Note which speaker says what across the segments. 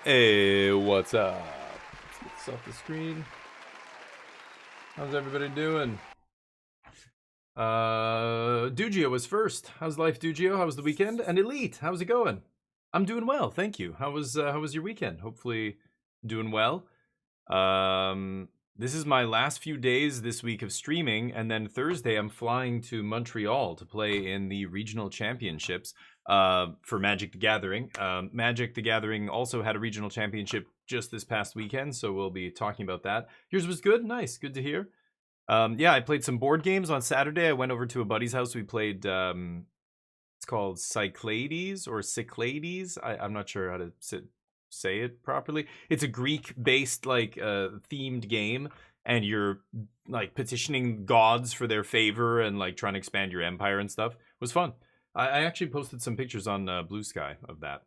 Speaker 1: Hey, what's up? Let's get this off the screen. How's everybody doing? Dugio was first. How's life, Dugio? How was the weekend? And Elite, how's it going? I'm doing well, thank you. How was your weekend? Hopefully doing well. This is my last few days this week of streaming, and then Thursday I'm flying to Montreal to play in the regional championships for Magic the Gathering. Magic the Gathering also had a regional championship just this past weekend, so we'll be talking about that. Yours was good, nice, good to hear. Yeah, I played some board games on Saturday. I went over to a buddy's house. We played. It's called Cyclades or Cyclades. I'm not sure how to say it properly. It's a Greek-based like themed game, and you're like petitioning gods for their favor and like trying to expand your empire and stuff. It was fun. I actually posted some pictures on Blue Sky of that.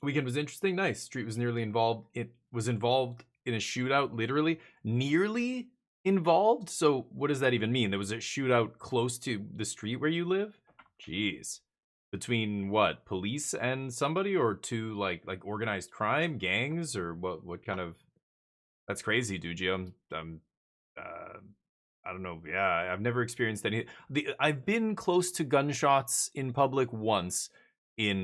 Speaker 1: Weekend was interesting. Nice. Street was nearly involved. It was involved in a shootout, literally nearly involved. So what does that even mean? There was a shootout close to the street where you live. Jeez. Between what, police and somebody, or two like organized crime gangs, or what kind of? That's crazy, dude. Uh, I don't know. Yeah, I've never experienced any. I've been close to gunshots in public once in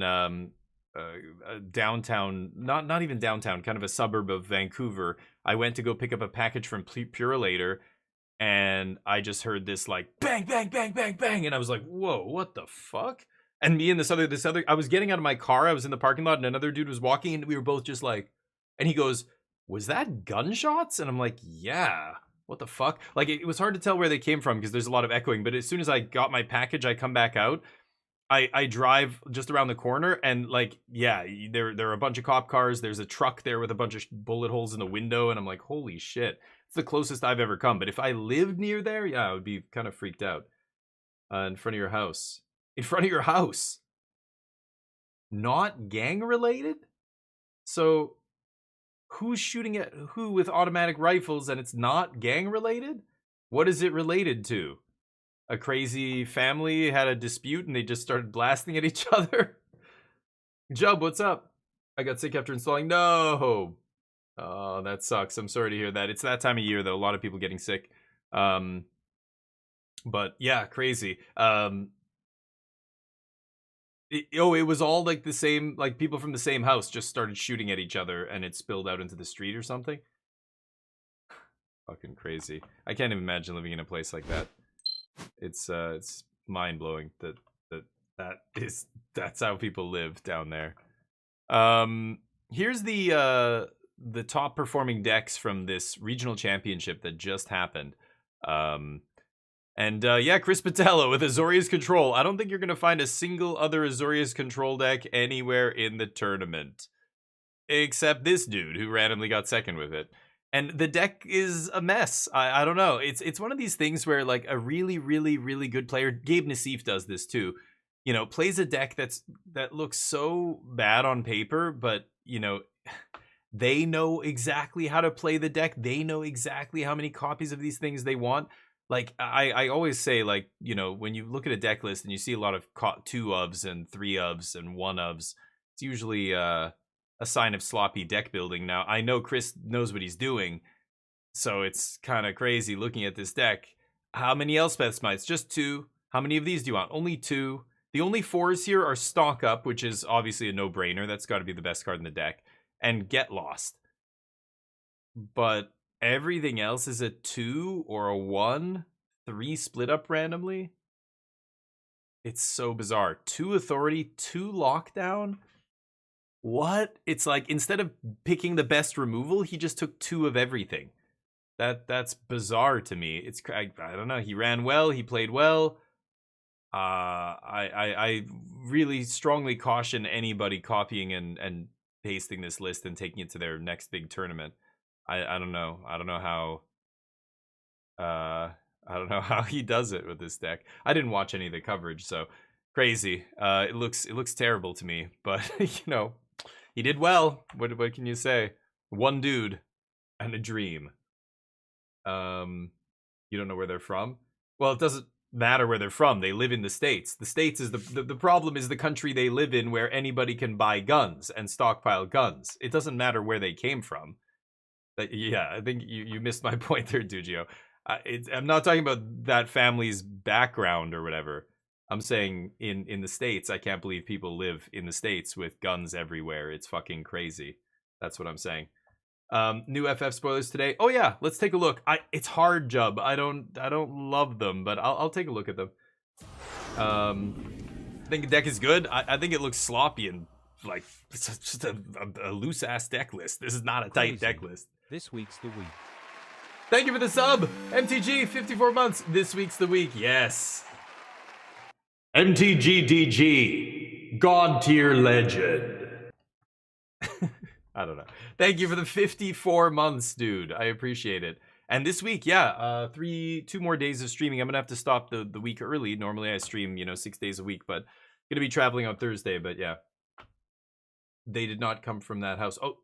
Speaker 1: downtown, not even downtown, kind of a suburb of Vancouver. I went to go pick up a package from Purolator, and I just heard this like bang, bang, bang, bang, bang, and I was like, "Whoa, what the fuck?" And me and this other, I was getting out of my car. I was in the parking lot, and another dude was walking, and we were both just like, and he goes, "Was that gunshots?" And I'm like, "Yeah." What the fuck? Like it was hard to tell where they came from because there's a lot of echoing. But as soon as I got my package, I come back out. I drive just around the corner, and like, yeah, there are a bunch of cop cars. There's a truck there with a bunch of bullet holes in the window, and I'm like, holy shit. It's the closest I've ever come. But if I lived near there, yeah, I would be kind of freaked out. In front of your house. In front of your house. Not gang related? So who's shooting at who with automatic rifles and it's not gang related? What is it related to? A crazy family had a dispute and they just started blasting at each other? Jub, what's up? I got sick after installing. No. Oh, that sucks. I'm sorry to hear that. It's that time of year though. A lot of people getting sick. Um, but yeah, crazy. It was all like the same. Like people from the same house just started shooting at each other, and it spilled out into the street or something. Fucking crazy. I can't even imagine living in a place like that. It's mind blowing that's how people live down there. Here's the top performing decks from this regional championship that just happened. And yeah, Chris Patello with Azorius Control. I don't think you're gonna find a single other Azorius Control deck anywhere in the tournament, except this dude who randomly got second with it. And the deck is a mess. I don't know. It's one of these things where like a really, really, really good player, Gabe Nassif does this too. You know, plays a deck that looks so bad on paper, but you know, they know exactly how to play the deck. They know exactly how many copies of these things they want. Like I always say, like, you know, when you look at a deck list and you see a lot of 2 ofs and 3 ofs and 1 ofs, it's usually a sign of sloppy deck building. Now, I know Chris knows what he's doing, so it's kind of crazy looking at this deck. How many Elspeth Smites? Just 2. How many of these do you want? Only 2. The only 4s here are Stock Up, which is obviously a no-brainer. That's got to be the best card in the deck. And Get Lost. But everything else is a 2 or a 1. 3 split up randomly. It's so bizarre. 2 Authority, 2 Lockdown. What? It's like instead of picking the best removal, he just took 2 of everything. That's bizarre to me. I don't know. He ran well. He played well. I really strongly caution anybody copying and pasting this list and taking it to their next big tournament. I don't know. I don't know how. I don't know how he does it with this deck. I didn't watch any of the coverage, so crazy. It looks terrible to me, but you know, he did well. What can you say? One dude and a dream. You don't know where they're from? Well, it doesn't. matter where they're from. They live in the States. The States is the problem is the country they live in, where anybody can buy guns and stockpile guns. It doesn't matter where they came from. Yeah, I think you missed my point there, Dugio. I'm not talking about that family's background or whatever. I'm saying in the States, I can't believe people live in the States with guns everywhere. It's fucking crazy. That's what I'm saying. New FF spoilers today. Oh yeah, let's take a look. It's hard, Jub. I don't love them, but I'll take a look at them. I think the deck is good. I think it looks sloppy and like it's just a loose ass deck list. This is not a tight deck list.
Speaker 2: This week's the week.
Speaker 1: Thank you for the sub, MTG. 54 months. This week's the week. Yes. MTGDG, God tier legend. I don't know. Thank you for the 54 months, dude. I appreciate it. And this week, yeah, 2 more days of streaming. I'm gonna have to stop the week early. Normally I stream, 6 days a week, but gonna be traveling on Thursday. But yeah, they did not come from that house. Oh,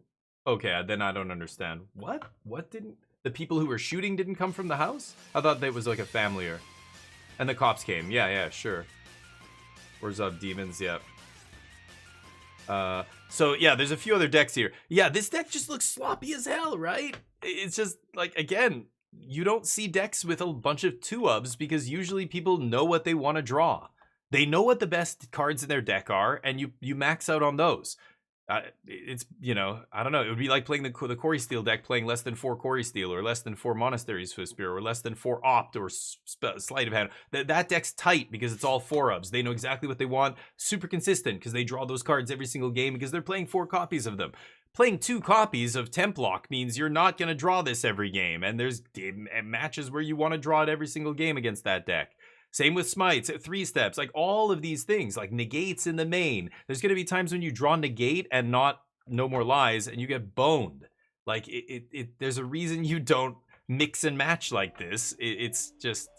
Speaker 1: okay. Then I don't understand. What? What didn't the people who were shooting didn't come from the house? I thought that was like a family or, and the cops came. Yeah, sure. Where's up, demons? Yep. So yeah, there's a few other decks here. Yeah, this deck just looks sloppy as hell, right? It's just like, again, you don't see decks with a bunch of 2-ubs because usually people know what they want to draw. They know what the best cards in their deck are, and you max out on those. It's, I don't know. It would be like playing the Quarry Steel deck, playing less than 4 Quarry Steel, or less than 4 Monasteries for Spear, or less than 4 Opt, or Sleight of Hand. That deck's tight because it's all 4-ubs. They know exactly what they want. Super consistent because they draw those cards every single game because they're playing 4 copies of them. Playing 2 copies of Templock means you're not going to draw this every game, and there's matches where you want to draw it every single game against that deck. Same with smites, 3 steps, like all of these things, like negates in the main. There's going to be times when you draw negate and not No More Lies, and you get boned. Like, there's a reason you don't mix and match like this. It's just,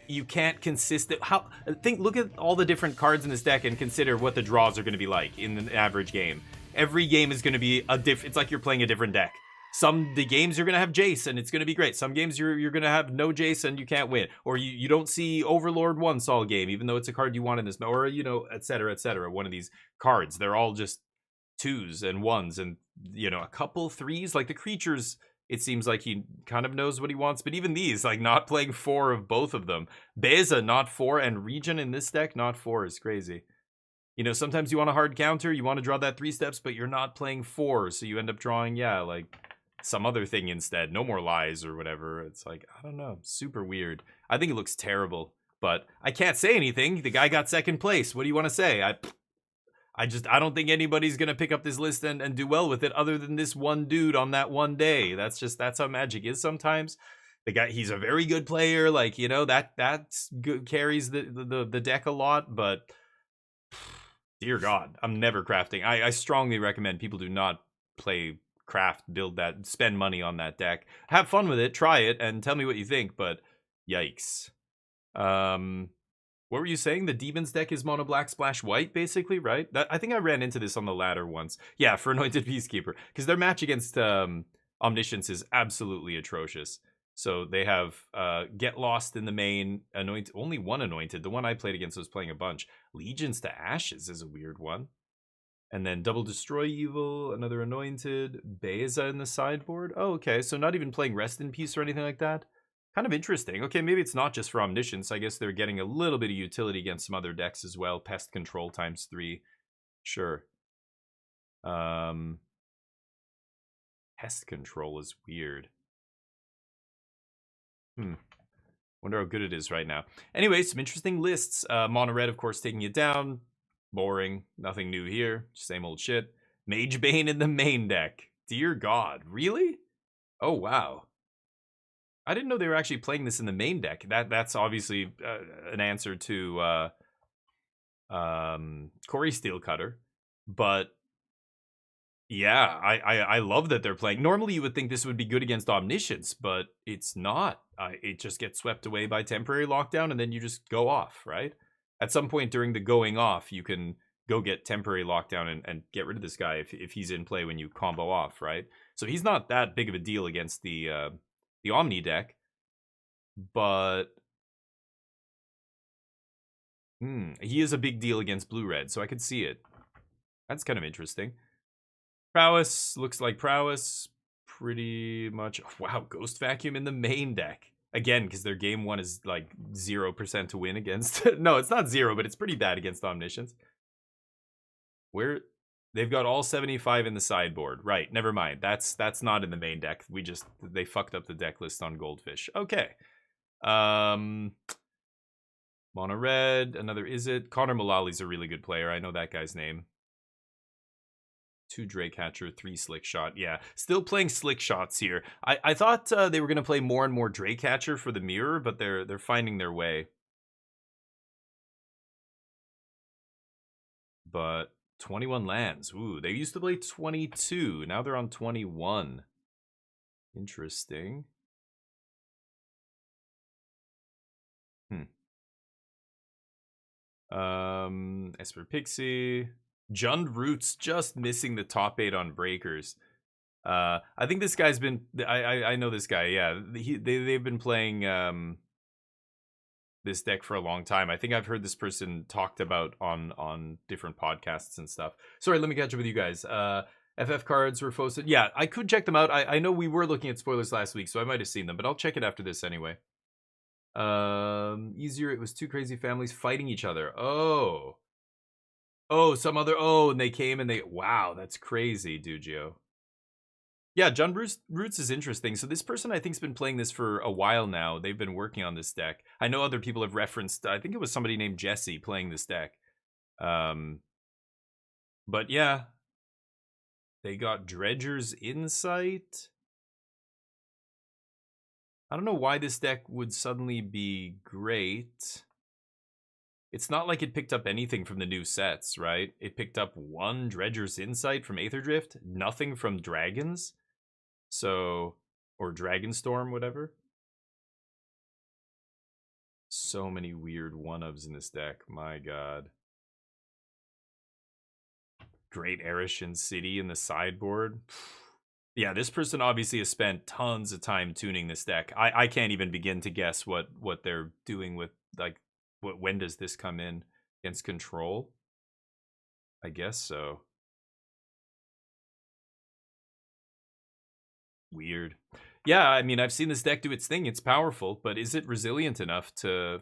Speaker 1: you can't look at all the different cards in this deck and consider what the draws are going to be like in an average game. Every game is going to be it's like you're playing a different deck. The games you're going to have Jace and it's going to be great. Some games you're going to have no Jace and you can't win. Or you don't see Overlord once all game, even though it's a card you want in this. Or, et cetera, et cetera. One of these cards. They're all just 2s and 1s and, a couple 3s. Like the creatures, it seems like he kind of knows what he wants. But even these, like not playing 4 of both of them. Beza, not 4. And Regen in this deck, not 4 is crazy. Sometimes you want a hard counter. You want to draw that 3 steps, but you're not playing 4. So you end up drawing, like some other thing instead. No More Lies or whatever. It's like, I don't know, super weird. I think it looks terrible, but I can't say anything. The guy got 2nd place. What do you want to say? I don't think anybody's gonna pick up this list and do well with it other than this one dude on that one day. That's how Magic is sometimes. The guy, he's a very good player, like, that's good, carries the deck a lot, but dear God, I'm never crafting. I strongly recommend people do not play build that, spend money on that deck. Have fun with it, try it, and tell me what you think, but yikes. What were you saying? The Demons deck is mono black splash white, basically, right? I think I ran into this on the ladder once. Yeah, for Anointed Peacekeeper, because their match against Omniscience is absolutely atrocious. So they have Get Lost in the main, only one Anointed. The one I played against was playing a bunch. Legions to Ashes is a weird one. And then Double Destroy Evil, another Anointed, Beza in the sideboard. Oh, okay, so not even playing Rest in Peace or anything like that. Kind of interesting. Okay, maybe it's not just for Omniscience. I guess they're getting a little bit of utility against some other decks as well. Pest Control ×3. Sure. Pest Control is weird. Wonder how good it is right now. Anyway, some interesting lists. Mono Red, of course, taking it down. Boring. Nothing new here. Same old shit. Mage Bane in the main deck. Dear God. Really? Oh, wow. I didn't know they were actually playing this in the main deck. That's obviously an answer to Quarry Steel Cutter. But yeah, I love that they're playing. Normally you would think this would be good against Omniscience, but it's not. It just gets swept away by Temporary Lockdown and then you just go off, right? At some point during the going off, you can go get Temporary Lockdown and get rid of this guy if he's in play when you combo off, right? So he's not that big of a deal against the Omni deck, but He is a big deal against blue-red, so I could see it. That's kind of interesting. Prowess, looks like prowess. Pretty much. Wow, Ghost Vacuum in the main deck. Again, because their game 1 is like 0% to win against. No, it's not 0, but it's pretty bad against Omniscience. Where they've got all 75 in the sideboard. Right, never mind. That's not in the main deck. They fucked up the deck list on Goldfish. Okay. Mono red, another Izzet. Connor Mullally's a really good player. I know that guy's name. 2 Draycatcher, 3 Slick Shot. Yeah, still playing Slick Shots here. I thought they were going to play more and more Draycatcher for the mirror, but they're finding their way. But 21 lands. Ooh, they used to play 22. Now they're on 21. Interesting. Esper Pixie. Jund Roots just missing the top 8 on breakers. I think this guy's been. I know this guy. Yeah, they've been playing this deck for a long time. I think I've heard this person talked about on different podcasts and stuff. Sorry, let me catch up with you guys. FF cards were posted. Yeah, I could check them out. I know we were looking at spoilers last week, so I might have seen them, but I'll check it after this anyway. Easier. It was 2 crazy families fighting each other. Oh, some other. Oh, and they came and they. Wow, that's crazy, Dugio. Yeah, John Roots is interesting. So this person I think's been playing this for a while now. They've been working on this deck. I know other people have referenced. I think it was somebody named Jesse playing this deck. But yeah, they got Dredger's Insight. I don't know why this deck would suddenly be great. It's not like it picked up anything from the new sets, right? It picked up 1 Dredger's Insight from Aether Drift, nothing from Dragons. So, or Dragonstorm, whatever. So many weird 1-ofs in this deck, my god. Great Erishan City in the sideboard. Yeah, this person obviously has spent tons of time tuning this deck. I can't even begin to guess what they're doing with, like, when does this come in against control? I guess so. Weird. Yeah, I mean, I've seen this deck do its thing. It's powerful, but is it resilient enough to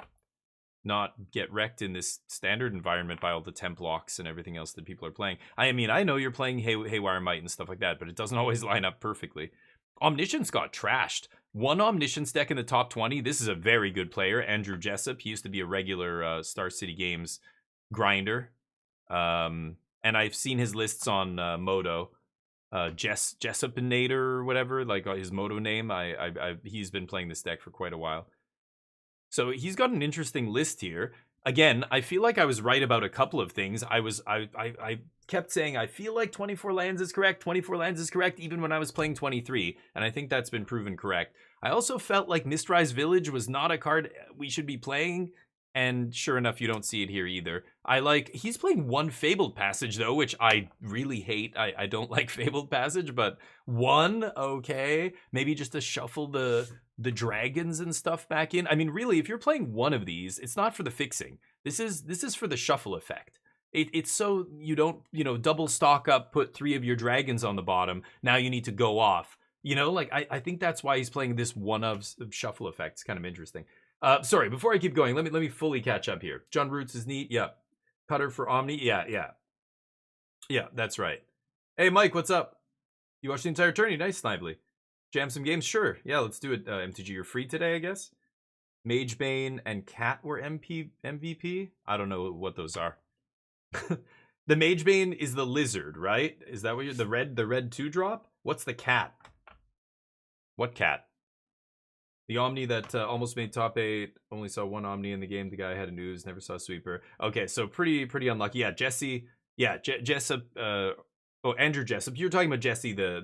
Speaker 1: not get wrecked in this standard environment by all the temp locks and everything else that people are playing? I mean, I know you're playing Haywire Might and stuff like that, but it doesn't always line up perfectly. Omniscience got trashed. 1 Omniscience deck in the top 20. This is a very good player. Andrew Jessup. He used to be a regular Star City Games grinder. And I've seen his lists on Modo. Jessupinator or whatever, like his Moto name. He's been playing this deck for quite a while. So he's got an interesting list here. Again, I feel like I was right about a couple of things. I kept saying I feel like 24 lands is correct. 24 lands is correct, even when I was playing 23, and I think that's been proven correct. I also felt like Mistrise Village was not a card we should be playing, and sure enough, you don't see it here either. He's playing 1 Fabled Passage though, which I really hate. I don't like Fabled Passage, but 1, okay. Maybe just to shuffle the dragons and stuff back in. I mean, really, if you're playing 1 of these, it's not for the fixing. This is for the shuffle effect. It's so you don't, double stock up, put 3 of your dragons on the bottom. Now you need to go off. Like I think that's why he's playing this 1 of shuffle effect. It's kind of interesting. Sorry, before I keep going, let me fully catch up here. John Roots is neat. Yeah. Cutter for Omni. Yeah, that's right. Hey, Mike, what's up? You watched the entire tourney? Nice, Snively. Jam some games? Sure. Yeah, let's do it. MTG, you're free today, I guess? Magebane and Cat were MVP? I don't know what those are. The Magebane is the lizard, right? Is that what you're... The red 2-drop? What's the cat? What cat? The Omni that almost made top 8, only saw 1 Omni in the game. The guy had a news, never saw a sweeper. Okay, so pretty unlucky. Yeah, Jesse. Yeah, Jessup. Andrew Jessup. You're talking about Jesse, the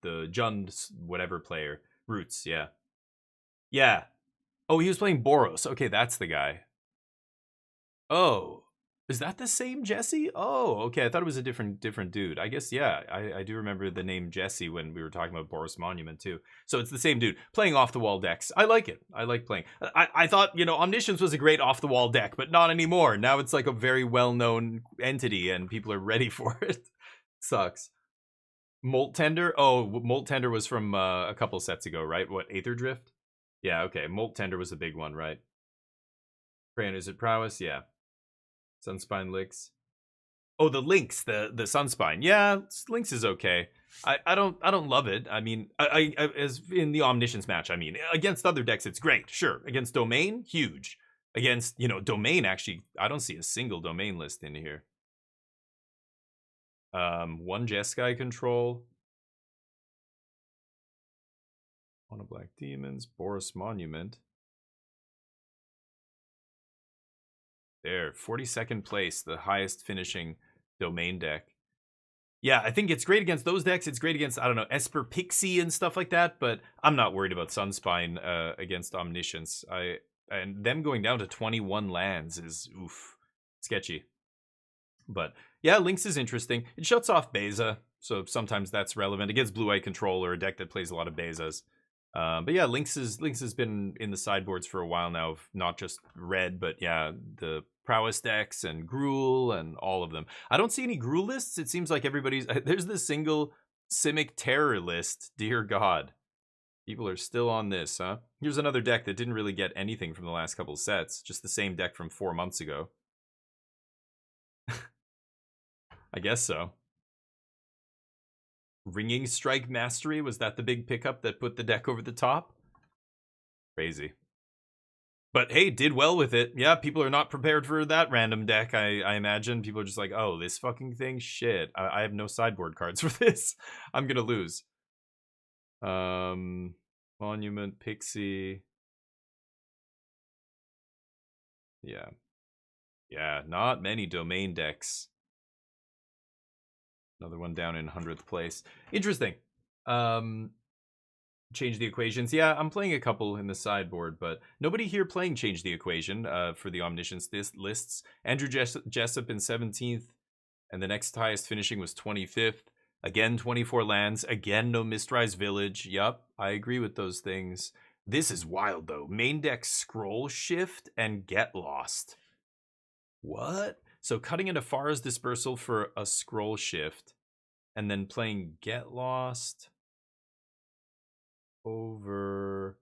Speaker 1: Jund whatever player. Roots, yeah. Yeah. Oh, he was playing Boros. Okay, that's the guy. Oh, Is that the same Jesse? Oh, okay. I thought it was a different dude. I guess, yeah. I do remember the name Jesse when we were talking about Boris Monument too. So it's the same dude playing off the wall decks. I like it. I like playing. I thought, you know, Omniscience was a great off the wall deck, but not anymore. Now it's like a very well known entity and people are ready for it. Sucks. Molt Tender. Oh, Molt Tender was from a couple sets ago, right? What, Aether Drift? Yeah, okay. Molt Tender was a big one, right? Crayon Is It Prowess? Yeah. Sunspine Licks. Oh, the Lynx, the Sunspine. Yeah, Lynx is okay. I don't love it. I mean, I as in the Omniscience match. I mean, against other decks, it's great. Sure, against Domain, huge. Against, you know, Domain, actually, I don't see a single Domain list in here. One Jeskai control. Mono Black Demons, Boris Monument. There, 42nd place, the highest finishing Domain deck. Yeah, I think it's great against those decks. It's great against, I don't know, Esper Pixie and stuff like that, but I'm not worried about Sunspine against Omniscience. And them going down to 21 lands is, oof, sketchy. But yeah, Lynx is interesting. It shuts off Beza, so sometimes that's relevant against Blue-Eye Control or a deck that plays a lot of Bezas. But yeah, Lynx has been in the sideboards for a while now, not just red, but yeah, the Prowess decks and Gruul and all of them. I don't see any Gruul lists. It seems like everybody's... There's the single Simic Terror list. Dear God. People are still on this, huh? Here's another deck that didn't really get anything from the last couple sets. Just the same deck from 4 months ago. I guess so. Ringing Strike Mastery, was that the big pickup that put the deck over the top? Crazy. But hey, did well with it. Yeah, people are not prepared for that random deck, I imagine. People are just like, oh, this fucking thing? Shit. I have no sideboard cards for this. I'm gonna lose. Monument, Pixie. Yeah. Yeah, not many Domain decks. Another one down in 100th place. Interesting. Change the Equations. Yeah, I'm playing a couple in the sideboard, but nobody here playing Change the Equation for the Omniscience lists. Andrew Jessup in 17th, and the next highest finishing was 25th. Again, 24 lands. Again, no Mistrise Village. Yup, I agree with those things. This is wild, though. Main deck Scroll Shift and Get Lost. What? So cutting into Farah's Dispersal for a Scroll Shift, and then playing Get Lost over...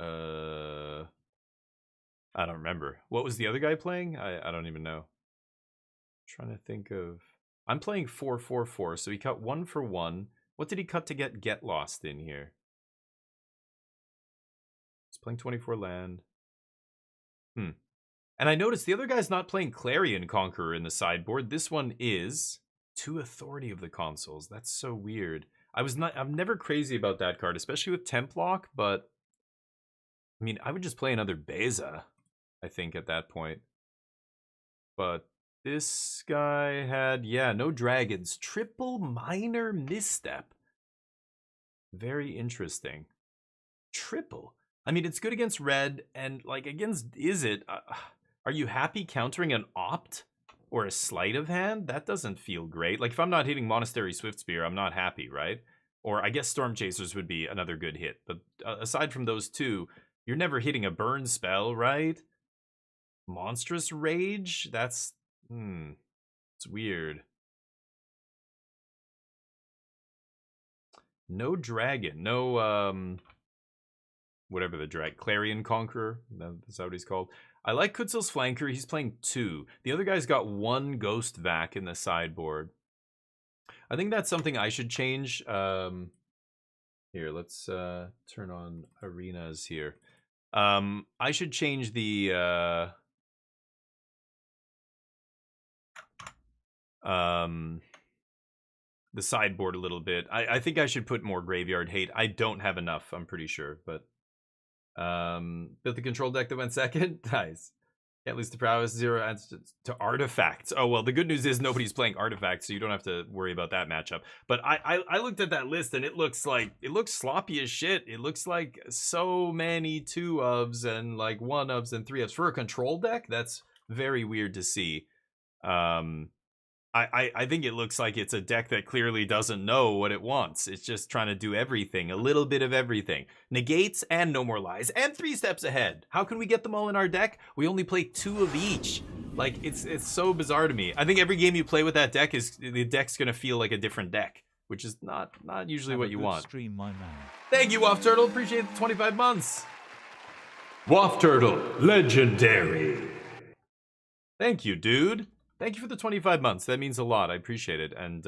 Speaker 1: I don't remember. What was the other guy playing? I don't even know. I'm trying to think of... I'm playing 4/4/4, so he cut 1 for 1. What did he cut to get Lost in here? He's playing 24 land. And I noticed the other guy's not playing Clarion Conqueror in the sideboard. This one is 2 Authority of the Consuls. That's so weird. I'm never crazy about that card, especially with Templock, but I mean, I would just play another Beza, I think, at that point. But this guy had, yeah, no dragons. Triple Minor Misstep. Very interesting. Triple. I mean, it's good against red, and like against Izzet, are you happy countering an Opt or a Sleight of Hand? That doesn't feel great. Like if I'm not hitting Monastery Swiftspear, I'm not happy, right? Or I guess Storm Chasers would be another good hit. But aside from those two, you're never hitting a burn spell, right? Monstrous Rage? That's, it's weird. No dragon, no, whatever the Clarion Conqueror, that's what he's called. I like Kutzel's Flanker, he's playing 2. The other guy's got 1 Ghost Vac in the sideboard. I think that's something I should change. Here, let's turn on arenas here. I should change the sideboard a little bit. I think I should put more Graveyard Hate. I don't have enough, I'm pretty sure, but built the control deck that went second. Nice. Can't lose to prowess, 0 adds to artifacts. Oh, well, the good news is nobody's playing artifacts, so you don't have to worry about that matchup. But I looked at that list, and it looks sloppy as shit. It looks like so many 2-ofs and like 1-ofs and 3-ofs. For a control deck, that's very weird to see. I think it looks like it's a deck that clearly doesn't know what it wants. It's just trying to do everything, a little bit of everything. Negates and No More Lies and 3 steps ahead. How can we get them all in our deck? We only play 2 of each. Like, it's so bizarre to me. I think every game you play with that deck the deck's gonna feel like a different deck, which is not usually what you want.
Speaker 2: Stream, my man.
Speaker 1: Thank you, Waff Turtle. Appreciate the 25 months. Waff Turtle, legendary. Thank you, dude. Thank you for the 25 months. That means a lot. I appreciate it. And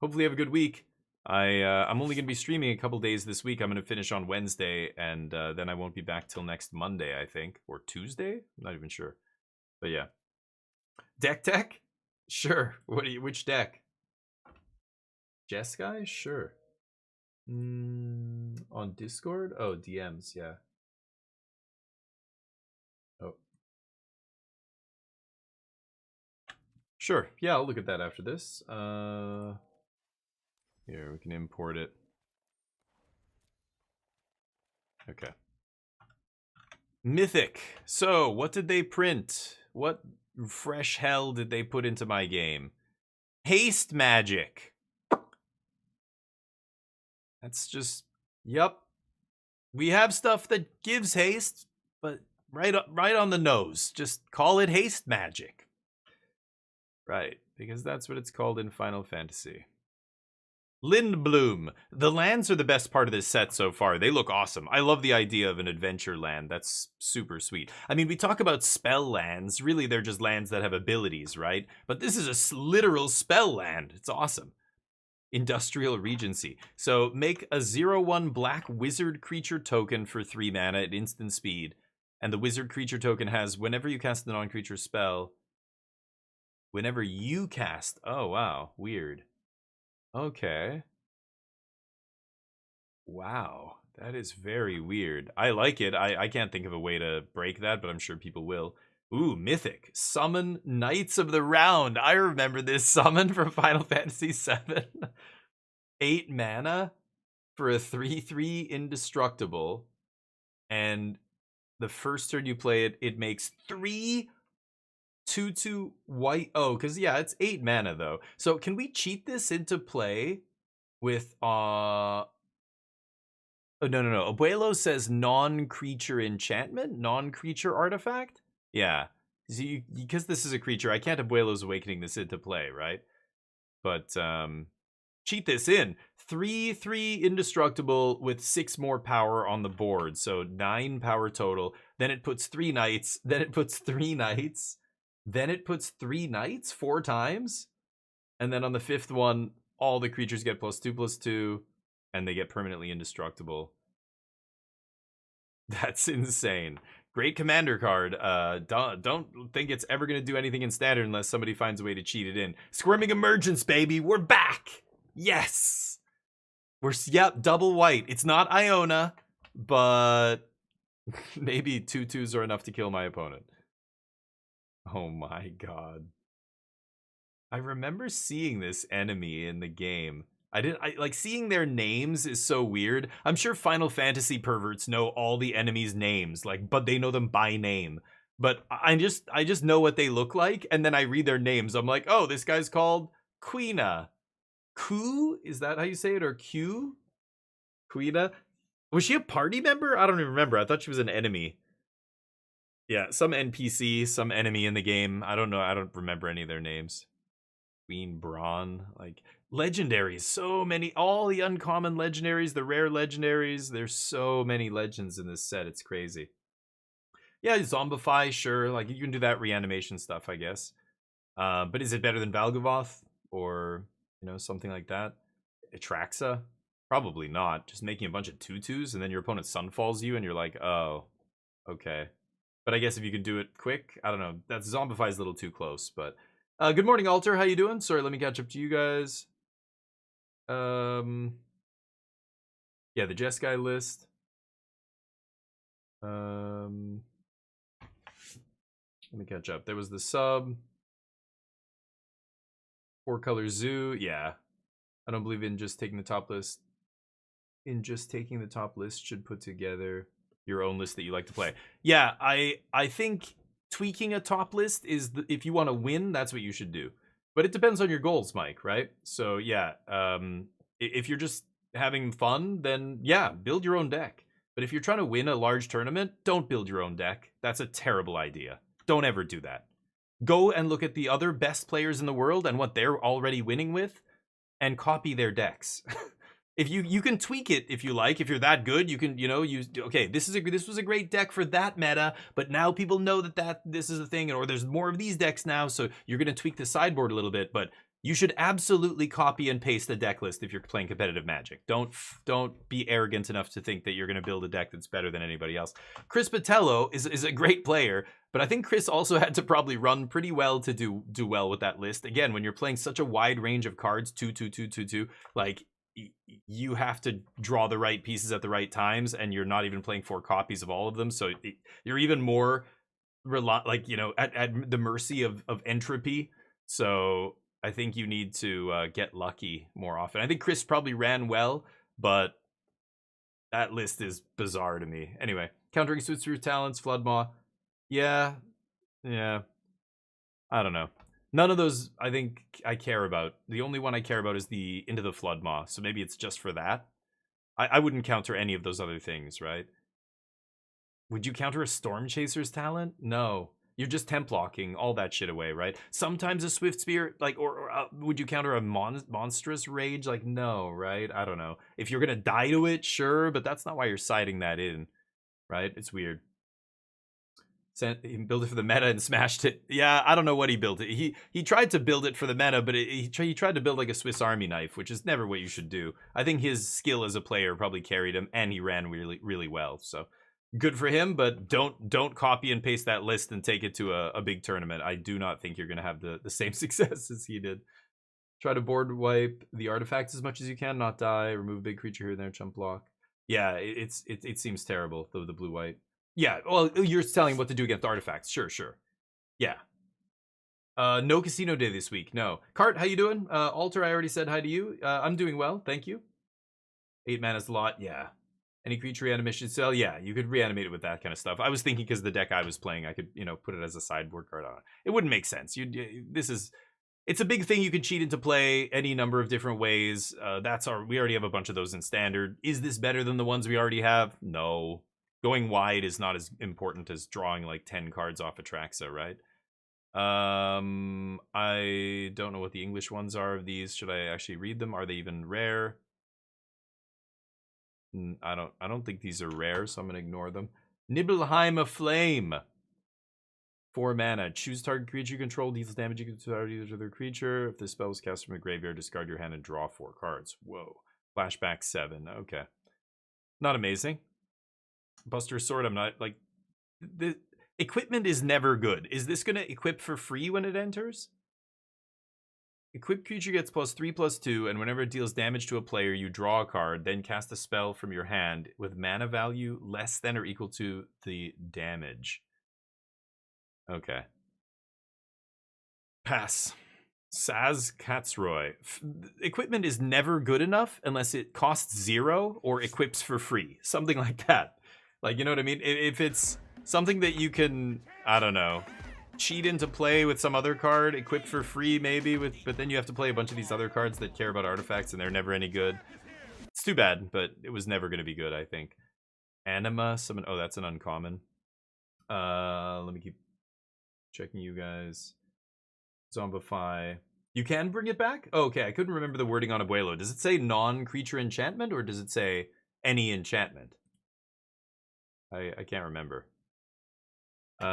Speaker 1: hopefully you have a good week. I'm only going to be streaming a couple days this week. I'm going to finish on Wednesday, and then I won't be back till next Monday, I think. Or Tuesday? I'm not even sure. But yeah. Deck tech? Sure. Which deck? Jess guy? Sure. On Discord? Oh, DMs, yeah. Oh. Sure. Yeah, I'll look at that after this. Here, we can import it. Okay. Mythic. So, what did they print? What fresh hell did they put into my game? Haste magic. That's just... Yep. We have stuff that gives haste, but right on the nose. Just call it haste magic. Right, because that's what it's called in Final Fantasy. Lindbloom. The lands are the best part of this set so far. They look awesome. I love the idea of an adventure land. That's super sweet. I mean, we talk about spell lands. Really, they're just lands that have abilities, right? But this is a literal spell land. It's awesome. Industrial Regency. So make a 0/1 black wizard creature token for 3 mana at instant speed. And the wizard creature token has, whenever you cast a non-creature spell... Whenever you cast... Oh, wow. Weird. Okay. Wow. That is very weird. I like it. I can't think of a way to break that, but I'm sure people will. Ooh, Mythic. Summon Knights of the Round. I remember this summon from Final Fantasy VII. 8 mana for a 3/3 indestructible. And the first turn you play it, it makes 3 2/2 white. Oh, because yeah, it's 8 mana though. So can we cheat this into play with Oh, no. Abuelo says non-creature enchantment, non-creature artifact. Yeah, because this is a creature, I can't Abuelo's Awakening this into play, right? But cheat this in 3/3 indestructible with 6 more power on the board, so 9 power total. Then it puts 3 knights. Then it puts 3 knights. Then it puts 3 knights 4 times. And then on the 5th one, all the creatures get +2/+2, and they get permanently indestructible. That's insane. Great commander card. Don't think it's ever going to do anything in standard unless somebody finds a way to cheat it in. Squirming Emergence, baby. We're back. Yes. Yep, double white. It's not Iona, but maybe 2/2s are enough to kill my opponent. Oh my god. I remember seeing this enemy in the game. I like seeing their names is so weird. I'm sure Final Fantasy perverts know all the enemies' names, like, but they know them by name. But I just know what they look like, and then I read their names. I'm like, oh, this guy's called Quina. Q? Is that how you say it? Or Q? Quina? Was she a party member? I don't even remember. I thought she was an enemy. Yeah, some NPC, some enemy in the game. I don't know. I don't remember any of their names. Queen Braun, like legendaries, so many, all the uncommon legendaries, the rare legendaries. There's so many legends in this set. It's crazy. Yeah, Zombify, sure. Like you can do that reanimation stuff, I guess. But is it better than Valgavoth or something like that? Atraxa? Probably not. Just making a bunch of 2/2s and then your opponent sunfalls you and you're like, oh, okay. But I guess if you can do it quick, I don't know. That Zombify's a little too close, but good morning, Alter. How you doing? Sorry, let me catch up to you guys. Yeah, the Jess guy list. Let me catch up. There was the sub. 4-color zoo. Yeah. I don't believe in just taking the top list. In just taking the top list should put together your own list that you like to play. Yeah, I think tweaking a top list is if you want to win, that's what you should do. But it depends on your goals, Mike, right? So yeah, if you're just having fun, then yeah, build your own deck. But if you're trying to win a large tournament, don't build your own deck. That's a terrible idea. Don't ever do that. Go and look at the other best players in the world and what they're already winning with, and copy their decks. If you can tweak it if you like. If you're that good, you can, use, okay, this was a great deck for that meta, but now people know that this is a thing, or there's more of these decks now, so you're going to tweak the sideboard a little bit. But you should absolutely copy and paste the deck list if you're playing competitive Magic. Don't be arrogant enough to think that you're going to build a deck that's better than anybody else. Chris Patello is a great player, but I think Chris also had to probably run pretty well to do well with that list. Again, when you're playing such a wide range of cards, 2, 2, 2, 2, 2, like, you have to draw the right pieces at the right times, and you're not even playing 4 copies of all of them, so you're even more at the mercy of entropy. So I think you need to get lucky more often. I think Chris probably ran well, but that list is bizarre to me. Anyway, countering Switzer talents, Floodmaw. Yeah. I don't know. None of those I think I care about. The only one I care about is the Into the Floodmaw, so maybe it's just for that. I wouldn't counter any of those other things, right? Would you counter a Storm Chaser's talent? No. You're just temp blocking all that shit away, right? Sometimes a Swift Spear, like, or would you counter a Monstrous Rage? Like, no, right? I don't know. If you're gonna die to it, sure, but that's not why you're siding that in, right? It's weird. He built it for the meta and smashed it. Yeah, I don't know what he built it. He tried to build it for the meta, but he tried to build like a Swiss Army knife, which is never what you should do. I think his skill as a player probably carried him, and he ran really, really well. So good for him, but don't copy and paste that list and take it to a big tournament. I do not think you're going to have the same success as he did. Try to board wipe the artifacts as much as you can, not die. Remove a big creature here and there, chump block. Yeah, it seems terrible, the blue-white. Yeah, well, you're telling what to do against artifacts. Sure. Yeah. No casino day this week. No. Cart, how you doing? Alter, I already said hi to you. I'm doing well, thank you. 8 mana's a lot. Yeah. Any creature reanimation cell? Yeah, you could reanimate it with that kind of stuff. I was thinking because the deck I was playing, I could, put it as a sideboard card on it. It wouldn't make sense. It's a big thing you can cheat into play any number of different ways. We already have a bunch of those in standard. Is this better than the ones we already have? No. Going wide is not as important as drawing like 10 cards off Atraxa, right? I don't know what the English ones are of these. Should I actually read them? Are they even rare? I don't think these are rare, so I'm gonna ignore them. Nibelheim Aflame. 4 mana. Choose target creature you control, deals damage equal to target other creature. If the spell is cast from a graveyard, discard your hand and draw 4 cards. Whoa. Flashback 7. Okay. Not amazing. Buster Sword, I'm not, like, the equipment is never good. Is this going to equip for free when it enters? Equipped creature gets +3/+2, and whenever it deals damage to a player, you draw a card, then cast a spell from your hand with mana value less than or equal to the damage. Okay. Pass. Saz Katzroy. Equipment is never good enough unless it costs 0 or equips for free. Something like that. Like, you know what I mean? If it's something that you can, I don't know, cheat into play with some other card, equip for free maybe, but then you have to play a bunch of these other cards that care about artifacts and they're never any good. It's too bad, but it was never going to be good, I think. Anima, summon, oh, that's an uncommon. Let me keep checking you guys. Zombify. You can bring it back? Oh, okay, I couldn't remember the wording on Abuelo. Does it say non-creature enchantment or does it say any enchantment? I can't remember. He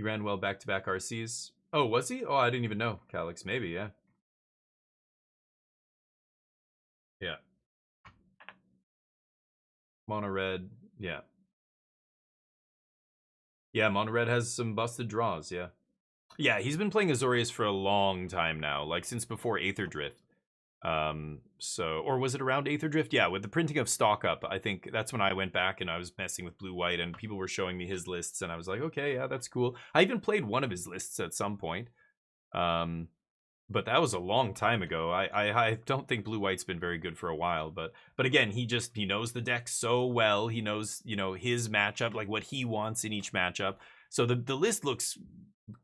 Speaker 1: ran well back-to-back RCs. Oh, was he? Oh, I didn't even know. Calyx, maybe, yeah. Yeah. Mono red, yeah. Yeah, mono red has some busted draws, yeah. Yeah, he's been playing Azorius for a long time now, like since before Aether Drift. So, or was it around Aether Drift? Yeah, with the printing of stock up, I think that's when I went back and I was messing with blue white, and people were showing me his lists, and I was like, okay, yeah, that's cool. I even played one of his lists at some point. But that was a long time ago. I don't think blue white's been very good for a while, but again, he knows the deck so well. He knows, you know, his matchup, like what he wants in each matchup. So the list looks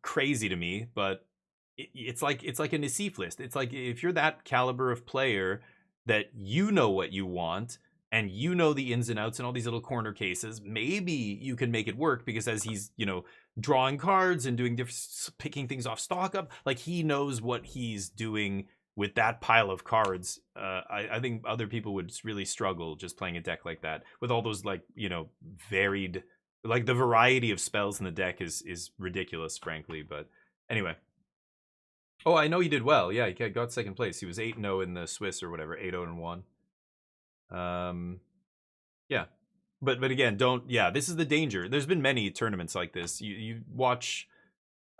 Speaker 1: crazy to me, but it's like a Nassif list. It's like if you're that caliber of player that you know what you want and you know the ins and outs and all these little corner cases, maybe you can make it work, because as he's, you know, drawing cards and doing different, picking things off stock up, like he knows what he's doing with that pile of cards. I think other people would really struggle just playing a deck like that with all those, like, you know, varied, like the variety of spells in the deck is ridiculous, frankly. But anyway. Oh, I know he did well. Yeah, he got second place. He was 8-0 in the Swiss or whatever, 8-0-1. Yeah. But again, don't, yeah, this is the danger. There's been many tournaments like this. You watch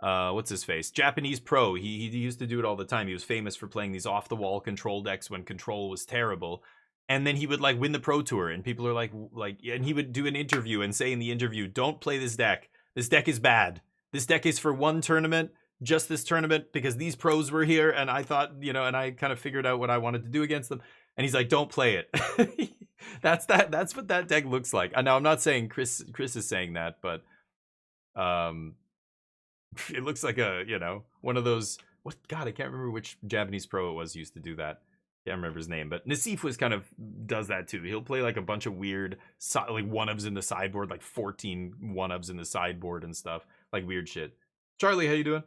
Speaker 1: what's his face? Japanese Pro. He used to do it all the time. He was famous for playing these off the wall control decks when control was terrible. And then he would like win the Pro Tour, and people are like, and he would do an interview and say in the interview, "Don't play this deck. This deck is bad. This deck is for one tournament, just this tournament, because these pros were here, and I thought, you know, and I kind of figured out what I wanted to do against them." And he's like, "Don't play it." That's what that deck looks like. Now I'm not saying Chris is saying that, but it looks like a, you know, one of those, what, God, I can't remember which Japanese pro it was used to do that. Can't remember his name, but Nassif was kind of does that too. He'll play like a bunch of weird like one-ups in the sideboard, like 14 one-ups in the sideboard and stuff, like weird shit. Charlie, how you doing?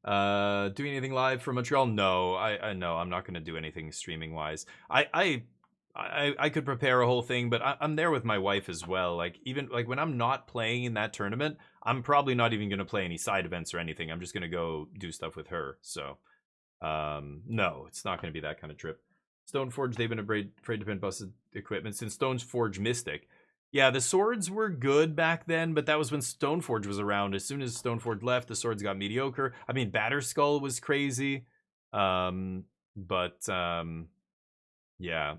Speaker 1: Doing anything live from Montreal? No, I know I'm not going to do anything streaming wise. I could prepare a whole thing, but I'm there with my wife as well. Like, even like when I'm not playing in that tournament, I'm probably not even going to play any side events or anything. I'm just going to go do stuff with her. So, no, it's not going to be that kind of trip. Stoneforge, they've been afraid to print busted equipment since Stoneforge Mystic. Yeah, the swords were good back then, but that was when Stoneforge was around. As soon as Stoneforge left, the swords got mediocre. I mean, Batterskull was crazy. But yeah.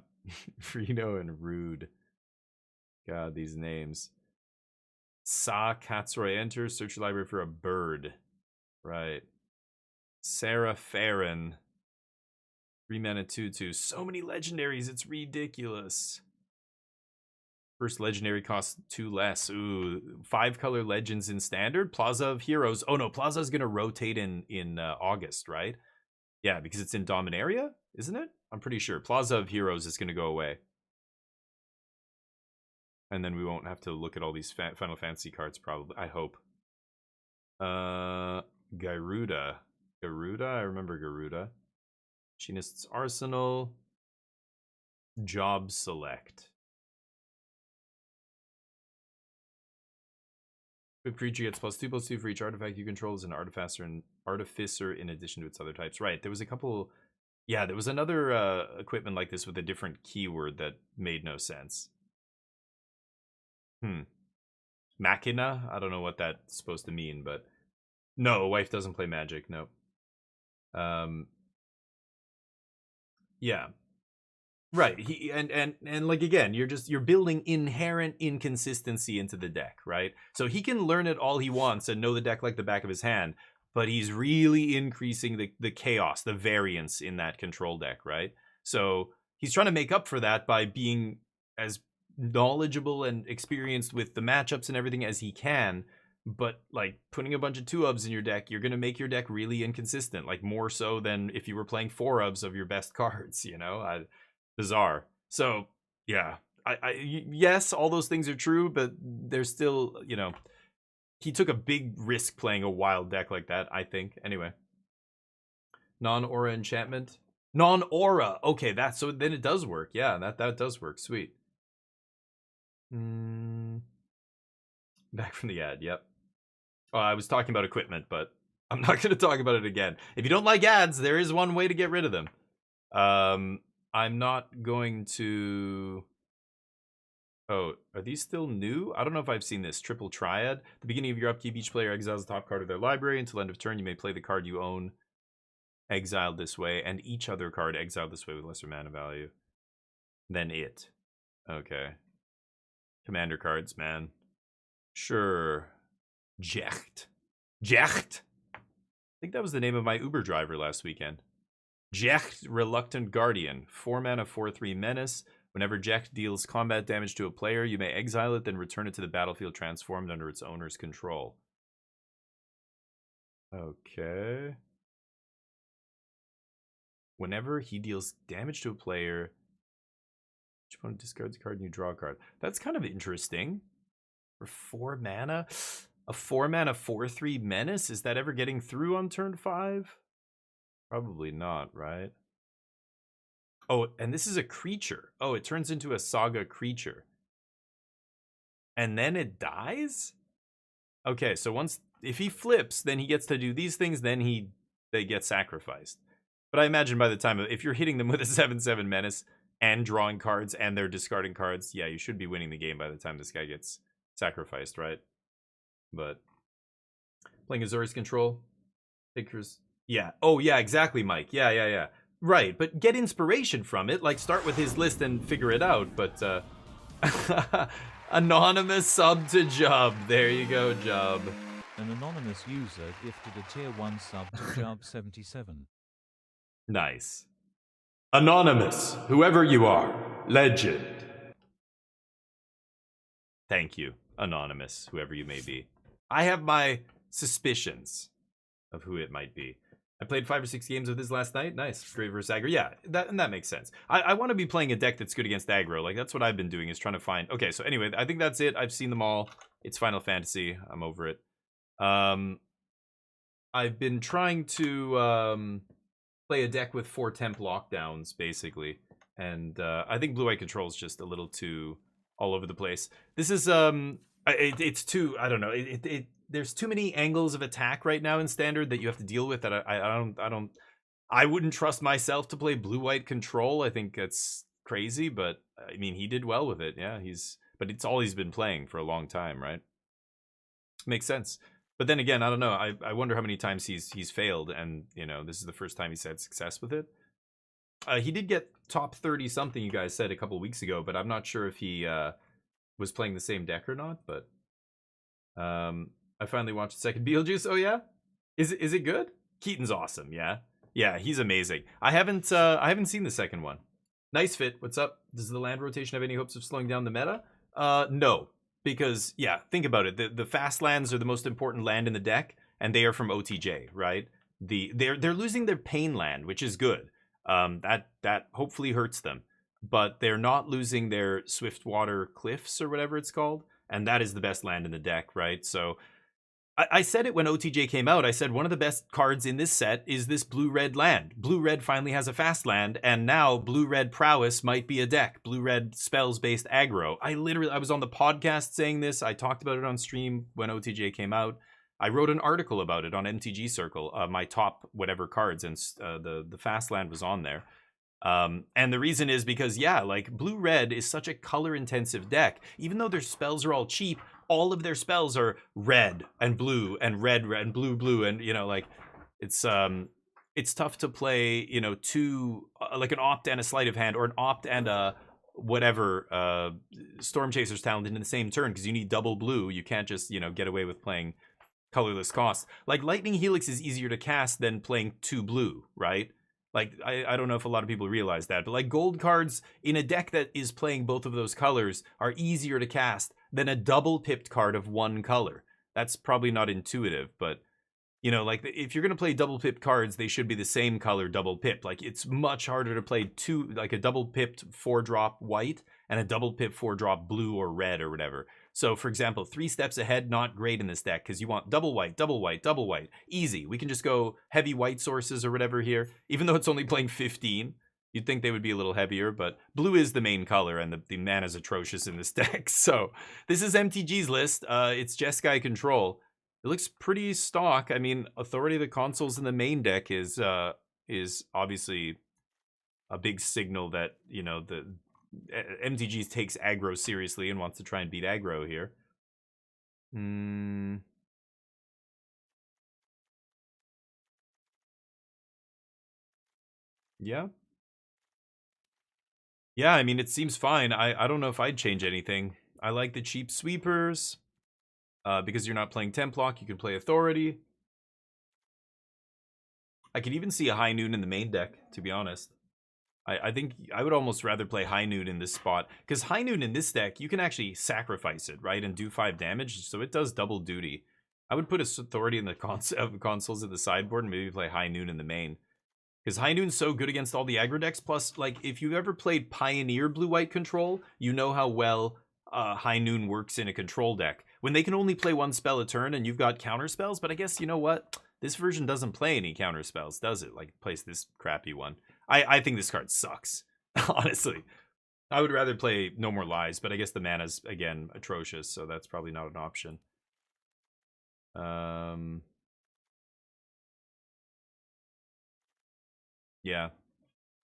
Speaker 1: Reno and Rude. God, these names. Sa Katsura enters. Search your library for a bird. Right. Sarah Farron. 3 mana 2/2. So many legendaries, it's ridiculous. First legendary costs 2 less. Ooh, 5-color legends in standard. Plaza of Heroes. Oh no, Plaza is gonna rotate in August, right? Yeah, because it's in Dominaria, isn't it? I'm pretty sure. Plaza of Heroes is gonna go away. And then we won't have to look at all these Final Fantasy cards, probably. I hope. Garuda. Garuda? I remember Garuda. Machinist's Arsenal. Job Select. Equipped creature gets +2/+2 for each artifact you control as an artificer in addition to its other types. Right, there was a couple... Yeah, there was another equipment like this with a different keyword that made no sense. Machina? I don't know what that's supposed to mean, but... No, wife doesn't play Magic, nope. Yeah. Right. And like, again, you're building inherent inconsistency into the deck, right? So he can learn it all he wants and know the deck like the back of his hand, but he's really increasing the chaos, the variance in that control deck, right? So he's trying to make up for that by being as knowledgeable and experienced with the matchups and everything as he can. But like putting a bunch of 2-ubs in your deck, you're gonna make your deck really inconsistent, like more so than if you were playing 4-ubs of your best cards, you know? Bizarre. So yeah, yes, all those things are true, but there's still, you know, he took a big risk playing a wild deck like that, I think. Anyway, non-aura enchantment, non-aura. Okay, that's so then it does work. Yeah, that does work. Sweet. Back from the ad. Yep. Oh, I was talking about equipment, but I'm not going to talk about it again. If you don't like ads, there is one way to get rid of them. I'm not going to... Oh, are these still new? I don't know if I've seen this. Triple Triad. At the beginning of your upkeep, each player exiles the top card of their library. Until end of turn, you may play the card you own exiled this way, and each other card exiled this way with lesser mana value than it. Okay. Commander cards, man. Sure. Jecht. Jecht. I think that was the name of my Uber driver last weekend. Jecht, Reluctant Guardian. 4 mana, 4/3 menace. Whenever Jecht deals combat damage to a player, you may exile it, then return it to the battlefield transformed under its owner's control. Okay. Whenever he deals damage to a player, each opponent discards a card and you draw a card. That's kind of interesting. For 4 mana? A 4 mana 4/3 menace? Is that ever getting through on turn 5? Probably not, right? Oh, and this is a creature. Oh, it turns into a saga creature. And then it dies? Okay, so if he flips, then he gets to do these things, then they get sacrificed. But I imagine by the time, if you're hitting them with a 7/7 menace and drawing cards and they're discarding cards, yeah, you should be winning the game by the time this guy gets sacrificed, right? But playing Azorius Control, Pickers, yeah. Oh yeah, exactly, Mike. Yeah. Right, but get inspiration from it. Like, start with his list and figure it out. But anonymous sub to Job. There you go, Job.
Speaker 2: An anonymous user gifted a tier 1 sub to Job 77.
Speaker 1: Nice. Anonymous, whoever you are, legend. Thank you, Anonymous, whoever you may be. I have my suspicions of who it might be. I played 5 or 6 games with this last night. Nice. Great versus aggro. Yeah, that makes sense. I want to be playing a deck that's good against aggro. Like, that's what I've been doing, is trying to find... Okay, so anyway, I think that's it. I've seen them all. It's Final Fantasy. I'm over it. I've been trying to play a deck with 4 temp lockdowns, basically. And I think Blue-White Control is just a little too all over the place. This is... it's too... I don't know. There's too many angles of attack right now in Standard that you have to deal with that I wouldn't trust myself to play Blue-White Control. I think that's crazy, but I mean, he did well with it. Yeah, but it's all he's been playing for a long time, right? Makes sense. But then again, I don't know. I wonder how many times he's failed, and you know, this is the first time he's had success with it. He did get top 30 something, you guys said a couple weeks ago, but I'm not sure if he was playing the same deck or not. But I finally watched the second Beetlejuice. Oh yeah, is it good? Keaton's awesome. Yeah, he's amazing. I haven't seen the second one. Nice Fit, what's up? Does the land rotation have any hopes of slowing down the meta? No, because yeah, think about it. The fast lands are the most important land in the deck, and they are from OTJ, right? They're losing their pain land, which is good. That hopefully hurts them, but they're not losing their Swiftwater Cliffs or whatever it's called, and that is the best land in the deck, right? So I said it when OTJ came out. I said one of the best cards in this set is this blue-red land. Blue-red finally has a fast land, and now blue-red prowess might be a deck. Blue-red spells-based aggro. I was on the podcast saying this. I talked about it on stream when OTJ came out. I wrote an article about it on MTG Circle, my top whatever cards, and the fast land was on there. And the reason is because, yeah, like, blue-red is such a color-intensive deck. Even though their spells are all cheap, all of their spells are red and blue and red and blue, and you know, like, it's tough to play, you know, two like an opt and a sleight of hand, or an opt and a whatever Storm Chaser's Talent in the same turn, because you need double blue. You can't just, you know, get away with playing colorless costs. Like, Lightning Helix is easier to cast than playing 2 blue, right? Like, I don't know if a lot of people realize that, but like, gold cards in a deck that is playing both of those colors are easier to cast than a double pipped card of 1 color. That's probably not intuitive, but you know, like, if you're going to play double pipped cards, they should be the same color double pipped. Like, it's much harder to play like a double pipped 4-drop white and a double pipped 4-drop blue or red or whatever. So, for example, 3 steps ahead, not great in this deck, because you want double white, double white, double white. Easy. We can just go heavy white sources or whatever here, even though it's only playing 15. You'd think they would be a little heavier, but blue is the main color, and the mana's atrocious in this deck. So, this is MTG's list. It's Jeskai Control. It looks pretty stock. I mean, Authority of the Consoles in the main deck is obviously a big signal that, you know, the MTG takes aggro seriously and wants to try and beat aggro here. Yeah. Yeah, I mean, it seems fine. I don't know if I'd change anything. I like the cheap sweepers. Because you're not playing Templock, you can play Authority. I could even see a High Noon in the main deck, to be honest. I think I would almost rather play High Noon in this spot. Because High Noon in this deck, you can actually sacrifice it, right? And do 5 damage, so it does double duty. I would put a Authority in the consoles at the sideboard and maybe play High Noon in the main. Because High Noon's so good against all the aggro decks. Plus, like, if you've ever played Pioneer blue-white control, you know how well High Noon works in a control deck. When they can only play 1 spell a turn and you've got counter spells, but I guess, you know what? This version doesn't play any counter spells, does it? Like, it plays this crappy one. I think this card sucks, honestly. I would rather play No More Lies, but I guess the mana's, again, atrocious, so that's probably not an option. Yeah.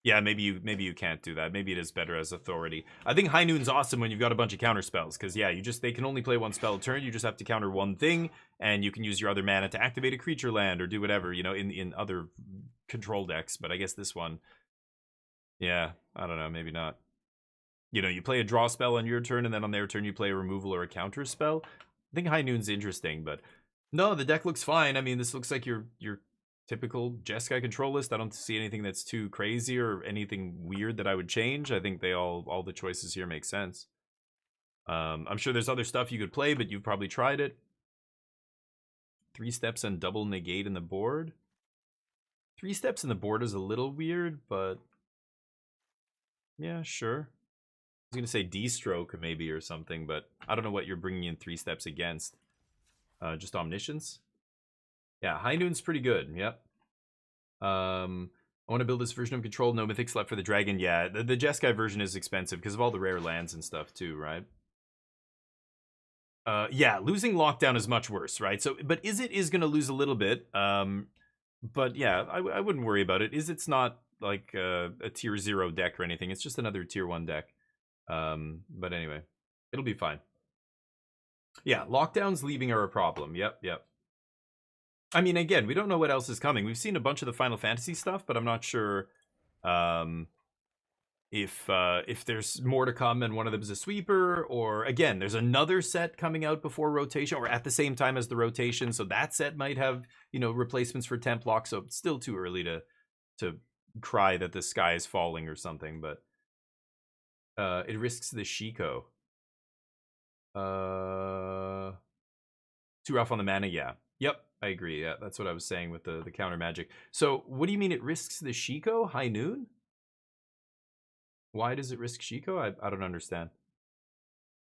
Speaker 1: Yeah, maybe you can't do that. Maybe it is better as Authority. I think High Noon's awesome when you've got a bunch of counter spells, because yeah, they can only play 1 spell a turn. You just have to counter 1 thing, and you can use your other mana to activate a creature land or do whatever, you know, in other control decks. But I guess this one, yeah, I don't know, maybe not. You know, you play a draw spell on your turn, and then on their turn you play a removal or a counter spell. I think High Noon's interesting, but no, the deck looks fine. I mean, this looks like your typical Jeskai control list. I don't see anything that's too crazy or anything weird that I would change. I think all the choices here make sense. I'm sure there's other stuff you could play, but you've probably tried it. 3 steps and double negate in the board. 3 steps in the board is a little weird, but yeah, sure. I was gonna say D-stroke maybe or something, but I don't know what you're bringing in 3 steps against. Just Omniscience. Yeah, High Noon's pretty good. Yep. I want to build this version of Control. No Mythics left for the Dragon. Yeah, the Jeskai version is expensive because of all the rare lands and stuff too, right? Yeah, losing Lockdown is much worse, right? So, but Izzet is going to lose a little bit. But yeah, I wouldn't worry about it. Izzet's not like a tier 0 deck or anything. It's just another tier 1 deck. But anyway, it'll be fine. Yeah, Lockdowns leaving are a problem. Yep. I mean, again, we don't know what else is coming. We've seen a bunch of the Final Fantasy stuff, but I'm not sure if there's more to come and one of them is a sweeper, or again, there's another set coming out before rotation or at the same time as the rotation, so that set might have, you know, replacements for Templock. So it's still too early to cry that the sky is falling or something, but it risks the Shiko. Too rough on the mana, yeah. Yep, I agree. Yeah, that's what I was saying with the counter magic. So what do you mean it risks the Shiko? High Noon? Why does it risk Shiko? I don't understand.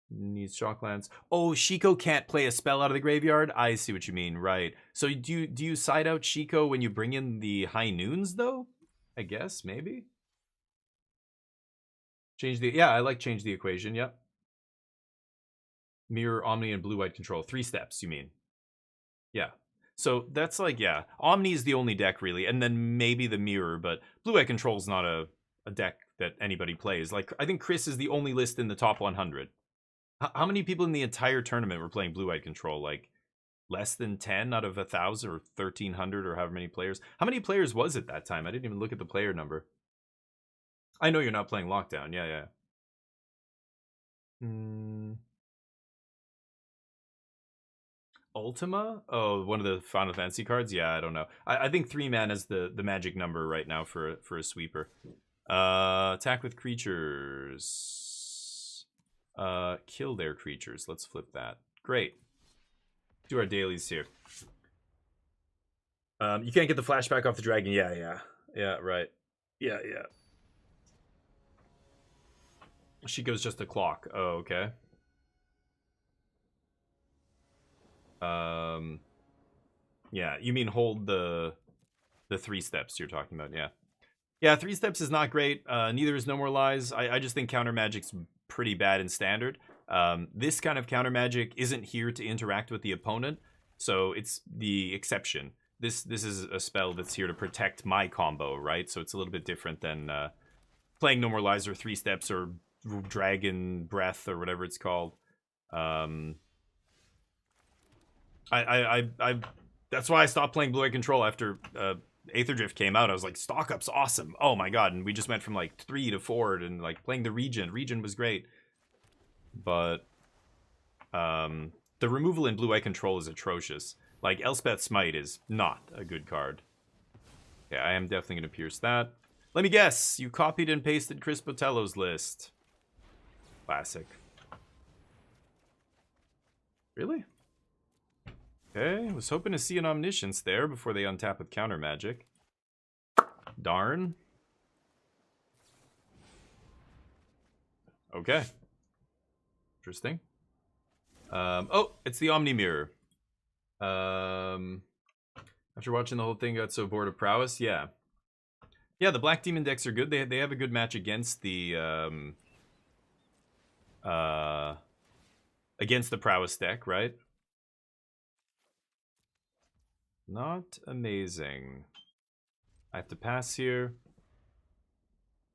Speaker 1: Needs Shocklands. Oh, Shiko can't play a spell out of the graveyard? I see what you mean, right. So do you side out Shiko when you bring in the High Noons, though? I guess, maybe? I like change the equation, yep. Mirror, Omni, and blue-white control. 3 steps, you mean? Yeah. So that's like, yeah. Omni is the only deck, really, and then maybe the Mirror, but blue-white control is not a deck that anybody plays. Like, I think Chris is the only list in the top 100. How many people in the entire tournament were playing blue-white control? Like, less than 10 out of 1,000 or 1,300 or however many players? How many players was it that time? I didn't even look at the player number. I know you're not playing Lockdown. Yeah. Ultima? Oh, one of the Final Fantasy cards? Yeah, I don't know. I think 3 mana is the magic number right now for a sweeper. Attack with creatures. Kill their creatures. Let's flip that. Great. Do our dailies here. You can't get the flashback off the dragon. Yeah, right. Yeah. She goes just a clock. Oh, okay. Yeah, you mean hold the 3 steps you're talking about, yeah. Yeah, 3 steps is not great. Neither is No More Lies. I just think counter magic's pretty bad in standard. This kind of counter magic isn't here to interact with the opponent, so it's the exception. This is a spell that's here to protect my combo, right? So it's a little bit different than playing No More Lies or 3 steps or Dragon Breath or whatever it's called. I that's why I stopped playing Blue-Eye Control after Aether Drift came out, I was like, stock up's awesome. Oh my god, and we just went from like 3 to 4 and like playing the Regen. Regen was great. But the removal in blue-eye control is atrocious. Like, Elspeth Smite is not a good card. Yeah, I am definitely going to pierce that. Let me guess, you copied and pasted Chris Botello's list. Classic. Really? Okay, I was hoping to see an Omniscience there before they untap with counter magic. Darn. Okay. Interesting. Oh, it's the Omni Mirror. After watching the whole thing, got so bored of prowess. Yeah. Yeah, the Black Demon decks are good. They have a good match against the prowess deck, right? Not amazing. I have to pass here.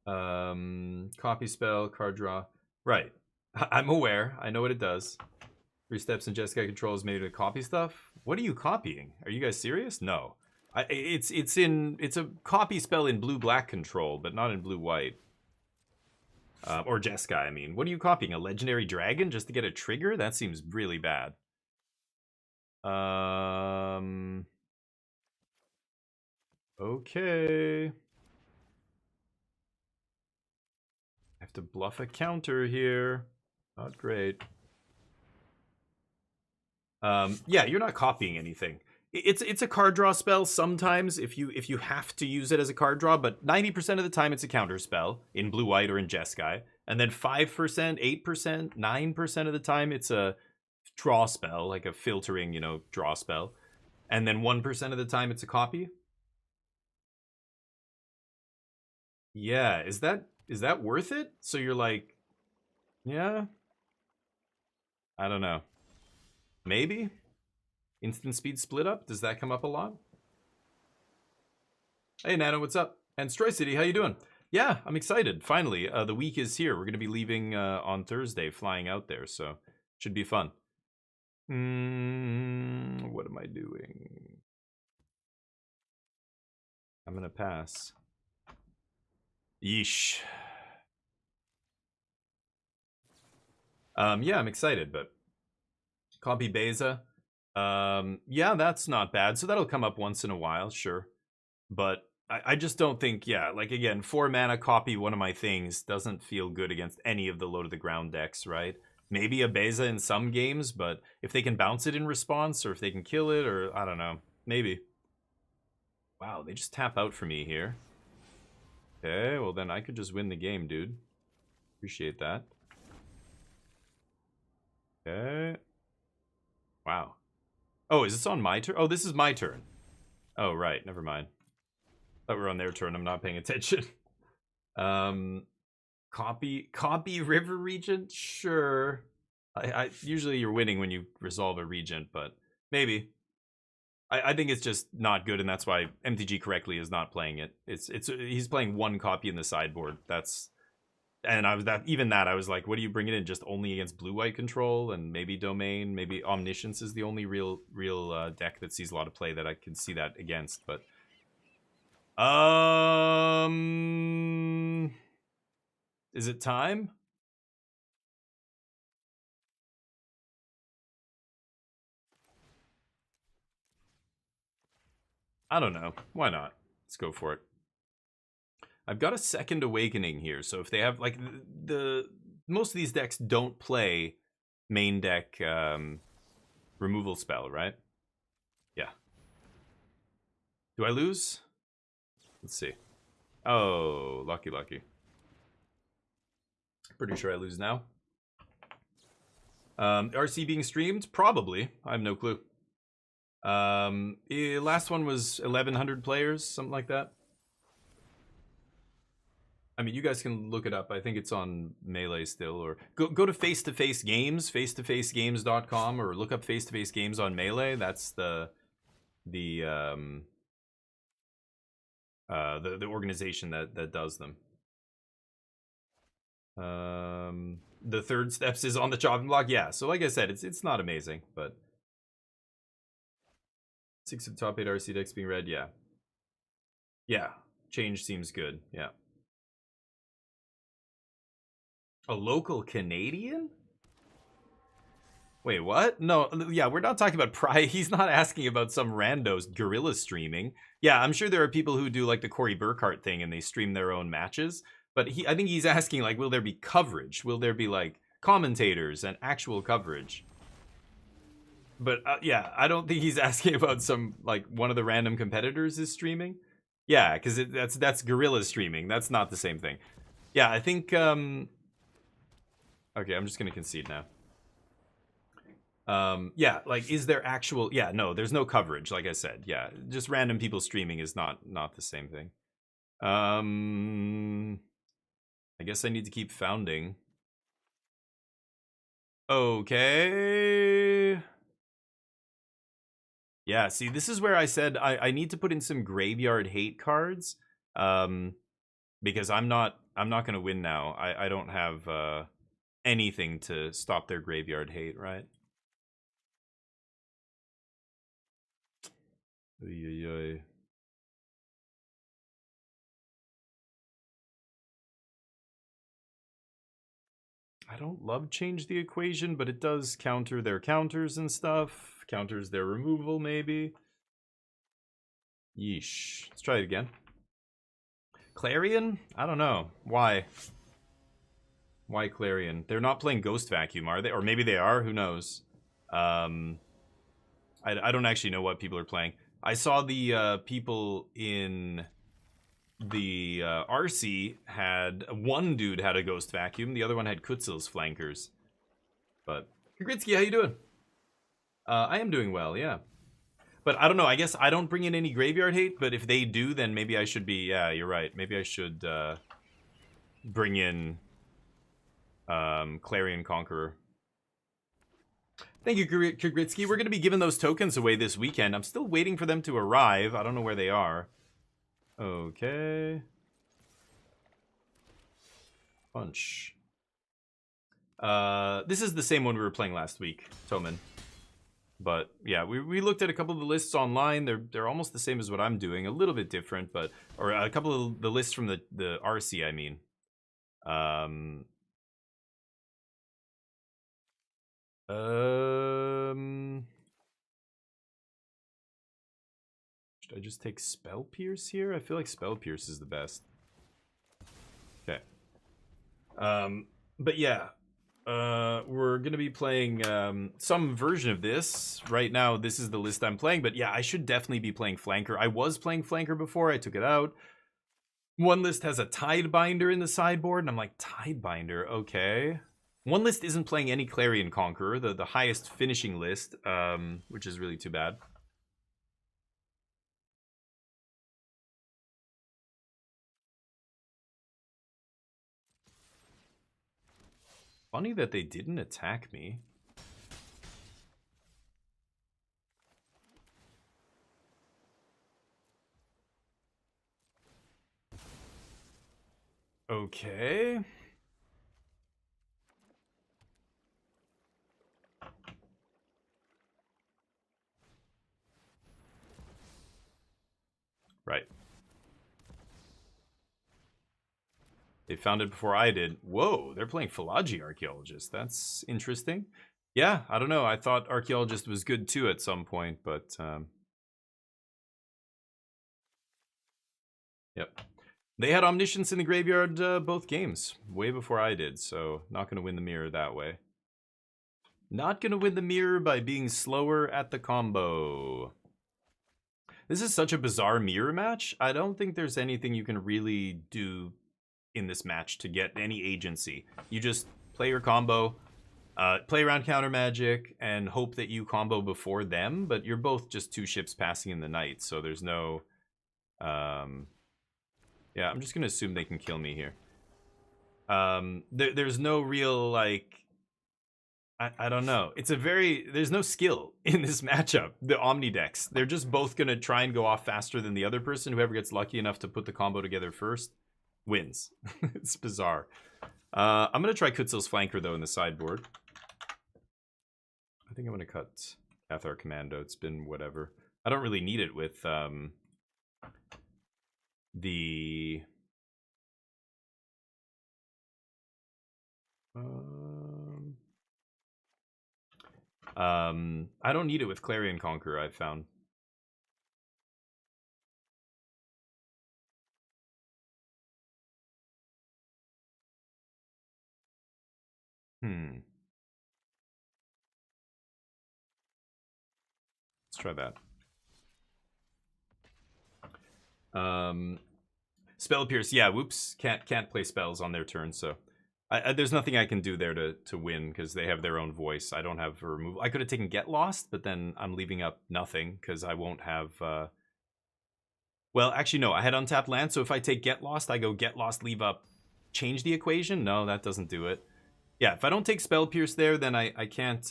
Speaker 1: Copy spell, card draw. Right. I'm aware. I know what it does. 3 steps in Jeskai control is made to copy stuff. What are you copying? Are you guys serious? No. It's a copy spell in blue-black control, but not in blue-white. Or Jeskai, I mean. What are you copying? A legendary dragon just to get a trigger? That seems really bad. Okay. I have to bluff a counter here. Not great. Yeah, you're not copying anything. It's a card draw spell sometimes if you have to use it as a card draw, but 90% of the time it's a counter spell in blue white or in Jeskai, and then 5%, 8%, 9% of the time it's a draw spell, like a filtering, you know, draw spell, and then 1% of the time it's a copy. Yeah, is that worth it? So you're like, yeah, I don't know. Maybe? Instant speed split up? Does that come up a lot? Hey, Nano, what's up? And Stroy City, how you doing? Yeah, I'm excited. Finally, the week is here. We're going to be leaving on Thursday, flying out there, so should be fun. What am I doing? I'm going to pass. Yeesh. Yeah, I'm excited, but copy Beza. Yeah, that's not bad. So that'll come up once in a while, sure. But I just don't think, yeah, like again, 4 mana copy one of my things doesn't feel good against any of the low to the ground decks, right? Maybe a Beza in some games, but if they can bounce it in response, or if they can kill it, or I don't know, maybe. Wow, they just tap out for me here. Okay, well then I could just win the game, dude. Appreciate that. Okay. Wow. Oh, is this on my turn? Oh, this is my turn. Oh, right. Never mind. Thought we're on their turn. I'm not paying attention. Copy River Regent? Sure. I usually you're winning when you resolve a Regent, but maybe. I think it's just not good, and that's why MTG correctly is not playing it. He's playing 1 copy in the sideboard. And I was like, what do you bring it in? Just only against blue-white control and maybe Domain, maybe Omniscience is the only real deck that sees a lot of play that I can see that against. But is it time? I don't know. Why not? Let's go for it. I've got a Second Awakening here, so if they have like the most of these decks don't play main deck removal spell, right? Yeah. Do I lose? Let's see. Oh, lucky. Pretty sure I lose now. RC being streamed? Probably. I have no clue. Last one was 1,100 players, something like that. I mean, you guys can look it up. I think it's on Melee still, or go to Face to Face Games, facetofacegames.com, or look up Face to Face Games on Melee. That's the organization that does them. The Third Steps is on the chopping block. Yeah, so like I said, it's not amazing, but 6 of the top 8 RC decks being read, yeah. Yeah, change seems good. Yeah. A local Canadian? Wait, what? No, yeah, we're not talking about Pride. He's not asking about some randos gorilla streaming. Yeah, I'm sure there are people who do like the Corey Burkhart thing and they stream their own matches. But I think he's asking like, will there be coverage? Will there be like commentators and actual coverage? But yeah, I don't think he's asking about some like one of the random competitors is streaming. Yeah, because that's gorilla streaming. That's not the same thing. Yeah, I think. Okay, I'm just gonna concede now. Yeah, like, is there actual? Yeah, no, there's no coverage. Like I said, yeah, just random people streaming is not the same thing. I guess I need to keep founding. Okay. Yeah, see, this is where I said I need to put in some graveyard hate cards. Because I'm not gonna win now. I don't have anything to stop their graveyard hate, right? Oy. I don't love change the equation, but it does counter their counters and stuff. Counters their removal, maybe. Yeesh. Let's try it again. Clarion? I don't know. Why? Why Clarion? They're not playing Ghost Vacuum, are they? Or maybe they are. Who knows? I don't actually know what people are playing. I saw the people in the RC had one dude had a Ghost Vacuum, the other one had Kutzel's Flankers. But Kugritsky, how you doing? I am doing well, yeah. But I don't know. I guess I don't bring in any graveyard hate. But if they do, then maybe I should be. Yeah, you're right. Maybe I should bring in Clarion Conqueror. Thank you, Kugritsky. We're going to be giving those tokens away this weekend. I'm still waiting for them to arrive. I don't know where they are. Okay. Punch. This is the same one we were playing last week, Toman. But yeah, we looked at a couple of the lists online. They're almost the same as what I'm doing, a little bit different, but or a couple of the lists from the RC, I mean. Should I just take Spell Pierce here? I feel like Spell Pierce is the best. Okay. But yeah, we're gonna be playing some version of this. Right now, this is the list I'm playing, but yeah, I should definitely be playing Flanker. I was playing Flanker before, I took it out. One list has a Tidebinder in the sideboard, and I'm like, Tidebinder, okay. One list isn't playing any Clarion Conqueror, the highest finishing list, which is really too bad. Funny that they didn't attack me. Okay. Right. They found it before I did. Whoa, they're playing Philology Archaeologist. That's interesting. Yeah, I don't know. I thought Archaeologist was good too at some point, but yep. They had Omniscience in the graveyard both games, way before I did, so not going to win the mirror that way. Not going to win the mirror by being slower at the combo. This is such a bizarre mirror match. I don't think there's anything you can really do in this match to get any agency. You just play your combo, play around counter magic, and hope that you combo before them, but you're both just two ships passing in the night, so there's no... yeah, I'm just going to assume they can kill me here. There's no real, like... I don't know. It's a very... There's no skill in this matchup, the Omni decks. They're just both going to try and go off faster than the other person. Whoever gets lucky enough to put the combo together first wins. It's bizarre. I'm going to try Kutzel's Flanker, though, in the sideboard. I think I'm going to cut Cathar Commando. It's been whatever. I don't really need it with the... I don't need it with Clarion Conqueror, I've found. Let's try that. Spell Pierce, yeah, whoops. Can't play spells on their turn, so... there's nothing I can do there to win, because they have their own voice. I don't have a removal. I could have taken Get Lost, but then I'm leaving up nothing, because I won't have... Well, actually, no. I had untapped land, so if I take Get Lost, I go Get Lost, leave up, change the equation? No, that doesn't do it. Yeah, if I don't take Spell Pierce there, then I can't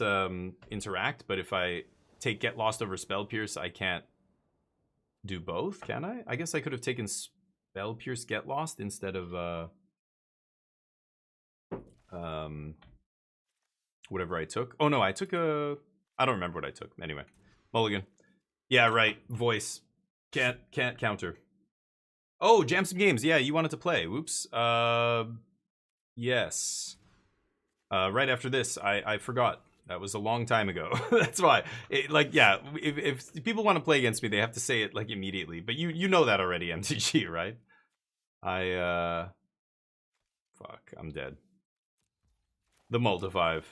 Speaker 1: interact, but if I take Get Lost over Spell Pierce, I can't do both, can I? I guess I could have taken Spell Pierce, Get Lost, instead of... whatever I took. Oh no, I took a... I don't remember what I took. Anyway, mulligan. Yeah, right. Voice. Can't counter. Oh, Jam Some Games. Yeah, you wanted to play. Whoops. Yes. Right after this, I forgot. That was a long time ago. That's why. Yeah, if people want to play against me, they have to say it, like, immediately. But you know that already, MTG, right? Fuck, I'm dead. The Multi 5.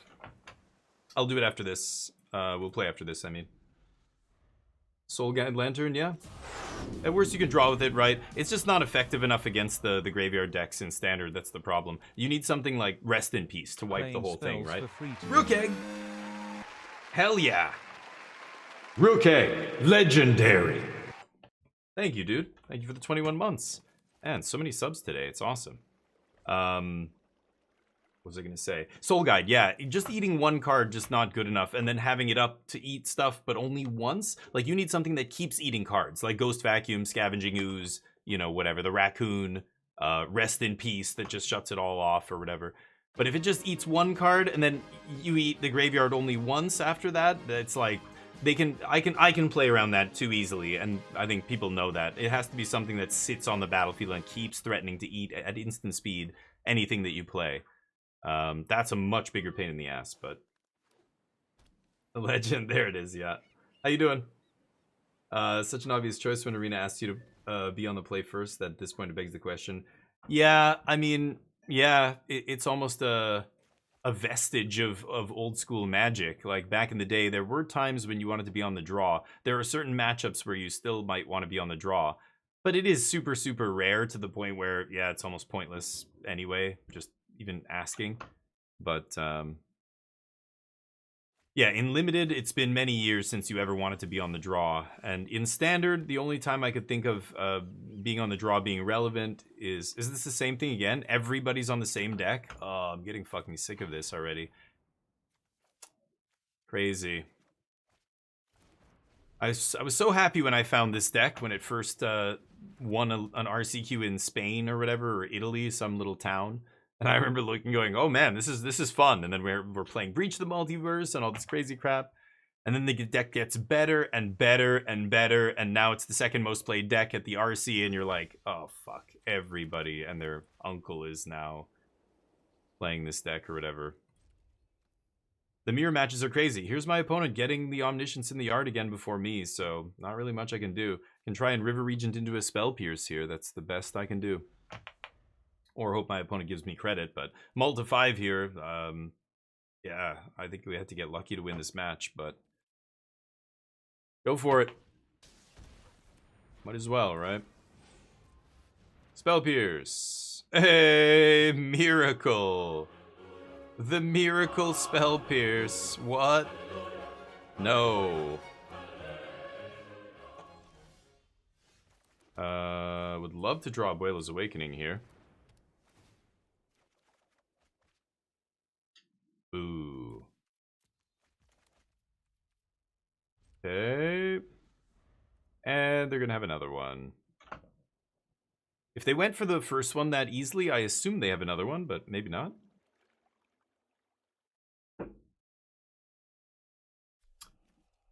Speaker 1: I'll do it after this. We'll play after this, I mean. Soul Guide Lantern, yeah. At worst, you can draw with it, right? It's just not effective enough against the graveyard decks in Standard. That's the problem. You need something like Rest in Peace to wipe the whole thing, right? Rook Egg! Hell yeah! Rook Egg! Legendary! Thank you, dude. Thank you for the 21 months. And so many subs today. It's awesome. What was I going to say? Soul Guide, yeah. Just eating one card, just not good enough. And then having it up to eat stuff, but only once. Like, you need something that keeps eating cards. Like Ghost Vacuum, Scavenging Ooze, you know, whatever. The Raccoon, Rest in Peace that just shuts it all off or whatever. But if it just eats one card and then you eat the graveyard only once after that, it's like... I can play around that too easily, and I think people know that. It has to be something that sits on the battlefield and keeps threatening to eat at instant speed anything that you play. That's a much bigger pain in the ass, but... The legend, there it is, yeah. How you doing? Such an obvious choice when Arena asks you to be on the play first, that at this point it begs the question. Yeah, I mean, yeah, it's almost a vestige of old school Magic. Like, back in the day, there were times when you wanted to be on the draw. There are certain matchups where you still might want to be on the draw. But it is super, super rare to the point where, yeah, it's almost pointless anyway. Just even asking. But yeah, in Limited, it's been many years since you ever wanted to be on the draw. And in Standard, the only time I could think of being on the draw being relevant is this the same thing again? Everybody's on the same deck? Oh, I'm getting fucking sick of this already. Crazy. I was so happy when I found this deck when it first won an RCQ in Spain or whatever, or Italy, some little town. And I remember looking, going, "Oh man, this is fun." And then we're playing Breach the Multiverse and all this crazy crap. And then the deck gets better and better and better, and now it's the second most played deck at the RC, and you're like, "Oh fuck, everybody and their uncle is now playing this deck or whatever." The mirror matches are crazy. Here's my opponent getting the Omniscience in the yard again before me, so not really much I can do. Can try and River Regent into a Spell Pierce here. That's the best I can do. Or hope my opponent gives me credit, but Multi 5 here, yeah, I think we had to get lucky to win this match, but go for it. Might as well, right? Spell Pierce. Hey, Miracle. The Miracle Spell Pierce. What? No. Would love to draw Abuela's Awakening here. Ooh. Okay. And they're gonna have another one. If they went for the first one that easily, I assume they have another one, but maybe not.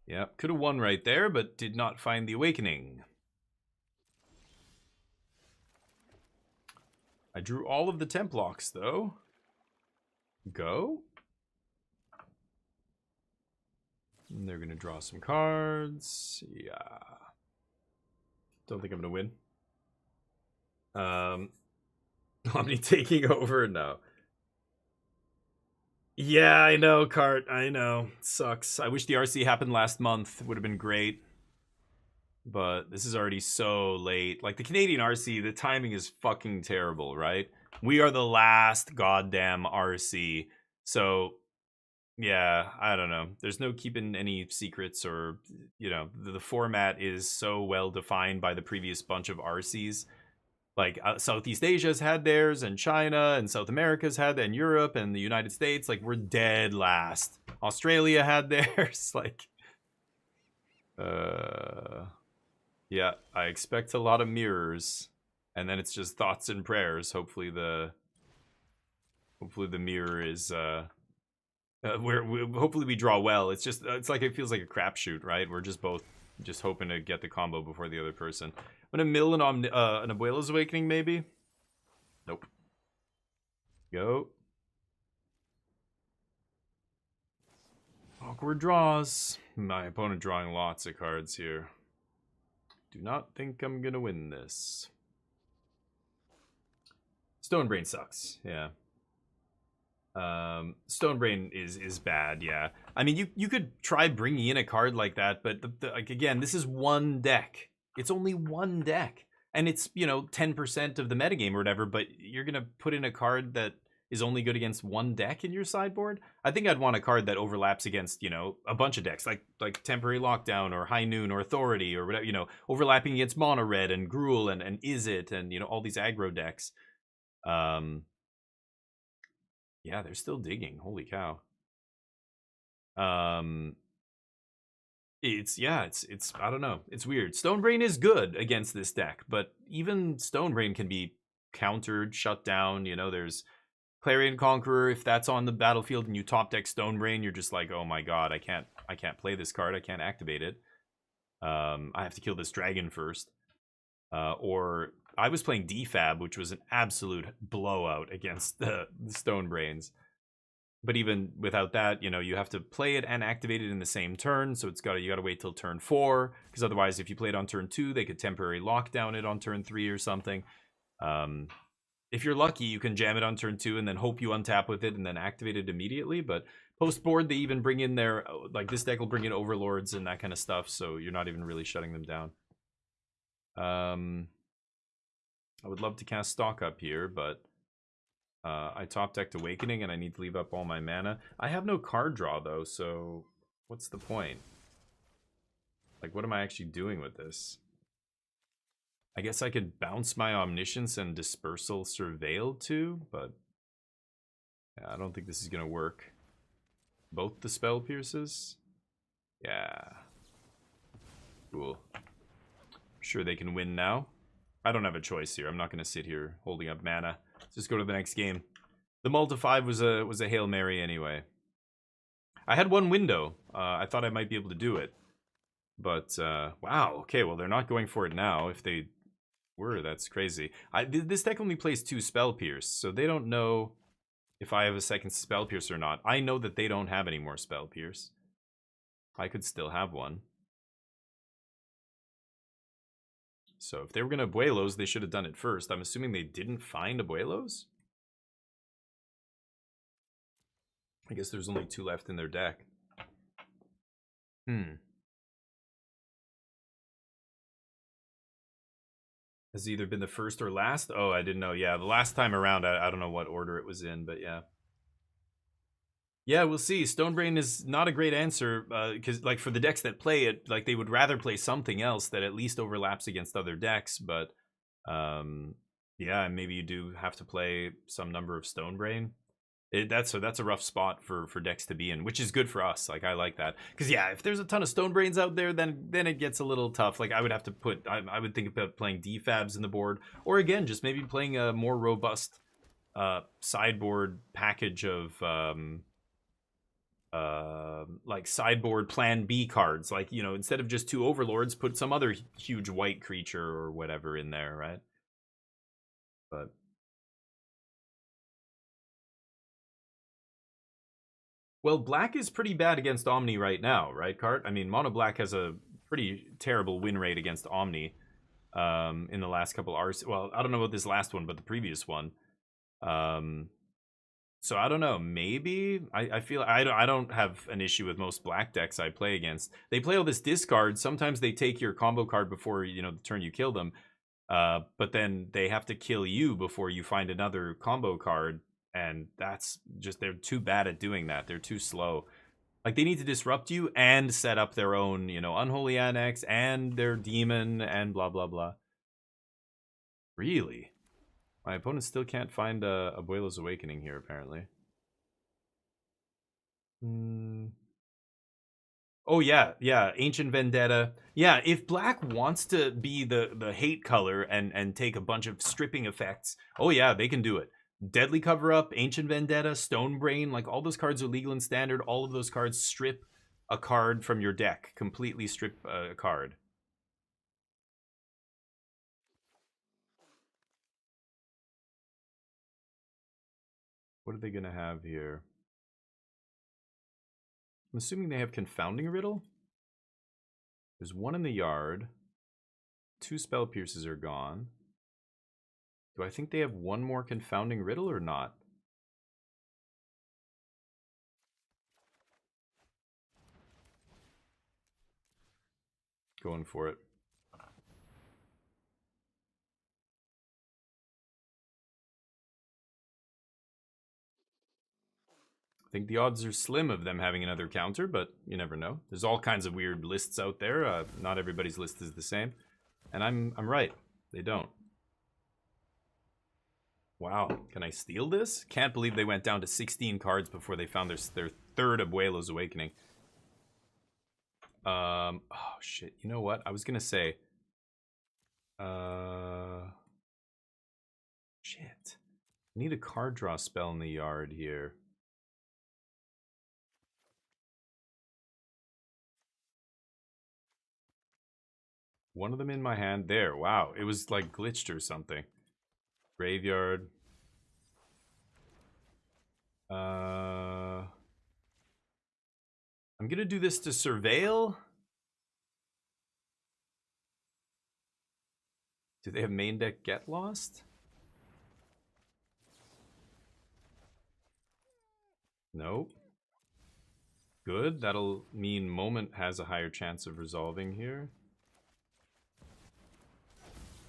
Speaker 1: Yeah, could have won right there, but did not find the Awakening. I drew all of the temp locks, though. Go. And they're going to draw some cards. Yeah. Don't think I'm going to win. Omni taking over? No. Yeah, I know, Cart. I know. Sucks. I wish the RC happened last month. It would have been great. But this is already so late. Like, the Canadian RC, the timing is fucking terrible, right? We are the last goddamn RC. So, yeah, I don't know. There's no keeping any secrets or, you know, the format is so well defined by the previous bunch of RCs. Like, Southeast Asia's had theirs, and China, and South America's had, and Europe, and the United States. Like, we're dead last. Australia had theirs. Like, yeah, I expect a lot of mirrors, and then it's just thoughts and prayers. Hopefully the mirror is hopefully we draw well. It's just it's like it feels like a crapshoot, right? We're just both just hoping to get the combo before the other person. I'm gonna mill an Abuela's Awakening, maybe. Nope. Go. Awkward draws. My opponent drawing lots of cards here. Do not think I'm gonna win this. Stonebrain sucks. Yeah. Stonebrain is bad. Yeah. I mean, you could try bringing in a card like that, but like again, this is one deck. It's only one deck, and it's 10% of the metagame or whatever. But you're gonna put in a card that is only good against one deck in your sideboard. I think I'd want a card that overlaps against a bunch of decks, like Temporary Lockdown or High Noon or Authority or whatever. Overlapping against Mono Red and Gruul and Is It and all these aggro decks. Yeah, they're still digging. Holy cow. It's I don't know. It's weird. Stonebrain is good against this deck, but even Stonebrain can be countered, shut down. There's Clarion Conqueror. If that's on the battlefield and you top deck Stonebrain, you're just like, oh my god, I can't play this card. I can't activate it. I have to kill this dragon first. Or I was playing DFAB, which was an absolute blowout against the Stonebrains. But even without that, you have to play it and activate it in the same turn. So you got to wait till turn 4, because otherwise, if you play it on turn 2, they could temporary lockdown it on turn 3 or something. If you're lucky, you can jam it on turn 2 and then hope you untap with it and then activate it immediately. But post board, they even bring in their this deck will bring in overlords and that kind of stuff. So you're not even really shutting them down. I would love to cast Stock Up here, but I top decked Awakening and I need to leave up all my mana. I have no card draw though, so what's the point? Like, what am I actually doing with this? I guess I could bounce my Omniscience and Dispersal Surveil too, but yeah, I don't think this is gonna work. Both the Spell Pierces? Yeah. Cool. Sure they can win now. I don't have a choice here. I'm not gonna sit here holding up mana. Let's just go to the next game. The multi-5 was a Hail Mary anyway. I had one window. I thought I might be able to do it. But, wow, okay, well, they're not going for it now. If they were, that's crazy. This deck only plays 2 Spell Pierce, so they don't know if I have a second Spell Pierce or not. I know that they don't have any more Spell Pierce. I could still have one. So if they were going to Abuelos, they should have done it first. I'm assuming they didn't find Abuelos? I guess there's only 2 left in their deck. Has either been the first or last? Oh, I didn't know. Yeah, the last time around, I don't know what order it was in, but yeah. Yeah, we'll see. Stonebrain is not a great answer, because like for the decks that play it, like they would rather play something else that at least overlaps against other decks, but yeah, maybe you do have to play some number of Stonebrain. That's a rough spot for decks to be in, which is good for us. Like, I like that, because yeah, if there's a ton of Stonebrains out there, then it gets a little tough. Like, I would have to I would think about playing DFABs in the board, or again, just maybe playing a more robust sideboard package of like sideboard plan B cards. Like, instead of just 2 overlords, put some other huge white creature or whatever in there, right? But Well, black is pretty bad against Omni right now, right, Cart? I mean, mono black has a pretty terrible win rate against Omni in the last couple RC. Well, I don't know about this last one, but the previous one. Um, so I don't know. Maybe I feel I don't have an issue with most black decks I play against. They play all this discard. Sometimes they take your combo card before the turn you kill them. But then they have to kill you before you find another combo card, and that's just they're too bad at doing that. They're too slow. Like they need to disrupt you and set up their own, unholy annex and their demon and blah blah blah. Really? My opponent still can't find Abuelo's Awakening here, apparently. Oh yeah, Ancient Vendetta. Yeah, if black wants to be the hate color and take a bunch of stripping effects, oh yeah, they can do it. Deadly Cover Up, Ancient Vendetta, Stone Brain, like all those cards are legal and standard. All of those cards strip a card from your deck, completely strip a card. What are they gonna have here? I'm assuming they have Confounding Riddle. There's one in the yard. 2 Spell Pierces are gone. Do I think they have one more Confounding Riddle or not? Going for it. I think the odds are slim of them having another counter, but you never know. There's all kinds of weird lists out there. Not everybody's list is the same. And I'm right. They don't. Wow. Can I steal this? Can't believe they went down to 16 cards before they found their third Abuelo's Awakening. Oh, shit. You know what? I was going to say... Shit. I need a card draw spell in the yard here. One of them in my hand. There. Wow. It was like glitched or something. Graveyard. I'm gonna do this to surveil. Do they have main deck Get Lost? Nope. Good. That'll mean Moment has a higher chance of resolving here.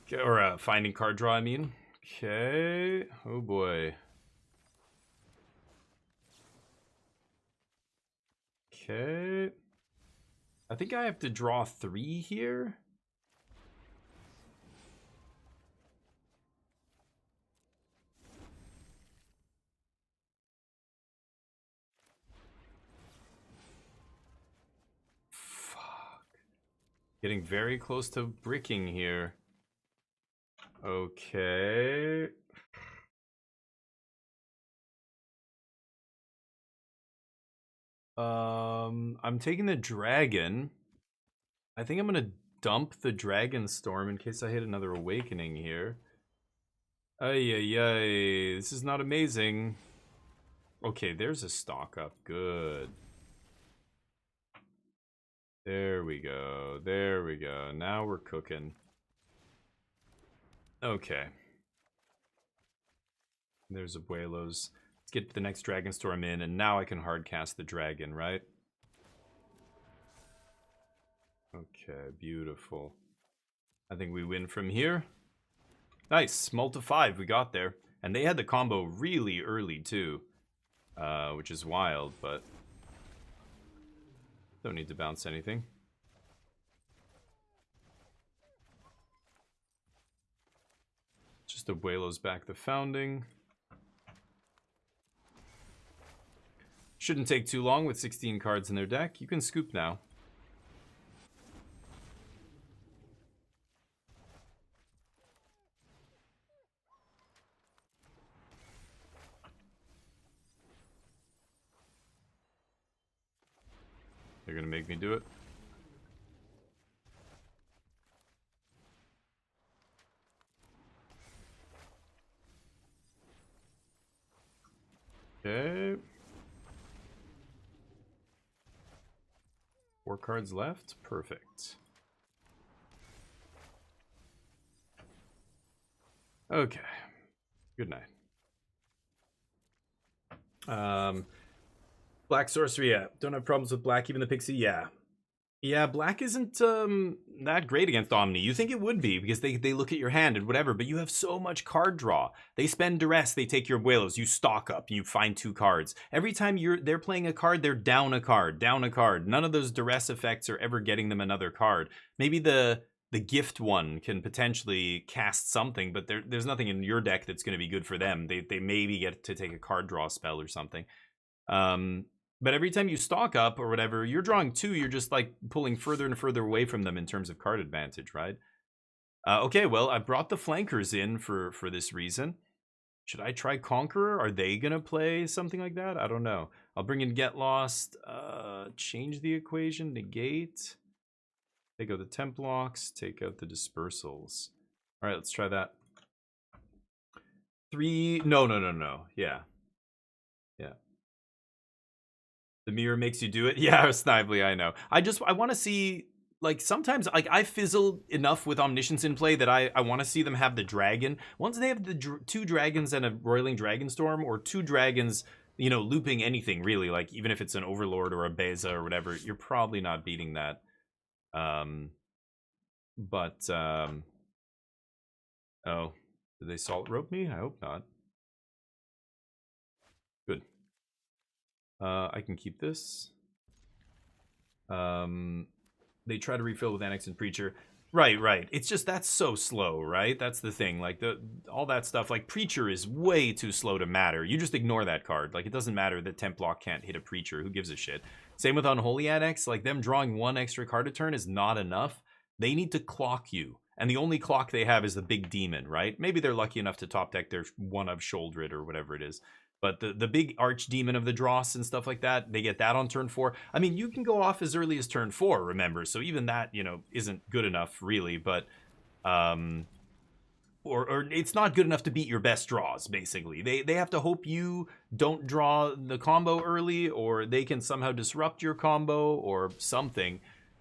Speaker 1: Okay, or finding card draw, I mean. Okay. Oh boy. Okay. I think I have to draw 3 here. Fuck. Getting very close to bricking here. Okay. I'm taking the dragon. I think I'm gonna dump the Dragon Storm in case I hit another Awakening here. Ay, ay, ay. This is not amazing. Okay, there's a stock up. Good. There we go. There we go. Now we're cooking. Okay. There's Abuelos. Let's get the next Dragon Storm in, and now I can hardcast the dragon, right? Okay, beautiful. I think we win from here. Nice, multi 5, we got there. And they had the combo really early too, which is wild, but don't need to bounce anything. Just Abuelos back the Founding. Shouldn't take too long with 16 cards in their deck. You can scoop now. They're gonna make me do it. Okay. 4 cards left. Perfect. Okay. Good night. Black sorcery, yeah. Don't have problems with black, even the pixie, yeah. Yeah, black isn't that great against Omni. You think it would be because they look at your hand and whatever, but you have so much card draw. They spend duress, they take your Abuelos, you stock up, you find 2 cards. Every time they're playing a card, they're down a card, down a card. None of those duress effects are ever getting them another card. Maybe the gift one can potentially cast something, but there's nothing in your deck that's going to be good for them. They maybe get to take a card draw spell or something. But every time you stock up or whatever, you're drawing 2, you're just like pulling further and further away from them in terms of card advantage, right? Okay, well, I brought the flankers in for this reason. Should I try Conqueror? Are they gonna play something like that? I don't know. I'll bring in Get Lost, change the equation, negate, take out the temp blocks, take out the dispersals. All right, let's try that. 3, no. Yeah. The mirror makes you do it. Yeah, Snively, I know. I want to see, like, sometimes, like, I fizzle enough with Omniscience in play that I want to see them have the dragon. Once they have the 2 dragons and a Roiling Dragonstorm, or 2 dragons, you know, looping anything, really, like, even if it's an Overlord or a Beza or whatever, you're probably not beating that. Oh, did they salt rope me? I hope not. Good. I can keep this. They try to refill with Annex and Preacher. Right. It's just, that's so slow, right? That's the thing. Like, all that stuff, like, Preacher is way too slow to matter. You just ignore that card. Like, it doesn't matter that Temp Block can't hit a Preacher. Who gives a shit? Same with Unholy Annex. Like, them drawing 1 extra card a turn is not enough. They need to clock you. And the only clock they have is the big demon, right? Maybe they're lucky enough to top deck their 1 of Shouldered or whatever it is. But the big archdemon of the Dross and stuff like that, they get that on turn 4. I mean, you can go off as early as turn 4, remember? So even that, you know, isn't good enough, really. But, or it's not good enough to beat your best draws, basically. They have to hope you don't draw the combo early, or they can somehow disrupt your combo, or something.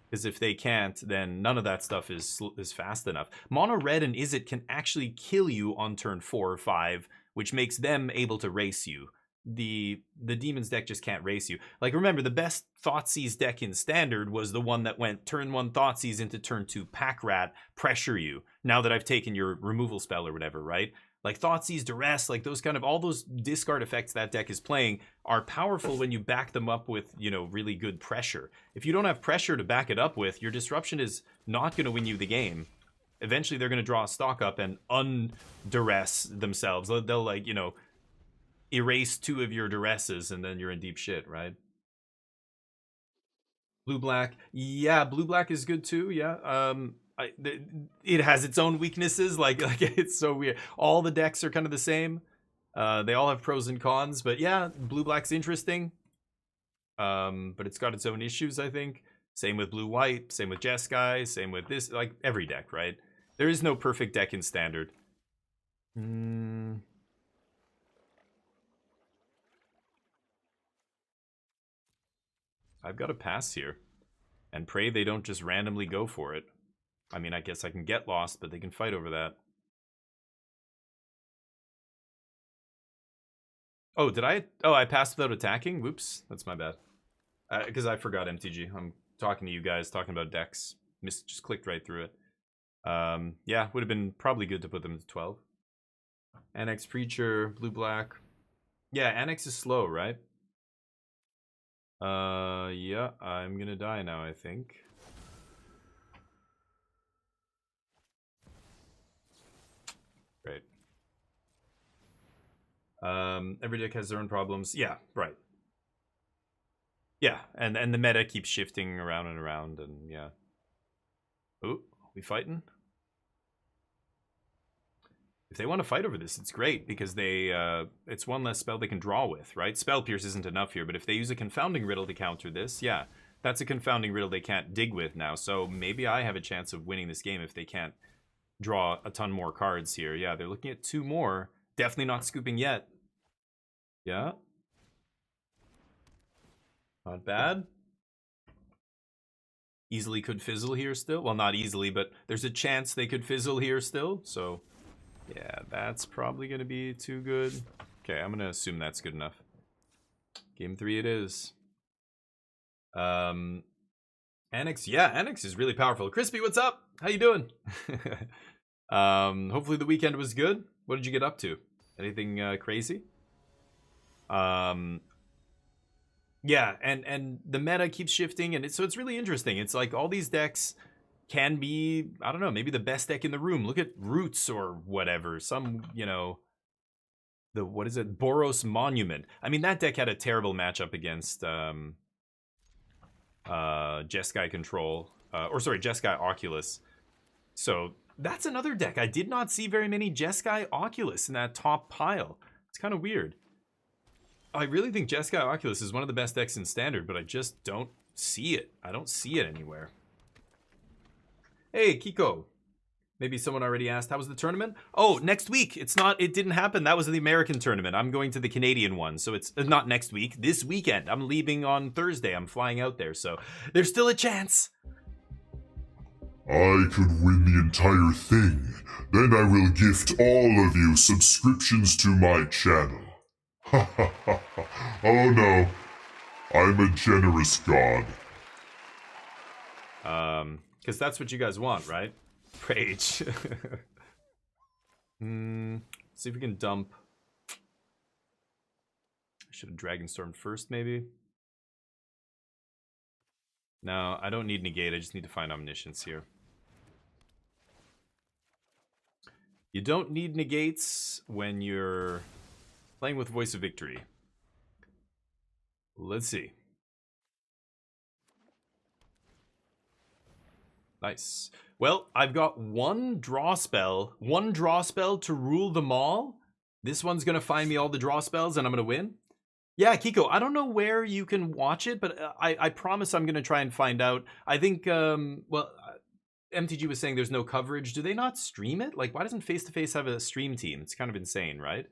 Speaker 1: Because if they can't, then none of that stuff is fast enough. Mono Red and Izzet can actually kill you on turn 4 or 5, which makes them able to race you. The Demon's deck just can't race you. Like, remember, the best Thoughtseize deck in Standard was the one that went turn 1 Thoughtseize into turn 2 Pack Rat, pressure you, now that I've taken your removal spell or whatever, right? Like, Thoughtseize, Duress, like, those kind of, all those discard effects that deck is playing are powerful when you back them up with, you know, really good pressure. If you don't have pressure to back it up with, your Disruption is not going to win you the game. Eventually they're going to draw a stock up and unduress themselves. They'll, like, you know, erase 2 of your duresses, and then you're in deep shit, right? Blue-black. Yeah, blue-black is good too, yeah. It has its own weaknesses, like it's so weird. All the decks are kind of the same. They all have pros and cons, but yeah, blue-black's interesting. But it's got its own issues, I think. Same with blue-white, same with Jeskai, same with this, like, every deck, right? There is no perfect deck in Standard. I've got to pass here. And pray they don't just randomly go for it. I mean, I guess I can get lost, but they can fight over that. Oh, did I? Oh, I passed without attacking? Whoops, that's my bad. Because I forgot MTG. I'm talking to you guys, talking about decks. Just clicked right through it. Yeah, would have been probably good to put them to 12. Annex Preacher, blue-black. Yeah, Annex is slow, right? Yeah, I'm gonna die now, I think. Great. Every deck has their own problems. Yeah, right. Yeah, and the meta keeps shifting around and around, and yeah. Ooh, we fighting? If they want to fight over this, it's great, because it's 1 less spell they can draw with, right? Spell Pierce isn't enough here, but if they use a Confounding Riddle to counter this, yeah, that's a Confounding Riddle they can't dig with now, so maybe I have a chance of winning this game if they can't draw a ton more cards here. Yeah, they're looking at 2 more. Definitely not scooping yet. Yeah. Not bad. easily could fizzle here still. Well, not easily, but there's a chance they could fizzle here still. So, yeah, that's probably going to be too good. Okay, I'm going to assume that's good enough. Game 3 it is. Annex, yeah, Annex is really powerful. Crispy, what's up? How you doing? Hopefully the weekend was good. What did you get up to? Anything crazy? Yeah, and the meta keeps shifting, and so it's really interesting. It's like all these decks can be, I don't know, maybe the best deck in the room. Look at Roots or whatever. Some, you know, what is it? Boros Monument. I mean, that deck had a terrible matchup against Jeskai Control. Or sorry, Jeskai Oculus. So that's another deck. I did not see very many Jeskai Oculus in that top pile. It's kind of weird. I really think Jeskai Oculus is one of the best decks in Standard, but I just don't see it. I don't see it anywhere. Hey, Kiko. Maybe someone already asked, how was the tournament? Oh, next week. It didn't happen. That was the American tournament. I'm going to the Canadian one. So it's not next week, this weekend. I'm leaving on Thursday. I'm flying out there. So there's still a chance.
Speaker 3: I could win the entire thing. Then I will gift all of you subscriptions to my channel. Ha ha ha ha. Oh no. I'm a generous god.
Speaker 1: Because that's what you guys want, right? Rage. See if we can dump. I should have Dragonstormed first, maybe. No, I don't need Negate. I just need to find Omniscience here. You don't need Negates when you're playing with Voice of Victory. Let's see. Nice. Well, I've got one draw spell to rule them all. This one's going to find me all the draw spells and I'm going to win. Yeah, Kiko, I don't know where you can watch it, but I promise I'm going to try and find out. I think, MTG was saying there's no coverage. Do they not stream it? Like, why doesn't Face to Face have a stream team? It's kind of insane, right?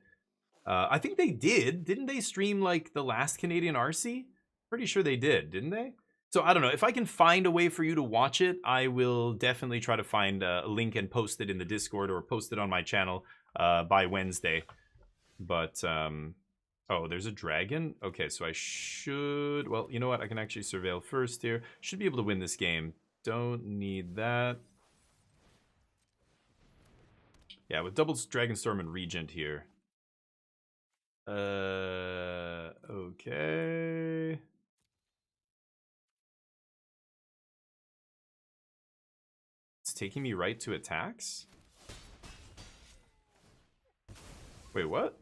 Speaker 1: I think they did. Didn't they stream, like, the last Canadian RC? Pretty sure they did, didn't they? So, I don't know. If I can find a way for you to watch it, I will definitely try to find a link and post it in the Discord or post it on my channel by Wednesday. But, oh, there's a dragon? Okay, so I should... Well, you know what? I can actually surveil first here. Should be able to win this game. Don't need that. Yeah, with double Dragonstorm and Regent here. Okay. It's taking me right to attacks? Wait, what?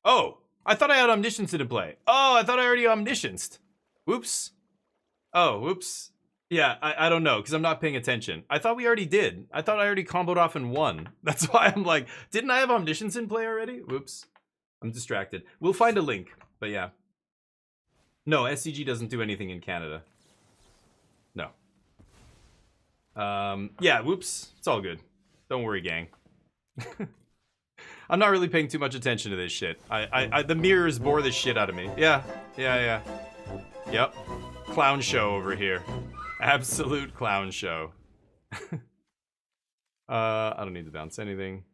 Speaker 1: Oh! I thought I had Omniscience in play. Oh, I thought I already Omniscienced. Whoops. Oh, whoops. Yeah, I don't know, because I'm not paying attention. I thought we already did. I thought I already comboed off in one. That's why I'm like, didn't I have Omniscience in play already? Whoops. I'm distracted. We'll find a link, but yeah. No, SCG doesn't do anything in Canada. No. Yeah, whoops. It's all good. Don't worry, gang. I'm not really paying too much attention to this shit. The mirrors bore the shit out of me. Yeah. Yep. Clown show over here. Absolute clown show. I don't need to bounce anything.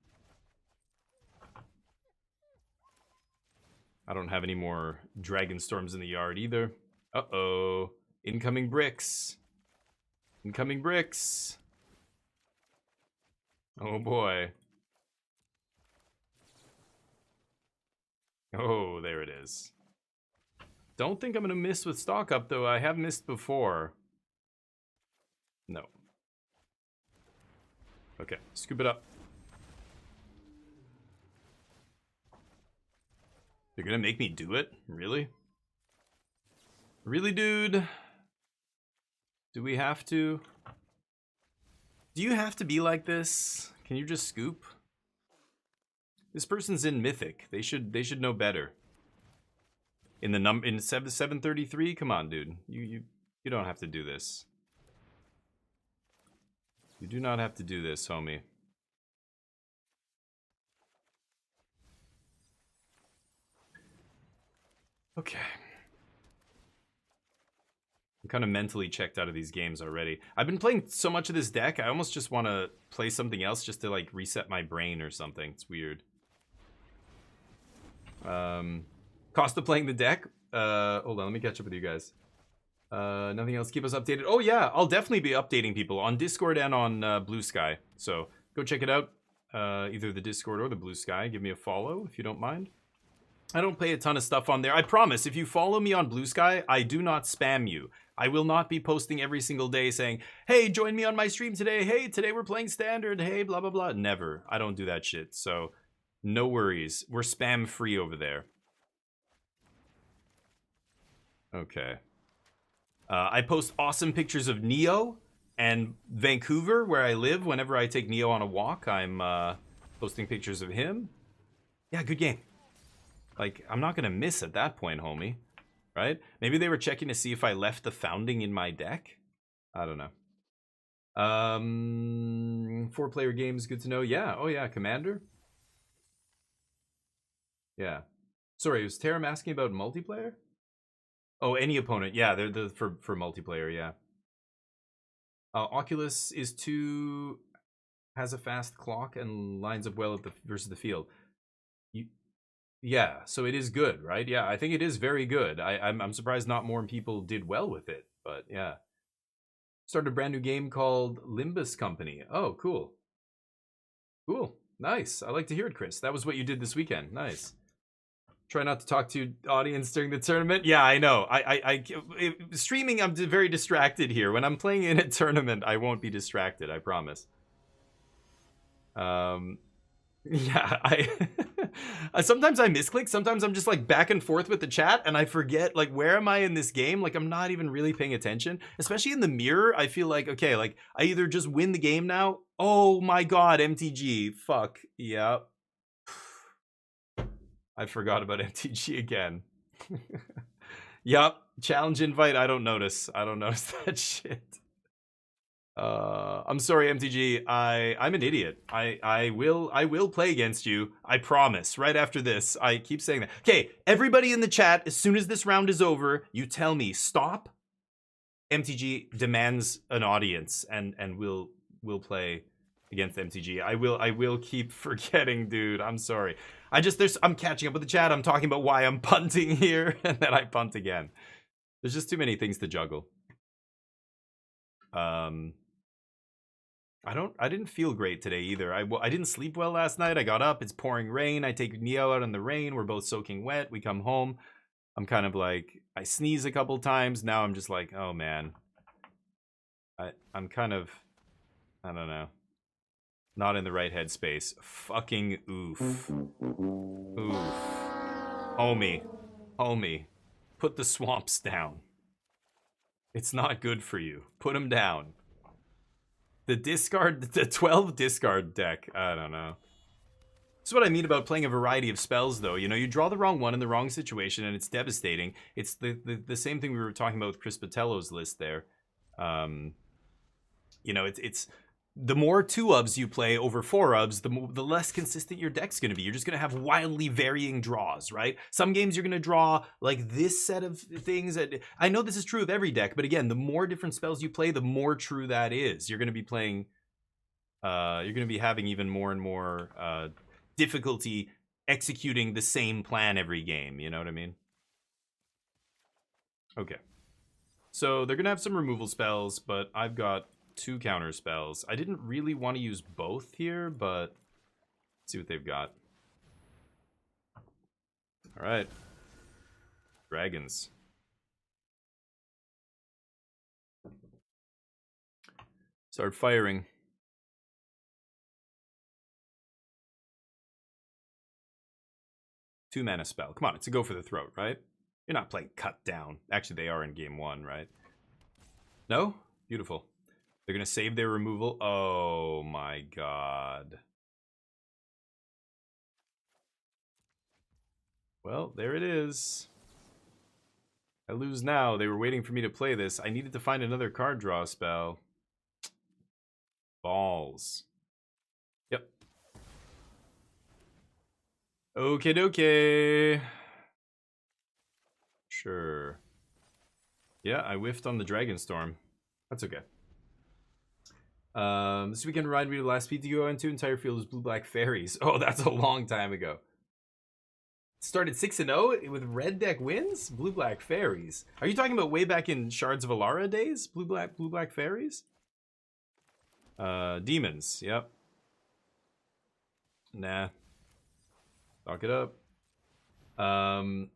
Speaker 1: I don't have any more Dragonstorms in the yard either. Uh-oh. Incoming bricks. Incoming bricks. Oh boy. Oh, there it is. Don't think I'm going to miss with stock up, though. I have missed before. No. Okay, scoop it up. You're going to make me do it? Really? Really, dude? Do we have to? Do you have to be like this? Can you just scoop? This person's in Mythic. They should know better. In the 733? Come on, dude. You don't have to do this. You do not have to do this, homie. Okay. I'm kind of mentally checked out of these games already. I've been playing so much of this deck, I almost just want to play something else just to like reset my brain or something. It's weird. Cost of playing the deck. Hold on, let me catch up with you guys. Nothing else. Keep us updated. Oh yeah, I'll definitely be updating people on Discord and on Blue Sky. So go check it out. Either the Discord or the Blue Sky. Give me a follow if you don't mind. I don't play a ton of stuff on there. I promise, if you follow me on Blue Sky, I do not spam you. I will not be posting every single day saying, hey, join me on my stream today. Hey, today we're playing Standard. Hey, blah, blah, blah. Never. I don't do that shit. So no worries. We're spam free over there. Okay. I post awesome pictures of Neo and Vancouver, where I live. Whenever I take Neo on a walk, I'm posting pictures of him. Yeah, good game. Like, I'm not going to miss at that point, homie. Right? Maybe they were checking to see if I left the Founding in my deck. I don't know. 4-player games, good to know. Yeah, oh yeah, Commander. Yeah. Sorry, was Taram asking about multiplayer? Oh, any opponent. Yeah, they're for multiplayer, yeah. Oculus is has a fast clock and lines up well at versus the field. Yeah, so it is good, right? Yeah, I think it is very good. I'm surprised not more people did well with it, but yeah. Started a brand new game called Limbus Company. Oh, cool. Cool. Nice. I like to hear it, Chris. That was what you did this weekend. Nice. Try not to talk to audience during the tournament. Yeah, I know. Streaming, I'm very distracted here. When I'm playing in a tournament, I won't be distracted. I promise. Yeah, sometimes I misclick. Sometimes I'm just like back and forth with the chat, and I forget like where am I in this game? Like I'm not even really paying attention. Especially in the mirror, I feel like okay, like I either just win the game now. Oh my god, MTG. Fuck. Yeah. I forgot about MTG again. Yup. Challenge invite. I don't notice. I don't notice that shit. I'm sorry, MTG. I'm an idiot. I will play against you. I promise. Right after this, I keep saying that. Okay, everybody in the chat. As soon as this round is over, you tell me stop. MTG demands an audience, and we'll play against MTG. I will keep forgetting, dude. I'm sorry. I'm catching up with the chat. I'm talking about why I'm punting here, and then I punt again. There's just too many things to juggle. I didn't feel great today either. I didn't sleep well last night. I got up, it's pouring rain. I take Neo out in the rain. We're both soaking wet. We come home. I'm kind of like, I sneeze a couple times. Now I'm just like, oh man. I'm kind of, I don't know. Not in the right headspace. Fucking oof. Oof. Homie. Put the swamps down. It's not good for you. Put them down. The 12 discard deck. I don't know. This is what I mean about playing a variety of spells, though. You know, you draw the wrong one in the wrong situation, and it's devastating. It's the same thing we were talking about with Chris Patello's list there. You know, it's the more 2-ofs you play over 4-ofs, the less consistent your deck's going to be. You're just going to have wildly varying draws, right? Some games you're going to draw like this set of things. I know this is true of every deck, but again, the more different spells you play, the more true that is. You're going to be playing, you're going to be having even more and more difficulty executing the same plan every game. You know what I mean? Okay. So they're going to have some removal spells, but I've got 2 counter spells. I didn't really want to use both here, but let's see what they've got. All right. Dragons. Start firing. 2-mana spell. Come on, it's a go for the throat, right? You're not playing cut down. Actually, they are in game 1, right? No? Beautiful. They're going to save their removal. Oh my god. Well, there it is. I lose now. They were waiting for me to play this. I needed to find another card draw spell. Balls. Yep. Okay, dokie. Sure. Yeah, I whiffed on the Dragonstorm. That's okay. This weekend reminded me of the last speed to go into. Entire field is blue-black fairies. Oh, that's a long time ago. Started 6-0 with red deck wins? Blue-black fairies. Are you talking about way back in Shards of Alara days? Blue-black fairies? Demons, yep. Nah. Talk it up. GM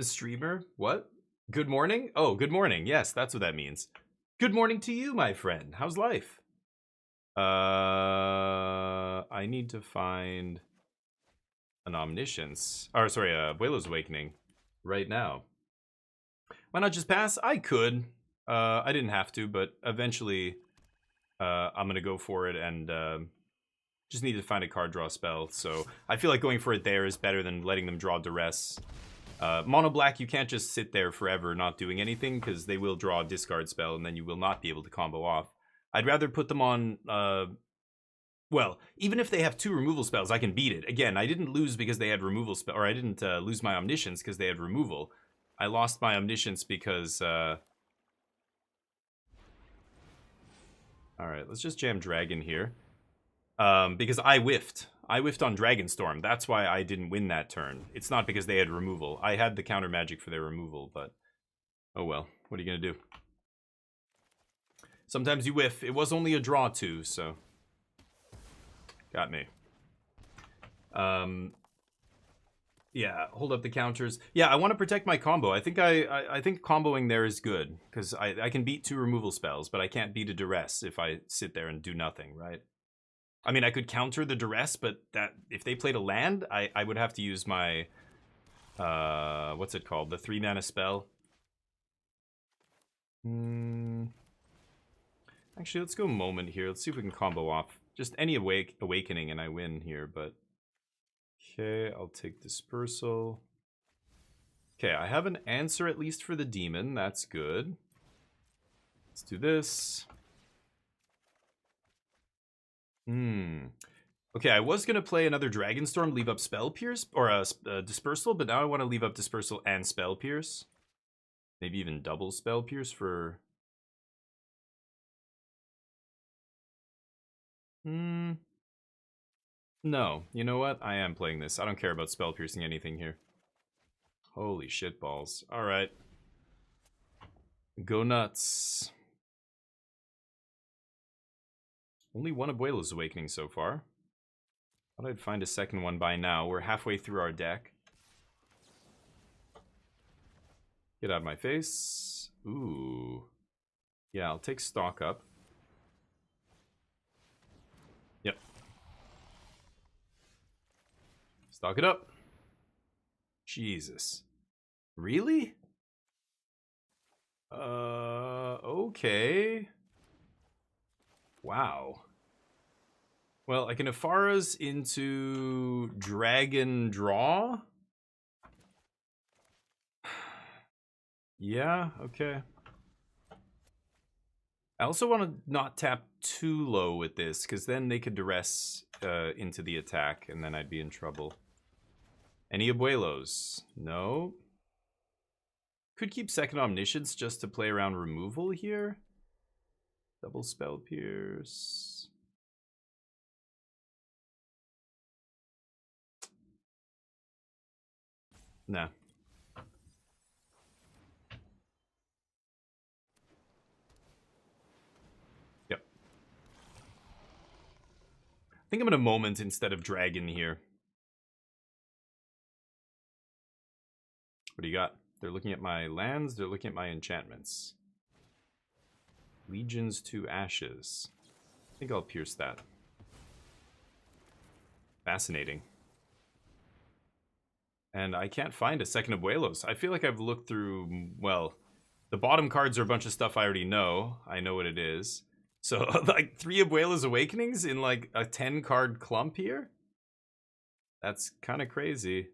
Speaker 1: streamer? What? Good morning? Oh, good morning. Yes, that's what that means. Good morning to you, my friend. How's life? I need to find an Omniscience. Or, sorry, Abuelo's Awakening right now. Why not just pass? I could. I didn't have to, but eventually I'm going to go for it and just need to find a card draw spell. So I feel like going for it there is better than letting them draw Duress. Mono black, you can't just sit there forever not doing anything because they will draw a discard spell and then you will not be able to combo off. I'd rather put them on, well, even if they have 2 removal spells, I can beat it. Again, I didn't lose because they had removal spell, or I didn't lose my Omniscience because they had removal. I lost my Omniscience because, alright, let's just jam Dragon here. Because I whiffed. I whiffed on Dragonstorm. That's why I didn't win that turn. It's not because they had removal. I had the counter magic for their removal, but oh well. What are you gonna do? Sometimes you whiff. It was only a draw too, so got me. Yeah, hold up the counters. Yeah, I want to protect my combo. I think I think comboing there is good because I can beat 2 removal spells, but I can't beat a Duress if I sit there and do nothing, right? I mean, I could counter the Duress, but that if they played a land, I would have to use my, what's it called? The 3-mana spell. Actually, let's go Moment here. Let's see if we can combo off. Just any Awakening and I win here, but... Okay, I'll take Dispersal. Okay, I have an answer at least for the Demon. That's good. Let's do this. Okay, I was going to play another Dragonstorm, leave up Spell Pierce, or Dispersal, but now I want to leave up Dispersal and Spell Pierce. Maybe even double Spell Pierce for... No, you know what? I am playing this. I don't care about Spell Piercing anything here. Holy shitballs. Alright. Go nuts. Only one Abuelo's Awakening so far. Thought I'd find a second one by now. We're halfway through our deck. Get out of my face. Ooh. Yeah, I'll take stock up. Yep. Stock it up. Jesus. Really? Okay. Wow. Well, I can Afaras into Dragon Draw. Yeah, okay. I also want to not tap too low with this, because then they could Duress into the attack, and then I'd be in trouble. Any Abuelos? No. Could keep second Omniscience just to play around removal here. Double Spell Pierce. Nah. Yep. I think I'm in a Moment instead of Dragon here. What do you got? They're looking at my lands, they're looking at my enchantments. Legions to Ashes. I think I'll pierce that. Fascinating. And I can't find a second Abuelos. I feel like I've looked through, well, the bottom cards are a bunch of stuff I already know. I know what it is. So, like, 3 Abuelos Awakenings in, like, a 10-card clump here? That's kind of crazy.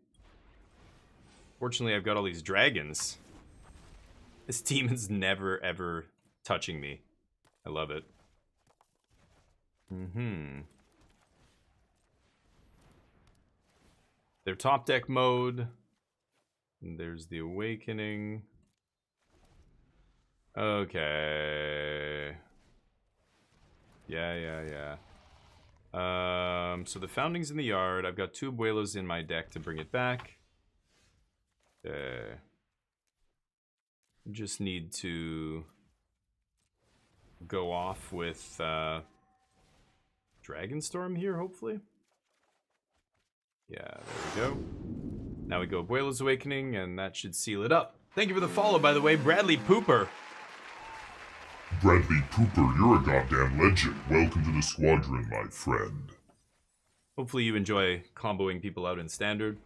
Speaker 1: Fortunately, I've got all these dragons. This demon's never, ever touching me. I love it. Their top deck mode. And there's the Awakening. Okay. Yeah. So the Founding's in the yard. I've got 2 Abuelos in my deck to bring it back. Just need to go off with Dragonstorm here, hopefully. Yeah, there we go. Now we go Abuelo's Awakening, and that should seal it up. Thank you for the follow, by the way, Bradley Pooper.
Speaker 3: Bradley Pooper, you're a goddamn legend. Welcome to the squadron, my friend.
Speaker 1: Hopefully you enjoy comboing people out in Standard.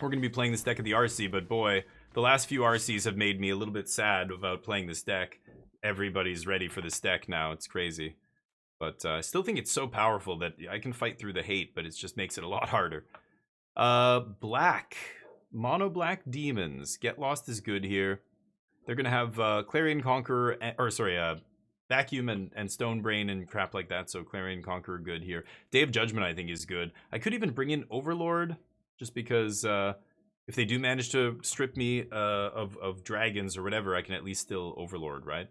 Speaker 1: We're going to be playing this deck at the RC, but boy, the last few RCs have made me a little bit sad about playing this deck. Everybody's ready for this deck now. It's crazy. But I still think it's so powerful that I can fight through the hate, but it just makes it a lot harder. Black. Mono black demons. Get Lost is good here. They're going to have Clarion Conqueror, Vacuum and Stonebrain and crap like that, so Clarion Conqueror good here. Day of Judgment I think is good. I could even bring in Overlord, just because if they do manage to strip me of dragons or whatever, I can at least still Overlord, right?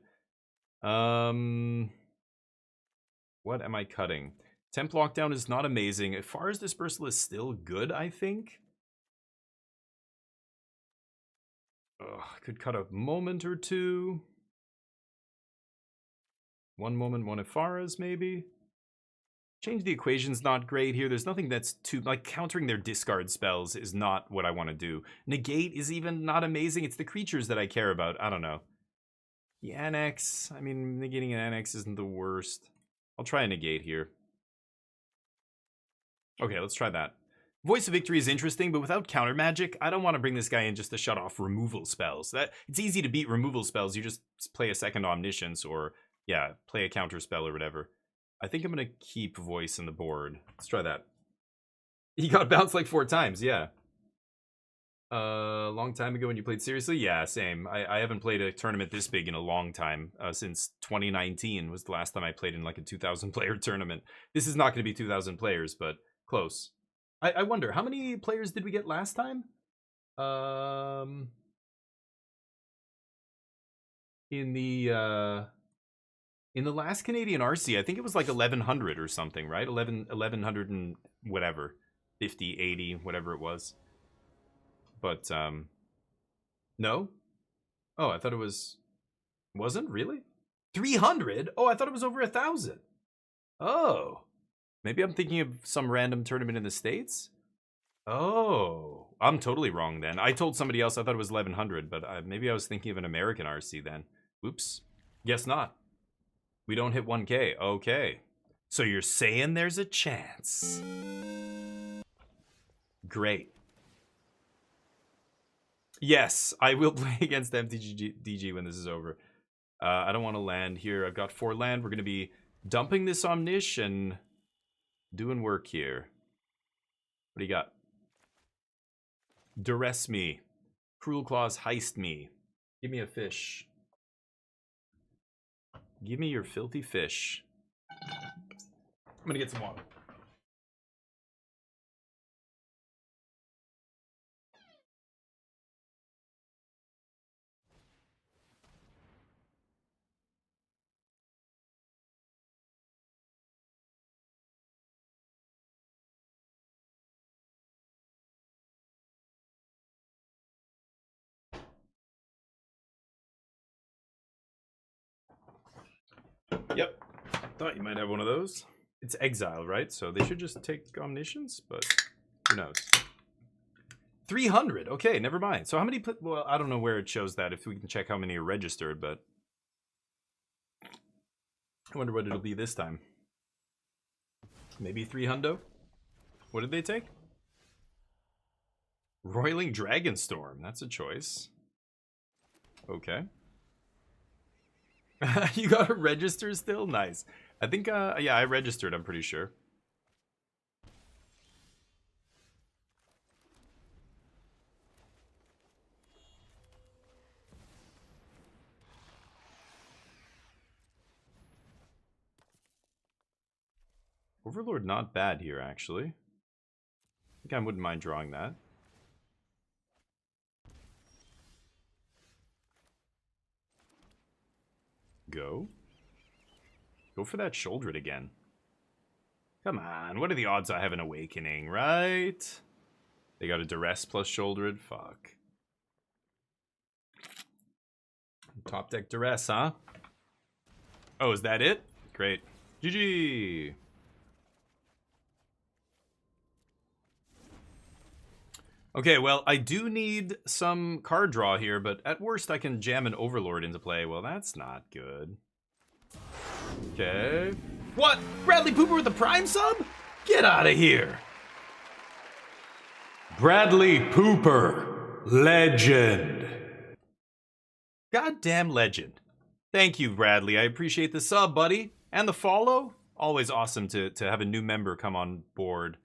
Speaker 1: What am I cutting? Temp Lockdown is not amazing. As far as Dispersal is still good, I think. I could cut a moment or two. 1 moment, 1 Epharas, maybe. Change the equation's not great here. There's nothing that's too... Like, countering their discard spells is not what I want to do. Negate is even not amazing. It's the creatures that I care about. I don't know. The Annex... I mean, negating an Annex isn't the worst. I'll try a Negate here. Okay, let's try that. Voice of Victory is interesting, but without counter magic, I don't want to bring this guy in just to shut off removal spells. It's easy to beat removal spells. You just play a second Omniscience or, yeah, play a counter spell or whatever. I think I'm going to keep Voice in the board. Let's try that. He got bounced like 4 times, yeah. Long time ago when you played seriously? Yeah, same. I haven't played a tournament this big in a long time. Since 2019 was the last time I played in like a 2,000 player tournament. This is not going to be 2,000 players, but close. I wonder, how many players did we get last time? In the last Canadian RC, I think it was like 1,100 or something, right? 1,100 and whatever. 50, 80, whatever it was. But, no? Oh, I thought it was... Wasn't? Really? 300? Oh, I thought it was over 1,000. Oh. Maybe I'm thinking of some random tournament in the States? Oh. I'm totally wrong then. I told somebody else I thought it was 1,100, but maybe I was thinking of an American RC then. Oops. Guess not. We don't hit 1K. Okay. So you're saying there's a chance. Great. Yes, I will play against MTGDG when this is over. I don't want to land here. I've got 4 land. We're going to be dumping this Omnish and doing work here. What do you got? Duress me. Cruel Claws heist me. Give me a fish. Give me your filthy fish. I'm going to get some water. Yep. Thought you might have one of those. It's exile, right? So they should just take Omniscience, but who knows? 300. Okay, never mind. So how many... Well, I don't know where it shows that, if we can check how many are registered, but... I wonder what it'll be this time. Maybe 300? What did they take? Roiling Dragonstorm. That's a choice. Okay. You got to register still? Nice. I think, yeah, I registered, I'm pretty sure. Overlord not bad here, actually. I think I wouldn't mind drawing that. Go. Go for that Shouldred again. Come on, what are the odds I have an Awakening, right? They got a Duress plus Shouldred? Fuck. Top deck Duress, huh? Oh, is that it? Great. GG! Okay, well, I do need some card draw here, but at worst I can jam an Overlord into play. Well, that's not good. Okay. What? Bradley Pooper with the Prime sub? Get out of here! Bradley Pooper. Legend. Goddamn legend. Thank you, Bradley. I appreciate the sub, buddy. And the follow. Always awesome to have a new member come on board.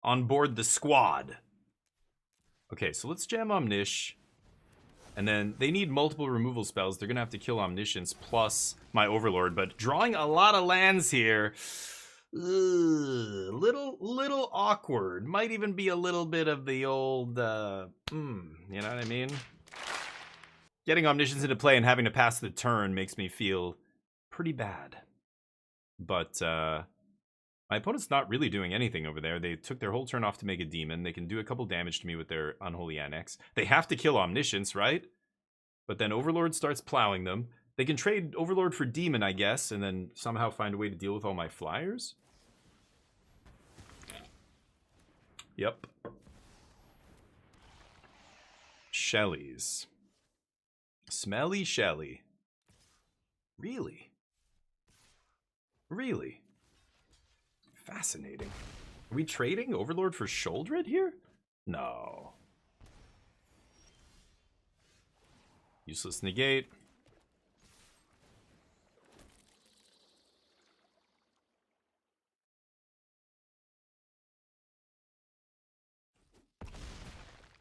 Speaker 1: On board the squad. Okay, so let's jam Omnish. And then they need multiple removal spells. They're going to have to kill Omniscience plus my Overlord. But drawing a lot of lands here... little awkward. Might even be a little bit of the old... you know what I mean? Getting Omniscience into play and having to pass the turn makes me feel pretty bad. But my opponent's not really doing anything over there. They took their whole turn off to make a demon. They can do a couple damage to me with their Unholy Annex. They have to kill Omniscience, right? But then Overlord starts plowing them. They can trade Overlord for Demon, I guess, and then somehow find a way to deal with all my flyers. Yep. Shellies. Smelly Shelly. Really? Really? Fascinating. Are we trading Overlord for Shouldred here? No. Useless negate.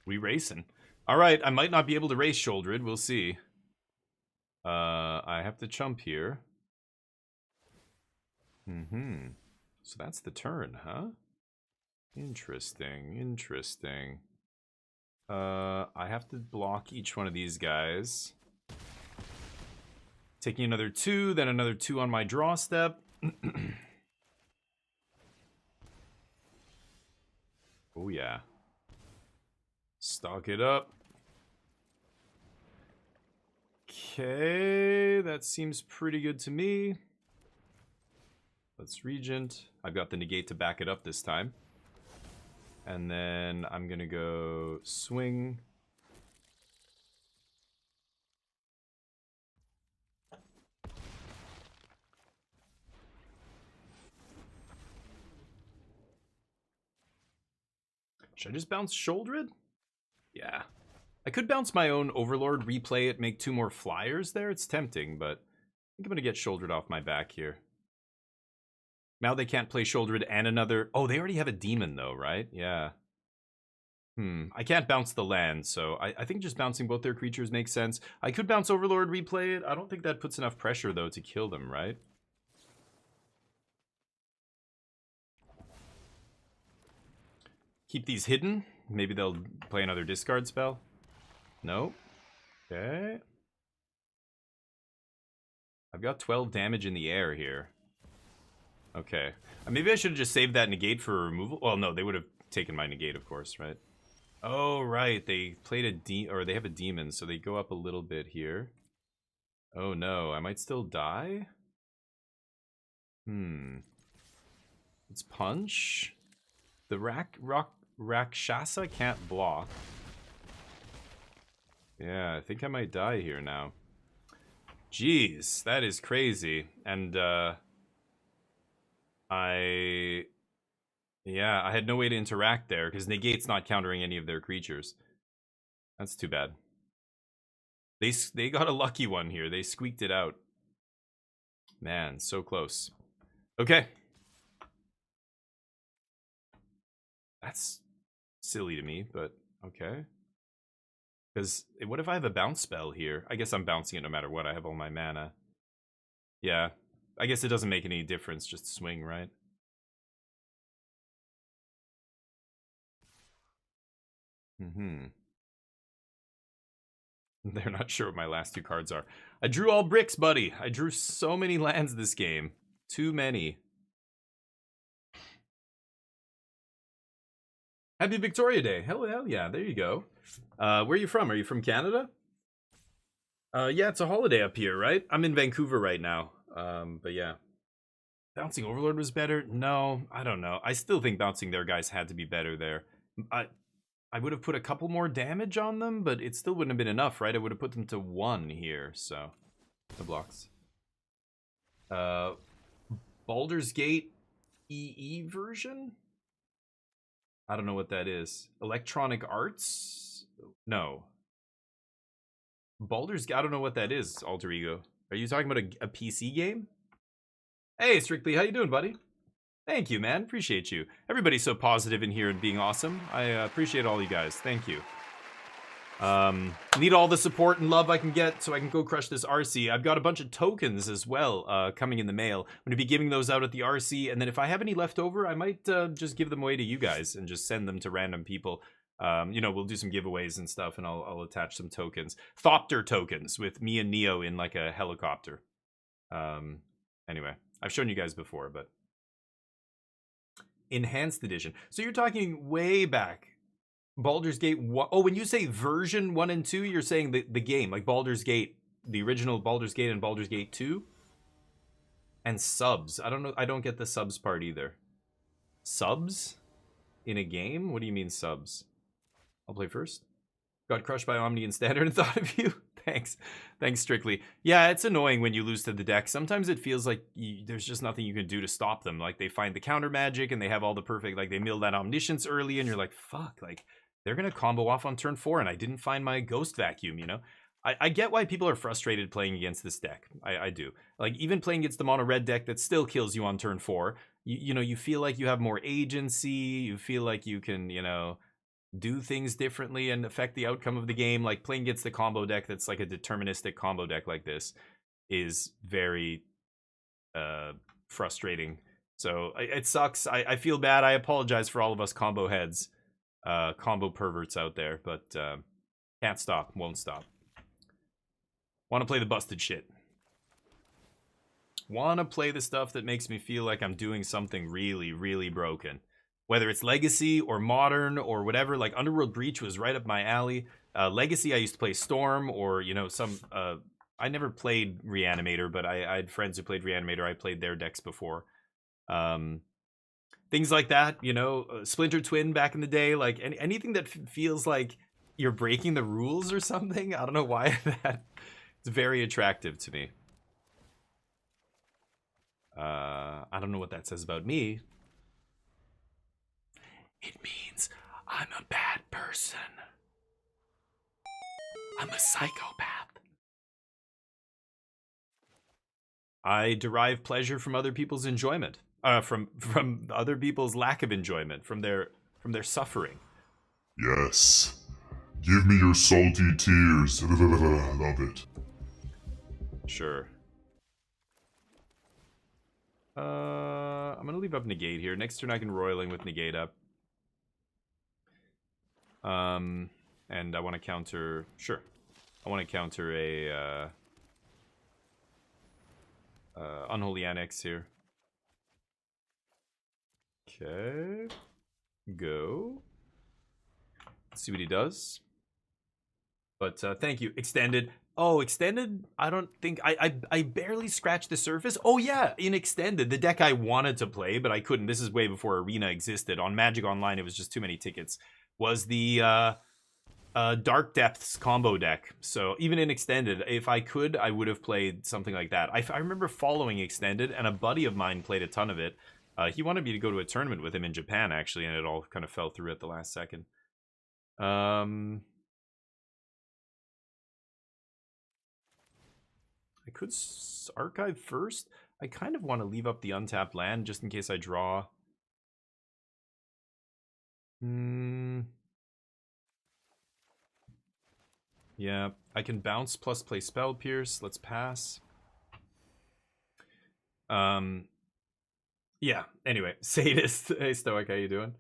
Speaker 1: We racing. Alright, I might not be able to race Shouldred. We'll see. I have to chump here. So that's the turn, huh? Interesting, interesting. I have to block each one of these guys. Taking another 2, then another 2 on my draw step. Oh yeah. Stock it up. Okay, that seems pretty good to me. Let's Regent. I've got the negate to back it up this time. And then I'm gonna go swing. Should I just bounce Shouldred? Yeah. I could bounce my own Overlord, replay it, make 2 more flyers there. It's tempting, but I think I'm gonna get Shouldred off my back here. Now they can't play Shouldred and another... Oh, they already have a demon though, right? Yeah. I can't bounce the land, so I think just bouncing both their creatures makes sense. I could bounce Overlord, replay it. I don't think that puts enough pressure though to kill them, right? Keep these hidden. Maybe they'll play another discard spell. No. Okay. I've got 12 damage in the air here. Okay. Maybe I should have just saved that negate for removal. Well, no, they would have taken my negate, of course, right? Oh, right. They played or they have a demon, so they go up a little bit here. Oh no, I might still die? Let's punch. The Rakshasa can't block. Yeah, I think I might die here now. Jeez, that is crazy. And, I had no way to interact there, because Negate's not countering any of their creatures. That's too bad. They got a lucky one here. They squeaked it out. Man, so close. Okay. That's silly to me, but okay. Because what if I have a bounce spell here? I guess I'm bouncing it no matter what. I have all my mana. Yeah. I guess it doesn't make any difference. Just swing, right? They're not sure what my last 2 cards are. I drew all bricks, buddy. I drew so many lands this game. Too many. Happy Victoria Day. Hell yeah. There you go. Where are you from? Are you from Canada? Yeah, it's a holiday up here, right? I'm in Vancouver right now. But yeah. Bouncing Overlord was better? No, I don't know. I still think Bouncing their guys had to be better there. I would have put a couple more damage on them, but it still wouldn't have been enough, right? I would have put them to 1 here, so. The blocks. Baldur's Gate EE version? I don't know what that is. Electronic Arts? No. Baldur's Gate, I don't know what that is, Alter Ego. Are you talking about a PC game? Hey, Strictly, how you doing, buddy? Thank you, man. Appreciate you. Everybody's so positive in here and being awesome. I appreciate all you guys. Thank you. Need all the support and love I can get so I can go crush this RC. I've got a bunch of tokens as well coming in the mail. I'm going to be giving those out at the RC, and then if I have any left over, I might just give them away to you guys and just send them to random people. You know, we'll do some giveaways and stuff, and I'll attach some tokens. Thopter tokens with me and Neo in like a helicopter. Anyway, I've shown you guys before, but... Enhanced edition. So you're talking way back. Baldur's Gate 1. Oh, when you say version 1 and 2, you're saying the game, like Baldur's Gate, the original Baldur's Gate and Baldur's Gate 2? And subs. I don't know. I don't get the subs part either. Subs? In a game? What do you mean subs? I'll play first. Got crushed by Omni and Standard and thought of you. Thanks. Thanks, Strictly. Yeah, it's annoying when you lose to the deck. Sometimes it feels like there's just nothing you can do to stop them. Like, they find the counter magic and they have all the perfect... Like, they mill that Omniscience early and you're like, fuck, like... They're going to combo off on turn 4, and I didn't find my Ghost Vacuum, you know? I get why people are frustrated playing against this deck. I do. Like, even playing against the mono-red deck that still kills you on turn 4, you know, you feel like you have more agency, you feel like you can, you know, do things differently and affect the outcome of the game. Like, playing against the combo deck that's like a deterministic combo deck like this is very frustrating. So, it sucks. I feel bad. I apologize for all of us combo heads. Combo perverts out there, but can't stop, won't stop. Want to play the busted shit. Want to play the stuff that makes me feel like I'm doing something really, really broken. Whether it's Legacy or Modern or whatever, like Underworld Breach was right up my alley. Legacy, I used to play Storm or, you know, some... I never played Reanimator, but I had friends who played Reanimator. I played their decks before. Things like that, you know, Splinter Twin back in the day, like anything that feels like you're breaking the rules or something. I don't know why that it's very attractive to me. I don't know what that says about me. It means I'm a bad person. I'm a psychopath. I derive pleasure from other people's enjoyment. From other people's lack of enjoyment, from their suffering.
Speaker 3: Yes. Give me your salty tears. Love it.
Speaker 1: Sure. I'm gonna leave up Negate here. Next turn I can Roiling with Negate up. And I want to counter... Sure. I want to counter a... Unholy Annex here. Okay. Go. Let's see what he does. But thank you. Extended. Oh, Extended? I don't think... I barely scratched the surface. Oh, yeah. In Extended, the deck I wanted to play, but I couldn't. This is way before Arena existed. On Magic Online, it was just too many tickets. Was the Dark Depths combo deck. So even in Extended, if I could, I would have played something like that. I remember following Extended, and a buddy of mine played a ton of it. He wanted me to go to a tournament with him in Japan, actually, and it all kind of fell through at the last second. I could archive first. I kind of want to leave up the untapped land just in case I draw. Yeah, I can bounce plus play Spell Pierce. Let's pass. Yeah, anyway, Sadist. Hey, Stoic, how you doing?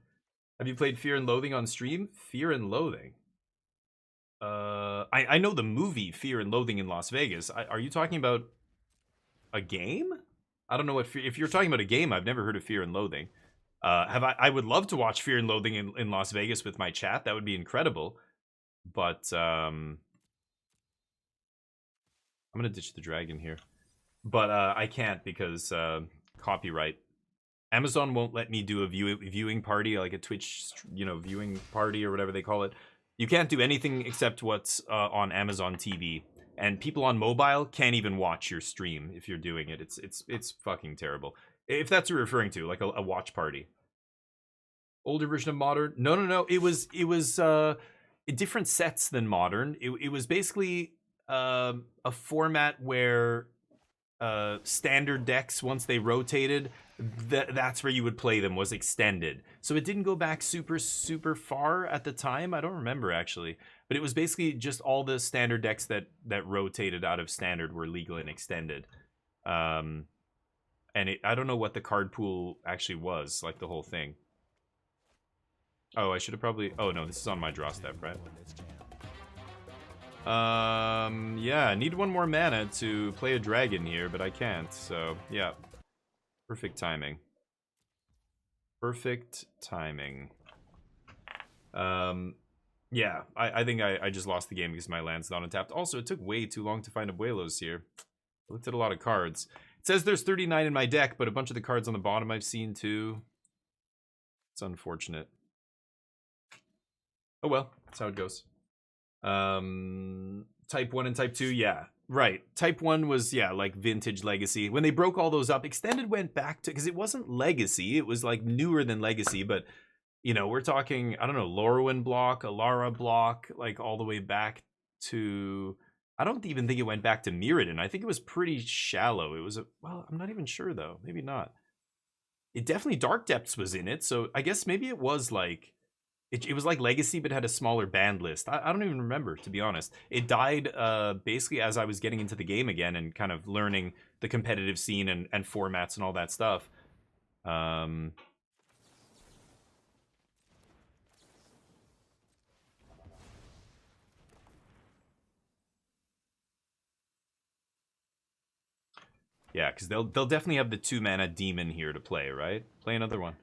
Speaker 1: Have you played Fear and Loathing on stream? Fear and Loathing? I know the movie Fear and Loathing in Las Vegas. Are you talking about a game? I don't know what if you're talking about a game. I've never heard of Fear and Loathing. I would love to watch Fear and Loathing in Las Vegas with my chat. That would be incredible. But I'm gonna ditch the dragon here. But I can't because copyright. Amazon won't let me do a viewing party, like a Twitch, viewing party or whatever they call it. You can't do anything except what's on Amazon TV, and people on mobile can't even watch your stream if you're doing it. It's fucking terrible. If that's what you're referring to, like a watch party. Older version of Modern? No. It was different sets than Modern. It was basically a format where standard decks, once they rotated, that's where you would play them, was extended. So it didn't go back super far at the time. I don't remember actually, but it was basically just all the standard decks that rotated out of standard were legal and extended. And I don't know what the card pool actually was, like the whole thing. Oh, I should have probably... Oh no, this is on my draw step, right? Yeah, I need one more mana to play a dragon here, but I can't, so yeah. Perfect timing. Perfect timing. Yeah, I think I just lost the game because my land's not untapped. Also, it took way too long to find abuelos here. I looked at a lot of cards. It says there's 39 in my deck, but a bunch of the cards on the bottom I've seen too. It's unfortunate. Oh well, that's how it goes. Type 1 and Type 2, yeah. Right. Type 1 was, yeah, like Vintage Legacy. When they broke all those up, Extended went back to... Because it wasn't Legacy. It was, like, newer than Legacy. But, we're talking, I don't know, Lorwyn block, Alara block, like, all the way back to... I don't even think it went back to Mirrodin. I think it was pretty shallow. It was well, I'm not even sure, though. Maybe not. It definitely... Dark Depths was in it, so I guess maybe it was, like... It was like Legacy, but had a smaller band list. I don't even remember, to be honest. It died basically as I was getting into the game again and kind of learning the competitive scene and formats and all that stuff. Yeah, because they'll definitely have the 2-mana demon here to play, right? Play another one.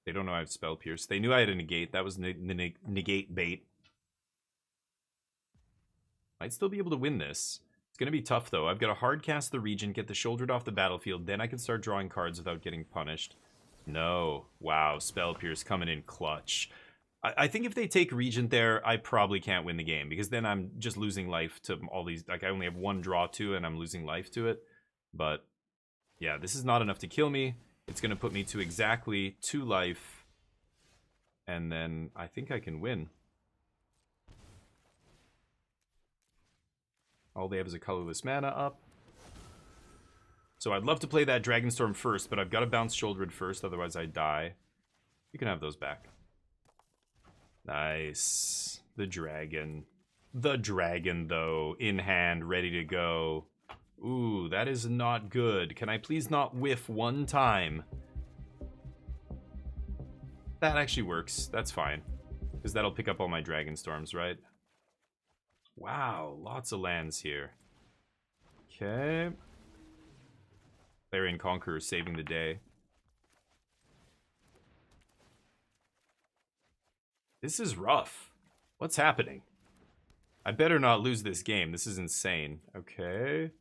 Speaker 1: They don't know I have Spell Pierce. They knew I had a negate. That was the negate bait. Might still be able to win this. It's going to be tough, though. I've got to hard cast the Regent, get the Shouldered off the battlefield, then I can start drawing cards without getting punished. No. Wow, Spell Pierce coming in clutch. I think if they take Regent there, I probably can't win the game, because then I'm just losing life to all these... Like, I only have one draw to, and I'm losing life to it. But, yeah, this is not enough to kill me. It's going to put me to exactly 2 life. And then I think I can win. All they have is a colorless mana up. So I'd love to play that Dragonstorm first, but I've got to bounce Shouldered first, otherwise I die. You can have those back. Nice. The dragon. The dragon, though, in hand, ready to go. Ooh, that is not good. Can I please not whiff one time? That actually works. That's fine. Because that'll pick up all my Dragonstorms, right? Wow, lots of lands here. Okay. Clarion Conqueror saving the day. This is rough. What's happening? I better not lose this game. This is insane. Okay.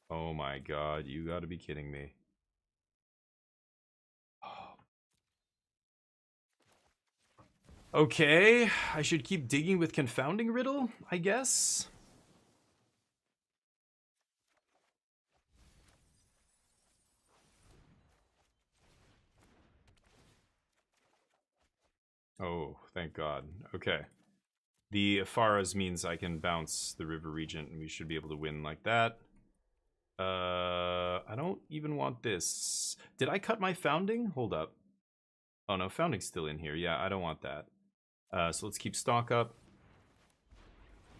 Speaker 1: Oh my god, you gotta be kidding me. Okay, I should keep digging with Confounding Riddle, I guess? Oh, thank god. Okay. The Afaras means I can bounce the River Regent, and we should be able to win like that. I don't even want this. Did I cut my Founding? Hold up. Oh no, Founding's still in here. Yeah, I don't want that. So let's keep stock up.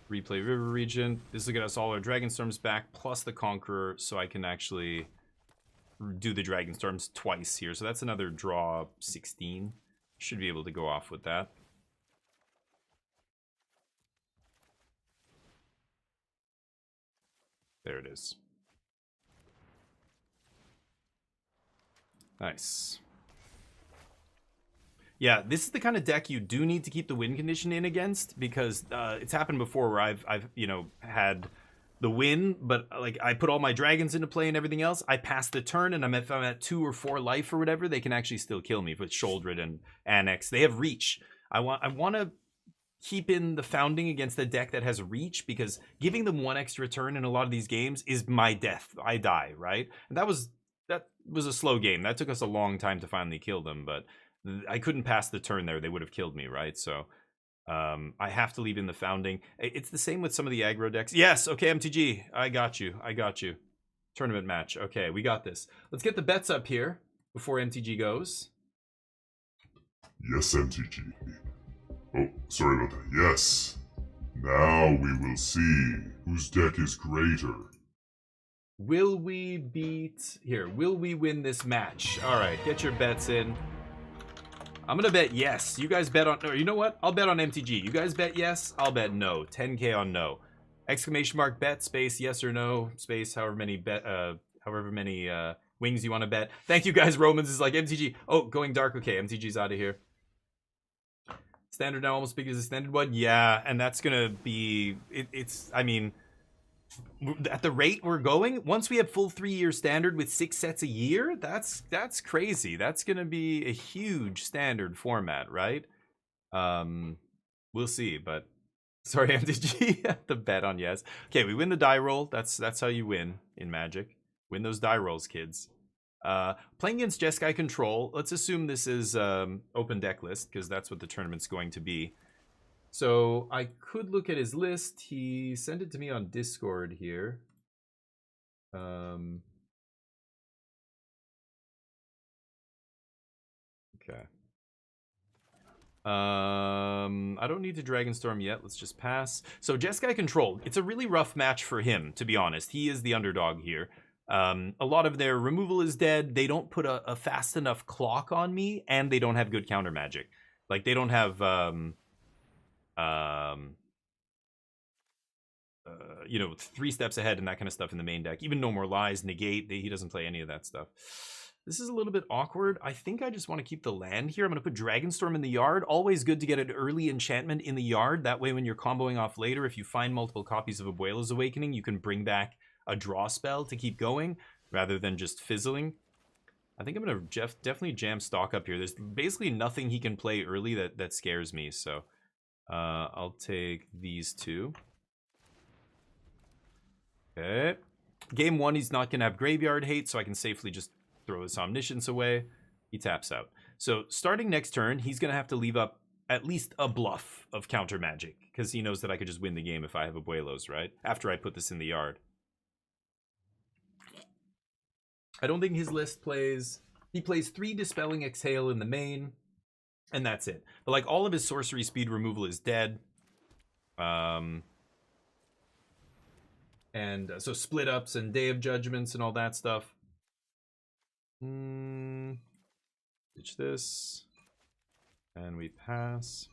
Speaker 1: Replay River Regent. This will get us all our Dragonstorms back, plus the Conqueror, so I can actually do the Dragonstorms twice here. So that's another draw 16. Should be able to go off with that. There it is. Nice. Yeah, this is the kind of deck you do need to keep the win condition in against, because it's happened before where I've you know, had the win, but like I put all my dragons into play and everything else. I pass the turn, and if I'm at 2 or 4 life or whatever, they can actually still kill me with Shouldered and Annex. They have reach. I want to keep in the founding against a deck that has reach, because giving them 1 extra turn in a lot of these games is my death. I die, right? And that was a slow game. That took us a long time to finally kill them, but I couldn't pass the turn there. They would have killed me, right? So I have to leave in the founding. It's the same with some of the aggro decks. Yes, okay, MTG. I got you. I got you. Tournament match. Okay, we got this. Let's get the bets up here before MTG goes.
Speaker 3: Yes, MTG. Oh, sorry about that. Yes. Now we will see whose deck is greater.
Speaker 1: Will we beat... Here, will we win this match? All right, get your bets in. I'm going to bet yes. You guys bet on... No, you know what? I'll bet on MTG. You guys bet yes? I'll bet no. 10K on no. Exclamation mark bet, space, yes or no, space, however many wings you want to bet. Thank you guys. Romans is like MTG. Oh, going dark. Okay, MTG's out of here. Standard now almost big as a standard one. Yeah, and that's going to be... It's... I mean... At the rate we're going, once we have full 3-year standard with 6 sets a year, that's crazy. That's gonna be a huge standard format, right? We'll see, but sorry, MTG. The bet on yes. Okay, we win the die roll. That's how you win in Magic. Win those die rolls, kids. Playing against Jeskai Control. Let's assume this is open deck list, because that's what the tournament's going to be. So I could look at his list. He sent it to me on Discord here. Okay. I don't need to Dragonstorm yet. Let's just pass. So Jeskai Control. It's a really rough match for him, to be honest. He is the underdog here. A lot of their removal is dead. They don't put a fast enough clock on me, and they don't have good counter magic. Like, they don't have... you know, 3 steps ahead and that kind of stuff in the main deck. Even No More Lies, Negate, he doesn't play any of that stuff. This is a little bit awkward. I think I just want to keep the land here. I'm going to put Dragonstorm in the yard. Always good to get an early enchantment in the yard. That way when you're comboing off later, if you find multiple copies of Abuela's Awakening, you can bring back a draw spell to keep going rather than just fizzling. I think I'm going to definitely jam stock up here. There's basically nothing he can play early that scares me, so... I'll take these 2. Okay. Game 1, he's not going to have Graveyard Hate, so I can safely just throw his Omniscience away. He taps out. So starting next turn, he's going to have to leave up at least a bluff of counter magic, because he knows that I could just win the game if I have Abuelos, right? After I put this in the yard. I don't think his list plays... He plays 3 Dispelling Exhale in the main... And that's it. But like all of his sorcery speed removal is dead. So split ups and Day of Judgments and all that stuff. Ditch this. And we pass.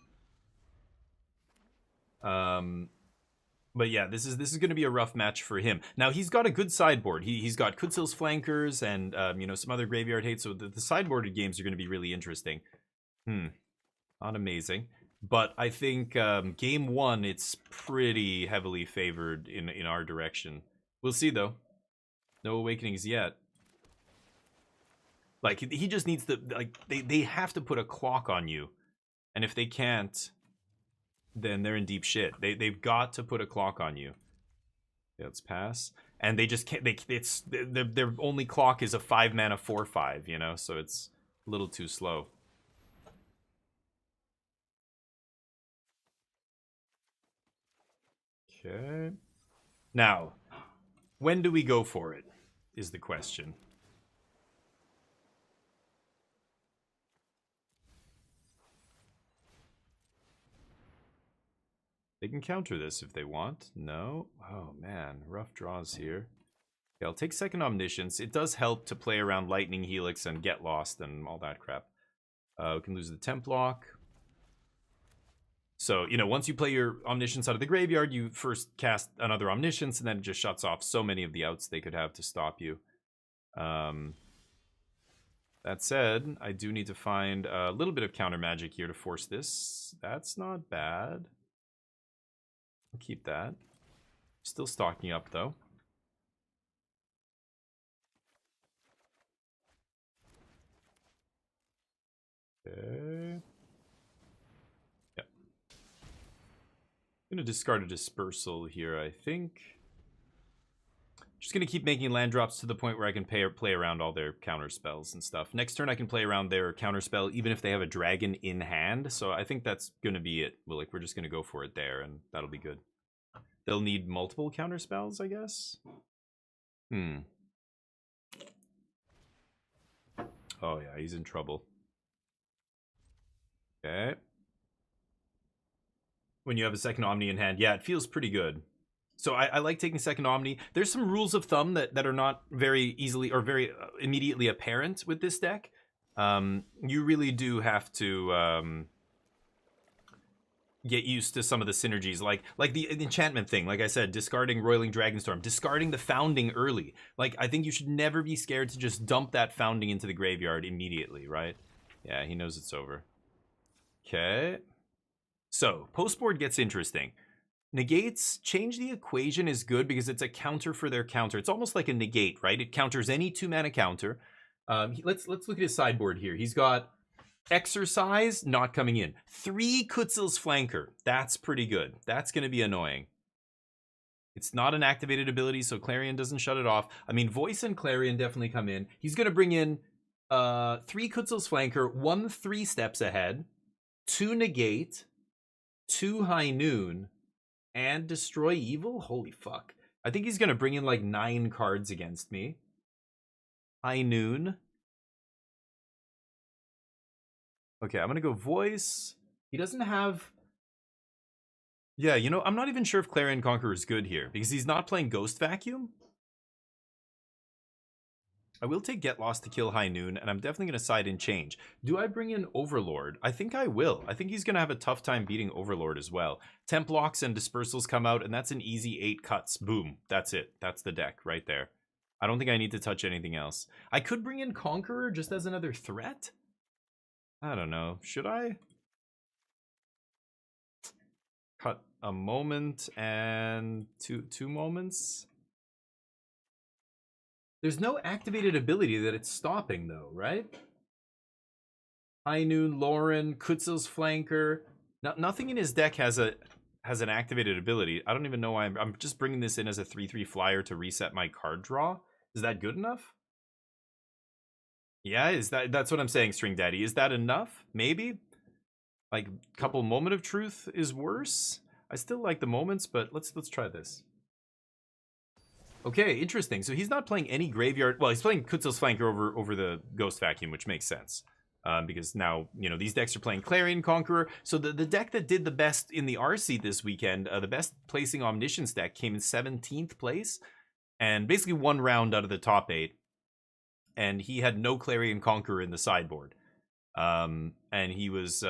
Speaker 1: But yeah, this is going to be a rough match for him. Now he's got a good sideboard. He's got Kutsil's Flankers and you know, some other Graveyard Hate. So the sideboarded games are going to be really interesting. Not amazing, but I think game 1 it's pretty heavily favored in our direction. We'll see though. No Awakenings yet. Like he just needs to, like, they have to put a clock on you, and if they can't, then they're in deep shit. They've got to put a clock on you. Yeah, let's pass. And they just can't. Their only clock is a 5-mana 4/5. You know, so it's a little too slow. Okay. Now, when do we go for it, is the question. They can counter this if they want. No? Oh, man. Rough draws here. Okay, I'll take second Omniscience. It does help to play around Lightning Helix and Get Lost and all that crap. We can lose the temp lock. So, you know, once you play your Omniscience out of the graveyard, you first cast another Omniscience, and then it just shuts off so many of the outs they could have to stop you. That said, I do need to find a little bit of counter magic here to force this. That's not bad. I'll keep that. Still stocking up, though. Okay. Yep. I'm going to discard a Dispersal here, I think. Just going to keep making land drops to the point where I can play around all their counter spells and stuff. Next turn, I can play around their counter spell, even if they have a dragon in hand. So I think that's going to be it. Well, like, we're just going to go for it there, and that'll be good. They'll need multiple counter spells, I guess. Oh, yeah, he's in trouble. Okay. When you have a second Omni in hand, yeah, it feels pretty good. So I like taking second Omni. There's some rules of thumb that are not very easily or very immediately apparent with this deck. You really do have to get used to some of the synergies, like the enchantment thing. Like I said, discarding Roiling Dragonstorm, discarding the Founding early. Like, I think you should never be scared to just dump that Founding into the graveyard immediately, right? Yeah, he knows it's over. Okay. So, postboard gets interesting. Negates, change the equation is good because it's a counter for their counter. It's almost like a negate, right? It counters any 2-mana counter. Let's look at his sideboard here. He's got Exercise, not coming in. 3 Kutzel's Flanker. That's pretty good. That's going to be annoying. It's not an activated ability, so Clarion doesn't shut it off. I mean, Voice and Clarion definitely come in. He's going to bring in 3 Kutzel's Flanker, 1 3 steps ahead, 2 Negate, 2 High Noon, and Destroy Evil? Holy fuck. I think he's going to bring in like 9 cards against me. High Noon. Okay, I'm going to go Voice. He doesn't have... Yeah, you know, I'm not even sure if Clarion Conqueror is good here, because he's not playing Ghost Vacuum. I will take Get Lost to kill High Noon, and I'm definitely going to side in Change. Do I bring in Overlord? I think I will. I think he's going to have a tough time beating Overlord as well. Temp Locks and Dispersals come out, and that's an easy 8 cuts. Boom. That's it. That's the deck right there. I don't think I need to touch anything else. I could bring in Conqueror just as another threat. I don't know. Should I? Cut a moment and two moments. There's no activated ability that it's stopping, though, right? High Noon, Lauren, Kutzel's Flanker. Nothing in his deck has an activated ability. I don't even know why I'm just bringing this in as a 3/3 flyer to reset my card draw. Is that good enough? Yeah, that's what I'm saying, String Daddy. Is that enough? Maybe? Like, couple Moment of Truth is worse? I still like the moments, but let's try this. Okay, interesting. So he's not playing any graveyard. Well, he's playing Kutzel's Flanker over the Ghost Vacuum, which makes sense. Because now, you know, these decks are playing Clarion Conqueror. So the deck that did the best in the RC this weekend, the best placing Omniscience deck, came in 17th place. And basically 1 round out of the top 8. And he had no Clarion Conqueror in the sideboard. And he was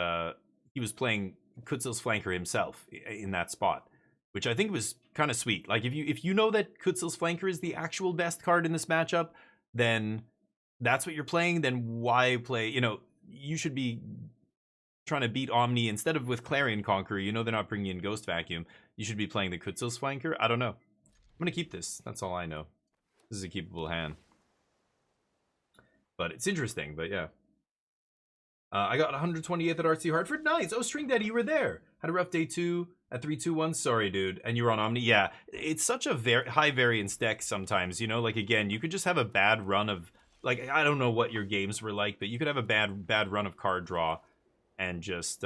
Speaker 1: playing Kutzel's Flanker himself in that spot, which I think was kind of sweet. Like, if you know that Kutzel's Flanker is the actual best card in this matchup, then that's what you're playing. Then why play? You know, you should be trying to beat Omni instead of with Clarion Conqueror. You know they're not bringing in Ghost Vacuum. You should be playing the Kutzel's Flanker. I don't know. I'm gonna keep this. That's all I know. This is a keepable hand. But it's interesting, but yeah. I got 128th at RC Hartford. Nice. Oh, String Daddy, you were there. Had a rough day too at 3-2-1. Sorry, dude. And you were on Omni. Yeah, it's such a high variance deck sometimes. You know, like, again, you could just have a bad run of, like, I don't know what your games were like, but you could have a bad run of card draw and just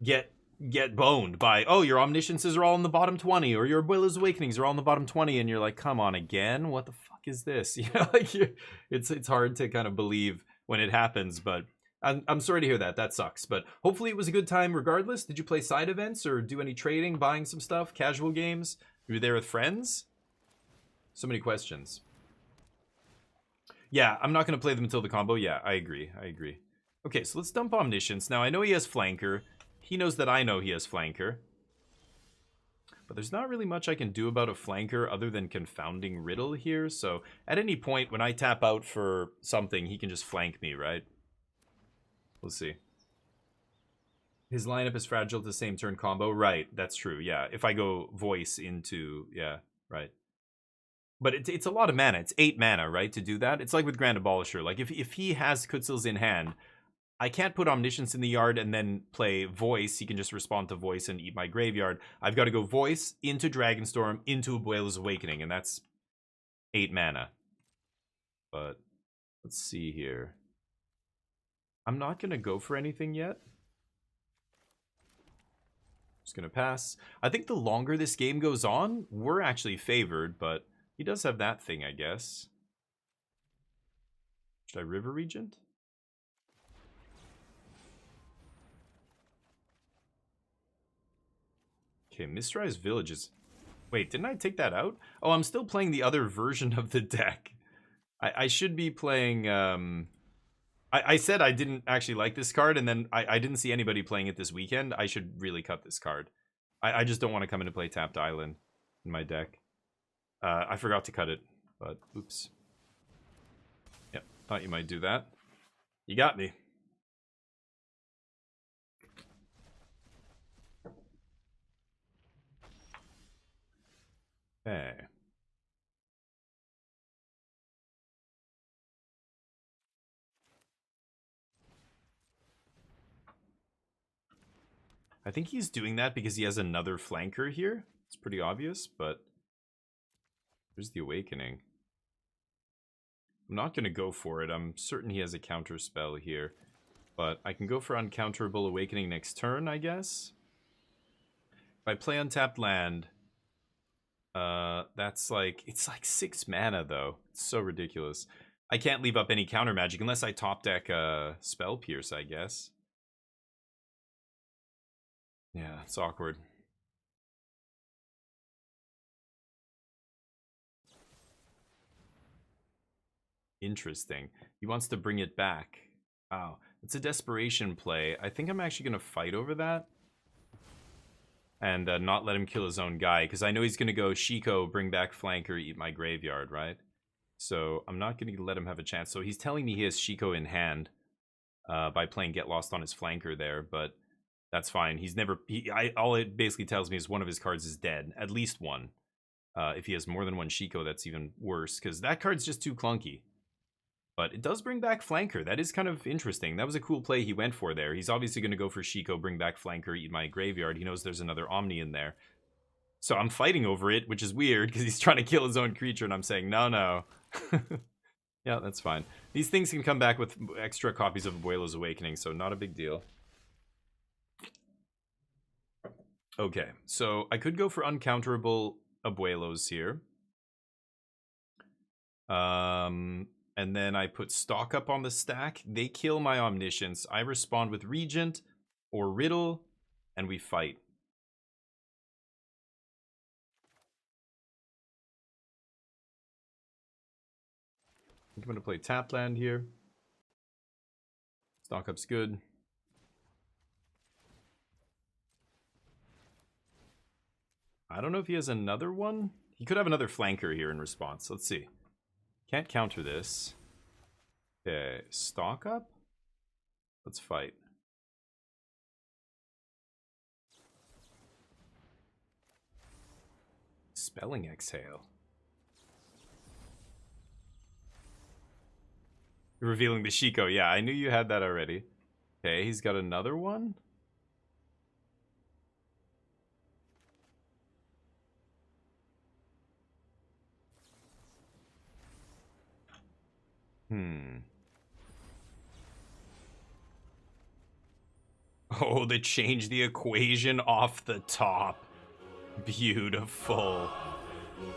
Speaker 1: get boned by, oh, your Omnisciences are all in the bottom 20, or your Willow's Awakenings are all in the bottom 20, and you're like, come on, again? What the fuck is this? You know, like, it's hard to kind of believe when it happens, but I'm sorry to hear that. That sucks. But hopefully it was a good time regardless. Did you play side events or do any trading, buying some stuff, casual games? You were there with friends? So many questions. Yeah, I'm not going to play them until the combo. Yeah, I agree. Okay, so let's dump Omniscience. Now, I know he has Flanker. He knows that I know he has Flanker. But there's not really much I can do about a Flanker other than Confounding Riddle here. So, at any point, when I tap out for something, he can just flank me, right? We'll see. His lineup is fragile to the same turn combo. Right, that's true, yeah. If I go Voice into... Yeah, right. But it's a lot of mana. It's 8 mana, right, to do that? It's like with Grand Abolisher. Like, if he has Kutzils in hand... I can't put Omniscience in the yard and then play Voice. He can just respond to Voice and eat my graveyard. I've got to go Voice into Dragonstorm into Abuela's Awakening, and that's 8 mana. But let's see here. I'm not going to go for anything yet. Just going to pass. I think the longer this game goes on, we're actually favored, but he does have that thing, I guess. Should I River Regent? Okay, Mistrise Village is... Wait, didn't I take that out? Oh, I'm still playing the other version of the deck. I should be playing... I said I didn't actually like this card, and then I didn't see anybody playing it this weekend. I should really cut this card. I just don't want to come in and play Tapped Island in my deck. I forgot to cut it, but oops. Yep, thought you might do that. You got me. Okay. I think he's doing that because he has another flanker here. It's pretty obvious, but there's the Awakening. I'm not going to go for it. I'm certain he has a counter spell here, but I can go for Uncounterable Awakening next turn, I guess. If I play Untapped Land, that's like, it's like 6 mana though. It's so ridiculous. I can't leave up any counter magic unless I top deck Spell Pierce, I guess. Yeah, it's awkward. Interesting. He wants to bring it back. Wow, it's a desperation play. I think I'm actually going to fight over that. And not let him kill his own guy, because I know he's going to go Shiko, bring back Flanker, eat my graveyard, right? So I'm not going to let him have a chance. So he's telling me he has Shiko in hand by playing Get Lost on his Flanker there, but that's fine. He's never... all it basically tells me is one of his cards is dead. At least one. If he has more than one Shiko, that's even worse, because that card's just too clunky. But it does bring back Flanker. That is kind of interesting. That was a cool play he went for there. He's obviously going to go for Shiko, bring back Flanker, eat my graveyard. He knows there's another Omni in there. So I'm fighting over it, which is weird because he's trying to kill his own creature, and I'm saying, no, no. Yeah, that's fine. These things can come back with extra copies of Abuela's Awakening, so not a big deal. Okay, so I could go for Uncounterable Abuelos here. And then I put Stock Up on the stack. They kill my Omniscience. I respond with Regent or Riddle, and we fight. I think I'm going to play Tap Land here. Stock Up's good. I don't know if he has another one. He could have another Flanker here in response. Let's see. Can't counter this. Okay, Stock Up? Let's fight. Spelling Exhale. You're revealing the Shiko. Yeah, I knew you had that already. Okay, he's got another one? Oh, they changed the equation off the top. Beautiful.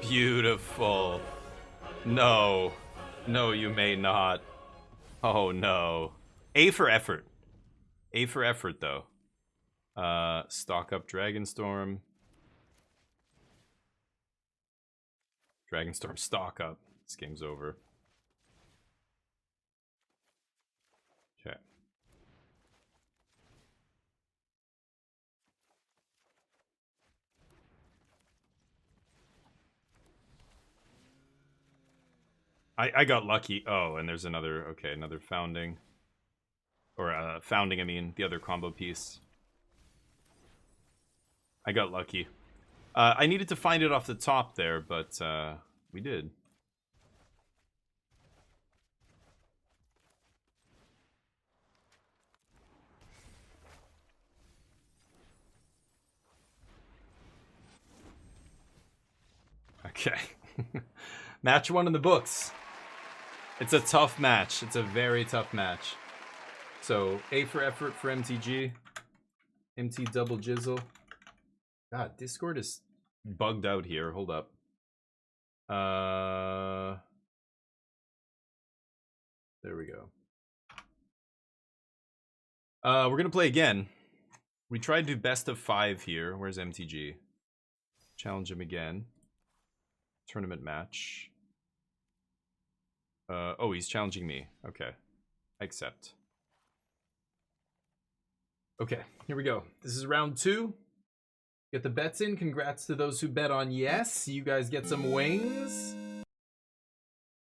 Speaker 1: Beautiful. No. No, you may not. Oh, no. A for effort. A for effort, though. Stock Up Dragonstorm. Dragonstorm Stock Up. This game's over. Okay. I got lucky. Oh, and there's another, okay, another founding. Or founding, I mean, the other combo piece. I got lucky. I needed to find it off the top there, but we did. Okay. Match 1 in the books. It's a tough match. It's a very tough match. So, A for effort for MTG. MT double jizzle. God, Discord is bugged out here. Hold up. There we go. We're gonna play again. We tried to do best of 5 here. Where's MTG? Challenge him again. Tournament match. Oh, he's challenging me. Okay. I accept. Okay, here we go. This is round 2. Get the bets in. Congrats to those who bet on yes. You guys get some wings.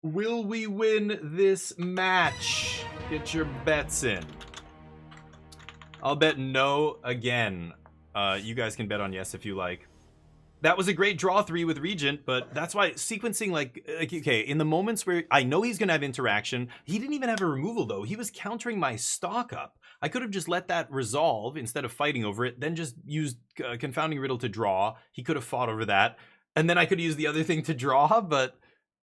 Speaker 1: Will we win this match? Get your bets in. I'll bet no again. You guys can bet on yes if you like. That was a great draw 3 with Regent, but that's why sequencing, like, okay, in the moments where I know he's going to have interaction, he didn't even have a removal, though. He was countering my stock up. I could have just let that resolve instead of fighting over it, then just used Confounding Riddle to draw. He could have fought over that, and then I could use the other thing to draw, but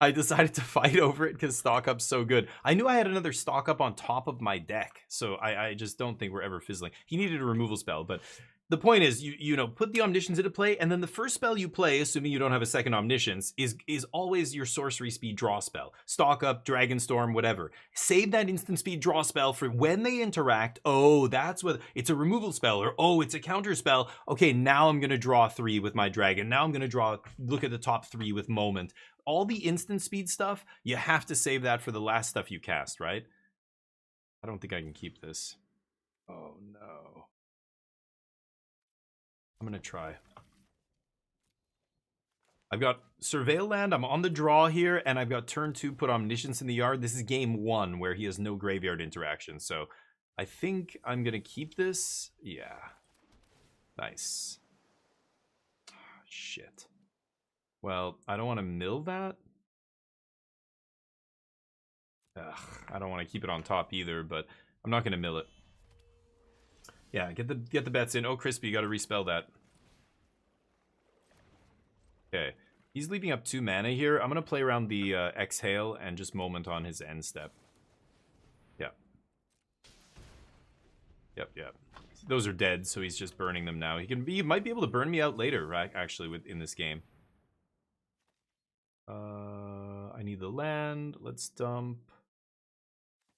Speaker 1: I decided to fight over it because stock up's so good. I knew I had another stock up on top of my deck, so I just don't think we're ever fizzling. He needed a removal spell, but the point is, you know, put the Omniscience into play, and then the first spell you play, assuming you don't have a second Omniscience, is always your sorcery speed draw spell. Stock up, Dragonstorm, whatever. Save that instant speed draw spell for when they interact. Oh, that's what, it's a removal spell, or oh, it's a counter spell. Okay, now I'm gonna draw 3 with my dragon. Now I'm gonna draw, look at the top 3 with Moment. All the instant speed stuff, you have to save that for the last stuff you cast, right? I don't think I can keep this. Oh no. I'm gonna try. I've got Surveil Land, I'm on the draw here, and I've got turn 2, put Omniscience in the yard. This is game 1, where he has no graveyard interaction, so I think I'm gonna keep this. Yeah. Nice. Shit. Well, I don't want to mill that. Ugh, I don't want to keep it on top either, but I'm not gonna mill it. Yeah, get the bets in. Oh, Crispy, you gotta respell that. Okay. He's leaving up 2 mana here. I'm gonna play around the Exhale and just Moment on his end step. Yep. Yep. Those are dead, so he's just burning them now. He might be able to burn me out later, right, actually, in this game. I need the land. Let's dump.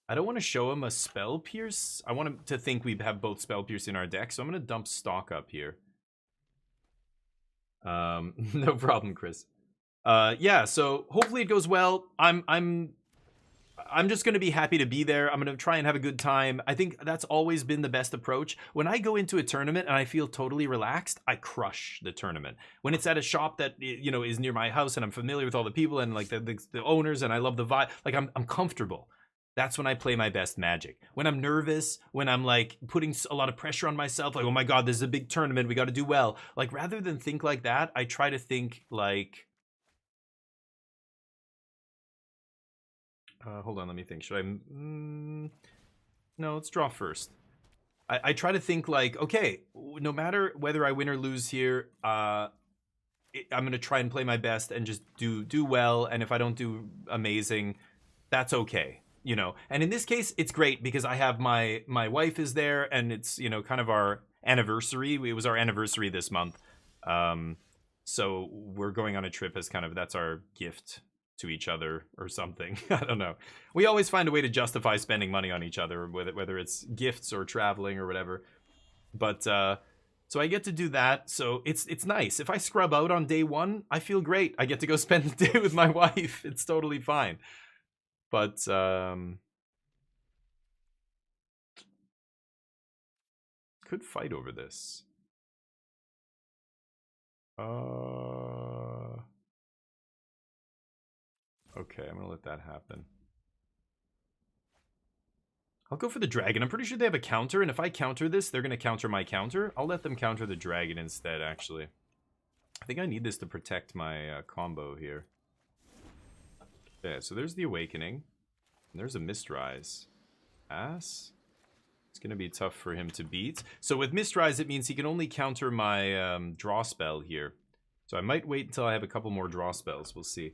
Speaker 1: I don't want to show him a Spell Pierce. I want him to think we have both Spell Pierce in our deck, so I'm going to dump stock up here. No problem, Chris. Yeah, so hopefully it goes well. I'm just going to be happy to be there. I'm going to try and have a good time. I think that's always been the best approach. When I go into a tournament and I feel totally relaxed, I crush the tournament. When it's at a shop that, you know, is near my house and I'm familiar with all the people and like the owners and I love the vibe, like I'm comfortable. That's when I play my best Magic. When I'm nervous, when I'm like putting a lot of pressure on myself, like, oh my God, this is a big tournament, we got to do well. Like rather than think like that, I try to think like, hold on, let me think. Should I? No, let's draw first. I try to think like, okay, no matter whether I win or lose here, I'm gonna try and play my best and just do well. And if I don't do amazing, that's okay, you know. And in this case, it's great because I have my wife is there, and it's, you know, kind of our anniversary. It was our anniversary this month, so we're going on a trip as kind of, that's our gift to each other or something. I don't know. We always find a way to justify spending money on each other, whether it's gifts or traveling or whatever. But so I get to do that. So it's nice. If I scrub out on day 1, I feel great. I get to go spend the day with my wife. It's totally fine. But could fight over this. Okay, I'm gonna let that happen. I'll go for the dragon. I'm pretty sure they have a counter, and if I counter this, they're gonna counter my counter. I'll let them counter the dragon instead, actually. I think I need this to protect my combo here. Okay, so there's the Awakening. And there's a Mistrise. Pass. It's going to be tough for him to beat. So with Mistrise, it means he can only counter my draw spell here. So I might wait until I have a couple more draw spells. We'll see.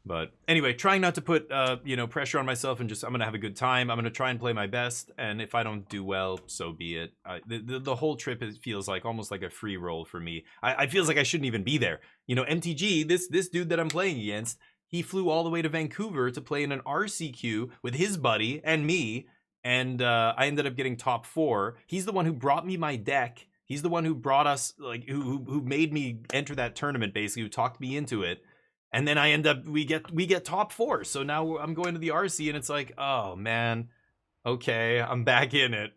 Speaker 1: But anyway, trying not to put you know, pressure on myself, and just I'm going to have a good time. I'm going to try and play my best. And if I don't do well, so be it. The whole trip feels like almost like a free roll for me. I feels like I shouldn't even be there. You know, MTG, this dude that I'm playing against, he flew all the way to Vancouver to play in an RCQ with his buddy and me, and I ended up getting top 4. He's the one who brought me my deck. He's the one who brought us, like, who made me enter that tournament, basically, who talked me into it. And then I end up, we get top 4. So now I'm going to the RC, and it's like, oh man, okay, I'm back in it.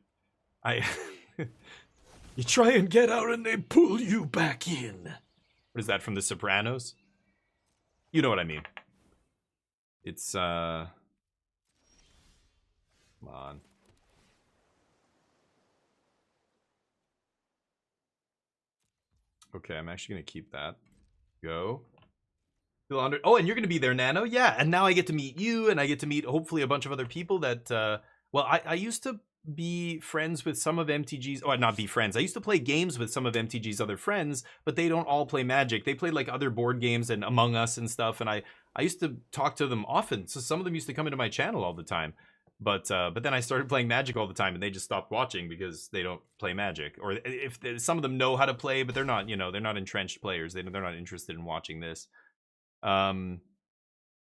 Speaker 1: You try and get out, and they pull you back in. What is that, from The Sopranos? You know what I mean. It's, come on. Okay, I'm actually going to keep that. Go. Oh, and you're going to be there, Nano? Yeah, and now I get to meet you, and I get to meet, hopefully, a bunch of other people that, well, I used to be friends with some of MTG's, oh, not be friends. I used to play games with some of MTG's other friends, but they don't all play Magic. They play, like, other board games and Among Us and stuff, and I used to talk to them often, so some of them used to come into my channel all the time. But then I started playing Magic all the time, and they just stopped watching because they don't play Magic. Or if some of them know how to play, but they're not, you know, they're not entrenched players. They're not interested in watching this.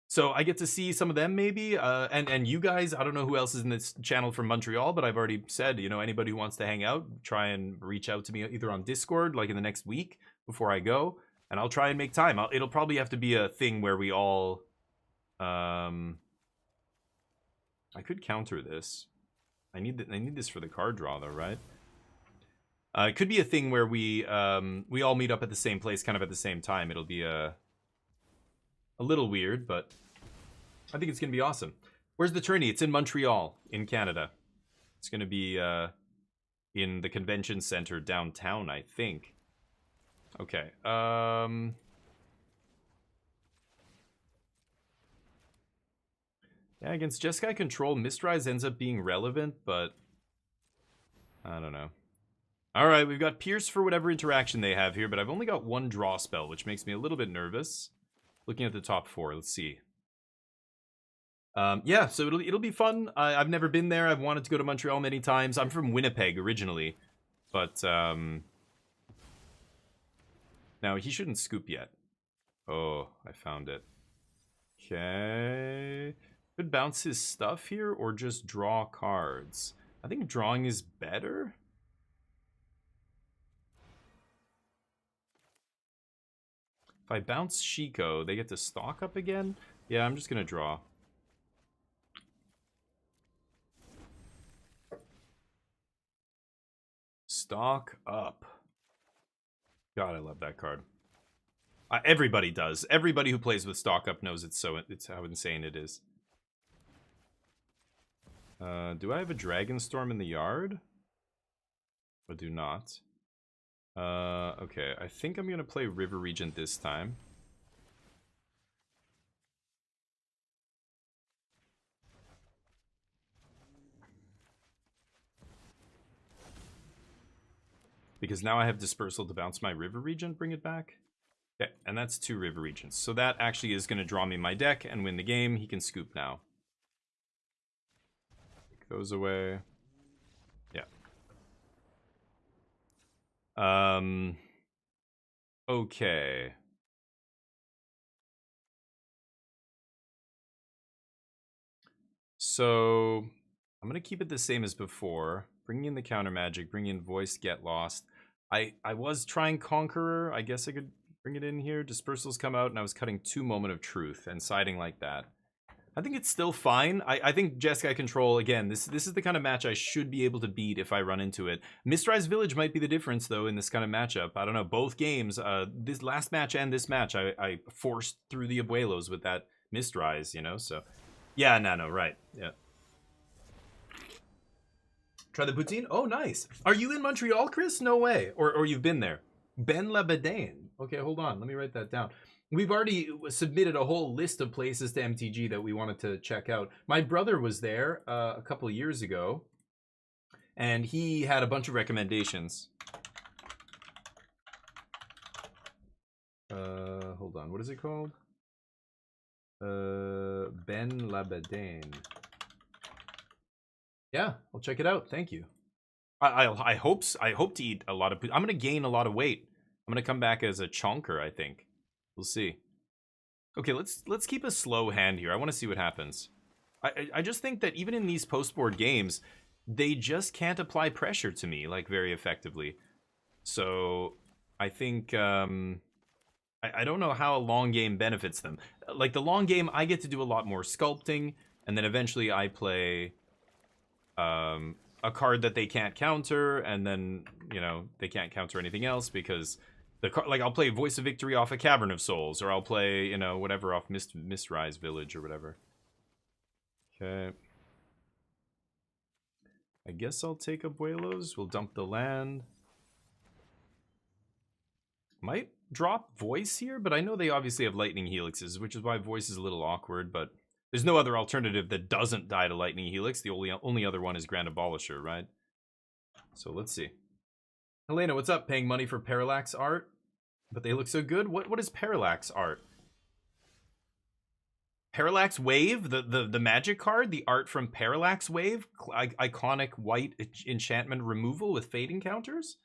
Speaker 1: So I get to see some of them maybe, and you guys. I don't know who else is in this channel from Montreal, but I've already said, you know, anybody who wants to hang out, try and reach out to me either on Discord, like in the next week before I go, and I'll try and make time. It'll probably have to be a thing where we all, I could counter this. I need this for the card draw though, right? It could be a thing where we all meet up at the same place, kind of at the same time. It'll be a little weird, but I think it's gonna be awesome. Where's the tourney? It's in Montreal, in Canada. It's gonna be in the convention center downtown, I think. Okay. Yeah, against Jeskai Control, Mistrise ends up being relevant, but I don't know. All right, we've got Pierce for whatever interaction they have here, but I've only got one draw spell, which makes me a little bit nervous. Looking at the top 4, let's see. Yeah, so it'll be fun. I've never been there. I've wanted to go to Montreal many times. I'm from Winnipeg originally, but now he shouldn't scoop yet. Oh, I found it. Okay. Could bounce his stuff here or just draw cards. I think drawing is better. If I bounce Shiko, they get to stock up again? Yeah, I'm just gonna draw. Stock up. God, I love that card. Everybody does. Everybody who plays with stock up knows it's how insane it is. Do I have a Dragonstorm in the yard? I do not. Okay, I think I'm gonna play River Regent this time. Because now I have Dispersal to bounce my River Regent, bring it back. Okay, and that's 2 River Regents. So that actually is gonna draw me my deck and win the game. He can scoop now. It goes away. Yeah. Okay. So I'm gonna keep it the same as before. Bring in the counter magic, bring in Voice, Get Lost. I was trying Conqueror. I guess I could bring it in here. Dispersals come out, and I was cutting 2 Moment of Truth and siding like that. I think it's still fine. I think Jeskai Control, again, this is the kind of match I should be able to beat if I run into it. Mistrise Village might be the difference, though, in this kind of matchup. I don't know, both games, this last match and this match, I forced through the Abuelos with that Mistrise, you know, so. Yeah, no, right. Yeah. Try the poutine? Oh, nice. Are you in Montreal, Chris? No way. Or you've been there. Ben Labadane. Okay, hold on. Let me write that down. We've already submitted a whole list of places to MTG that we wanted to check out. My brother was there a couple of years ago, and he had a bunch of recommendations. Hold on. What is it called? Ben Labadane. Yeah, I'll check it out. Thank you. I hope to eat a lot of. I'm gonna gain a lot of weight. I'm gonna come back as a chonker. I think. We'll see. Okay, let's keep a slow hand here. I want to see what happens. I just think that even in these post-board games, they just can't apply pressure to me like very effectively. So I think I don't know how a long game benefits them. Like the long game, I get to do a lot more sculpting, and then eventually I play a card that they can't counter, and then, you know, they can't counter anything else because the card, like, I'll play Voice of Victory off a Cavern of Souls, or I'll play, you know, whatever off Mistrise Village or whatever. Okay. I guess I'll take Abuelos. We'll dump the land. Might drop Voice here, but I know they obviously have Lightning Helixes, which is why Voice is a little awkward, but there's no other alternative that doesn't die to Lightning Helix. The only other one is Grand Abolisher, right? So let's see. Helena, what's up? Paying money for Parallax art? But they look so good? What is Parallax art? Parallax Wave? The magic card? The art from Parallax Wave? Iconic white enchantment removal with fading counters?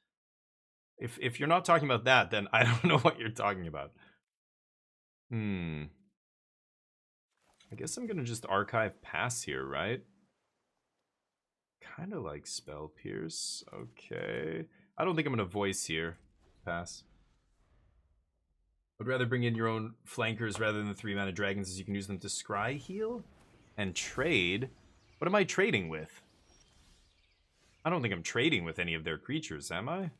Speaker 1: If you're not talking about that, then I don't know what you're talking about. I guess I'm gonna just archive pass here, right? Kind of like Spell Pierce. Okay. I don't think I'm gonna voice here. Pass. I'd rather bring in your own flankers rather than the 3-mana dragons, as you can use them to scry heal and trade. What am I trading with? I don't think I'm trading with any of their creatures, am I?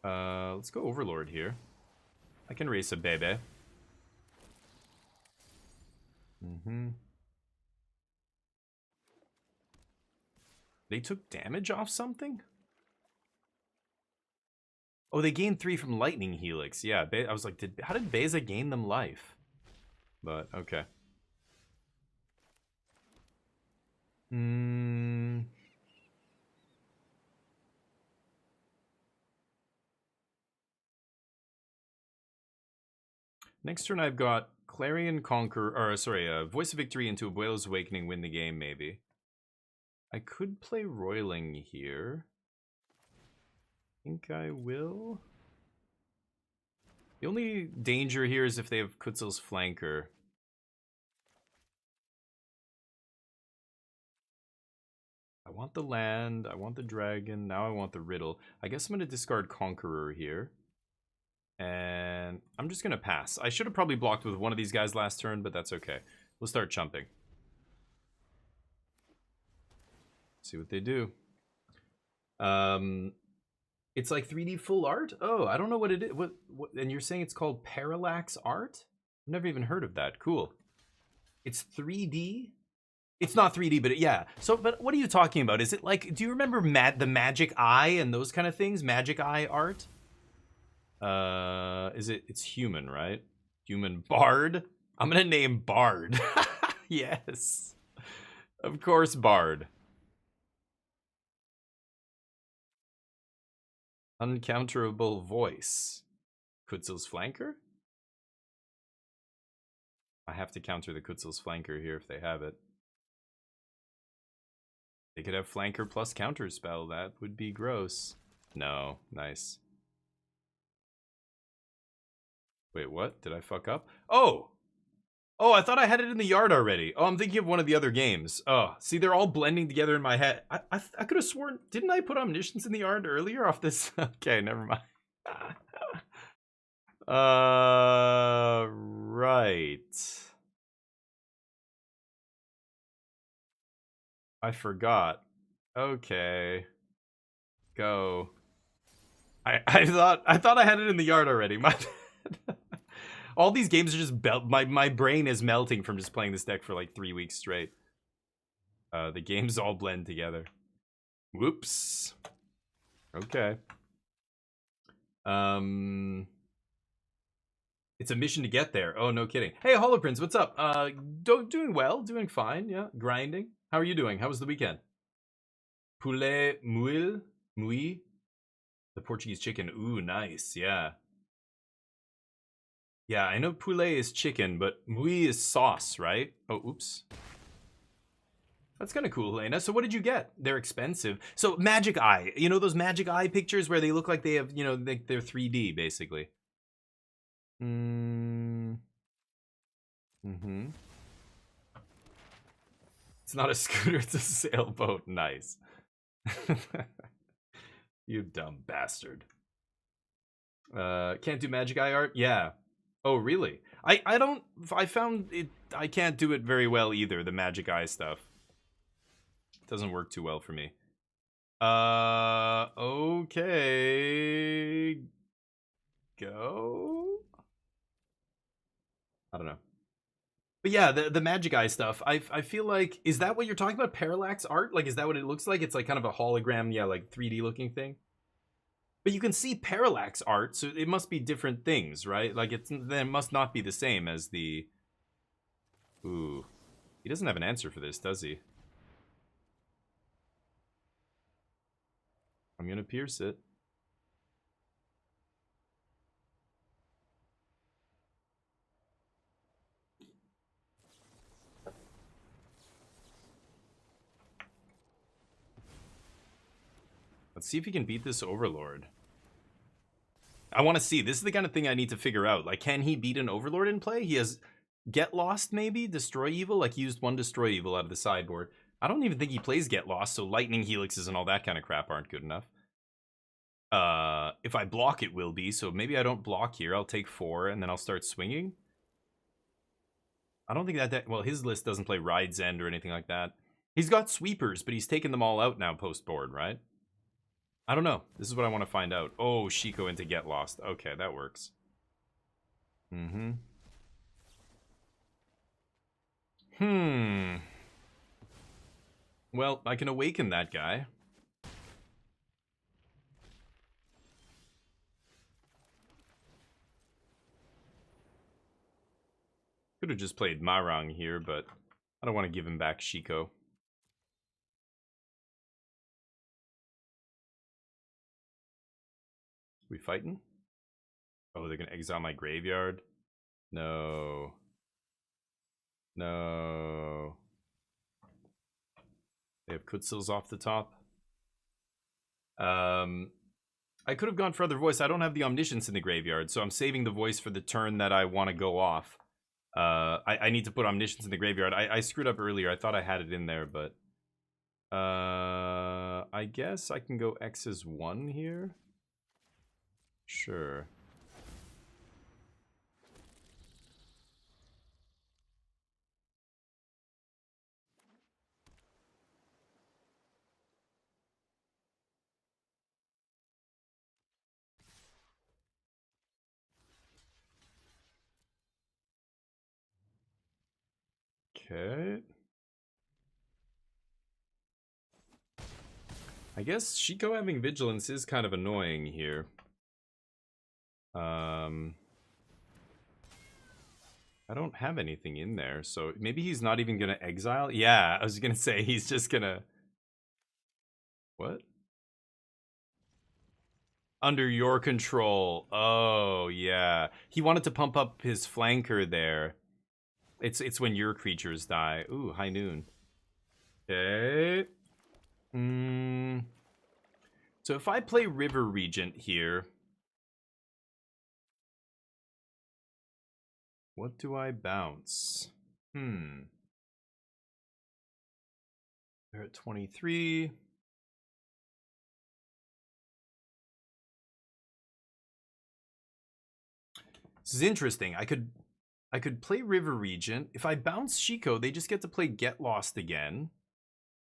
Speaker 1: Let's go Overlord here. I can race a Bebe. They took damage off something? Oh, they gained 3 from Lightning Helix. Yeah, I was like, how did Beza gain them life? But, okay. Next turn I've got Clarion Conqueror, or sorry, Voice of Victory into Abuelo's Awakening, win the game, maybe. I could play Roiling here. I think I will. The only danger here is if they have Kutzel's Flanker. I want the land, I want the dragon, now I want the riddle. I guess I'm going to discard Conqueror here. And I'm just going to pass. I should have probably blocked with one of these guys last turn, but that's okay. We'll start chumping. See what they do. It's like 3D full art? Oh, I don't know what it is. What, and you're saying it's called Parallax art? I've never even heard of that. Cool. It's 3D? It's not 3D, but yeah. So, but what are you talking about? Is it like, do you remember the Magic Eye and those kind of things? Magic Eye art? It's human, right? Human Bard? I'm gonna name Bard. Yes. Of course, Bard. Uncounterable voice. Kutzel's Flanker? I have to counter the Kutzel's Flanker here if they have it. They could have Flanker plus Counterspell. That would be gross. No. Nice. Wait, what? Did I fuck up? Oh! Oh, I thought I had it in the yard already. Oh, I'm thinking of one of the other games. Oh, see, they're all blending together in my head. I could have sworn... Didn't I put Omniscience in the yard earlier off this? Okay, never mind. Right. I forgot. Okay. Go. I thought I had it in the yard already. My bad. All these games are just my brain is melting from just playing this deck for like 3 weeks straight. The games all blend together. Whoops. Okay. It's a mission to get there. Oh, no kidding. Hey, Holoprince, what's up? Doing well, doing fine. Yeah, grinding. How are you doing? How was the weekend? Poulet mouille, the Portuguese chicken. Ooh, nice. Yeah. Yeah, I know poulet is chicken, but mouille is sauce, right? Oh, oops. That's kind of cool, Helena. So what did you get? They're expensive. So Magic Eye. You know those Magic Eye pictures where they look like they have, you know, they're 3D, basically. Mm-hmm. It's not a scooter, it's a sailboat. Nice. You dumb bastard. Can't do Magic Eye art? Yeah. Oh, really? I found it, I can't do it very well either, the Magic Eye stuff. It doesn't work too well for me. Okay. Go? I don't know. But yeah, the Magic Eye stuff, I feel like, is that what you're talking about? Parallax art? Like, is that what it looks like? It's like kind of a hologram, yeah, like 3D looking thing? But you can see parallax art, so it must be different things, right? Like, it must not be the same as the... Ooh. He doesn't have an answer for this, does he? I'm gonna pierce it. Let's see if he can beat this Overlord. I want to see. This is the kind of thing I need to figure out. Like, can he beat an Overlord in play? He has Get Lost, maybe? Destroy Evil? Like, he used one Destroy Evil out of the sideboard. I don't even think he plays Get Lost, so Lightning Helixes and all that kind of crap aren't good enough. If I block, it will be, so maybe I don't block here. I'll take 4, and then I'll start swinging. I don't think that... Well, his list doesn't play Ride's End or anything like that. He's got sweepers, but he's taken them all out now post-board, right? I don't know. This is what I want to find out. Oh, Shiko into Get Lost. Okay, that works. Well, I can awaken that guy. Could have just played Marang here, but I don't want to give him back Shiko. We fighting? Oh, they're gonna exile my graveyard? No. No. They have Kutzils off the top. I could have gone for other voice. I don't have the Omniscience in the graveyard, so I'm saving the voice for the turn that I want to go off. I need to put Omniscience in the graveyard. I screwed up earlier. I thought I had it in there, but... I guess I can go X's 1 here? Sure. Okay. I guess Shiko having Vigilance is kind of annoying here. I don't have anything in there, so maybe he's not even gonna exile? Yeah, I was gonna say he's just gonna... What? Under your control. Oh, yeah. He wanted to pump up his flanker there. It's when your creatures die. Ooh, High Noon. Okay. So if I play River Regent here... What do I bounce? They're at 23. This is interesting. I could play River Regent. If I bounce Shiko, they just get to play Get Lost again.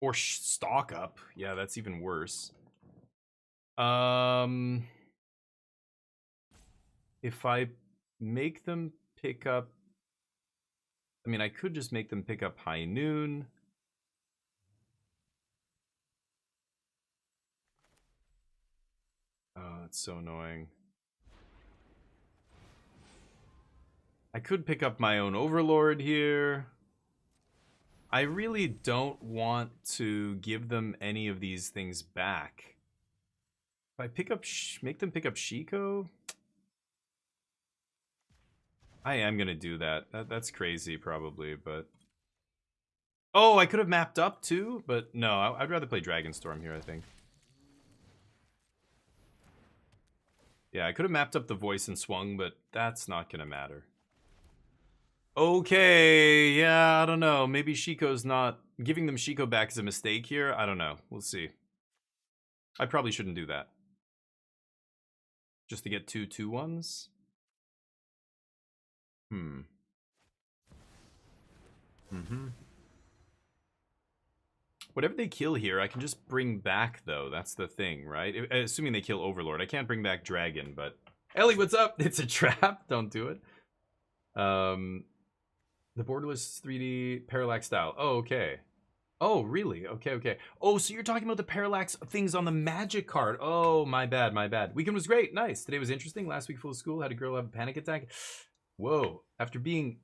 Speaker 1: Or Stock Up. Yeah, that's even worse. If I make them pick up... I mean, I could just make them pick up High Noon. Oh, that's so annoying. I could pick up my own Overlord here. I really don't want to give them any of these things back. If I pick up, make them pick up Shiko, I am gonna do that. That's crazy, probably, but oh, I could have mapped up too, but no, I'd rather play Dragonstorm here. I think. Yeah, I could have mapped up the voice and swung, but that's not gonna matter. Okay, yeah, I don't know. Maybe Shiko's not... Giving them Shiko back is a mistake here. I don't know. We'll see. I probably shouldn't do that. Just to get 2 2-1s? Whatever they kill here, I can just bring back, though. That's the thing, right? Assuming they kill Overlord. I can't bring back Dragon, but... Ellie, what's up? It's a trap. Don't do it. The borderless 3D parallax style. Oh, okay. Oh, really? Okay, okay. Oh, so you're talking about the parallax things on the magic card. Oh, my bad, my bad. Weekend was great. Nice. Today was interesting. Last week full of school. Had a girl have a panic attack. Whoa. After being...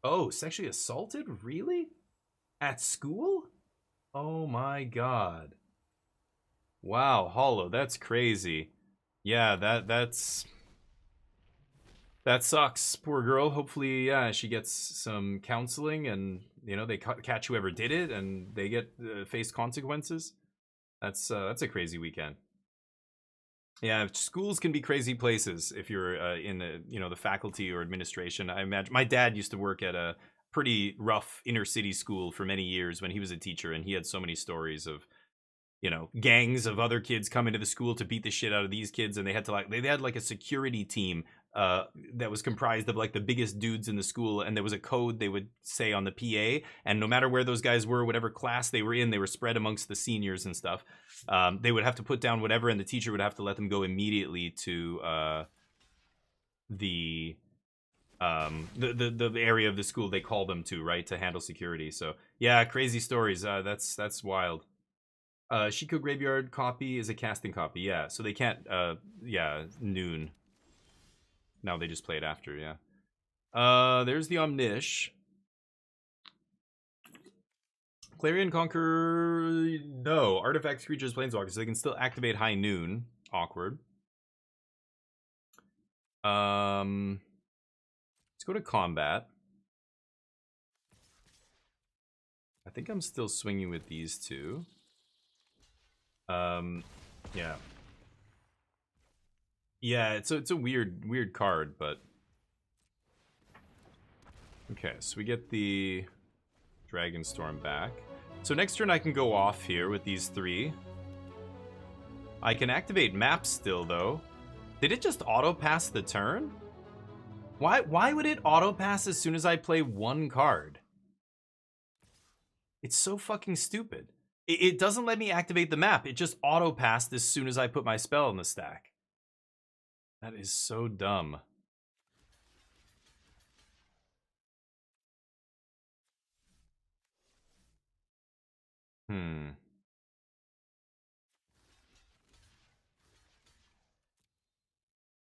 Speaker 1: Oh, sexually assaulted? Really? At school? Oh my god. Wow, Hollow. That's crazy. Yeah, that's... That sucks, poor girl. Hopefully, yeah, she gets some counseling and, you know, they catch whoever did it and they get face consequences. That's a crazy weekend. Yeah, schools can be crazy places if you're in the, you know, the faculty or administration. I imagine my dad used to work at a pretty rough inner city school for many years when he was a teacher, and he had so many stories of, you know, gangs of other kids come into the school to beat the shit out of these kids, and they had to they had like a security team that was comprised of like the biggest dudes in the school, and there was a code they would say on the PA, and no matter where those guys were, whatever class they were in, they were spread amongst the seniors and stuff. They would have to put down whatever, and the teacher would have to let them go immediately to the area of the school they call them to, right, to handle security. So yeah, crazy stories. That's wild. Shiko Graveyard copy is a casting copy, yeah. So they can't, yeah, Noon. Now they just play it after, yeah. There's the Omnish. Clarion Conquer, no. Artifacts, creatures, planeswalkers, so they can still activate High Noon. Awkward. Let's go to combat. I think I'm still swinging with these two. Yeah. Yeah, it's a weird card, but okay, so we get the Dragonstorm back. So next turn I can go off here with these 3. I can activate maps still, though. Did it just auto-pass the turn? Why would it auto-pass as soon as I play 1 card? It's so fucking stupid. It doesn't let me activate the map. It just auto-passed as soon as I put my spell in the stack. That is so dumb.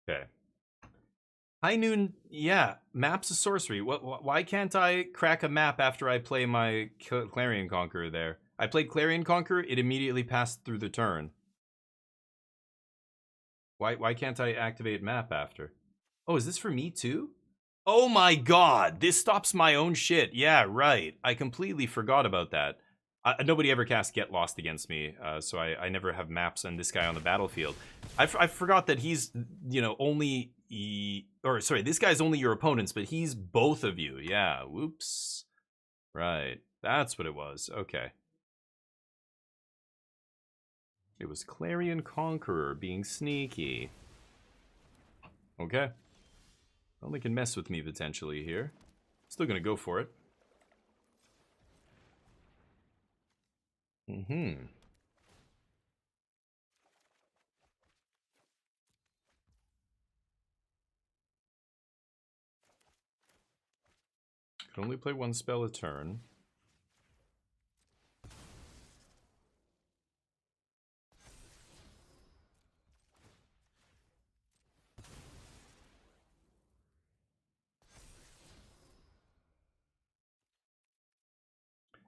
Speaker 1: Okay. High Noon, yeah, map's a sorcery. Why can't I crack a map after I play my Clarion Conqueror there? I played Clarion Conqueror, it immediately passed through the turn. Why can't I activate map after? Oh, is this for me too? Oh my god, this stops my own shit. Yeah, right. I completely forgot about that. Nobody ever cast Get Lost against me, so I never have maps on this guy on the battlefield. I forgot that he's, you know, only... sorry, this guy's only your opponents, but he's both of you. Yeah, whoops. Right, that's what it was. Okay. It was Clarion Conqueror being sneaky. Okay. Well, they can mess with me potentially here. Still gonna go for it. Could only play one spell a turn.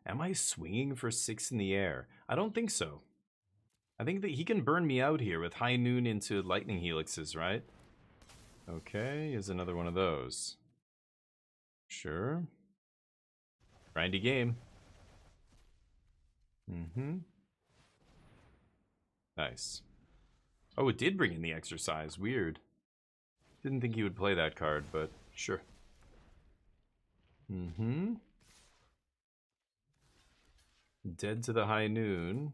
Speaker 1: Am I swinging for 6 in the air? I don't think so. I think that he can burn me out here with High Noon into Lightning Helixes, right? Okay, here's another one of those. Sure. Grindy game. Mm-hmm. Nice. Oh, it did bring in the exercise. Weird. Didn't think he would play that card, but sure. Mm-hmm. Dead to the High Noon.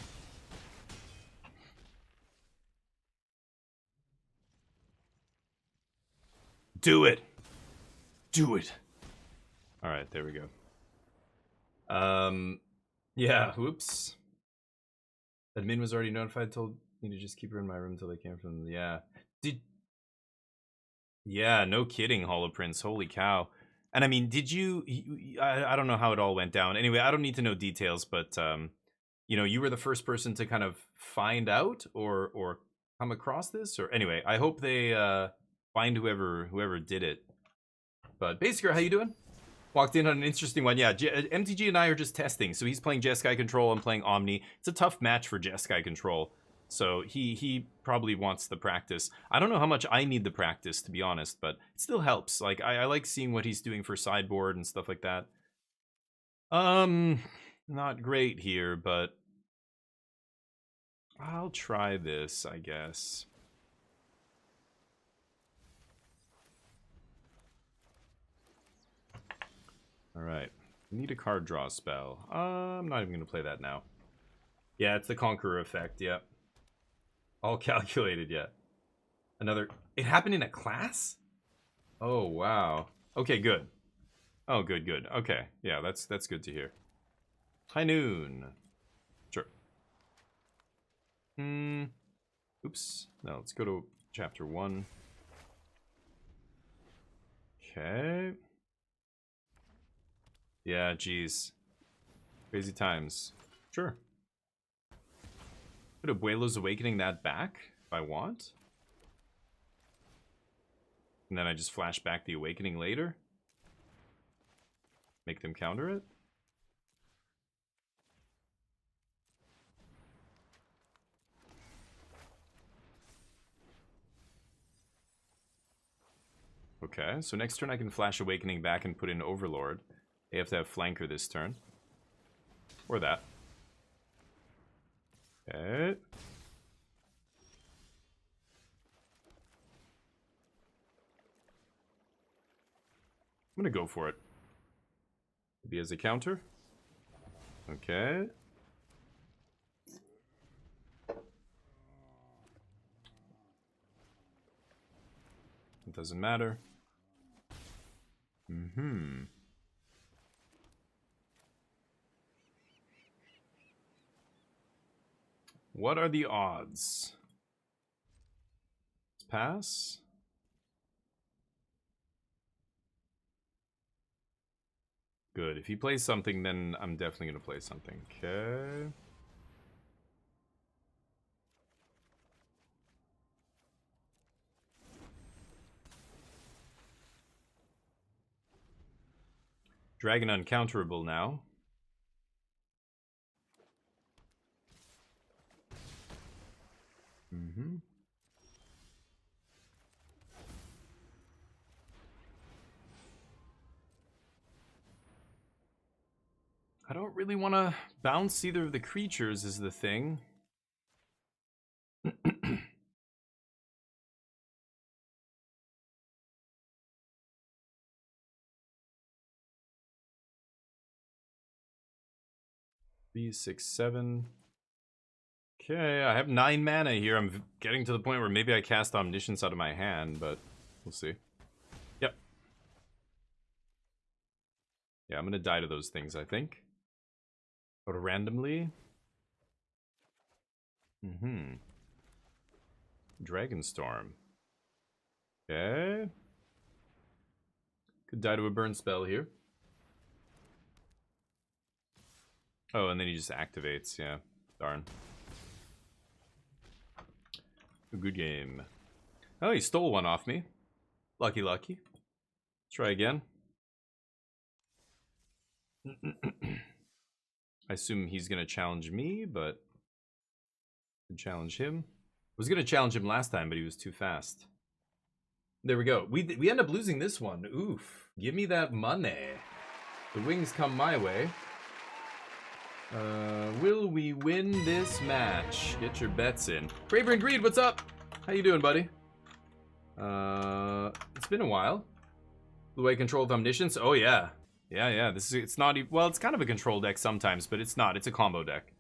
Speaker 1: Do it! Do it! Alright, there we go. Yeah, whoops. Admin was already notified, told me to just keep her in my room until they came from, yeah. Yeah, no kidding, Holoprince, holy cow. And I mean, did you, I don't know how it all went down. Anyway, I don't need to know details, but, you know, you were the first person to kind of find out or come across this, or anyway, I hope they, find whoever did it. But Basker, how you doing? Walked in on an interesting one. Yeah, MTG and I are just testing. So he's playing Jeskai Control, I'm playing Omni. It's a tough match for Jeskai Control. So he probably wants the practice. I don't know how much I need the practice, to be honest, but it still helps. Like, I like seeing what he's doing for sideboard and stuff like that. Not great here, but I'll try this, I guess. Alright. Need a card draw spell. I'm not even going to play that now. Yeah, it's the Conqueror effect, yep. All calculated, yeah. Another... It happened in a class? Oh, wow. Okay, good. Oh, good, good. Okay, yeah, that's good to hear. High Noon. Sure. Oops. No, let's go to chapter 1. Okay. Yeah, geez. Crazy times. Sure. Put Abuelo's Awakening that back if I want. And then I just flash back the Awakening later. Make them counter it. Okay, so next turn I can flash Awakening back and put in Overlord. They have to have Flanker this turn. Or that. Okay. I'm gonna go for it. Maybe as a counter. Okay. It doesn't matter. What are the odds? Let's pass. Good. If he plays something, then I'm definitely going to play something. Okay. Dragon uncounterable now. I don't really want to bounce either of the creatures is the thing. Three, 6, 7. Okay, I have 9 mana here. I'm getting to the point where maybe I cast Omniscience out of my hand, but we'll see. Yep. Yeah, I'm gonna die to those things, I think. Or randomly. Dragonstorm. Okay. Could die to a burn spell here. Oh, and then he just activates. Yeah, darn. A good game. Oh, he stole one off me. Lucky, lucky. Try again. I assume he's gonna challenge me, but challenge him. I was gonna challenge him last time, but he was too fast. There we go. We end up losing this one. Oof. Give me that money. The wings come my way. Will we win this match? Get your bets in. Braver and Greed, what's up? How you doing, buddy? It's been a while. The way control of omniscience. Oh yeah, yeah. It's not even, well, it's kind of a control deck sometimes, but it's not. It's a combo deck.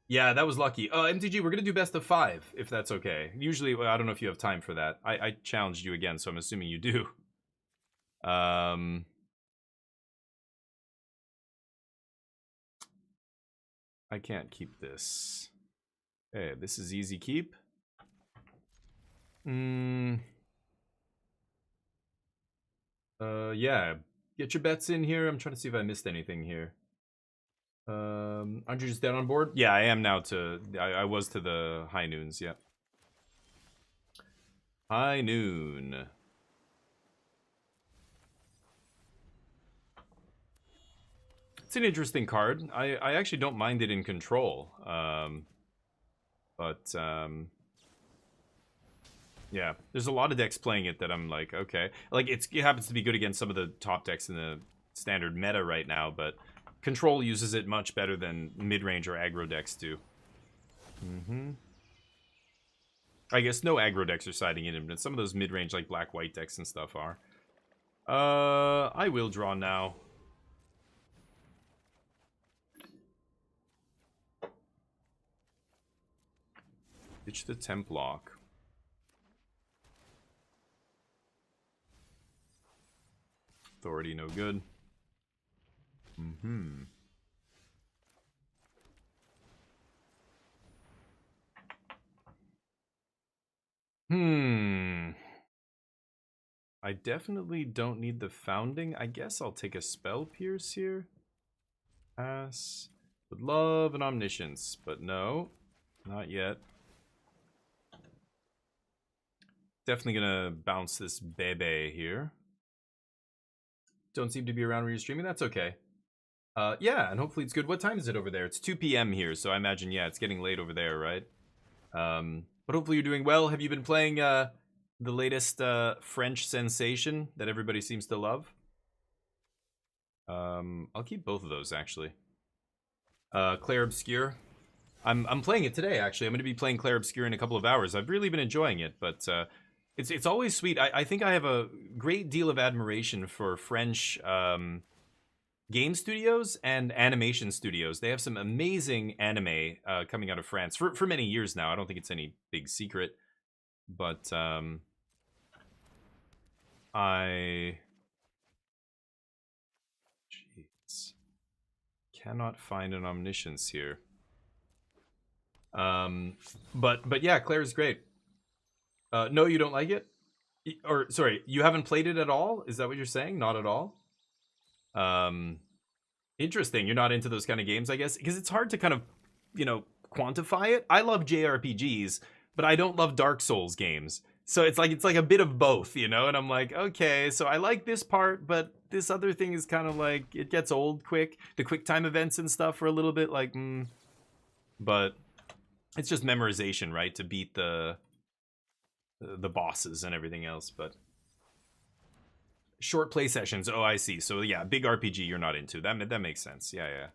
Speaker 1: Yeah, that was lucky. MTG, we're gonna do best of 5 if that's okay. Usually, well, I don't know if you have time for that. I challenged you again, so I'm assuming you do. I can't keep this. Okay, this is easy keep. Yeah. Get your bets in here. I'm trying to see if I missed anything here. Aren't you just dead on board? Yeah, I am now to... I was to the high noons, yeah. High noon. It's an interesting card. I actually don't mind it in control. Yeah, there's a lot of decks playing it that I'm like, okay. Like, it happens to be good against some of the top decks in the standard meta right now, but control uses it much better than mid-range or aggro decks do. I guess no aggro decks are siding in it, but some of those mid-range, like black-white decks and stuff are. I will draw now. Ditch the temp lock. Authority, no good. I definitely don't need the founding. I guess I'll take a spell pierce here. Pass. Would love an omniscience, but no. Not yet. Definitely gonna bounce this Bebe here. Don't seem to be around when you're streaming. That's okay. Yeah, and hopefully it's good. What time is it over there? It's 2 p.m. here, so I imagine, yeah, it's getting late over there, right? But hopefully you're doing well. Have you been playing the latest French sensation that everybody seems to love? I'll keep both of those, actually. Clair Obscur. I'm playing it today, actually. I'm going to be playing Clair Obscur in a couple of hours. I've really been enjoying it, but it's always sweet. I think I have a great deal of admiration for French game studios and animation studios. They have some amazing anime coming out of France for many years now. I don't think it's any big secret, but jeez, cannot find an omniscience here. But yeah, Claire's great. No, you don't like it? Or sorry, you haven't played it at all? Is that what you're saying? Not at all? Interesting. You're not into those kind of games, I guess, because it's hard to kind of, quantify it. I love JRPGs, but I don't love Dark Souls games. So it's like a bit of both, and I'm like, okay, so I like this part, but this other thing is kind of like, it gets old quick. The quick time events and stuff are a little bit like, but it's just memorization, right? To beat the bosses and everything else, but short play sessions. Oh, I see. So yeah, big RPG you're not into. That makes sense. Yeah.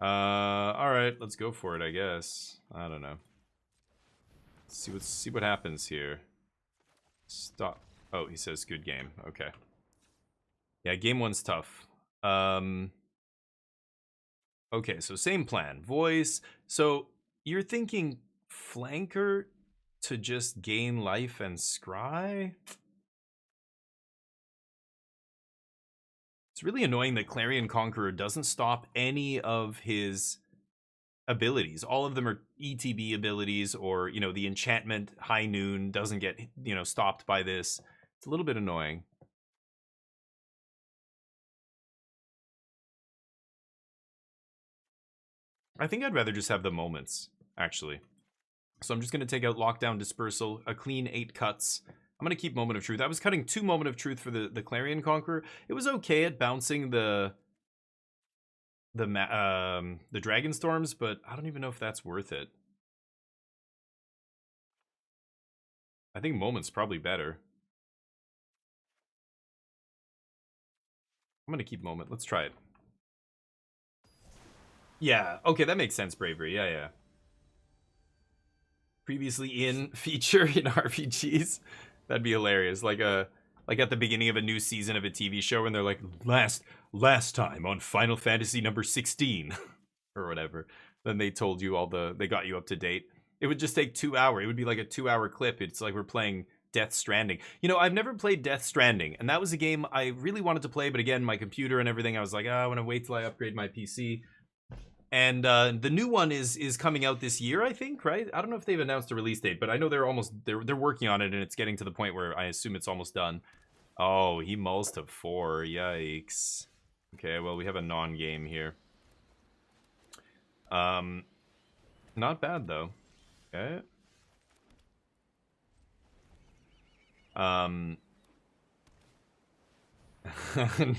Speaker 1: All right, let's go for it, I guess. I don't know. Let's see what happens here. Stop. Oh, he says good game. Okay. Yeah, game 1's tough. Okay, so same plan. Voice. So you're thinking flanker to just gain life and scry? It's really annoying that Clarion Conqueror doesn't stop any of his abilities. All of them are ETB abilities, or, the enchantment High Noon doesn't get, stopped by this. It's a little bit annoying. I think I'd rather just have the moments, actually. So I'm just going to take out Lockdown Dispersal, a clean 8 cuts. I'm going to keep Moment of Truth. I was cutting 2 Moment of Truth for the Clarion Conqueror. It was okay at bouncing the Dragon Storms, but I don't even know if that's worth it. I think Moment's probably better. I'm going to keep Moment. Let's try it. Yeah, okay, that makes sense, Bravery. Yeah. Previously in feature in RPGs. That'd be hilarious. Like at the beginning of a new season of a TV show when they're like, last time on Final Fantasy number 16 or whatever. Then they told you they got you up to date. It would just take 2 hours. It would be like a 2-hour clip. It's like we're playing Death Stranding. You know, I've never played Death Stranding, and that was a game I really wanted to play, but again, my computer and everything, I was like, I want to wait till I upgrade my PC. And the new one is coming out this year, I think, right? I don't know if they've announced a release date, but I know they're working on it, and it's getting to the point where I assume it's almost done. Oh, he mulls to 4. Yikes. Okay, well, we have a non-game here. Not bad though. Okay.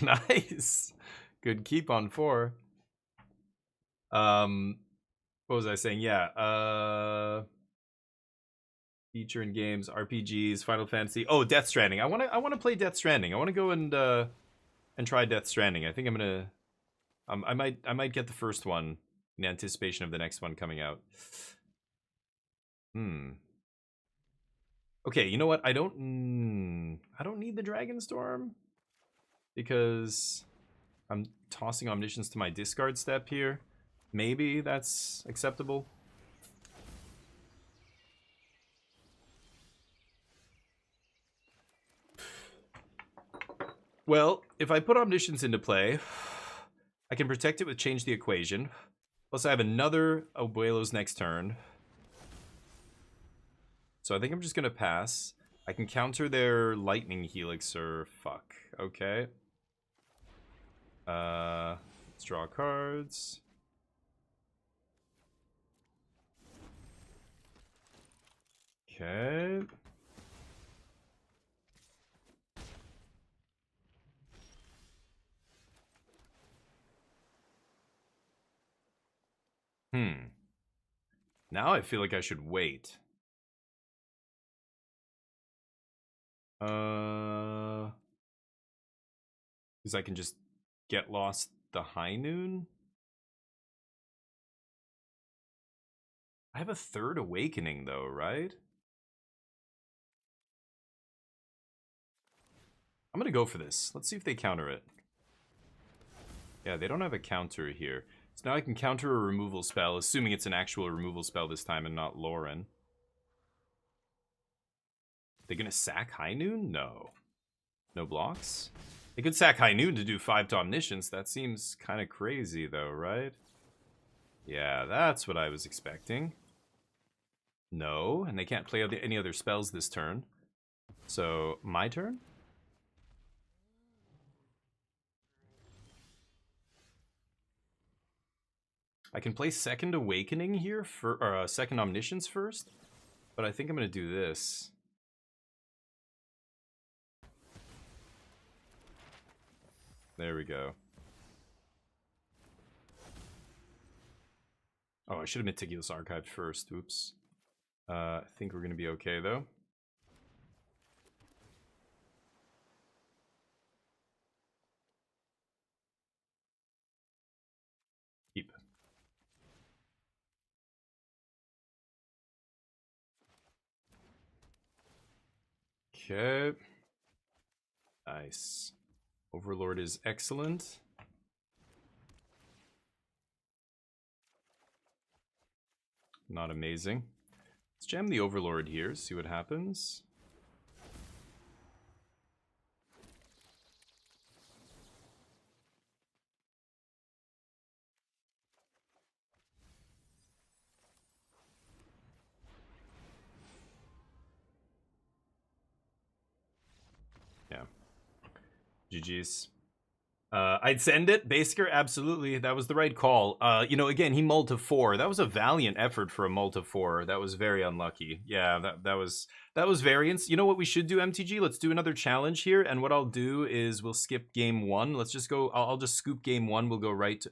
Speaker 1: Nice. Good keep on 4. What was I saying? Yeah. Feature in games, RPGs, Final Fantasy. Oh, Death Stranding. I wanna play Death Stranding. I wanna go and try Death Stranding. I think I'm gonna I might get the first one in anticipation of the next one coming out. Okay, you know what? I don't need the Dragon Storm because I'm tossing Omniscience to my discard step here. Maybe that's acceptable. Well, if I put Omniscience into play, I can protect it with Change the Equation. Plus I have another Abuelo's next turn. So I think I'm just going to pass. I can counter their Lightning Helix or fuck. Okay. Let's draw cards. Okay. Now I feel like I should wait. Because I can just get lost the High Noon. I have a 3rd Awakening though, right? I'm gonna go for this. Let's see if they counter it. Yeah, they don't have a counter here. So now I can counter a removal spell, assuming it's an actual removal spell this time and not Lauren. They gonna sack High Noon? No. No blocks? They could sack High Noon to do 5 to Omniscience. That seems kind of crazy though, right? Yeah, that's what I was expecting. No, and they can't play any other spells this turn. So, my turn? I can play Second Awakening here, or Second Omniscience first, but I think I'm going to do this. There we go. Oh, I should have Meticulous Archived first. Oops. I think we're going to be okay, though. Keep. Okay. Nice. Overlord is excellent. Not amazing. Let's jam the Overlord here, see what happens. Yeah. GG's. I'd send it. Basker, absolutely. That was the right call. You know, again, he mulled to 4. That was a valiant effort for a mull to 4. That was very unlucky. Yeah, that was variance. You know what we should do, MTG? Let's do another challenge here. And what I'll do is we'll skip game 1. Let's just go. I'll just scoop game 1. We'll go right to,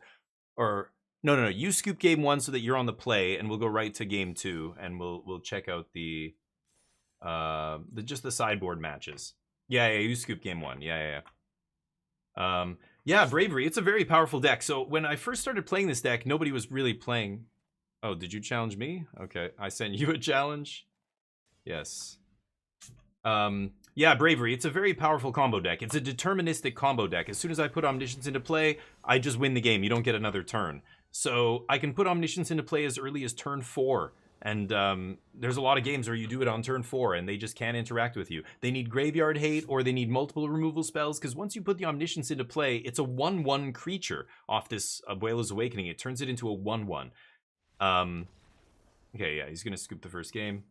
Speaker 1: or no. You scoop game 1 so that you're on the play, and we'll go right to game 2, and we'll check out the just the sideboard matches. Yeah, you scoop game 1. Yeah. Yeah, Bravery. It's a very powerful deck. So when I first started playing this deck, nobody was really playing. Oh, did you challenge me? Okay, I sent you a challenge. Yes. Yeah, Bravery. It's a very powerful combo deck. It's a deterministic combo deck. As soon as I put Omniscience into play, I just win the game. You don't get another turn. So I can put Omniscience into play as early as turn 4. And there's a lot of games where you do it on turn 4 and they just can't interact with you. They need Graveyard Hate or they need multiple removal spells, because once you put the Omniscience into play, it's a 1/1 creature off this Abuela's Awakening. It turns it into a 1/1. Okay, yeah, he's going to scoop the first game.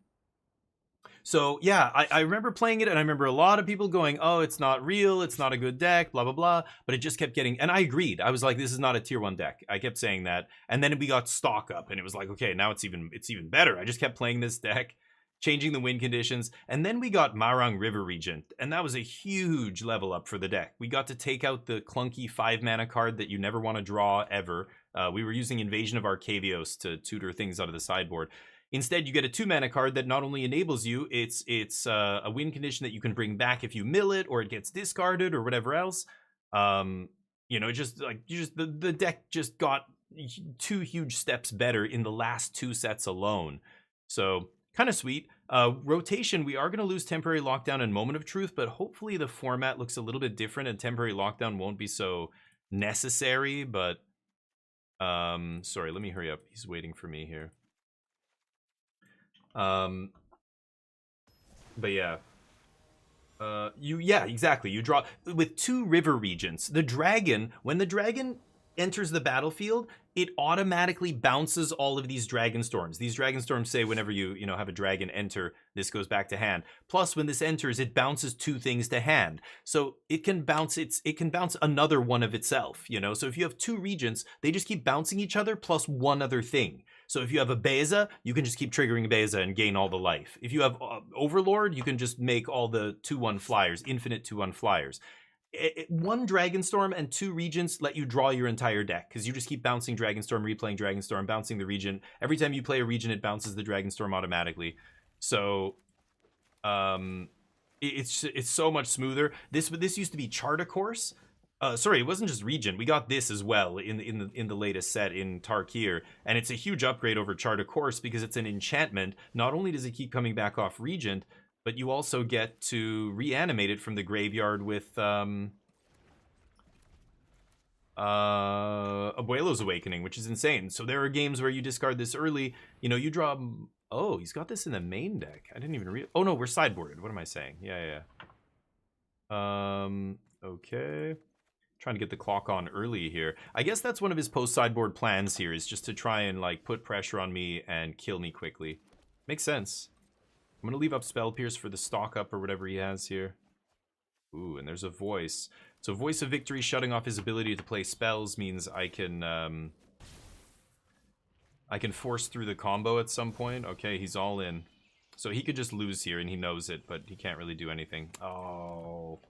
Speaker 1: So, yeah, I remember playing it, and I remember a lot of people going, oh, it's not real, it's not a good deck, blah, blah, blah. But it just kept getting, and I agreed. I was like, this is not a tier 1 deck. I kept saying that. And then we got stock up, and it was like, okay, now it's even better. I just kept playing this deck, changing the win conditions. And then we got Marang River Regent, and that was a huge level up for the deck. We got to take out the clunky 5-mana card that you never want to draw ever. We were using Invasion of Arcavios to tutor things out of the sideboard. Instead, you get a 2-mana card that not only enables you, it's a win condition that you can bring back if you mill it, or it gets discarded, or whatever else. You know, just like the deck just got 2 huge steps better in the last 2 sets alone. So kind of sweet. Rotation, we are going to lose Temporary Lockdown and Moment of Truth, but hopefully the format looks a little bit different and Temporary Lockdown won't be so necessary. But sorry, let me hurry up. He's waiting for me here. But yeah. Yeah, exactly. You draw with 2 river regents. The dragon, when the dragon enters the battlefield, it automatically bounces all of these dragon storms. These dragon storms say whenever you have a dragon enter, this goes back to hand. Plus, when this enters, it bounces 2 things to hand. So it can bounce another one of itself, So if you have 2 regents, they just keep bouncing each other plus one other thing. So if you have a Beza, you can just keep triggering Beza and gain all the life. If you have Overlord, you can just make all the 2/1 flyers, infinite 2/1 flyers. 1 Dragonstorm and 2 Regents let you draw your entire deck, because you just keep bouncing Dragonstorm, replaying Dragonstorm, bouncing the Regent. Every time you play a Regent, it bounces the Dragonstorm automatically. So it's so much smoother. This used to be Charta Course. Sorry, it wasn't just Regent. We got this as well in the latest set in Tarkir, and it's a huge upgrade over Charta Course because it's an enchantment. Not only does it keep coming back off Regent, but you also get to reanimate it from the graveyard with Abuelo's Awakening, which is insane. So there are games where you discard this early. You draw. Oh, he's got this in the main deck. I didn't even read. Oh no, we're sideboarded. What am I saying? Yeah. Okay. Trying to get the clock on early here. I guess that's one of his post-sideboard plans here, is just to try and put pressure on me and kill me quickly. Makes sense. I'm gonna leave up Spell Pierce for the stock up or whatever he has here. Ooh, and there's a voice. So Voice of Victory shutting off his ability to play spells means I can force through the combo at some point. Okay, he's all in. So he could just lose here and he knows it, but he can't really do anything. Oh.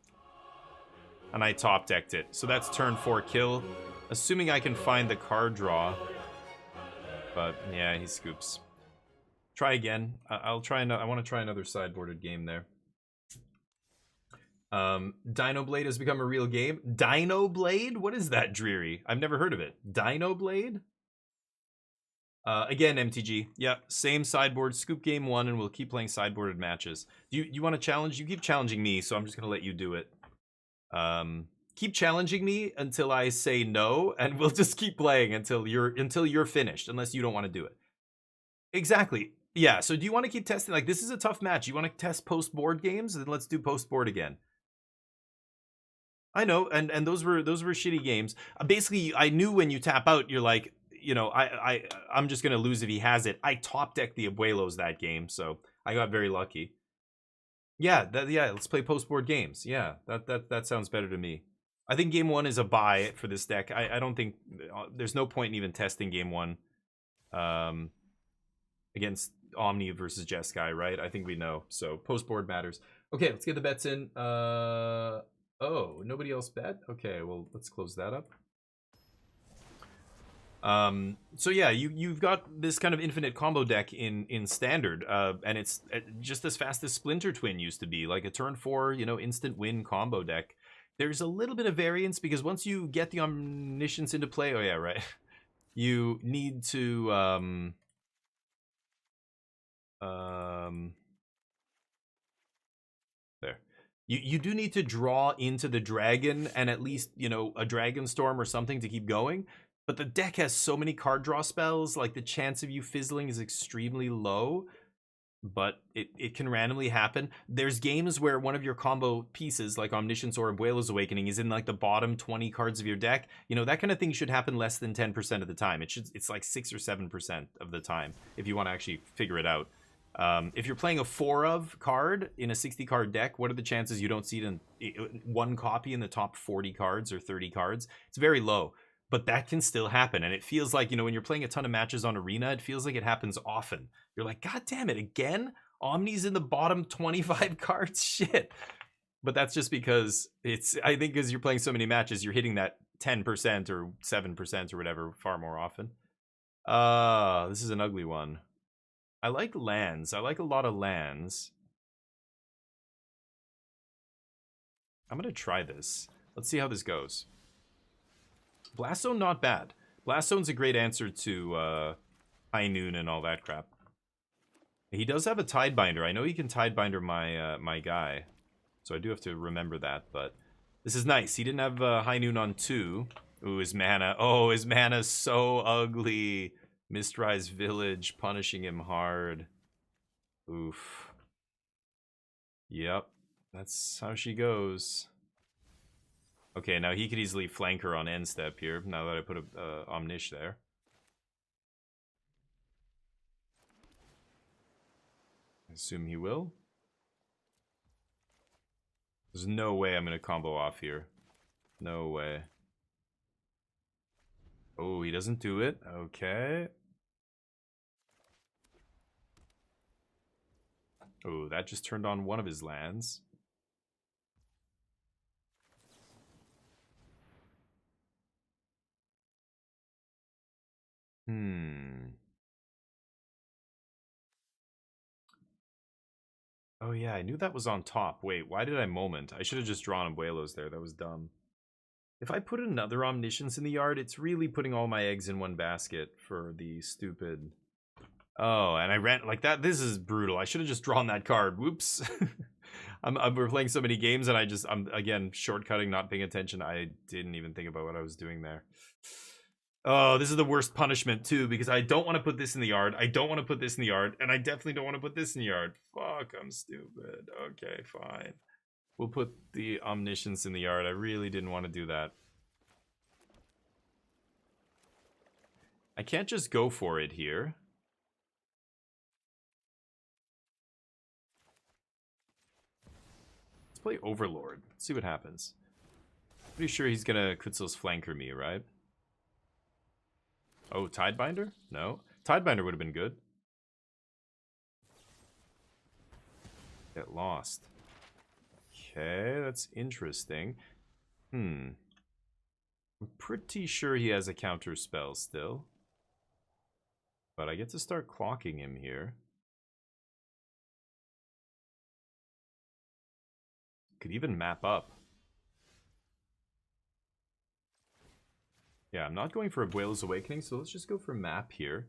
Speaker 1: And I top decked it. So that's turn 4 kill. Assuming I can find the card draw. But yeah, he scoops. Try again. I'll try. I want to try another sideboarded game there. Dino Blade has become a real game. Dino Blade? What is that, Dreary? I've never heard of it. Dino Blade? Again, MTG. Yeah, same sideboard. Scoop game 1, and we'll keep playing sideboarded matches. You want to challenge? You keep challenging me, so I'm just gonna let you do it. Keep challenging me until I say no, and we'll just keep playing until you're finished, unless you don't want to do it. Exactly. Yeah, so do you want to keep testing? This is a tough match. You want to test post-board games? Then let's do post-board again. I know, and those were shitty games. Basically, I knew when you tap out, you're like, I'm just gonna lose if he has it. I top decked the Abuelos that game, so I got very lucky. Yeah, let's play post-board games. Yeah, that sounds better to me. I think game 1 is a buy for this deck. I don't think there's no point in even testing game 1 against Omni versus Jeskai, right? I think we know. So post board matters. Okay, let's get the bets in. Oh, nobody else bet? Okay, well, let's close that up. So yeah, you've got this kind of infinite combo deck in standard, and it's just as fast as Splinter Twin used to be, like a turn 4, you know, instant win combo deck. There's a little bit of variance because once you get the Omniscience into play, oh yeah, right, you need to there. You do need to draw into the dragon and at least, you know, a Dragon Storm or something to keep going. But the deck has so many card draw spells, like the chance of you fizzling is extremely low. But it can randomly happen. There's games where one of your combo pieces, like Omniscience or Abuelo's Awakening, is in like the bottom 20 cards of your deck. You know, that kind of thing should happen less than 10% of the time. It's like 6 or 7% of the time if you want to actually figure it out. If you're playing a 4 of card in a 60 card deck, what are the chances you don't see it in one copy in the top 40 cards or 30 cards? It's very low. But that can still happen. And it feels like, you know, when you're playing a ton of matches on Arena, it feels like it happens often. You're like, God damn it, again? Omni's in the bottom 25 cards? Shit. But that's just because I think because you're playing so many matches, you're hitting that 10% or 7% or whatever far more often. This is an ugly one. I like lands. I like a lot of lands. I'm going to try this. Let's see how this goes. Blast Zone, not bad. Blast Zone's a great answer to High Noon and all that crap. He does have a Tidebinder. I know he can Tidebinder my my guy, so I do have to remember that. But this is nice. He didn't have High Noon on 2. Ooh, his mana. Oh, his mana's so ugly. Mistrise Village, punishing him hard. Oof. Yep, that's how she goes. Okay, now he could easily flank her on end step here, now that I put a Omnish there. I assume he will. There's no way I'm going to combo off here. No way. Oh, he doesn't do it. Okay. Oh, that just turned on one of his lands. Oh yeah, I knew that was on top. Wait, why did I moment? I should have just drawn Abuelos there. That was dumb. If I put another Omniscience in the yard, it's really putting all my eggs in one basket for the stupid... Oh, and I ran like that. This is brutal. I should have just drawn that card. Whoops. We're playing so many games and I'm again shortcutting, not paying attention. I didn't even think about what I was doing there. Oh, this is the worst punishment too, because I don't want to put this in the yard. I don't want to put this in the yard, and I definitely don't want to put this in the yard. Fuck, I'm stupid. Okay, fine. We'll put the Omniscience in the yard. I really didn't want to do that. I can't just go for it here. Let's play Overlord. Let's see what happens. Pretty sure he's gonna Kutzel's flanker me, right? Oh, Tidebinder? No. Tidebinder would have been good. Get lost. Okay, that's interesting. I'm pretty sure he has a counter spell still. But I get to start clocking him here. Could even map up. Yeah, I'm not going for Abuelo's Awakening, so let's just go for map here.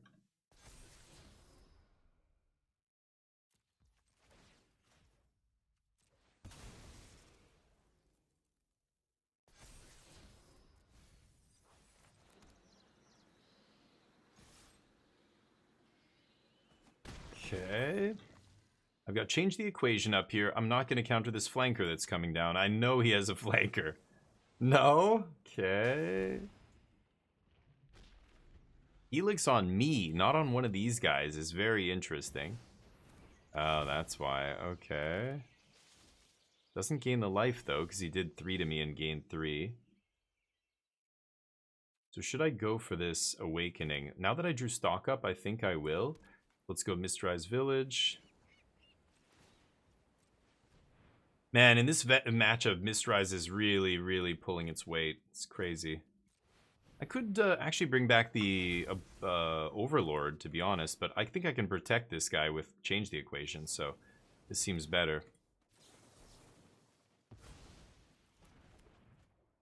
Speaker 1: Okay. I've got to change the equation up here. I'm not going to counter this flanker that's coming down. I know he has a flanker. No? Okay. Helix on me, not on one of these guys, is very interesting. Oh, that's why. Okay. Doesn't gain the life, though, because he did 3 to me and gained 3. So should I go for this Awakening? Now that I drew stock up, I think I will. Let's go Mistrise Village. Man, in this matchup, Mistrise is really, really pulling its weight. It's crazy. I could actually bring back the Overlord, to be honest, but I think I can protect this guy with Change the Equation, so this seems better.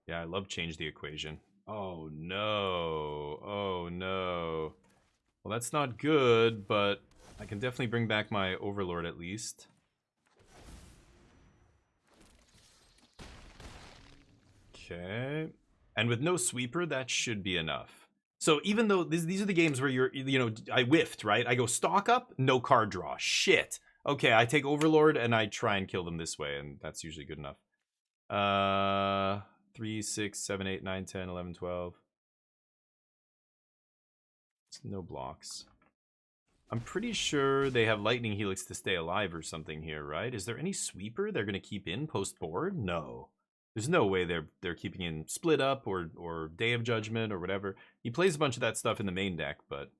Speaker 1: Yeah, I love Change the Equation. Oh no. Oh no. Well, that's not good, but I can definitely bring back my Overlord at least. Okay. And with no sweeper, that should be enough. So even though these are the games where I whiffed, right? I go stock up, no card draw. Shit. Okay, I take Overlord and I try and kill them this way, and that's usually good enough. 3, 6, 7, 8, 9, 10, 11, 12. No blocks. I'm pretty sure they have Lightning Helix to stay alive or something here, right? Is there any sweeper they're going to keep in post-board? No. There's no way they're keeping in Split Up or Day of Judgment or whatever. He plays a bunch of that stuff in the main deck, but...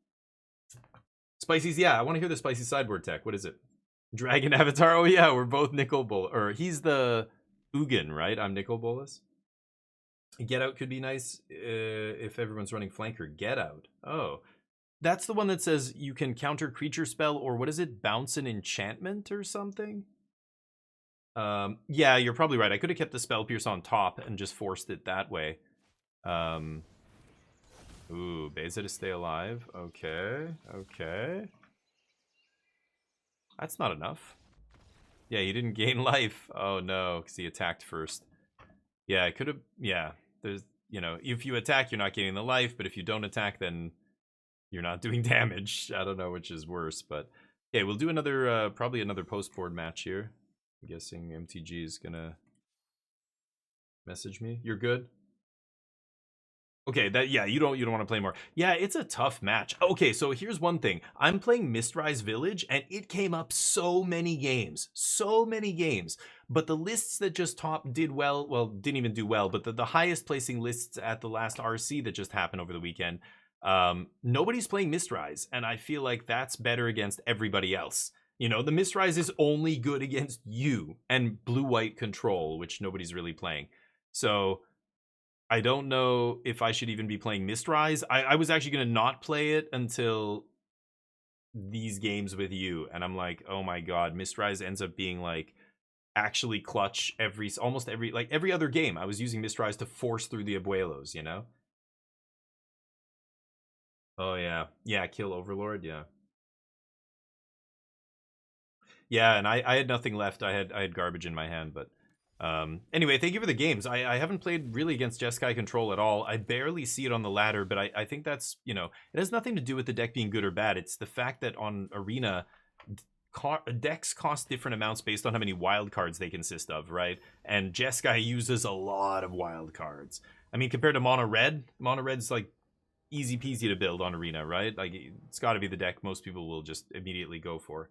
Speaker 1: Spicy's, yeah, I want to hear the Spicy sideboard tech. What is it? Dragon Avatar? Oh yeah, we're both Nicol Bolas. Or he's the Ugin, right? I'm Nicol Bolas. Get Out could be nice if everyone's running Flanker. Get Out. Oh. That's the one that says you can counter creature spell, or what is it? Bounce an enchantment or something? Yeah, you're probably right. I could have kept the Spell Pierce on top and just forced it that way. Ooh, Beza to stay alive. Okay, okay. That's not enough. Yeah, he didn't gain life. Oh no, because he attacked first. Yeah, I could have... Yeah, there's... if you attack, you're not gaining the life, but if you don't attack, then you're not doing damage. I don't know which is worse, but... Okay, we'll do another, probably another post-board match here. I'm guessing MTG is gonna message me. You're good? Okay, yeah, you don't want to play more. Yeah, it's a tough match. Okay, so here's one thing. I'm playing Mistrise Village, and it came up so many games. So many games. But the lists that just did well, didn't even do well, but the highest placing lists at the last RC that just happened over the weekend, nobody's playing Mistrise, and I feel like that's better against everybody else. The Mistrise is only good against you and blue-white control, which nobody's really playing. So I don't know if I should even be playing Mistrise. I was actually going to not play it until these games with you, and I'm like, oh my god, Mistrise ends up being like actually clutch almost every other game. I was using Mistrise to force through the Abuelos, Oh yeah, kill Overlord, yeah. Yeah, and I had nothing left. I had garbage in my hand, but anyway, thank you for the games. I haven't played really against Jeskai Control at all. I barely see it on the ladder, but I think that's, it has nothing to do with the deck being good or bad. It's the fact that on Arena, decks cost different amounts based on how many wild cards they consist of, right? And Jeskai uses a lot of wild cards. I mean, compared to Mono Red's like easy peasy to build on Arena, right? Like, it's got to be the deck most people will just immediately go for.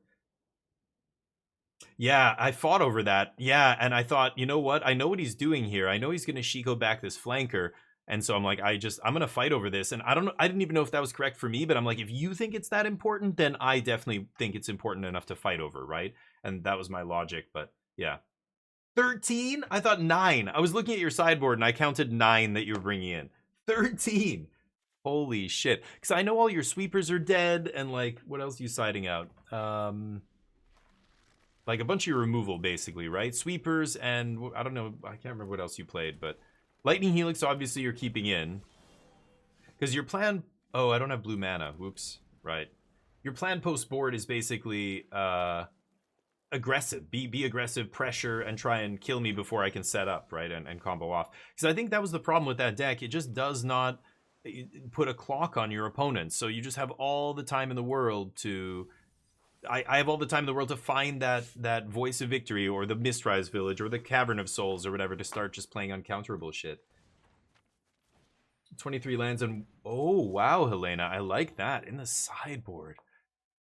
Speaker 1: Yeah, I fought over that. Yeah, and I thought, you know what? I know what he's doing here. I know he's going to Shiko back this flanker. And so I'm like, I'm going to fight over this. And I didn't even know if that was correct for me, but I'm like, if you think it's that important, then I definitely think it's important enough to fight over, right? And that was my logic, but yeah. 13? I thought 9. I was looking at your sideboard and I counted 9 that you were bringing in. 13! Holy shit. Because I know all your sweepers are dead, and like, what else are you siding out? Like a bunch of your removal, basically, right? Sweepers and, I don't know, I can't remember what else you played, but Lightning Helix, obviously, you're keeping in. Because your plan... Oh, I don't have blue mana. Whoops. Right. Your plan post-board is basically aggressive. Be aggressive, pressure, and try and kill me before I can set up, right? And combo off. Because I think that was the problem with that deck. It just does not put a clock on your opponent. So you just have all the time in the world to... I have all the time in the world to find that Voice of Victory or the Mistrise Village or the Cavern of Souls or whatever to start just playing uncounterable shit. 23 lands and... Oh, wow, Helena. I like that. In the sideboard.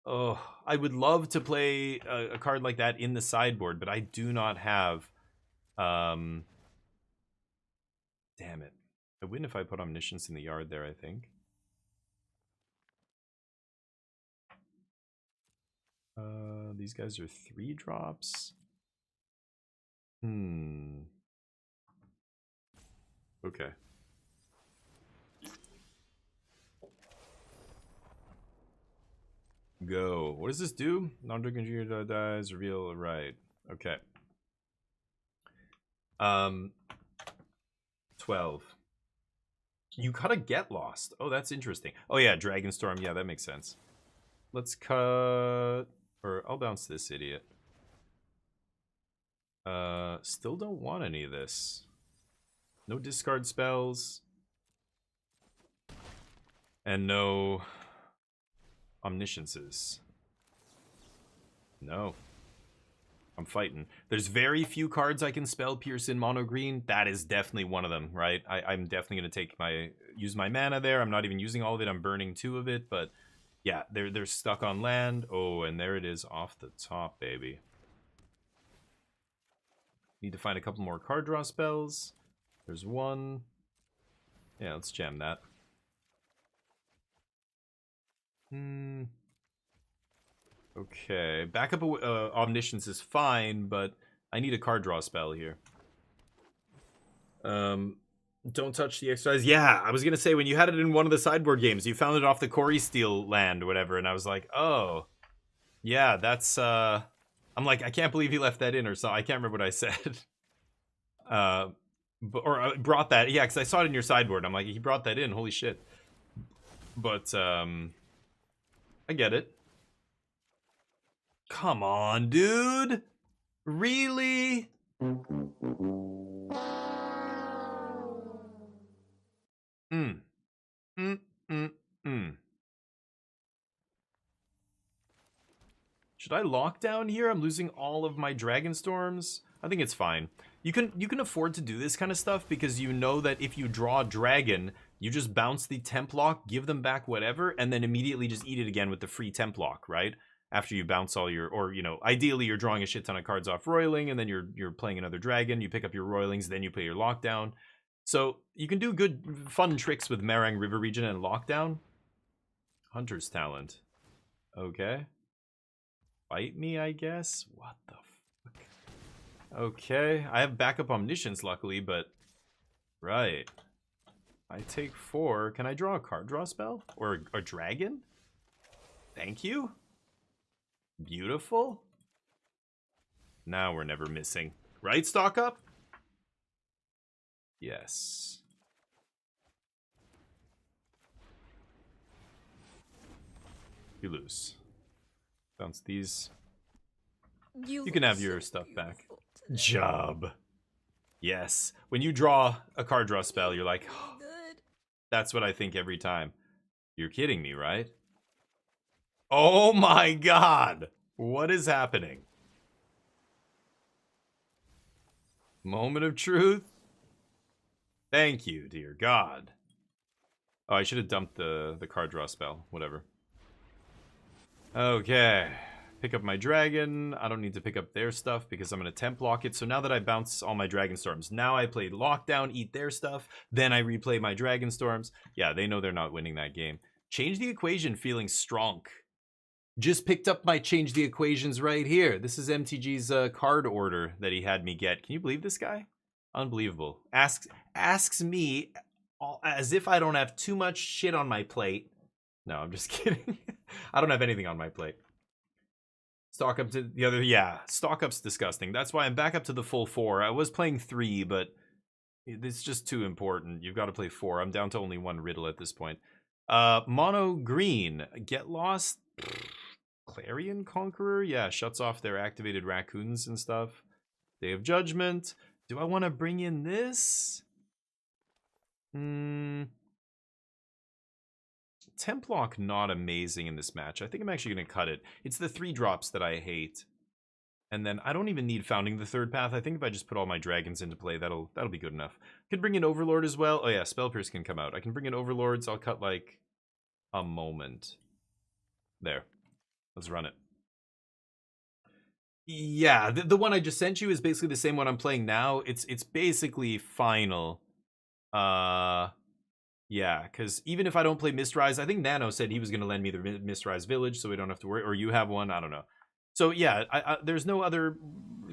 Speaker 1: Oh, I would love to play a card like that in the sideboard, but I do not have... Damn it. I win if I put Omniscience in the yard there, I think. These guys are 3 drops. Okay. Go. What does this do? Non-drug dies, reveal, right. Okay. 12. You gotta get lost. Oh, that's interesting. Oh yeah, Dragonstorm. Yeah, that makes sense. Let's cut... Or I'll bounce this idiot. Still don't want any of this. No discard spells. And no omnisciences. No. I'm fighting. There's very few cards I can spell pierce in mono green. That is definitely one of them, right? I'm definitely gonna take use my mana there. I'm not even using all of it. I'm burning 2 of it, but yeah, they're stuck on land. Oh, and there it is off the top, baby. Need to find a couple more card draw spells. There's 1. Yeah, let's jam that. Okay, backup Omniscience is fine, but I need a card draw spell here. Don't touch the exercise. Yeah, I was gonna say, when you had it in one of the sideboard games, you found it off the Corey Steel land or whatever, and I was like, oh, yeah, that's, I'm like, I can't believe he left that in or so. I can't remember what I said. Or brought that, yeah, because I saw it in your sideboard. I'm like, he brought that in, holy shit. But, I get it. Come on, dude. Really? Should I lock down here? I'm losing all of my Dragonstorms. I think it's fine. You can afford to do this kind of stuff because you know that if you draw a dragon, you just bounce the temp lock, give them back whatever, and then immediately just eat it again with the free temp lock, right? After you bounce all your, or you know, ideally you're drawing a shit ton of cards off roiling, and then you're playing another dragon, you pick up your roilings, then you play your lockdown. So you can do good, fun tricks with Marang River Region and lockdown. Hunter's Talent. Okay. Fight me, I guess? What the fuck? Okay, I have backup Omniscience, luckily, but... Right. I take 4. Can I draw a card draw spell? Or a dragon? Thank you. Beautiful. Now we're never missing. Right, stock up? Yes. You lose. Bounce these. You can have your stuff back. Job. Yes. When you draw a card draw spell, you're like, oh, that's what I think every time. You're kidding me, right? Oh my god! What is happening? Moment of truth? Thank you, dear god. Oh, I should have dumped the card draw spell. Whatever. Okay. Pick up my dragon. I don't need to pick up their stuff because I'm going to temp lock it. So now that I bounce all my Dragonstorms, now I play lockdown, eat their stuff. Then I replay my Dragonstorms. Yeah, they know they're not winning that game. Change the equation feeling strong. Just picked up my change the equations right here. This is MTG's card order that he had me get. Can you believe this guy? Unbelievable. Asks me as if I don't have too much shit on my plate. No, I'm just kidding. I don't have anything on my plate. Stock up to the other, yeah, stock up's disgusting. That's why I'm back up to the full 4. I was playing 3, but it's just too important. You've got to play 4. I'm down to only 1 riddle at this point. Mono green, get lost. Clarion Conqueror, yeah, shuts off their activated raccoons and stuff. Day of Judgment. Do I want to bring in this? Templock not amazing in this match. I think I'm actually going to cut it. It's the 3 drops that I hate. And then I don't even need Founding the Third Path. I think if I just put all my dragons into play, that'll be good enough. Could bring in Overlord as well. Oh yeah, Spell Pierce can come out. I can bring in Overlords. I'll cut like a moment. There. Let's run it. Yeah, the one I just sent you is basically the same one I'm playing now. It's basically final. Yeah, because even if I don't play Mistrise, I think Nano said he was going to lend me the Mistrise Village, so we don't have to worry. Or you have one, I don't know. So yeah, there's no other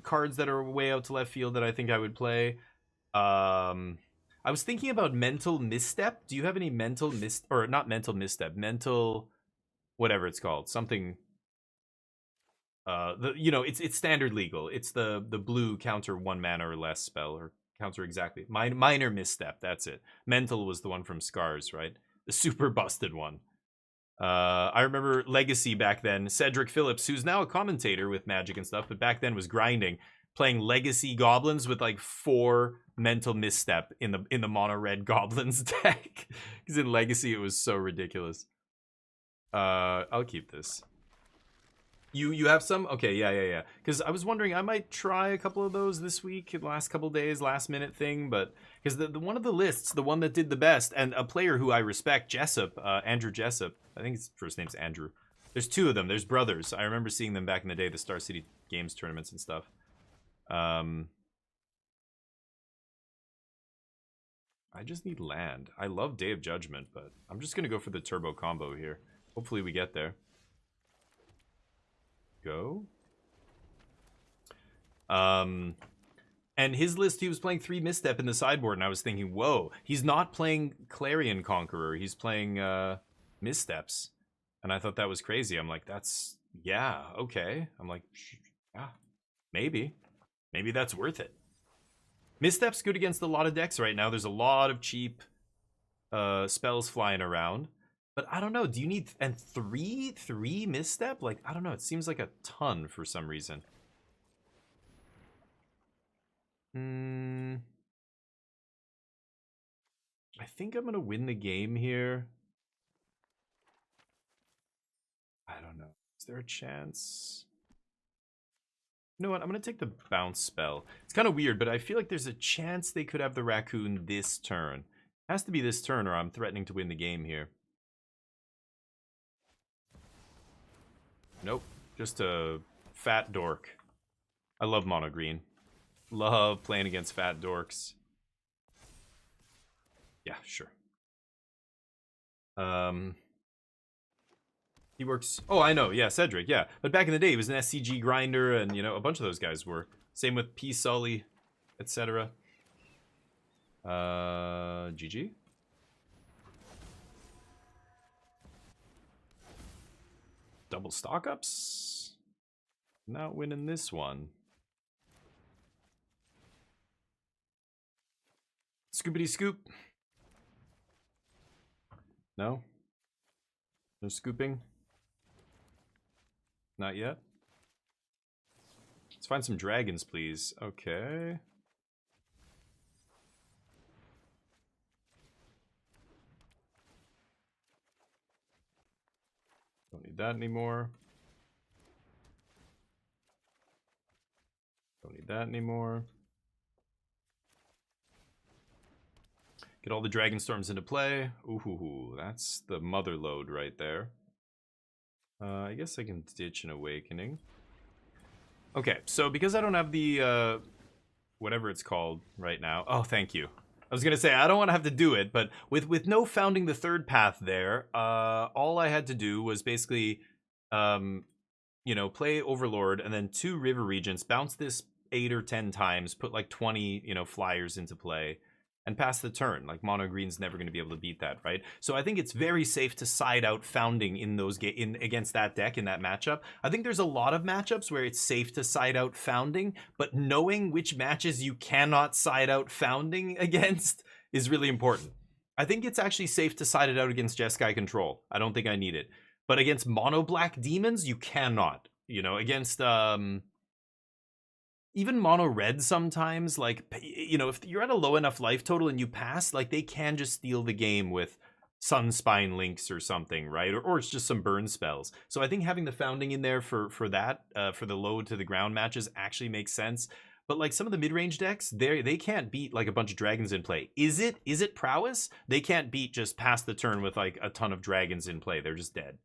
Speaker 1: cards that are way out to left field that I think I would play. I was thinking about Mental Misstep. Do you have any mental or not mental misstep, mental whatever it's called, something? It's standard legal. It's the blue counter 1 mana or less spell, or counter exactly minor misstep. That's it. Mental was the one from Scars, right? The super busted one. I remember Legacy back then. Cedric Phillips, who's now a commentator with Magic and stuff, but back then was grinding, playing Legacy Goblins with like 4 mental misstep in the mono red Goblins deck. Because in Legacy it was so ridiculous. I'll keep this. You have some? Okay, yeah. Because I was wondering, I might try a couple of those this week, last couple days, last minute thing, but because the one of the lists, the one that did the best, and a player who I respect, Jessup, Andrew Jessup, I think his first name's Andrew. There's 2 of them. There's brothers. I remember seeing them back in the day, the Star City Games tournaments and stuff. I just need land. I love Day of Judgment, but I'm just gonna go for the turbo combo here. Hopefully we get there. Go. And his list, he was playing 3 misstep in the sideboard, and I was thinking, whoa, he's not playing Clarion Conqueror, he's playing missteps. And I thought that was crazy. I'm like, that's, yeah, okay. I'm like, yeah, maybe that's worth it. Misstep's good against a lot of decks right now. There's a lot of cheap spells flying around. But I don't know, do you need, and three misstep? Like, I don't know, it seems like a ton for some reason. I think I'm gonna win the game here. I don't know, is there a chance? You know what, I'm gonna take the bounce spell. It's kind of weird, but I feel like there's a chance they could have the raccoon this turn. It has to be this turn or I'm threatening to win the game here. Nope, just a fat dork. I love mono green. Love playing against fat dorks. Yeah, sure. He works. Oh, I know. Yeah, Cedric. Yeah, but back in the day, he was an SCG grinder, and you know a bunch of those guys were. Same with P Sully, etc. GG. Double stock ups. Not winning this one. Scoopity scoop. No? No scooping? Not yet? Let's find some dragons, please. Okay. Don't need that anymore. Don't need that anymore. Get all the Dragon Storms into play. Ooh, that's the mother load right there. I guess I can ditch an Awakening. Okay, so because I don't have the, whatever it's called right now. Oh, thank you. I was going to say, I don't want to have to do it, but with no founding the third path there, all I had to do was basically, play Overlord and then 2 River Regents, bounce this 8 or 10 times, put like 20, flyers into play, and pass the turn. Like, mono green's never going to be able to beat that, right? So I think it's very safe to side out founding in those against that deck in that matchup. I think there's a lot of matchups where it's safe to side out founding, but knowing which matches you cannot side out founding against is really important. I think it's actually safe to side it out against Jeskai Control. I don't think I need it. But against mono black demons, you cannot. Against even mono red sometimes, like, if you're at a low enough life total and you pass, like, they can just steal the game with Sunspine Links or something, right? Or it's just some burn spells. So I think having the founding in there for that, for the low to the ground matches actually makes sense. But like some of the mid-range decks, they can't beat like a bunch of dragons in play. Is it prowess? They can't beat just past the turn with like a ton of dragons in play. They're just dead.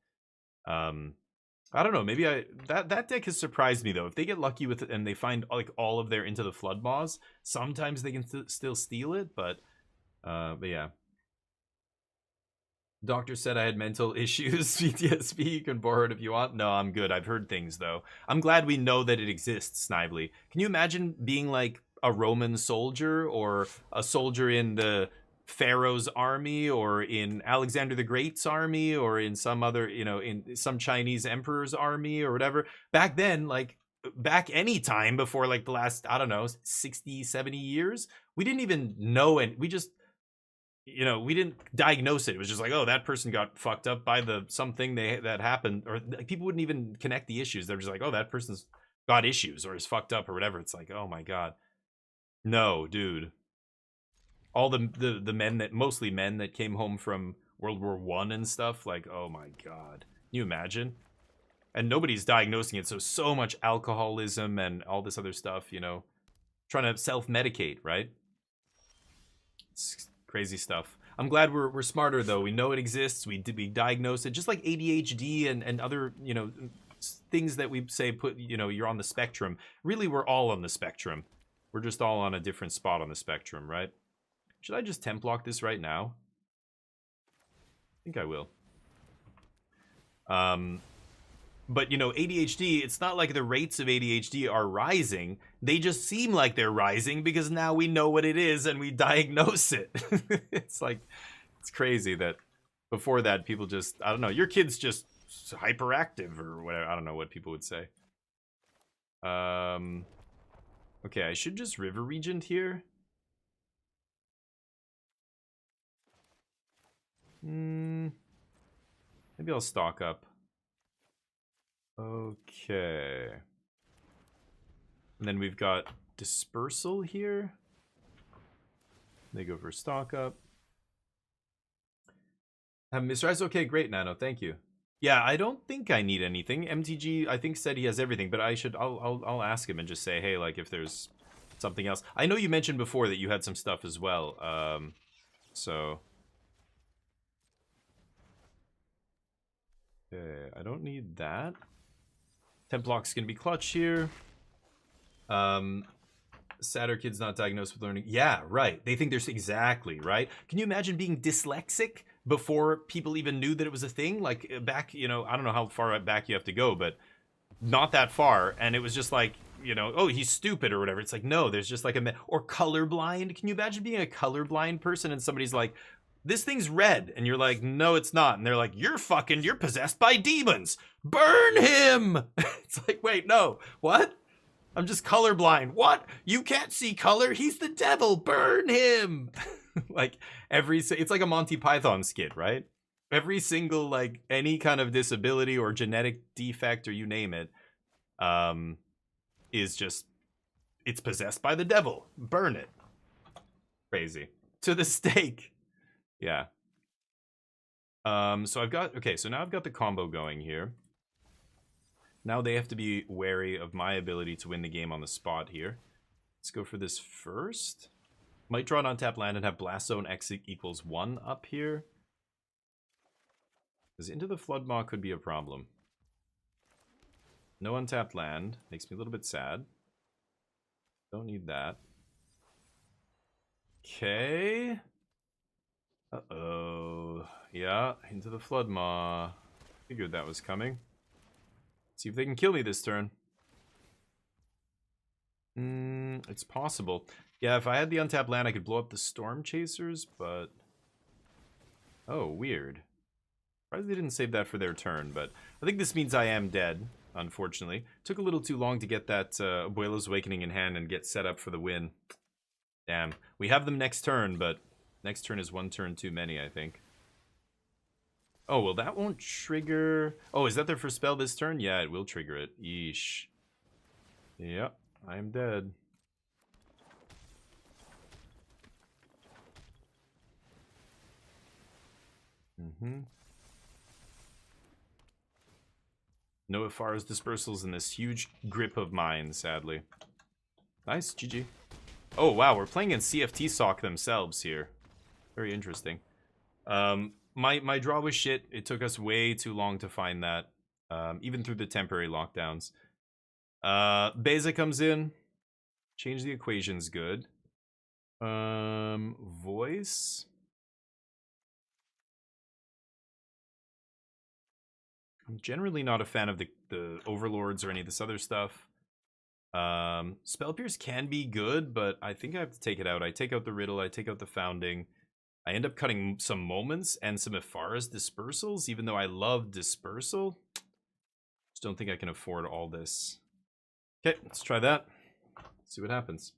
Speaker 1: I don't know. Maybe that deck has surprised me though. If they get lucky with it and they find like all of their Into the Flood Maws, sometimes they can still steal it. But But yeah. Doctor said I had mental issues. PTSD, you can borrow it if you want. No, I'm good. I've heard things, though. I'm glad we know that it exists, Snively. Can you imagine being like a Roman soldier or a soldier in the Pharaoh's army or in Alexander the Great's army or in some other, in some Chinese emperor's army or whatever? Back then, like, back any time before like the last, I don't know, 60, 70 years, we didn't even know, and we just we didn't diagnose it. It was just like, oh, that person got fucked up by the something that happened, or like, people wouldn't even connect the issues. They're just like, oh, that person's got issues or is fucked up or whatever. It's like, oh my god, no, dude. All the men that mostly men that came home from World War I and stuff, like, oh my god, can you imagine? And nobody's diagnosing it, so much alcoholism and all this other stuff, trying to self-medicate, right? It's crazy stuff. I'm glad we're smarter though. We know it exists. We diagnose it, just like ADHD and other things that we say you're on the spectrum. Really, we're all on the spectrum. We're just all on a different spot on the spectrum, right? Should I just temp block this right now? I think I will. But ADHD, it's not like the rates of ADHD are rising. They just seem like they're rising because now we know what it is and we diagnose it. It's like, it's crazy that before that people just, I don't know, your kid's just hyperactive or whatever. I don't know what people would say. Okay, I should just River Regent here. Maybe I'll stock up. Okay. And then we've got Dispersal here. They go for stock up. Mr. Ice, okay, great, Nano, thank you. Yeah, I don't think I need anything. MTG, I think, said he has everything, but I'll ask him and just say, hey, like, if there's something else. I know you mentioned before that you had some stuff as well, so... Okay, I don't need that. Temp block's gonna be clutch here. Sadder kids not diagnosed with learning. Yeah, right. They think there's exactly, right? Can you imagine being dyslexic before people even knew that it was a thing? Like back, I don't know how far back you have to go, but not that far. And it was just like, oh, he's stupid or whatever. It's like, no, there's just like or colorblind. Can you imagine being a colorblind person and somebody's like, this thing's red, and you're like, no, it's not, and they're like, you're possessed by demons, burn him. It's like, wait, no, what? I'm just colorblind. What? You can't see color? He's the devil, burn him. Like it's like a Monty Python skit, right? Every single, like, any kind of disability or genetic defect or you name it, is just, it's possessed by the devil, burn it. Crazy. To the stake. Yeah. So now I've got the combo going here. Now they have to be wary of my ability to win the game on the spot here. Let's go for this first. Might draw an untapped land and have Blast Zone X equals 1 up here. Because Into the Floodmaw could be a problem. No untapped land. Makes me a little bit sad. Don't need that. Okay. Uh-oh. Yeah, Into the Floodmaw. Figured that was coming. See if they can kill me this turn. It's possible. Yeah, if I had the untapped land, I could blow up the Storm Chasers, but... Oh, weird. Probably they didn't save that for their turn, but I think this means I am dead, unfortunately. Took a little too long to get that Abuela's Awakening in hand and get set up for the win. Damn. We have them next turn, but next turn is one turn too many, I think. Oh, well, that won't trigger... Oh, is that their first spell this turn? Yeah, it will trigger it. Yeesh. Yep, I'm dead. No Ifara's dispersals in this huge grip of mine, sadly. Nice, GG. Oh, wow, we're playing in CFT Sock themselves here. Very interesting. My draw was shit. It took us way too long to find that, even through the temporary lockdowns. Beza comes in. Change the equation's good. Voice. I'm generally not a fan of the overlords or any of this other stuff. Spell Pierce can be good, but I think I have to take it out. I take out the riddle, I take out the founding. I end up cutting some moments and some Ifara's dispersals, even though I love dispersal. Just don't think I can afford all this. Okay, let's try that. See what happens.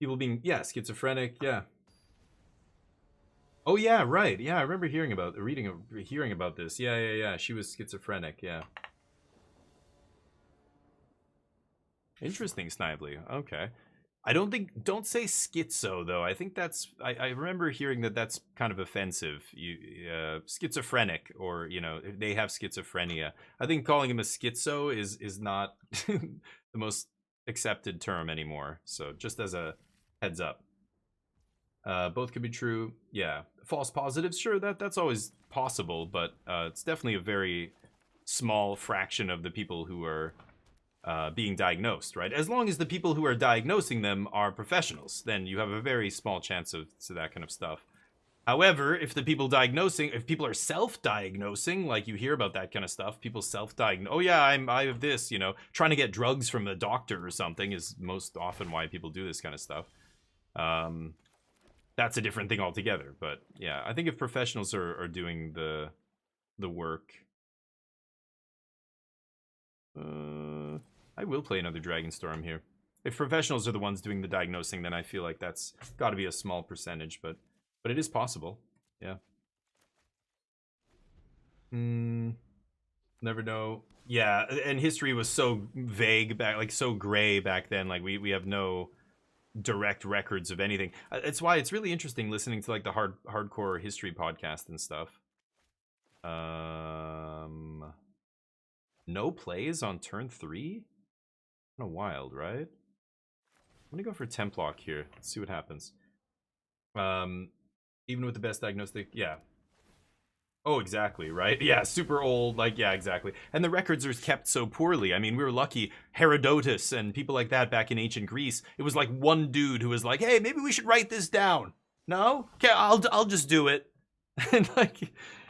Speaker 1: People being, yeah, schizophrenic, yeah. Oh yeah, right. Yeah, I remember hearing about this. Yeah. She was schizophrenic, yeah. Interesting, Snively. Okay. Don't say schizo though. I think I remember hearing that's kind of offensive. Schizophrenic, or they have schizophrenia. I think calling him a schizo is not the most accepted term anymore. So just as a heads up. Both could be true. Yeah. False positives, sure, that's always possible, but it's definitely a very small fraction of the people who are being diagnosed, right? As long as the people who are diagnosing them are professionals, then you have a very small chance of that kind of stuff. However, if people are self-diagnosing, like you hear about that kind of stuff, people self-diagnose, oh yeah, I have this, trying to get drugs from a doctor or something is most often why people do this kind of stuff. That's a different thing altogether, but yeah, I think if professionals are doing the work, I will play another Dragonstorm here. If professionals are the ones doing the diagnosing, then I feel like that's got to be a small percentage, but it is possible. Yeah. Never know. Yeah, and history was so vague back, like so gray back then. Like we have no direct records of anything. It's why it's really interesting listening to like the hardcore history podcast and stuff. No plays on turn 3? Kind of wild, right? I'm gonna go for Templock here. Let's see what happens. Even with the best diagnostic, yeah. Oh, exactly, right? Yeah, super old, like, yeah, exactly. And the records are kept so poorly. I mean, we were lucky. Herodotus and people like that back in ancient Greece, it was like one dude who was like, hey, maybe we should write this down. No? Okay, I'll just do it. And like,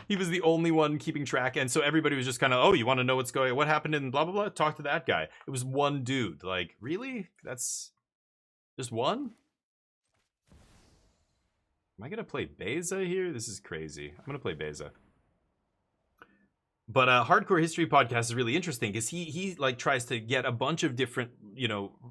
Speaker 1: he was the only one keeping track, and so everybody was just kind of, oh, you want to know what happened in blah, blah, blah? Talk to that guy. It was one dude. Like, really? That's just one? Am I going to play Beza here? This is crazy. I'm going to play Beza. But Hardcore History Podcast is really interesting because he like tries to get a bunch of different,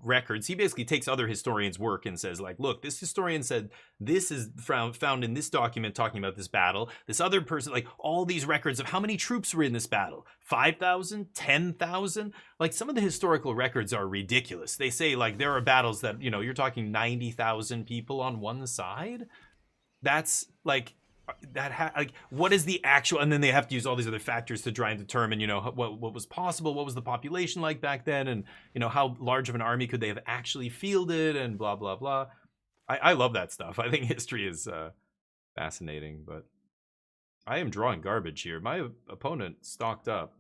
Speaker 1: records. He basically takes other historians' work and says, like, look, this historian said this is found in this document talking about this battle. This other person, like, all these records of how many troops were in this battle. 5,000? 10,000? Like, some of the historical records are ridiculous. They say, like, there are battles that, you're talking 90,000 people on one side. That's, like... like, what is the actual, and then they have to use all these other factors to try and determine, what was possible, what was the population like back then, and how large of an army could they have actually fielded, and blah blah blah. I love that stuff. I think history is fascinating, but I am drawing garbage here. My opponent stocked up.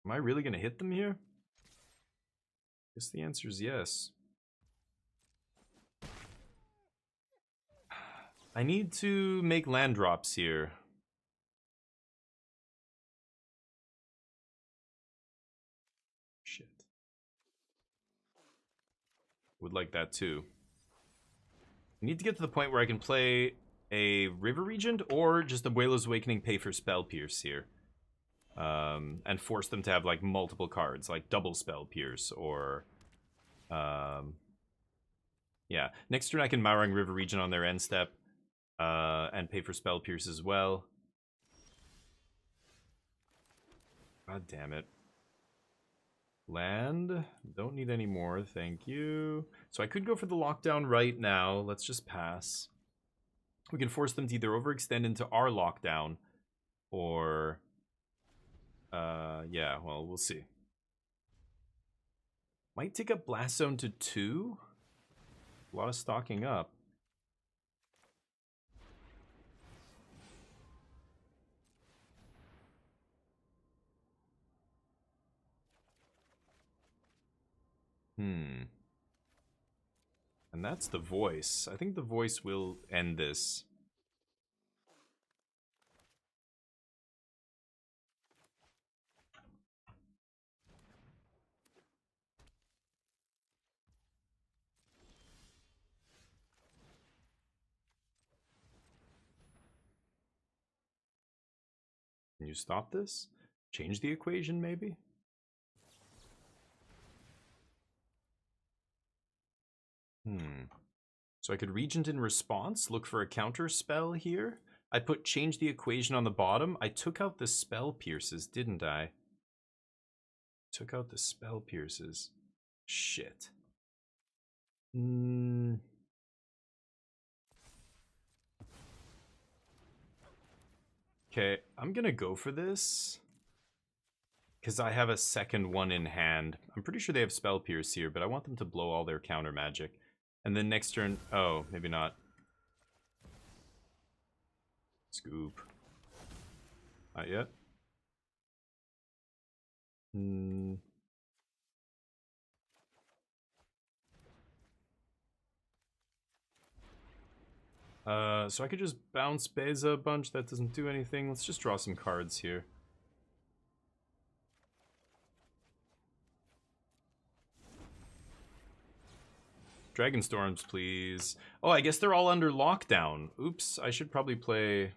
Speaker 1: Am I really gonna hit them here? Guess the answer is yes. I need to make land drops here. Shit. Would like that too. I need to get to the point where I can play a River Regent or just a Waila's Awakening pay for Spell Pierce here. And force them to have like multiple cards, like double Spell Pierce or... yeah. Next turn I can Maurang River Regent on their end step. And pay for Spell Pierce as well. God damn it. Land. Don't need any more, thank you. So I could go for the lockdown right now. Let's just pass. We can force them to either overextend into our lockdown or... yeah, well, we'll see. Might take up Blast Zone to 2. A lot of stocking up. And that's the voice. I think the voice will end this. Can you stop this? Change the equation, maybe? So I could Regent in response, look for a counter spell here. I put change the equation on the bottom. I took out the spell pierces, didn't I? Took out the spell pierces. Shit. Okay, I'm gonna go for this. Because I have a second one in hand. I'm pretty sure they have spell pierce here, but I want them to blow all their counter magic. And then next turn... Oh, maybe not. Scoop. Not yet. So I could just bounce Beza a bunch. That doesn't do anything. Let's just draw some cards here. Dragon Storms, please. Oh, I guess they're all under lockdown. Oops, I should probably play...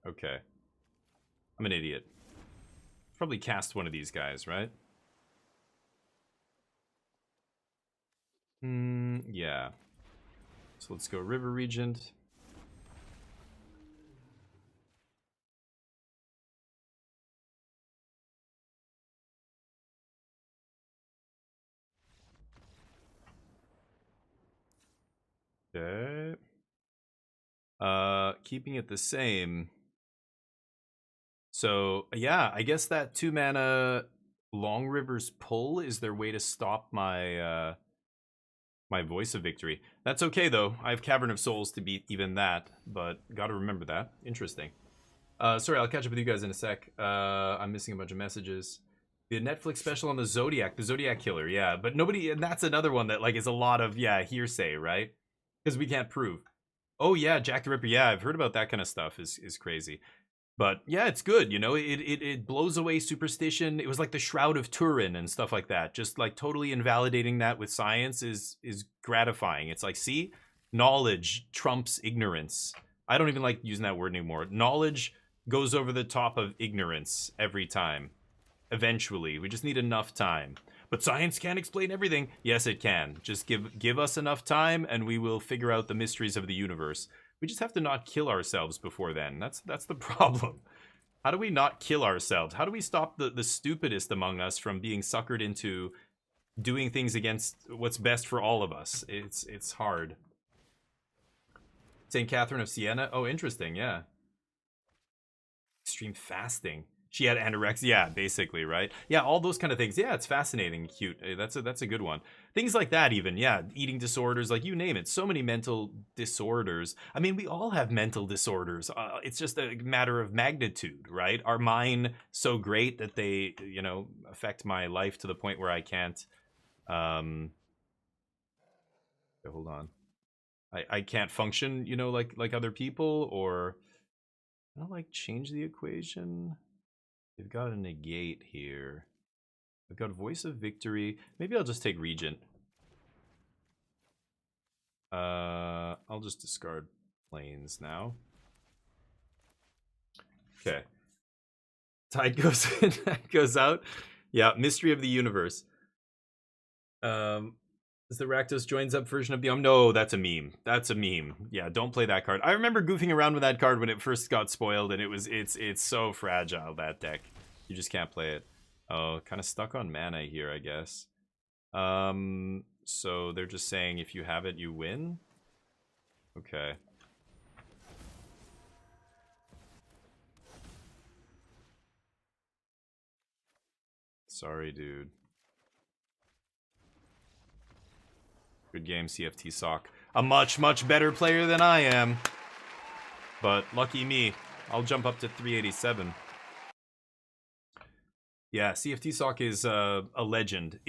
Speaker 1: Okay. I'm an idiot. Probably cast one of these guys, right? Yeah. So let's go River Regent. Okay. Keeping it the same. So, yeah, I guess that 2-mana Long River's Pull is their way to stop my my Voice of Victory. That's okay, though. I have Cavern of Souls to beat even that, but gotta remember that. Interesting. Sorry, I'll catch up with you guys in a sec. I'm missing a bunch of messages. The Netflix special on the Zodiac Killer, yeah. But nobody, and that's another one that, like, is a lot of, yeah, hearsay, right? Because we can't prove. Oh, yeah, Jack the Ripper, yeah, I've heard about that kind of stuff, is crazy. But, yeah, it's good, you know? It blows away superstition. It was like the Shroud of Turin and stuff like that. Just, like, totally invalidating that with science is gratifying. It's like, see? Knowledge trumps ignorance. I don't even like using that word anymore. Knowledge goes over the top of ignorance every time. Eventually. We just need enough time. But science can't explain everything. Yes, it can. Just give us enough time and we will figure out the mysteries of the universe. We just have to not kill ourselves before then. That's the problem. How do we not kill ourselves? How do we stop the stupidest among us from being suckered into doing things against what's best for all of us? It's hard. St. Catherine of Siena? Oh, interesting, yeah. Extreme fasting. She had anorexia, yeah, basically, right? Yeah, all those kind of things. Yeah, it's fascinating, cute. That's a good one. Things like that, even, yeah. Eating disorders, like you name it. So many mental disorders. I mean, we all have mental disorders. It's just a matter of magnitude, right? Are mine so great that they, you know, affect my life to the point where I can't? Okay, hold on. I can't function, you know, like other people, or I don't like change the equation. They've got a negate here. I've got Voice of Victory. Maybe I'll just take Regent. I'll just discard planes now. Okay. Tide goes in, goes out. Yeah, Mystery of the Universe. Is the Rakdos joins up version of the No, that's a meme. That's a meme. Yeah, don't play that card. I remember goofing around with that card when it first got spoiled, and it's so fragile, that deck. You just can't play it. Oh, kind of stuck on mana here, I guess. So they're just saying if you have it, you win? Okay. Sorry, dude. Good game, CFT Sock. A much, much better player than I am. But lucky me, I'll jump up to 387. Yeah, CFT Sock is a legend.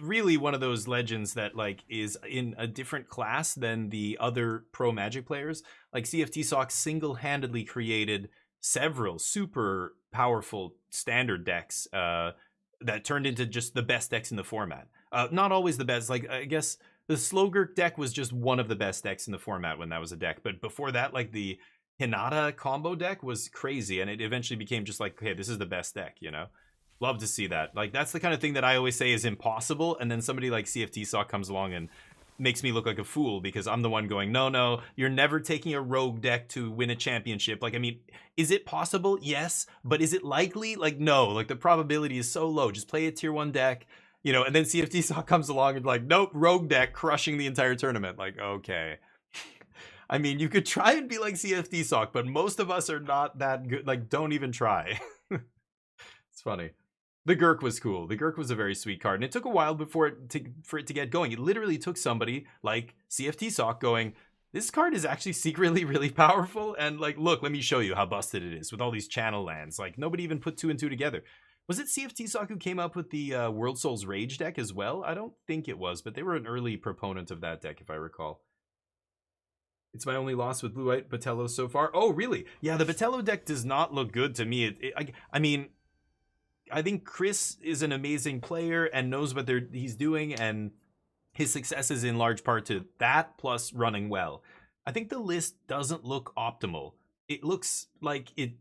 Speaker 1: Really one of those legends that like is in a different class than the other pro Magic players. Like CFT Sock single-handedly created several super powerful standard decks that turned into just the best decks in the format. Not always the best. Like I guess the Slogurk deck was just one of the best decks in the format when that was a deck. But before that, like the Hinata combo deck was crazy, and it eventually became just like, okay, this is the best deck, you know? Love to see that. Like that's the kind of thing that I always say is impossible, and then somebody like CFT Sock comes along and makes me look like a fool because I'm the one going, no, you're never taking a rogue deck to win a championship. Like, I mean, is it possible? Yes, but is it likely? Like, no. Like the probability is so low. Just play a tier 1 deck, you know. And then CFT Sock comes along and like, nope, rogue deck crushing the entire tournament. Like, okay. I mean, you could try and be like CFT Sock, but most of us are not that good. Like, don't even try. It's funny. The Gurk was cool. The Gurk was a very sweet card, and it took a while before for it to get going. It literally took somebody like CFT Sock going, this card is actually secretly really powerful, and like, look, let me show you how busted it is with all these channel lands. Like, nobody even put 2 and 2 together. Was it CFT Sock who came up with the World Souls Rage deck as well? I don't think it was, but they were an early proponent of that deck, if I recall. It's my only loss with Blue-White Patello so far. Oh, really? Yeah, the Patello deck does not look good to me. I mean, I think Chris is an amazing player and knows what he's doing, and his success is in large part to that plus running well. I think the list doesn't look optimal. It looks like it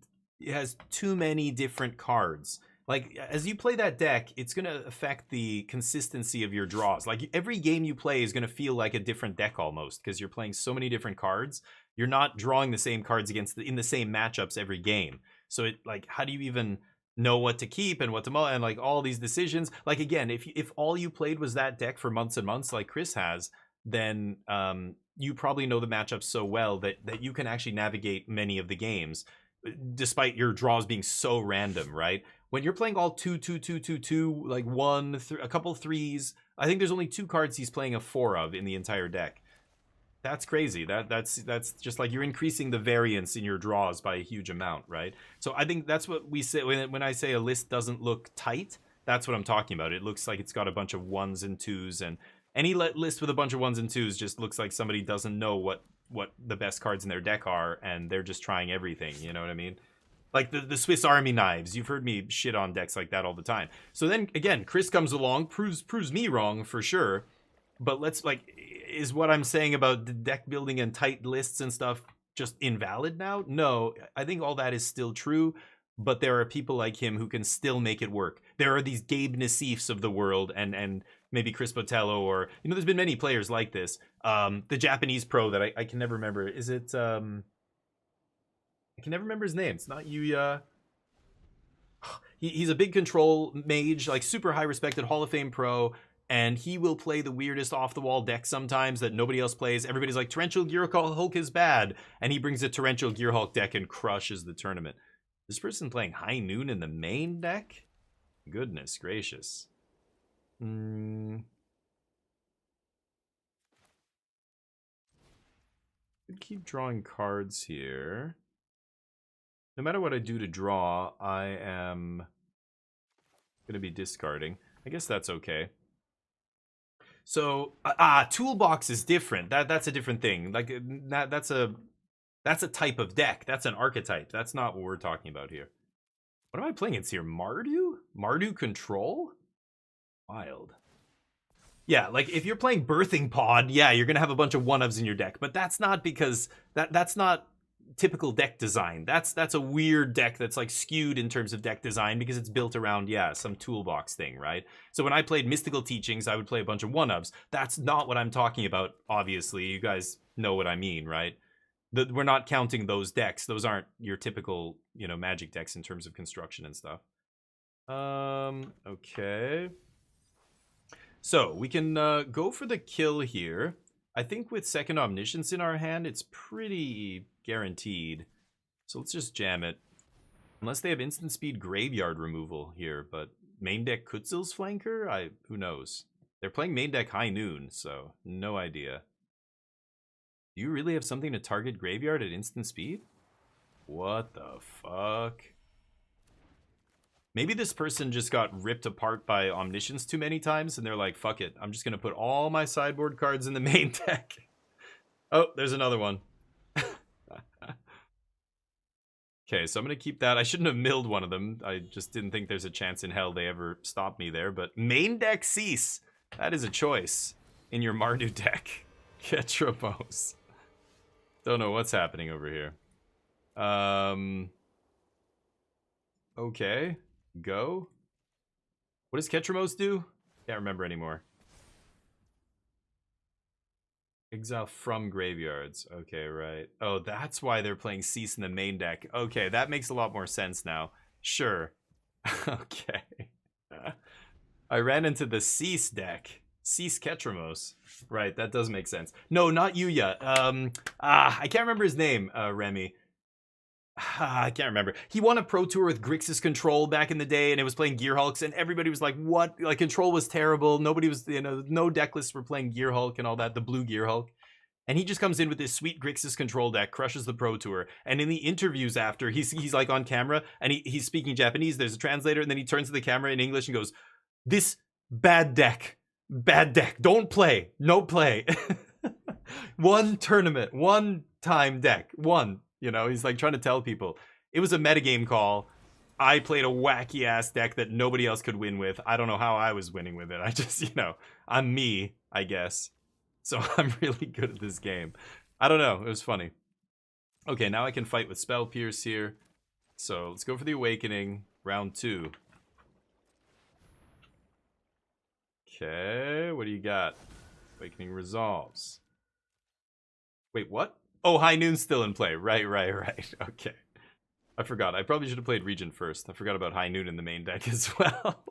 Speaker 1: has too many different cards. Like as you play that deck, it's going to affect the consistency of your draws. Like every game you play is going to feel like a different deck almost because you're playing so many different cards. You're not drawing the same cards in the same matchups every game. So it like, how do you even know what to keep and what to and like all these decisions? Like again, if all you played was that deck for months and months like Chris has, then you probably know the matchups so well that you can actually navigate many of the games despite your draws being so random, right? When you're playing all 2 2 2 2 2 like a couple threes, I think there's only 2 cards he's playing a 4 of in the entire deck. That's crazy. That's just like you're increasing the variance in your draws by a huge amount, right? So I think that's what we say when I say a list doesn't look tight. That's what I'm talking about. It looks like it's got a bunch of 1s and 2s, and any list with a bunch of 1s and 2s just looks like somebody doesn't know what the best cards in their deck are, and they're just trying everything. You know what I mean? Like the Swiss Army knives. You've heard me shit on decks like that all the time. So then again, Chris comes along, proves me wrong for sure. But let's like, is what I'm saying about the deck building and tight lists and stuff just invalid now? No, I think all that is still true, but there are people like him who can still make it work. There are these Gabe Nassifs of the world, and maybe Chris Botello, or you know, there's been many players like this. The Japanese pro that I can never remember. Is it I can never remember his name. It's not Yuya. He's a big control mage, like super high respected Hall of Fame pro, and he will play the weirdest off the wall deck sometimes that nobody else plays. Everybody's like, Torrential Gear Hulk is bad, and he brings a Torrential Gear Hulk deck and crushes the tournament. This person playing High Noon in the main deck? Goodness gracious. Keep drawing cards here. No matter what I do to draw, I am going to be discarding. I guess that's okay. So, toolbox is different. That's a different thing. Like that's a type of deck. That's an archetype. That's not what we're talking about here. What am I playing? It's here Mardu? Mardu Control? Wild. Yeah, like if you're playing Birthing Pod, yeah, you're going to have a bunch of one-ofs in your deck, but that's not because that's not typical deck design. That's a weird deck that's like skewed in terms of deck design because it's built around some toolbox thing, right? So when I played Mystical Teachings, I would play a bunch of one-ofs. That's not what I'm talking about, obviously. You guys know what I mean, right? We're not counting those decks. Those aren't your typical, Magic decks in terms of construction and stuff. Okay. So we can go for the kill here. I think with Second Omniscience in our hand, it's pretty guaranteed. So let's just jam it. Unless they have instant speed graveyard removal here, but main deck Kutzil's flanker? Who knows? They're playing main deck High Noon, so no idea. Do you really have something to target graveyard at instant speed? What the fuck? Maybe this person just got ripped apart by Omniscience too many times, and they're like, fuck it, I'm just going to put all my sideboard cards in the main deck. Oh, there's another one. Okay, so I'm going to keep that. I shouldn't have milled one of them. I just didn't think there's a chance in hell they ever stopped me there. But main deck Cease. That is a choice in your Mardu deck. Ketramos. Don't know what's happening over here. Okay. Go. What does Ketramos do? Can't remember anymore. Exile from graveyards. Okay, right. Oh, that's why they're playing Cease in the main deck. Okay, that makes a lot more sense now. Sure. Okay. I ran into the Cease deck. Cease Ketramos. Right, that does make sense. No, not Yuya. I can't remember his name, Remy. I can't remember. He won a pro tour with Grixis Control back in the day, and it was playing Gear Hulks, and everybody was like, what? Like, Control was terrible. Nobody was, no deck lists were playing Gear Hulk and all that, the blue Gear Hulk. And he just comes in with this sweet Grixis Control deck, crushes the pro tour, and in the interviews after, he's like on camera, and he's speaking Japanese, there's a translator, and then he turns to the camera in English and goes, this bad deck, don't play, no play. One tournament, one time deck, one. He's like trying to tell people. It was a metagame call. I played a wacky ass deck that nobody else could win with. I don't know how I was winning with it. I just, I'm me, I guess. So I'm really good at this game. I don't know. It was funny. Okay, now I can fight with Spell Pierce here. So let's go for the Awakening, round 2. Okay, what do you got? Awakening resolves. Wait, what? Oh, High Noon's still in play. Right. Okay. I forgot. I probably should have played Regent first. I forgot about High Noon in the main deck as well.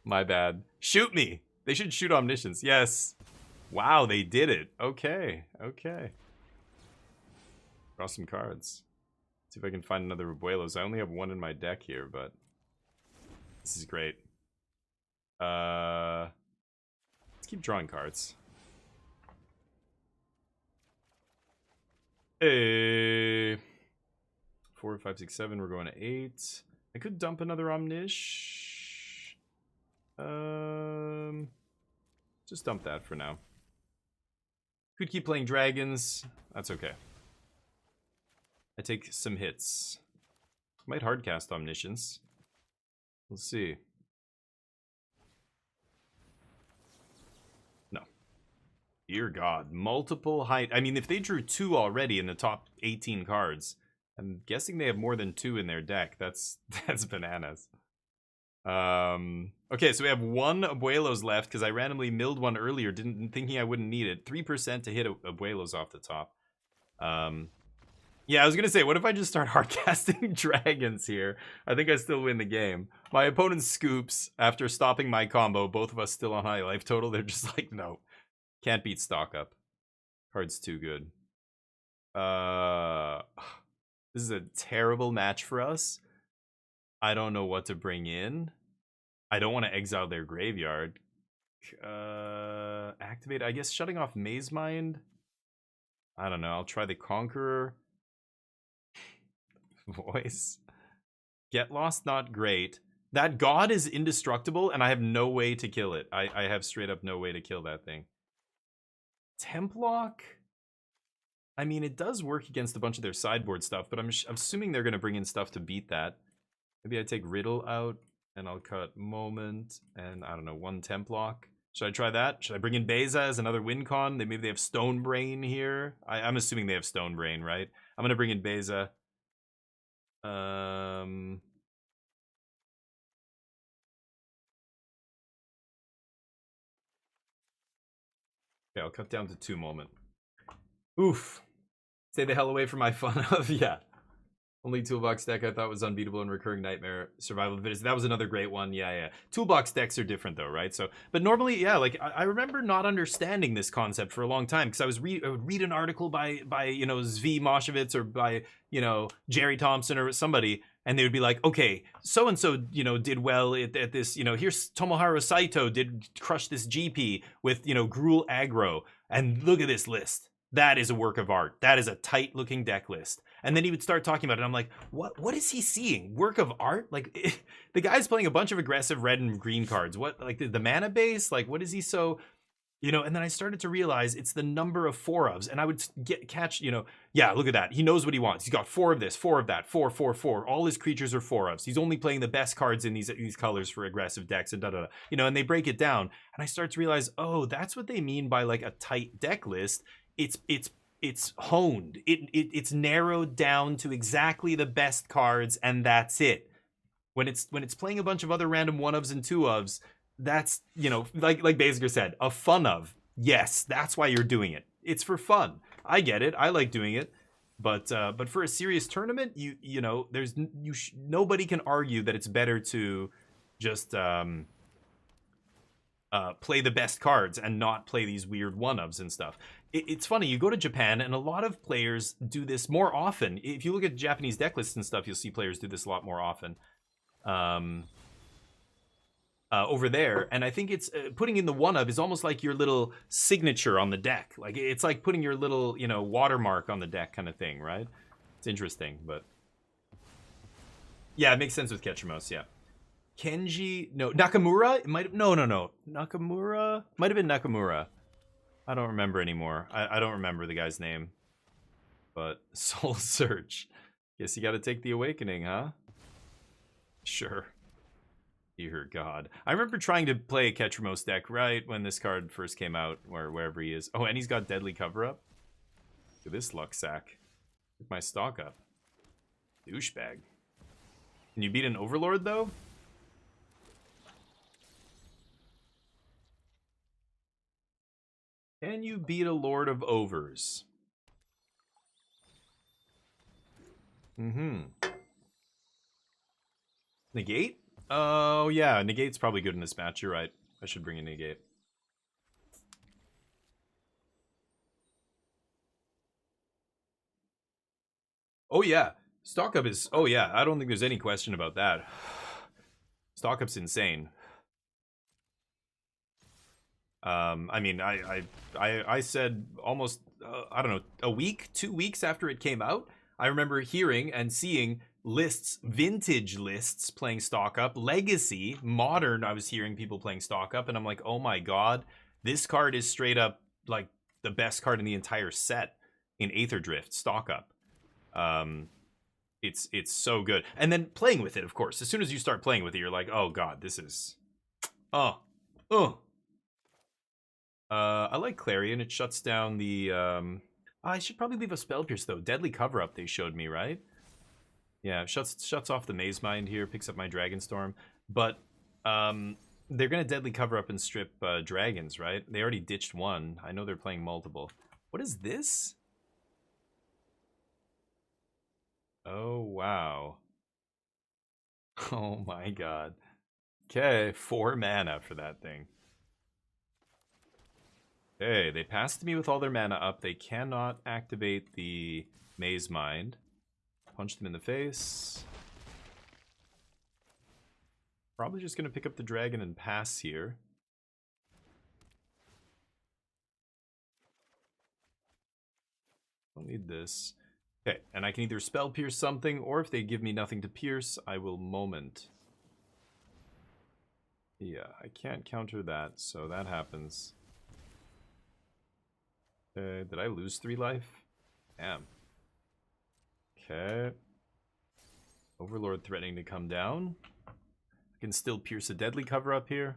Speaker 1: My bad. Shoot me! They should shoot Omniscience. Yes. Wow, they did it. Okay. Draw some cards. See if I can find another Abuelos. I only have one in my deck here, but this is great. Let's keep drawing cards. Hey. 4, 5, 6, 7. We're going to 8. I could dump another Omnish. Just dump that for now. Could keep playing dragons. That's okay. I take some hits. Might hardcast Omniscience. Let's see. Dear God, multiple high... I mean, if they drew 2 already in the top 18 cards, I'm guessing they have more than 2 in their deck. That's bananas. Okay, so we have 1 Abuelos left, because I randomly milled one earlier, thinking I wouldn't need it. 3% to hit Abuelos off the top. Yeah, I was going to say, what if I just start hardcasting dragons here? I think I still win the game. My opponent scoops after stopping my combo, both of us still on high life total. They're just like, no. Can't beat stock up. Card's too good. This is a terrible match for us. I don't know what to bring in. I don't want to exile their graveyard. Activate, I guess shutting off Maze Mind. I don't know. I'll try the Conqueror. Voice. Get Lost, not great. That God is indestructible, and I have no way to kill it. I have straight up no way to kill that thing. Templock? I mean, it does work against a bunch of their sideboard stuff, but I'm assuming they're going to bring in stuff to beat that. Maybe I take Riddle out, and I'll cut Moment, and I don't know, 1 Templock. Should I try that? Should I bring in Beza as another win con? Maybe they have Stone Brain here. I'm assuming they have Stone Brain, right? I'm going to bring in Beza. Okay, I'll cut down to 2 Moment. Oof. Stay the hell away from my fun of, yeah. Only Toolbox deck I thought was unbeatable in Recurring Nightmare, Survival of the Fittest. That was another great one, yeah. Toolbox decks are different though, right? So, but normally, yeah, like, I remember not understanding this concept for a long time, because I would read an article by Zvi Moshevitz or by, Jerry Thompson or somebody, and they would be like, okay, so-and-so, did well at this, here's Tomoharu Saito did crush this GP with, Gruul aggro, and look at this list. That is a work of art. That is a tight-looking deck list. And then he would start talking about it. And I'm like, what is he seeing? Work of art? Like the guy's playing a bunch of aggressive red and green cards. What, like the mana base? Like what is he so, you know? And then I started to realize it's the number of 4-ofs, and I would catch, you know, yeah, look at that. He knows what he wants. He's got 4 of this, 4 of that, 4, 4, 4. All his creatures are 4-ofs. He's only playing the best cards in these colors for aggressive decks and da. You know, and they break it down, and I start to realize, oh, that's what they mean by like a tight deck list. It's honed. It's narrowed down to exactly the best cards, and that's it. When it's playing a bunch of other random 1-ofs and 2-ofs, that's, you know, like Basinger said, a fun of. Yes, that's why you're doing it. It's for fun. I get it. I like doing it. But for a serious tournament, you know, there's nobody can argue that it's better to just play the best cards and not play these weird 1-ofs and stuff. It's funny, you go to Japan and a lot of players do this more often. If you look at Japanese deck lists and stuff, you'll see players do this a lot more often. Over there, and I think it's putting in the 1-of is almost like your little signature on the deck. Like it's like putting your little, you know, watermark on the deck kind of thing, right? It's interesting, but yeah, it makes sense with Ketchumos. Yeah, Kenji, no, Nakamura. It might no, Nakamura might have been Nakamura. I don't remember anymore. I don't remember the guy's name, but Soul Search. Guess you got to take the Awakening, huh? Sure. Dear God. I remember trying to play a Ketchumos deck right when this card first came out, wherever he is. Oh, and he's got Deadly Cover-Up. Look at this luck sack. Pick my stock up. Douchebag. Can you beat an Overlord, though? Can you beat a Lord of Overs? Negate? Oh, yeah, Negate's probably good in this match. You're right. I should bring a Negate. Oh, yeah. Stock up is... Oh, yeah. I don't think there's any question about that. Stock up's insane. I mean, I said almost, I don't know, a week, 2 weeks after it came out, I remember hearing and seeing lists, vintage lists playing stock up, legacy, modern. I was hearing people playing stock up, and I'm like, oh my God, this card is straight up like the best card in the entire set in Aether Drift, stock up. It's so good. And then playing with it, of course, as soon as you start playing with it, you're like, oh God, this is, I like Clarion. It shuts down the, I should probably leave a Spell Pierce though. Deadly Cover-Up they showed me, right? Yeah, shuts off the Maze Mind here, picks up my Dragonstorm. But they're gonna Deadly Cover-Up and strip dragons, right? They already ditched one. I know they're playing multiple. What is this? Oh wow. Oh my God. Okay, 4 mana for that thing. Okay, they passed me with all their mana up. They cannot activate the Maze Mind. Punch them in the face. Probably just going to pick up the dragon and pass here. Don't need this. Okay, and I can either Spell Pierce something, or if they give me nothing to pierce, I will Moment. Yeah, I can't counter that, so that happens. Did I lose 3 life? Damn. Okay. Overlord threatening to come down. I can still pierce a Deadly Cover-Up here.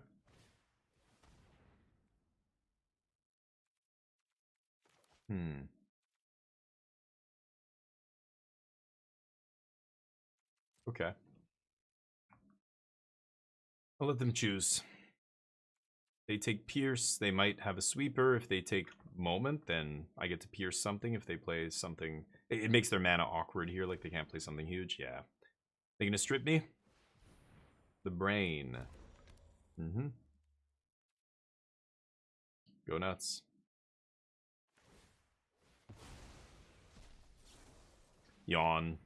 Speaker 1: Okay. I'll let them choose. They take Pierce, they might have a Sweeper. If they take Moment, then I get to pierce something. If they play something, it makes their mana awkward here, like they can't play something huge. Yeah. They gonna strip me? The Brain. Go nuts. Yawn.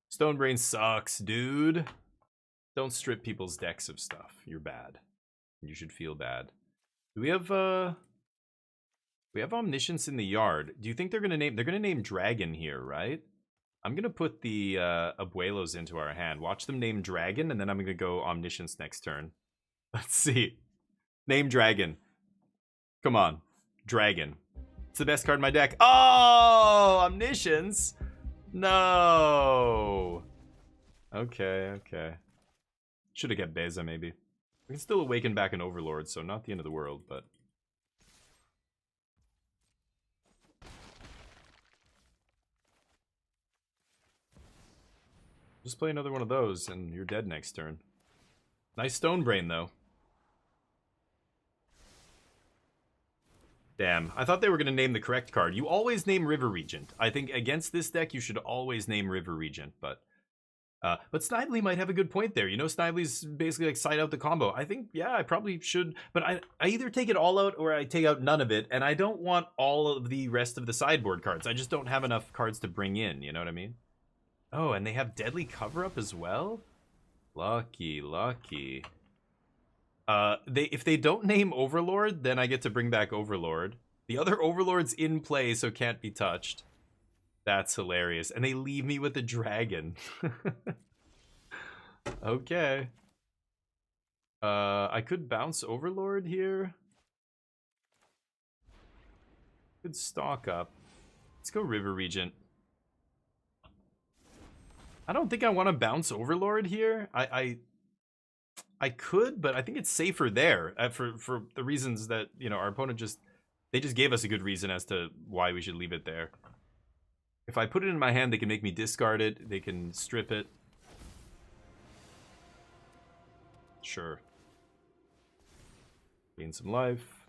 Speaker 1: Stone Brain sucks, dude. Don't strip people's decks of stuff. You're bad. You should feel bad. Do we have Omniscience in the yard. Do you think they're gonna name Dragon here, right? I'm gonna put the Abuelos into our hand. Watch them name Dragon, and then I'm gonna go Omniscience next turn. Let's see. Name Dragon. Come on. Dragon. It's the best card in my deck. Oh! Omniscience? No! Okay, okay. Should have kept Beza, maybe. We can still awaken back an Overlord, so not the end of the world, but... Just play another one of those, and you're dead next turn. Nice Stone Brain, though. Damn, I thought they were going to name the correct card. You always name River Regent. I think against this deck, you should always name River Regent, but Snively might have a good point there. You know, Snively's basically like side out the combo. I think, yeah, I probably should, but I either take it all out or I take out none of it, and I don't want all of the rest of the sideboard cards. I just don't have enough cards to bring in, you know what I mean? Oh, and they have Deadly Cover-Up as well? Lucky, lucky. If they don't name Overlord, then I get to bring back Overlord. The other Overlord's in play, so can't be touched. That's hilarious. And they leave me with a dragon. Okay. I could bounce Overlord here. Could stock up. Let's go River Regent. I don't think I want to bounce Overlord here. I could, but I think it's safer there for the reasons that, you know, our opponent they just gave us a good reason as to why we should leave it there. If I put it in my hand, they can make me discard it. They can strip it. Sure. Gain some life.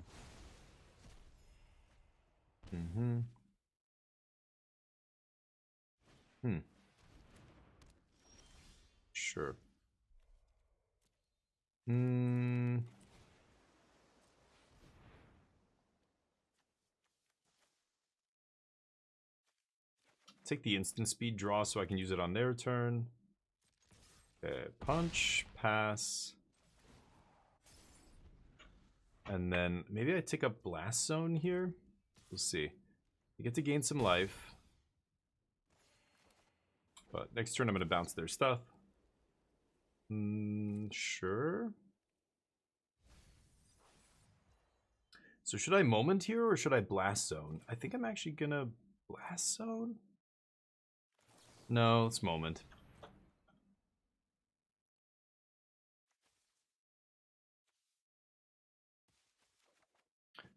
Speaker 1: Mm-hmm. Sure. Take the instant speed draw so I can use it on their turn. Okay, punch, pass. And then maybe I take up Blast Zone here. We'll see. You get to gain some life. But next turn I'm going to bounce their stuff. Sure. So should I Moment here or should I Blast Zone? I think I'm actually going to Blast Zone. No, it's Moment.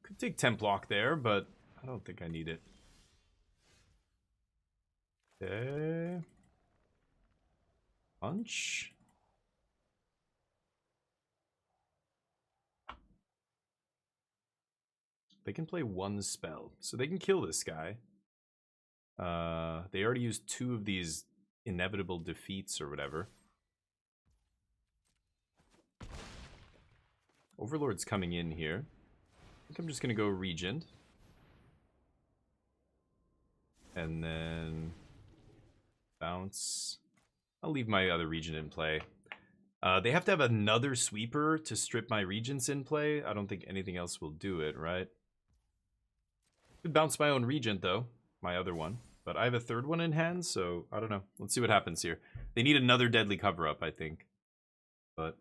Speaker 1: Could take Temp Block there, but I don't think I need it. Okay. Punch. They can play one spell, so they can kill this guy. They already used 2 of these inevitable defeats or whatever. Overlord's coming in here. I think I'm just going to go Regent. And then bounce. I'll leave my other Regent in play. They have to have another sweeper to strip my Regents in play. I don't think anything else will do it, right? Could bounce my own Regent, though. My other one. But I have a third one in hand, so I don't know. Let's see what happens here. They need another Deadly Cover-Up, I think. But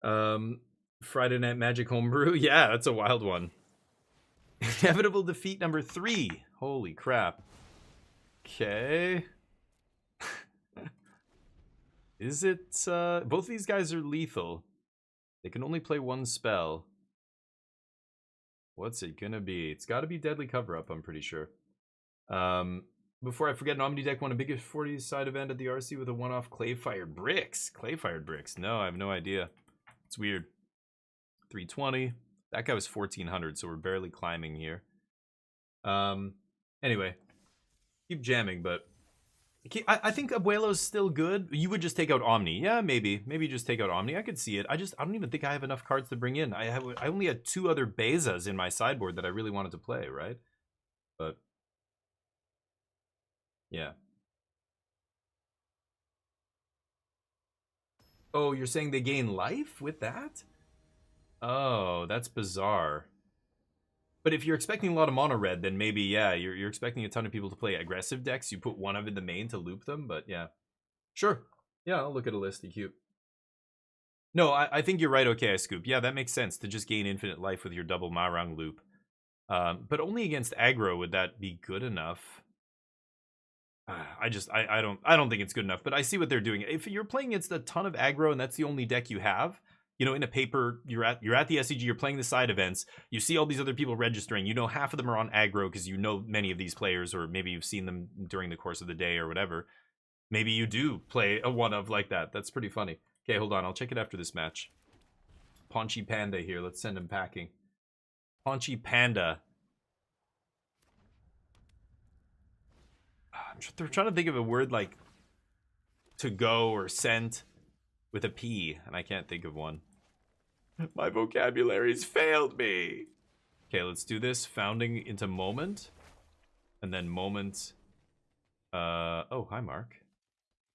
Speaker 1: Friday Night Magic Homebrew? Yeah, that's a wild one. Inevitable defeat number 3. Holy crap. Okay. Is it... both these guys are lethal. They can only play one spell. What's it gonna be? It's gotta be Deadly Cover-Up, I'm pretty sure. Before I forget, an Omni deck won a biggest 40 side event at the RC with a one-off Clay-Fired Bricks. Clay-Fired Bricks. No, I have no idea. It's weird. 320. That guy was 1400, so we're barely climbing here. Anyway. Keep jamming, but... I think Abuelo's still good. You would just take out Omni. Yeah, maybe. Maybe just take out Omni. I could see it. I don't even think I have enough cards to bring in. I only had 2 other Bezas in my sideboard that I really wanted to play, right? But... yeah. Oh, you're saying they gain life with that? Oh, that's bizarre. But if you're expecting a lot of mono red, then maybe, yeah, you're expecting a ton of people to play aggressive decks. You put one of in the main to loop them, but yeah. Sure. Yeah, I'll look at a list of cute. No, I think you're right, okay, Scoop. Yeah, that makes sense to just gain infinite life with your double Marang loop. But only against aggro would that be good enough. I don't think it's good enough, but I see what they're doing. If you're playing against a ton of aggro and that's the only deck you have, you know, in a paper, you're at the SCG, you're playing the side events, you see all these other people registering, you know half of them are on aggro because you know many of these players, or maybe you've seen them during the course of the day or whatever. Maybe you do play a one of like that. That's pretty funny. Okay, hold on, I'll check it after this match. Paunchy Panda here, let's send him packing. Paunchy Panda. They're trying to think of a word like to go or sent with a P, and I can't think of one. My vocabulary's failed me. Okay, let's do this. Founding into moment. And then moment. Oh, hi, Mark.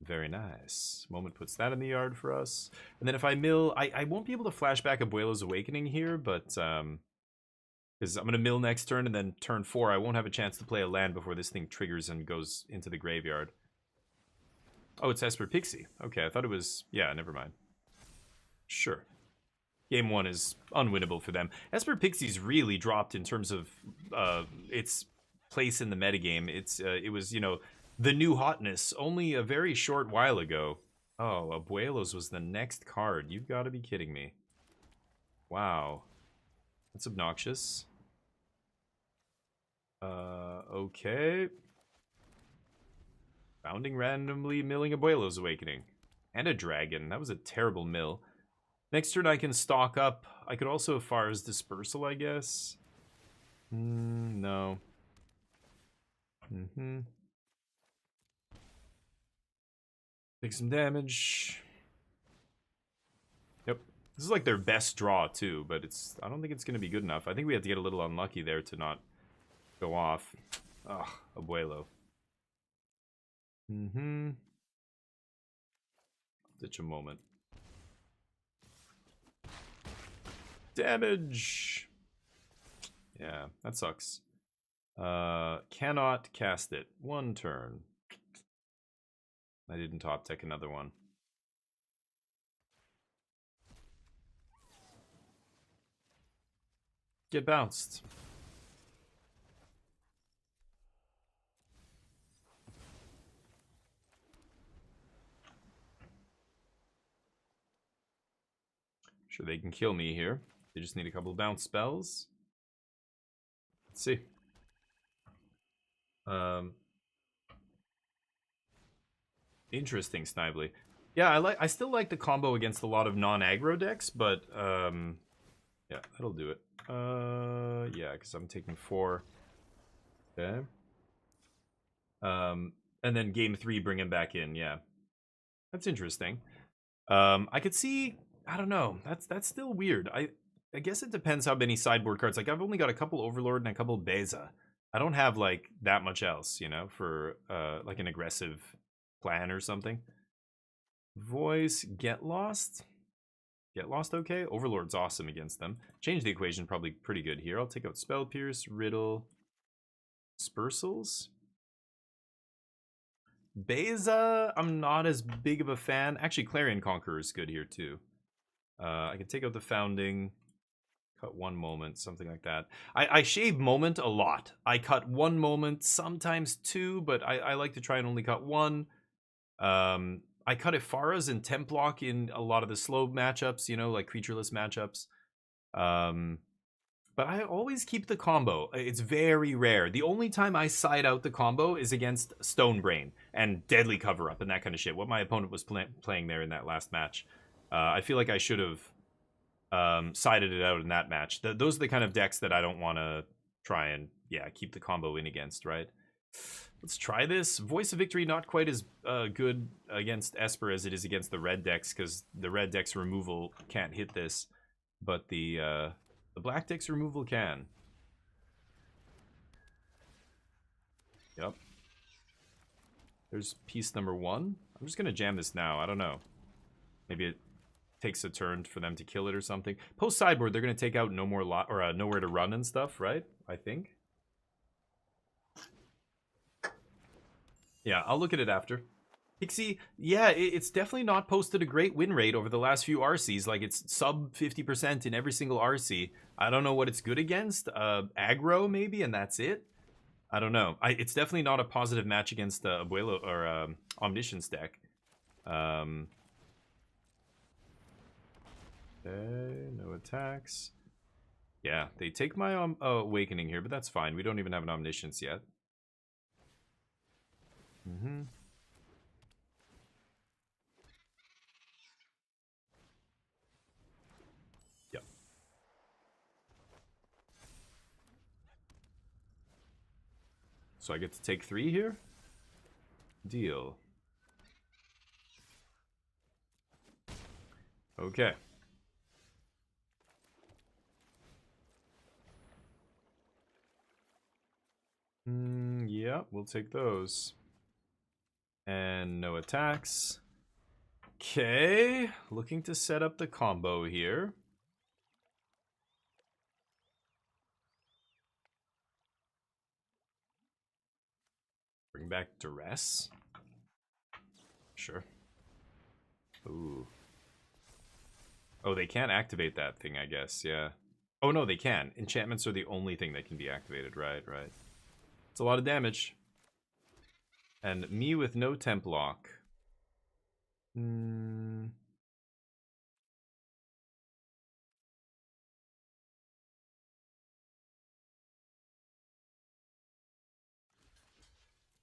Speaker 1: Very nice. Moment puts that in the yard for us. And then if I mill, I won't be able to flash back Abuelo's Awakening here, but because I'm going to mill next turn, and then turn 4, I won't have a chance to play a land before this thing triggers and goes into the graveyard. Oh, it's Esper Pixie. Okay, I thought it was... Yeah, never mind. Sure. Game 1 is unwinnable for them. Esper Pixie's really dropped in terms of its place in the metagame. It was, you know, the new hotness only a very short while ago. Oh, Abuelo's was the next card. You've got to be kidding me. Wow. That's obnoxious. Okay. Founding randomly, milling Abuelo's Awakening. And a dragon. That was a terrible mill. Next turn I can stock up. I could also Far's Dispersal, I guess. No. Take some damage. Yep. This is like their best draw too, but I don't think it's going to be good enough. I think we have to get a little unlucky there to not go off. Ugh, Abuelo. Ditch a moment. Damage! Yeah, that sucks. Cannot cast it. One turn. I didn't top deck another one. Get bounced. Sure, they can kill me here. They just need a couple of bounce spells. Let's see. Interesting, Snively. Yeah, I still like the combo against a lot of non-aggro decks, but yeah, that'll do it. Yeah, because I'm taking 4. Okay. And then game 3, bring him back in. Yeah, that's interesting. I could see. I don't know. That's still weird. I guess it depends how many sideboard cards. Like, I've only got a couple Overlord and a couple Beza. I don't have like that much else, you know, for like an aggressive plan or something. Voice, Get Lost. Get Lost, okay. Overlord's awesome against them. Change the equation, probably pretty good here. I'll take out Spell Pierce, Riddle, Dispersals. Beza, I'm not as big of a fan. Actually, Clarion Conqueror is good here too. I can take out the Founding, cut 1 moment, something like that. I shave moment a lot. I cut 1 moment, sometimes 2, but I like to try and only cut 1. I cut Ifara's and Templock in a lot of the slow matchups, you know, like creatureless matchups. But I always keep the combo. It's very rare. The only time I side out the combo is against Stonebrain and Deadly Cover-Up and that kind of shit. What my opponent was playing there in that last match. I feel like I should have sided it out in that match. Those are the kind of decks that I don't want to try and, yeah, keep the combo in against, right? Let's try this. Voice of Victory, not quite as good against Esper as it is against the red decks, because the red deck's removal can't hit this, but the black deck's removal can. Yep. There's piece number 1. I'm just going to jam this now. I don't know. Maybe it takes a turn for them to kill it or something. Post sideboard, they're going to take out no more Nowhere to Run and stuff, right? I think. Yeah, I'll look at it after. Pixie, yeah, it's definitely not posted a great win rate over the last few RCs. Like, it's sub 50% in every single RC. I don't know what it's good against. Aggro, maybe, and that's it. I don't know. It's definitely not a positive match against Abuelo or Omniscience deck. Okay, no attacks. Yeah, they take my Awakening here, but that's fine. We don't even have an Omniscience yet. Yep. So I get to take 3 here? Deal. Okay. Yeah, we'll take those. And no attacks. Okay, looking to set up the combo here. Bring back Duress. Sure. Ooh. Oh, they can't activate that thing, I guess, yeah. Oh, no, they can. Enchantments are the only thing that can be activated, right. It's a lot of damage. And me with no temp lock.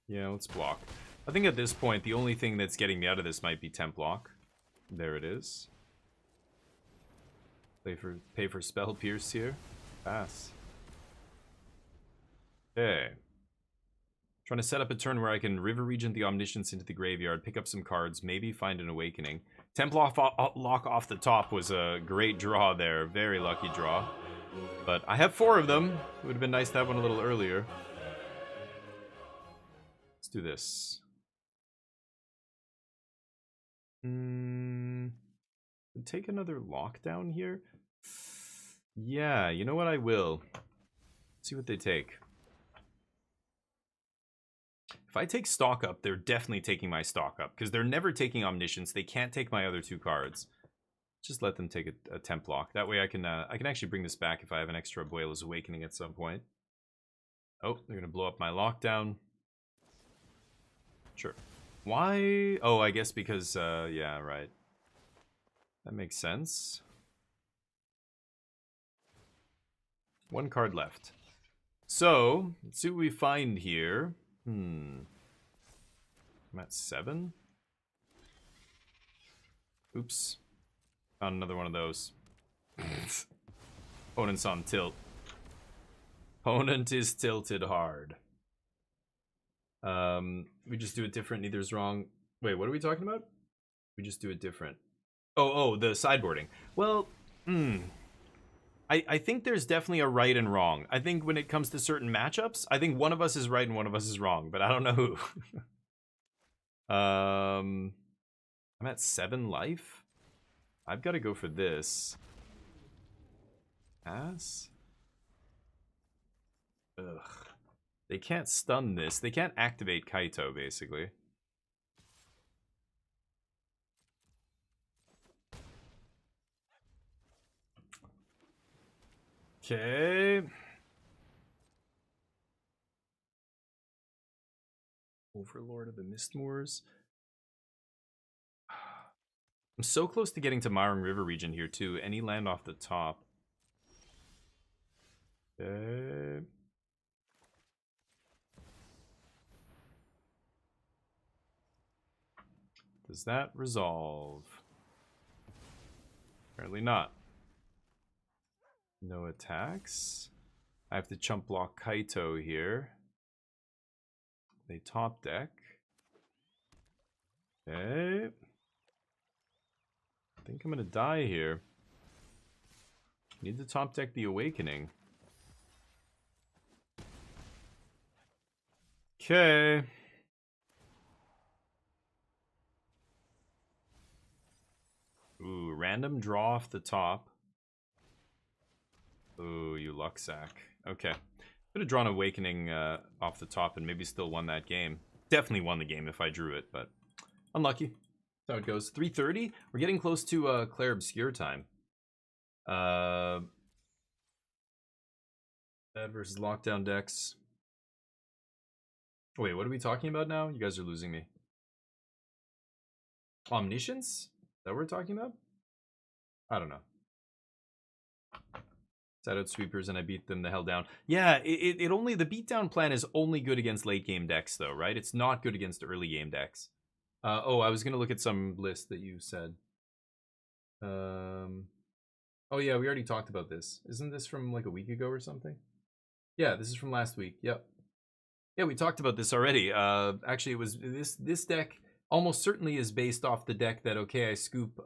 Speaker 1: Yeah, let's block. I think at this point, the only thing that's getting me out of this might be temp lock. There it is. Pay for spell pierce here. Pass. Okay. Trying to set up a turn where I can River Regent the Omniscience into the graveyard, pick up some cards, maybe find an Awakening. Temp lock off the top was a great draw there. Very lucky draw. But I have 4 of them. It would have been nice to have one a little earlier. Let's do this. Take another lockdown here? Yeah, you know what? I will. Let's see what they take. If I take stock up, they're definitely taking my stock up, because they're never taking Omniscience. They can't take my other 2 cards. Just let them take a temp lock. That way I can actually bring this back if I have an extra Abuela's Awakening at some point. Oh, they're going to blow up my lockdown. Sure. Why? Oh, I guess because, yeah, right. That makes sense. 1 card left. So, let's see what we find here. I'm at 7. Oops. Found another one of those. Opponent's on tilt. Opponent is tilted hard. We just do it different. Neither's wrong. Wait, what are we talking about? We just do it different. Oh, the sideboarding. Well, I think there's definitely a right and wrong. I think when it comes to certain matchups, I think one of us is right and one of us is wrong, but I don't know who. I'm at 7 life. I've got to go for this. Pass? Ugh. They can't stun this. They can't activate Kaito, basically. Okay. Overlord of the Mistmoors. I'm so close to getting to Myron River region here, too. Any land off the top. Okay. Does that resolve? Apparently not. No attacks. I have to chump block Kaito here. They top deck. Okay. I think I'm gonna die here. Need to top deck the Awakening. Okay. Ooh, random draw off the top. Ooh, you luck sack. Okay. Could have drawn Awakening off the top and maybe still won that game. Definitely won the game if I drew it, but unlucky. That's how it goes. 3:30. We're getting close to Clair Obscur time. Bad versus lockdown decks. Wait, what are we talking about now? You guys are losing me. Omniscience? Is that what we're talking about? I don't know. Sat out sweepers and I beat them the hell down. Yeah, it only, the beatdown plan is only good against late game decks though, right? It's not good against early game decks. Oh, I was gonna look at some list that you said. Oh yeah, we already talked about this. Isn't this from like a week ago or something? Yeah, this is from last week. Yep. Yeah, we talked about this already. Actually, it was this deck almost certainly is based off the deck that I Scoop.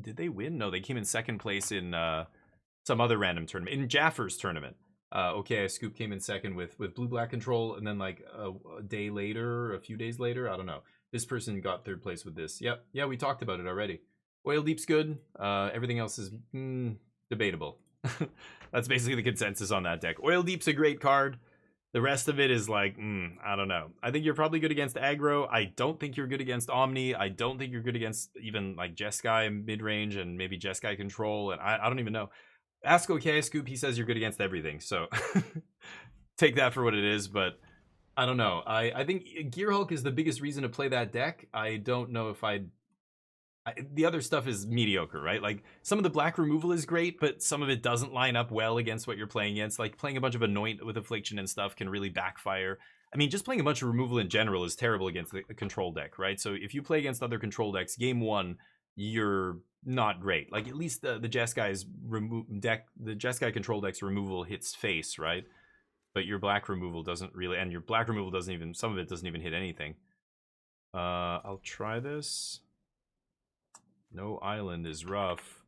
Speaker 1: Did they win? No, they came in second place in some other random tournament, in Jaffer's tournament. I Scoop came in second with blue-black control, and then like a day later, a few days later, I don't know. This person got third place with this. Yep, yeah, we talked about it already. Oil Deep's good. Everything else is debatable. That's basically the consensus on that deck. Oil Deep's a great card. The rest of it is like, I don't know. I think you're probably good against aggro. I don't think you're good against Omni. I don't think you're good against even like Jeskai mid-range and maybe Jeskai control. And I don't even know. Ask OK Scoop, he says you're good against everything. So take that for what it is. But I don't know. I think Gear Hulk is the biggest reason to play that deck. I don't know if the other stuff is mediocre, right? Like, some of the black removal is great, but some of it doesn't line up well against what you're playing against. Like, playing a bunch of Anoint with Affliction and stuff can really backfire. I mean, just playing a bunch of removal in general is terrible against the control deck, right? So if you play against other control decks, game one, you're not great. Like, at least the Jeskai's the Jeskai control deck's removal hits face, right? But your black removal doesn't really, and your black removal doesn't even, some of it doesn't even hit anything. I'll try this. No island is rough.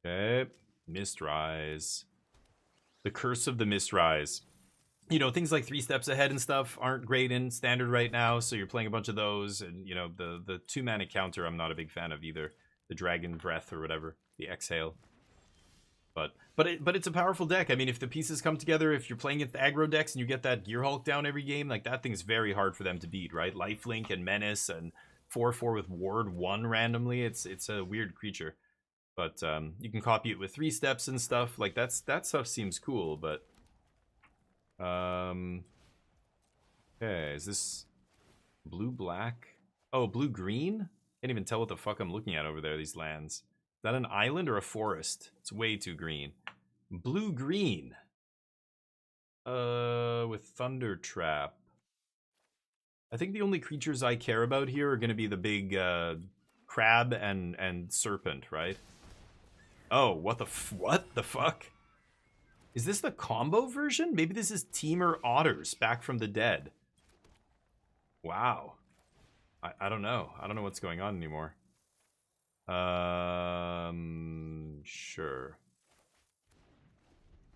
Speaker 1: Okay. Mistrise. The Curse of the Mistrise. You know, things like 3 steps ahead and stuff aren't great in standard right now, so you're playing a bunch of those, and you know, the 2-mana counter I'm not a big fan of either. The Dragon Breath or whatever. The Exhale. But it's a powerful deck. I mean, if the pieces come together, if you're playing against the aggro decks and you get that Gear Hulk down every game, like that thing's very hard for them to beat, right? Lifelink and Menace and 4/4 with Ward 1 randomly. It's a weird creature, but you can copy it with 3 steps and stuff. Like that stuff seems cool, but okay, is this blue black? Oh, blue green? Can't even tell what the fuck I'm looking at over there. These lands. Is that an island or a forest? It's way too green. Blue green. With Thunder Trap. I think the only creatures I care about here are going to be the big crab and serpent, right? Oh, what the fuck? Is this the combo version? Maybe this is Teamer Otters back from the dead. Wow. I don't know. I don't know what's going on anymore. Sure.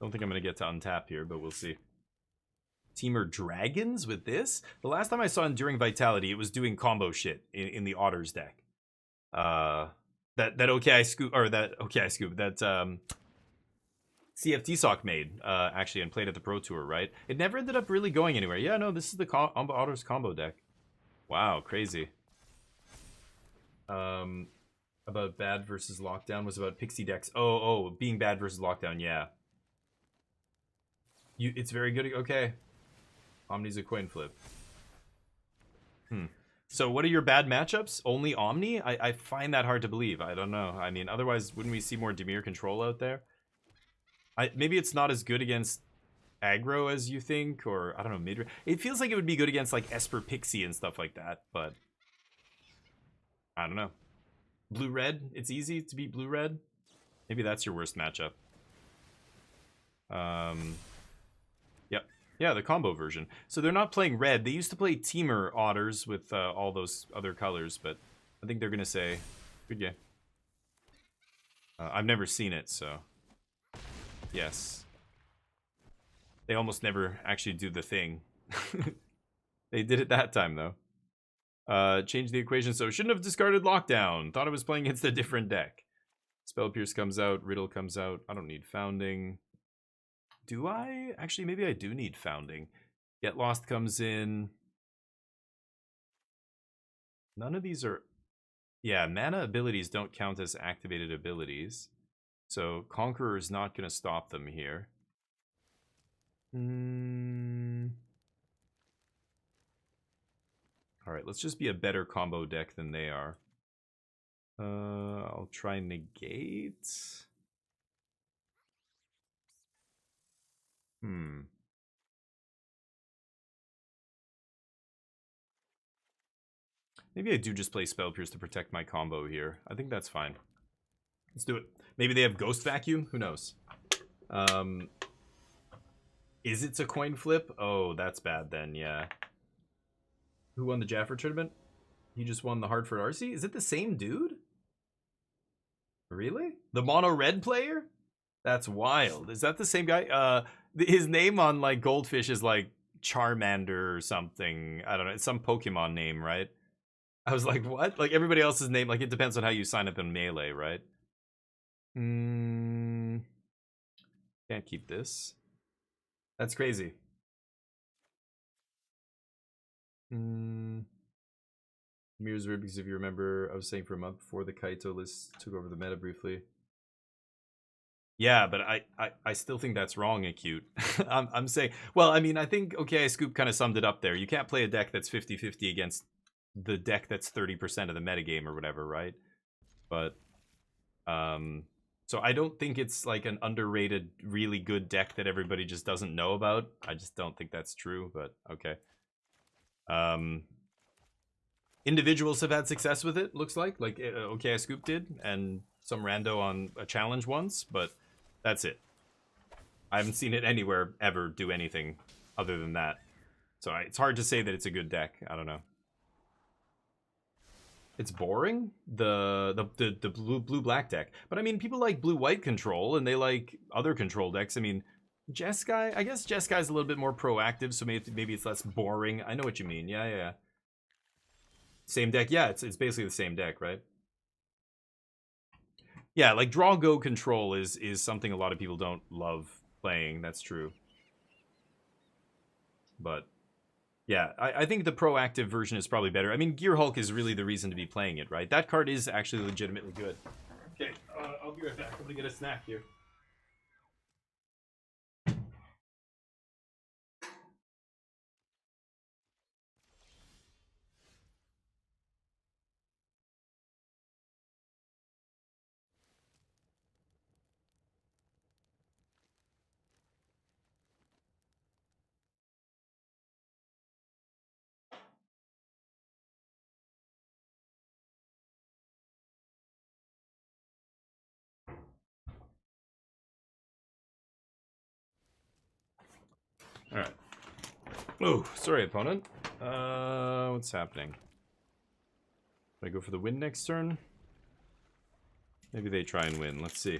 Speaker 1: Don't think I'm going to get to untap here, but we'll see. Teamer Dragons with this? The last time I saw Enduring Vitality, it was doing combo shit in the Otters deck. That CFT Sock made, actually, and played at the Pro Tour, right? It never ended up really going anywhere. Yeah, no, this is the Otters combo deck. Wow, crazy. About bad versus lockdown was about Pixie decks. Oh, being bad versus lockdown, yeah. It's very good. Okay. Omni's a coin flip. So what are your bad matchups? Only Omni? I find that hard to believe. I don't know. I mean, otherwise, wouldn't we see more Dimir control out there? Maybe it's not as good against aggro as you think, or I don't know, mid. It feels like it would be good against like Esper Pixie and stuff like that, but I don't know. Blue-red? It's easy to beat blue-red? Maybe that's your worst matchup. Yep. Yeah, the combo version. So they're not playing red. They used to play Teamer Otters with all those other colors, but I think they're going to say, good game. I've never seen it, so yes. They almost never actually do the thing. They did it that time, though. Changed the equation, so shouldn't have discarded Lockdown. Thought I was playing against a different deck. Spell Pierce comes out. Riddle comes out. I don't need Founding. Do I? Actually, maybe I do need Founding. Get Lost comes in. None of these are... Yeah, mana abilities don't count as activated abilities. So Conqueror is not going to stop them here. Alright, let's just be a better combo deck than they are. I'll try Negate. Maybe I do just play Spell Pierce to protect my combo here. I think that's fine. Let's do it. Maybe they have Ghost Vacuum? Who knows? Is it a coin flip? Oh, that's bad then, yeah. Who won the Jaffer tournament? He just won the Hartford RC? Is it the same dude? Really? The mono red player? That's wild. Is that the same guy? His name on like Goldfish is like Charmander or something. I don't know. It's some Pokemon name, right? I was like, what? Like everybody else's name, like it depends on how you sign up in Melee, right? Can't keep this. That's crazy. Mirror's weird because if you remember, I was saying for a month before the Kaito list took over the meta briefly. Yeah, but I still think that's wrong, Acute. I'm saying, well, I mean, I think Okay, Scoop kind of summed it up there. You can't play a deck that's 50-50 against the deck that's 30% of the metagame or whatever, right? But, so I don't think it's like an underrated, really good deck that everybody just doesn't know about. I just don't think that's true, but okay. Individuals have had success with it, looks like Okay, Scoop did, and some rando on a challenge once, but that's it. I haven't seen it anywhere ever do anything other than that. So it's hard to say that it's a good deck. I don't know. It's boring, the blue-black deck. But I mean, people like blue-white control, and they like other control decks. I mean, Jeskai, I guess Jeskai's a little bit more proactive, so maybe it's less boring. I know what you mean. Yeah. Same deck. Yeah, it's basically the same deck, right? Yeah, like draw go control is something a lot of people don't love playing. That's true. But yeah, I think the proactive version is probably better. I mean, Gear Hulk is really the reason to be playing it, right? That card is actually legitimately good. Okay, I'll be right back. I'm gonna get a snack here. All right. Oh, sorry, opponent. What's happening? Do I go for the win next turn? Maybe they try and win. Let's see.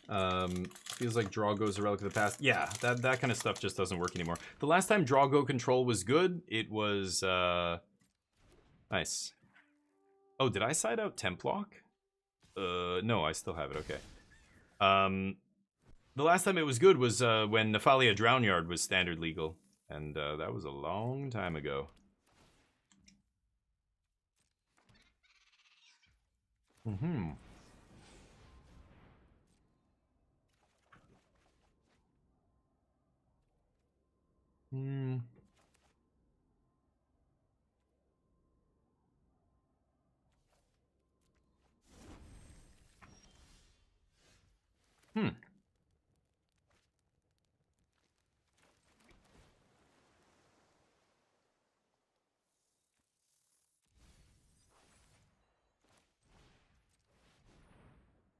Speaker 1: Feels like draw goes a relic of the past. Yeah, that kind of stuff just doesn't work anymore. The last time draw go control was good, it was nice. Oh, did I side out Templock? No, I still have it. Okay. The last time it was good was when Nephalia Drownyard was standard legal, and that was a long time ago. Hmm.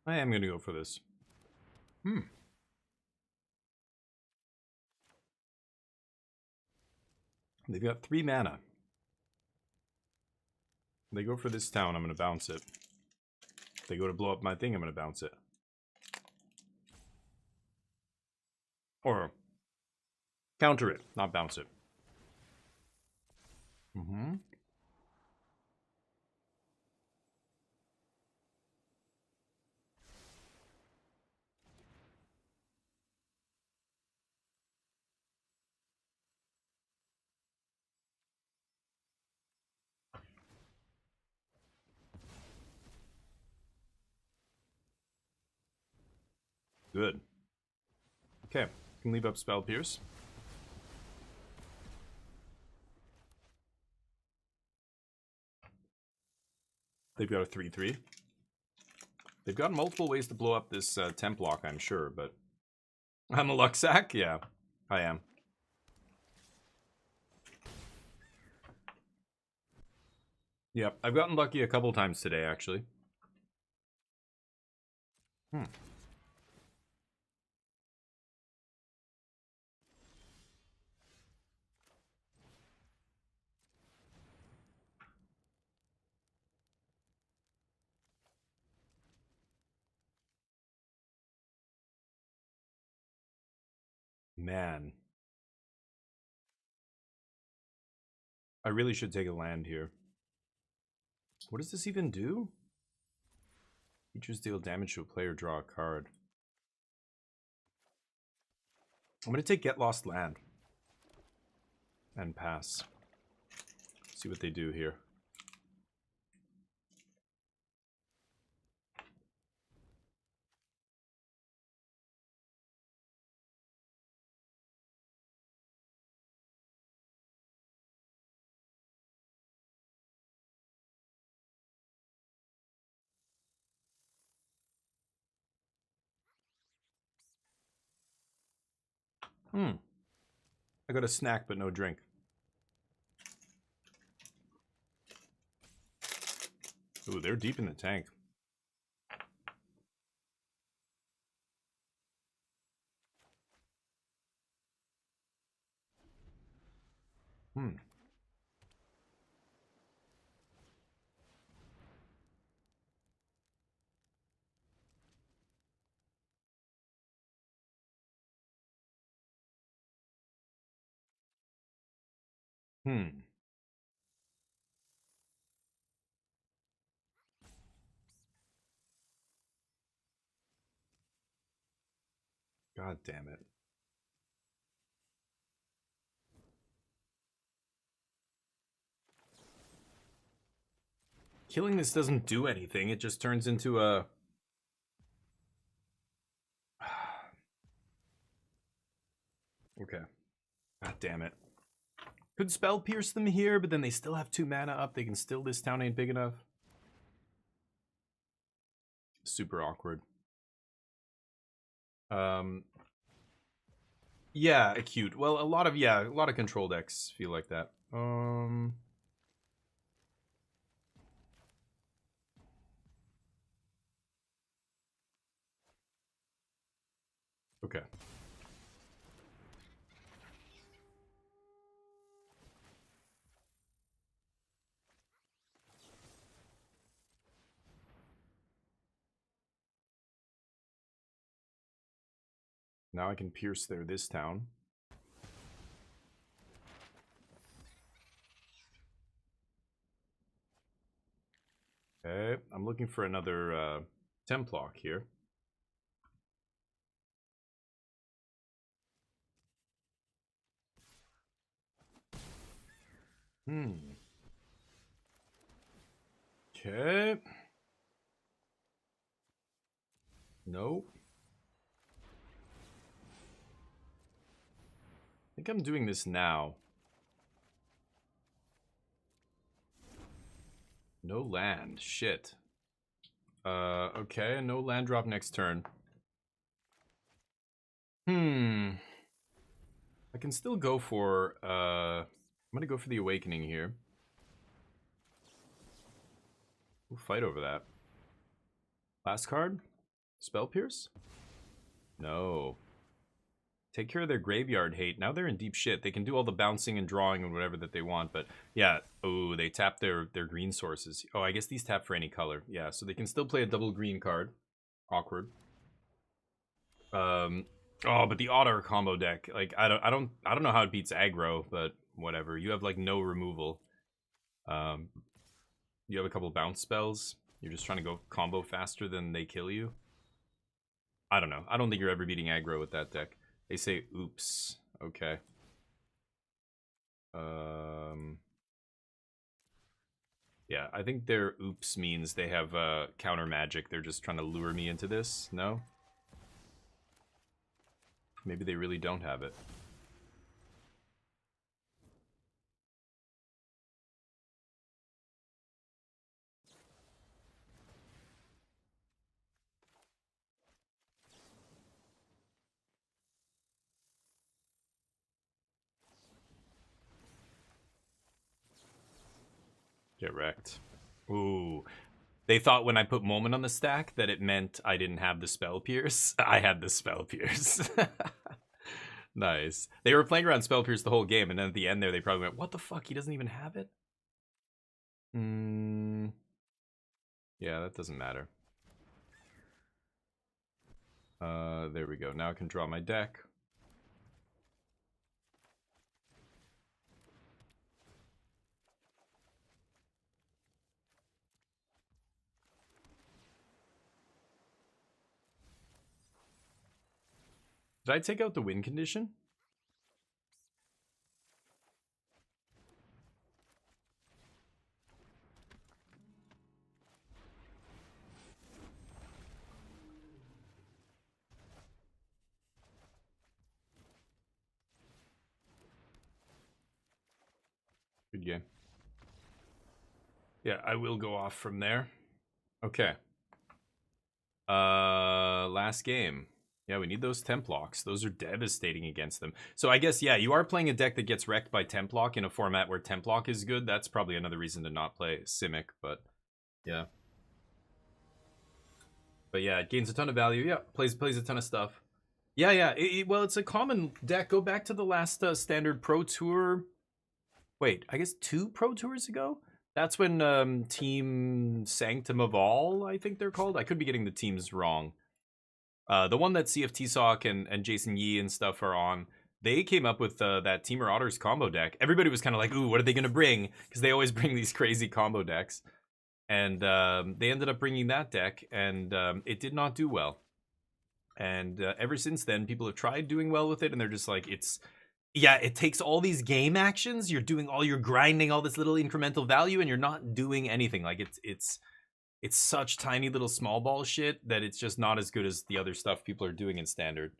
Speaker 1: I am gonna go for this. They've got 3 mana. They go for this town, I'm gonna bounce it. They go to blow up my thing, I'm gonna bounce it. Or counter it, not bounce it. Good. Okay, can leave up Spell Pierce. They've got a 3/3. They've got multiple ways to blow up this temp block, I'm sure, but I'm a luck sack? Yeah, I am. Yep, I've gotten lucky a couple times today, actually. Man. I really should take a land here. What does this even do? Features deal damage to a player, draw a card. I'm going to take Get Lost Land. And pass. See what they do here. I got a snack but no drink. Ooh, they're deep in the tank. God damn it. Killing this doesn't do anything. It just turns into a... Okay. God damn it. Could Spell Pierce them here, but then they still have 2 mana up. They can still... This town ain't big enough. Super awkward. Yeah, acute. Well, a lot of control decks feel like that. Okay. Now I can pierce this town. Okay, I'm looking for another Templock here. Okay. Nope. I think I'm doing this now. No land. Shit. Okay, no land drop next turn. I can still go for, I'm gonna go for the Awakening here. We'll fight over that. Last card? Spell Pierce? No. Take care of their graveyard hate. Now they're in deep shit. They can do all the bouncing and drawing and whatever that they want, but yeah. Oh, they tap their green sources. Oh, I guess these tap for any color. Yeah, so they can still play a double green card. Awkward. Oh, but the Otter combo deck, like I don't know how it beats aggro, but whatever. You have like no removal. You have a couple bounce spells. You're just trying to go combo faster than they kill you. I don't know. I don't think you're ever beating aggro with that deck. They say oops. Okay. Yeah, I think their oops means they have counter magic. They're just trying to lure me into this. No? Maybe they really don't have it. Get wrecked. Ooh. They thought when I put Moment on the stack that it meant I didn't have the Spell Pierce. I had the Spell Pierce. Nice. They were playing around Spell Pierce the whole game, and then at the end there, they probably went, what the fuck? He doesn't even have it? Yeah, that doesn't matter. There we go. Now I can draw my deck. Did I take out the win condition? Good game. Yeah, I will go off from there. Okay. Last game. Yeah, we need those temp locks. Those are devastating against them. So I guess, yeah, you are playing a deck that gets wrecked by temp lock in a format where temp lock is good. That's probably another reason to not play Simic, but yeah. But yeah, it gains a ton of value. Yeah, plays a ton of stuff. Yeah. Well, it's a common deck. Go back to the last standard Pro Tour. Wait, I guess 2 Pro Tours ago? That's when Team Sanctum of All, I think they're called. I could be getting the teams wrong. The one that CFT Sock and Jason Yee and stuff are on, they came up with that Teamer Otters combo deck. Everybody was kind of like, ooh, what are they going to bring? Because they always bring these crazy combo decks. And they ended up bringing that deck, and it did not do well. And ever since then, people have tried doing well with it, and they're just like, yeah, it takes all these game actions. You're grinding all this little incremental value, and you're not doing anything. Like it's such tiny little small ball shit that it's just not as good as the other stuff people are doing in standard.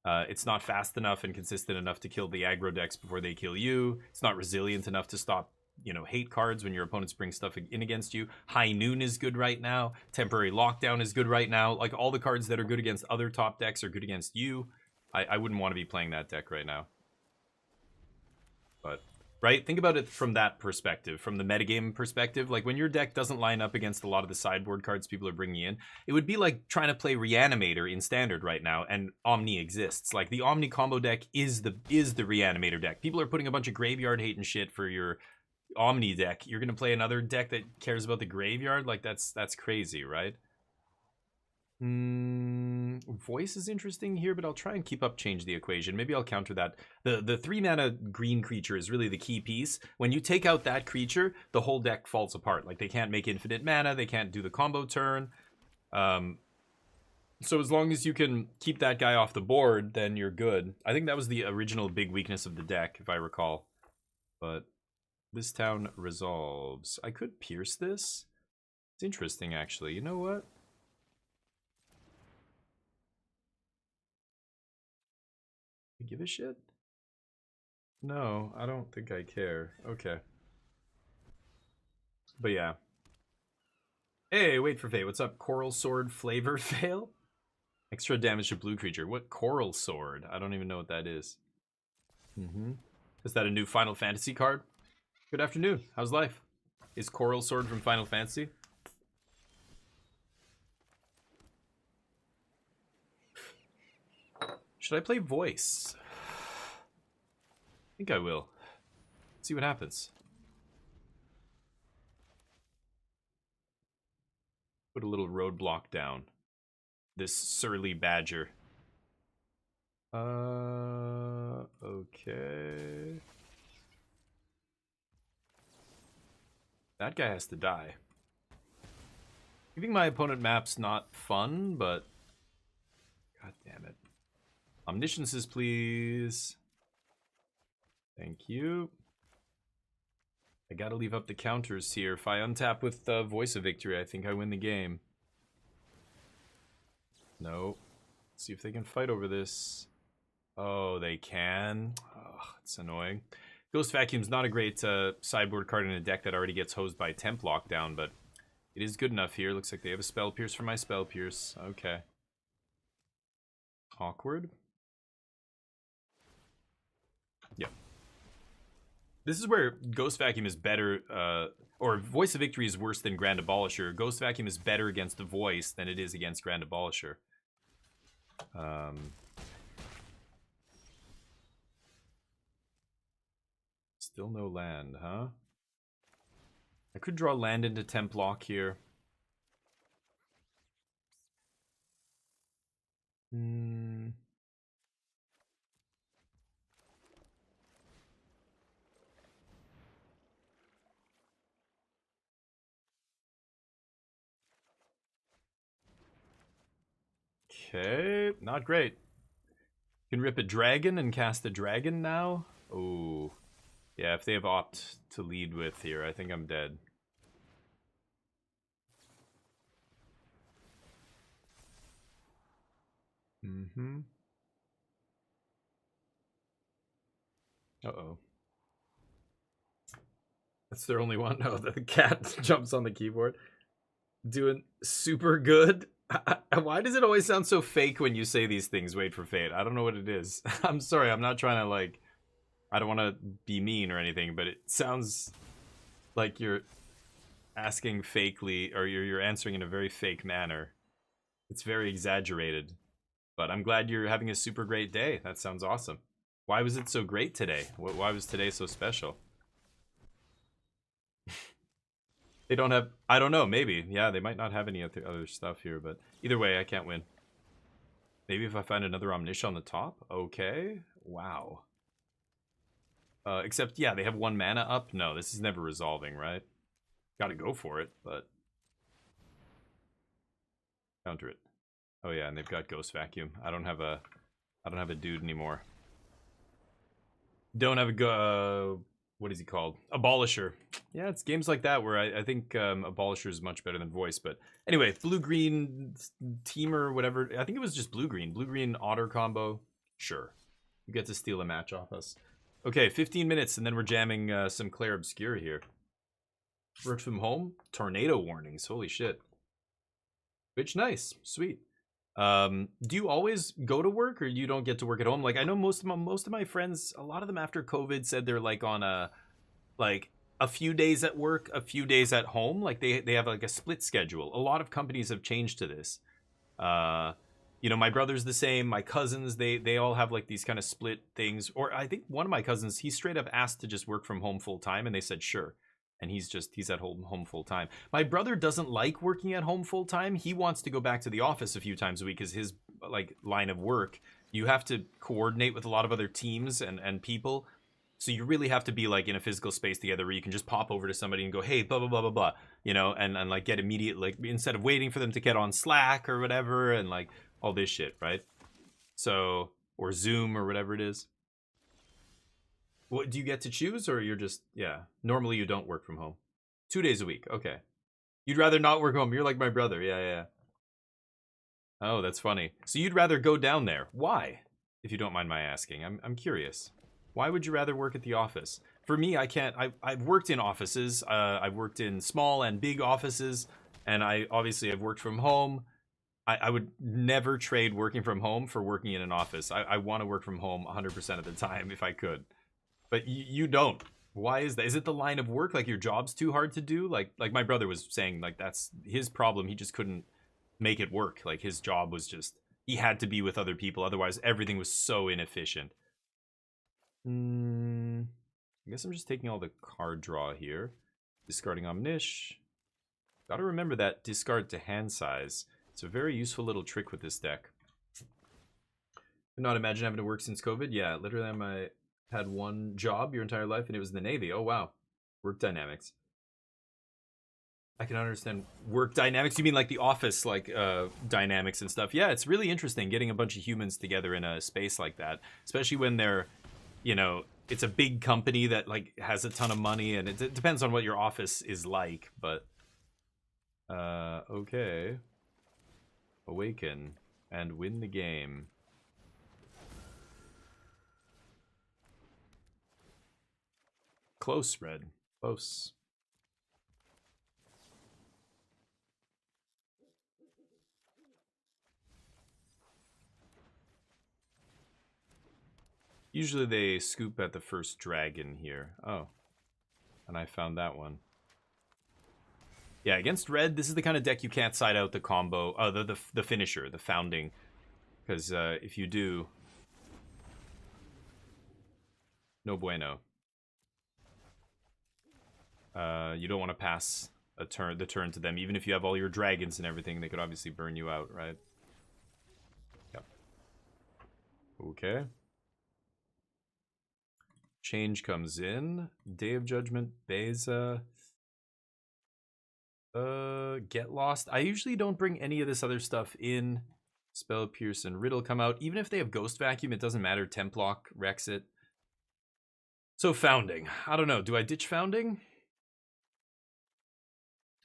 Speaker 1: It's not fast enough and consistent enough to kill the aggro decks before they kill you. It's not resilient enough to stop, hate cards when your opponents bring stuff in against you. High Noon is good right now. Temporary Lockdown is good right now. Like, all the cards that are good against other top decks are good against you. I wouldn't want to be playing that deck right now. But, right? Think about it from that perspective, from the metagame perspective. Like, when your deck doesn't line up against a lot of the sideboard cards people are bringing in, it would be like trying to play Reanimator in Standard right now, and Omni exists. Like, the Omni combo deck is the Reanimator deck. People are putting a bunch of graveyard hate and shit for your Omni deck. You're gonna play another deck that cares about the graveyard? Like, that's crazy, right? Voice is interesting here, but I'll try and keep up change the equation. Maybe I'll counter that. The 3 mana green creature is really the key piece. When you take out that creature, the whole deck falls apart. Like, they can't make infinite mana, they can't do the combo turn. So as long as you can keep that guy off the board, then you're good. I think that was the original big weakness of the deck, if I recall. But this town resolves. I could pierce this. It's interesting, actually. You know what? Give a shit? No, I don't think I care. Okay. But yeah. Hey, wait for fate. What's up? Coral Sword Flavor Fail? Extra damage to blue creature. What Coral Sword? I don't even know what that is. Is that a new Final Fantasy card? Good afternoon. How's life? Is Coral Sword from Final Fantasy? Should I play voice? I think I will. Let's see what happens. Put a little roadblock down. This surly badger. Okay. That guy has to die. Giving my opponent maps not fun, but god damn it. Omnisciences, please. Thank you. I gotta leave up the counters here. If I untap with Voice of Victory, I think I win the game. No. Let's see if they can fight over this. Oh, they can? Oh, it's annoying. Ghost Vacuum's not a great sideboard card in a deck that already gets hosed by Temp Lockdown, but it is good enough here. Looks like they have a Spell Pierce for my Spell Pierce. Okay. Awkward. Yeah. This is where Ghost Vacuum is better, or Voice of Victory is worse than Grand Abolisher. Ghost Vacuum is better against the Voice than it is against Grand Abolisher. Still no land, huh? I could draw land into Temp Lock here. Okay, not great. Can rip a dragon and cast a dragon now? Oh, yeah, if they have opt to lead with here, I think I'm dead. Uh-oh. That's their only one? No, the cat jumps on the keyboard. Doing super good. Why does it always sound so fake when you say these things? Wait for fate. I don't know what it is. I'm sorry. I'm not trying to, like... I don't want to be mean or anything, but it sounds like you're asking fakely, or you're answering in a very fake manner. It's very exaggerated. But I'm glad you're having a super great day. That sounds awesome. Why was it so great today? Why was today so special? They don't have... I don't know, maybe. Yeah, they might not have any other stuff here, but either way, I can't win. Maybe if I find another Omniscia on the top? Okay. Wow. Except, yeah, they have 1 mana up. No, this is never resolving, right? Gotta go for it, but... Counter it. Oh yeah, and they've got Ghost Vacuum. I don't have a dude anymore. Don't have a what is he called? Abolisher. Yeah, it's games like that where I think Abolisher is much better than Voice. But anyway, blue-green teamer, whatever. I think it was just blue-green. Blue-green otter combo. Sure. You get to steal a match off us. Okay, 15 minutes, and then we're jamming some Clair Obscur here. Works from home? Tornado warnings. Holy shit. Which, nice. Sweet. Do you always go to work, or you don't get to work at home? Like, I know most of my friends, a lot of them after COVID said they're like on a few days at work, a few days at home. Like they have like a split schedule. A lot of companies have changed to this. You know, my brother's the same. My cousins, they all have like these kind of split things. Or I think one of my cousins, he straight up asked to just work from home full time, and they said sure. And he's at home full time. My brother doesn't like working at home full time. He wants to go back to the office a few times a week, because his like line of work, you have to coordinate with a lot of other teams and people. So you really have to be like in a physical space together where you can just pop over to somebody and go, hey, blah, blah, blah, blah, blah, you know, and like get immediate, like instead of waiting for them to get on Slack or whatever and like all this shit, right? So, or Zoom or whatever it is. What, do you get to choose, or you're just, yeah, normally you don't work from home? 2 days a week, okay. You'd rather not work home. You're like my brother, yeah. Oh, that's funny. So you'd rather go down there. Why? If you don't mind my asking. I'm curious. Why would you rather work at the office? For me, I can't. I've worked in offices. I've worked in small and big offices, and I've worked from home. I would never trade working from home for working in an office. I want to work from home 100% of the time if I could. But you don't. Why is that? Is it the line of work? Like your job's too hard to do? Like my brother was saying, like that's his problem. He just couldn't make it work. Like his job was just, he had to be with other people. Otherwise, everything was so inefficient. I guess I'm just taking all the card draw here. Discarding Omnish. Gotta remember that discard to hand size. It's a very useful little trick with this deck. Could not imagine having to work since COVID. Yeah, literally I had one job your entire life, and it was in the Navy. Oh, wow. Work dynamics. I can understand work dynamics. You mean like the office, like dynamics and stuff? Yeah, it's really interesting getting a bunch of humans together in a space like that, especially when they're, you know, it's a big company that like has a ton of money, and it depends on what your office is like, but okay. Awaken and win the game. close, red. Close. Usually they scoop at the first dragon here. Oh. And I found that one. Yeah, against red, this is the kind of deck you can't side out the combo, the finisher, the founding. Because if you do, no bueno. You don't want to pass the turn to them. Even if you have all your dragons and everything, they could obviously burn you out, right? Yep. Okay. Change comes in. Day of Judgment, Beza. Get Lost. I usually don't bring any of this other stuff in. Spell Pierce and Riddle come out. Even if they have Ghost Vacuum, it doesn't matter. Templock wrecks it. So Founding. I don't know. Do I ditch Founding?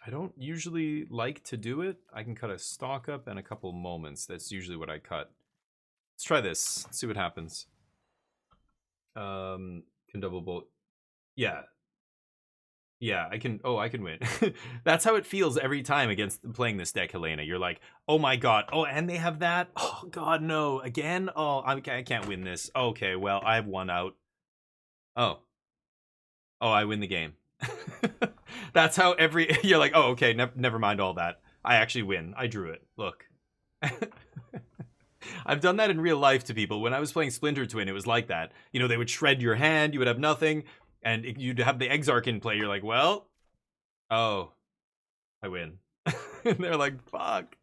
Speaker 1: I don't usually like to do it. I can cut a Stalk Up and a couple Moments. That's usually what I cut. Let's try this. Let's see what happens. Can double bolt. Yeah. Yeah, I can. Oh, I can win. That's how it feels every time against playing this deck, Helena. You're like, oh my god. Oh, and they have that. Oh god, no. Again? Oh, I can't win this. Okay, well, I have one out. Oh. Oh, I win the game. That's how every... You're like, oh, okay, never mind all that. I actually win. I drew it. Look. I've done that in real life to people. When I was playing Splinter Twin, it was like that. You know, they would shred your hand, you would have nothing, and you'd have the Exarch in play. You're like, well, oh, I win. And they're like, fuck,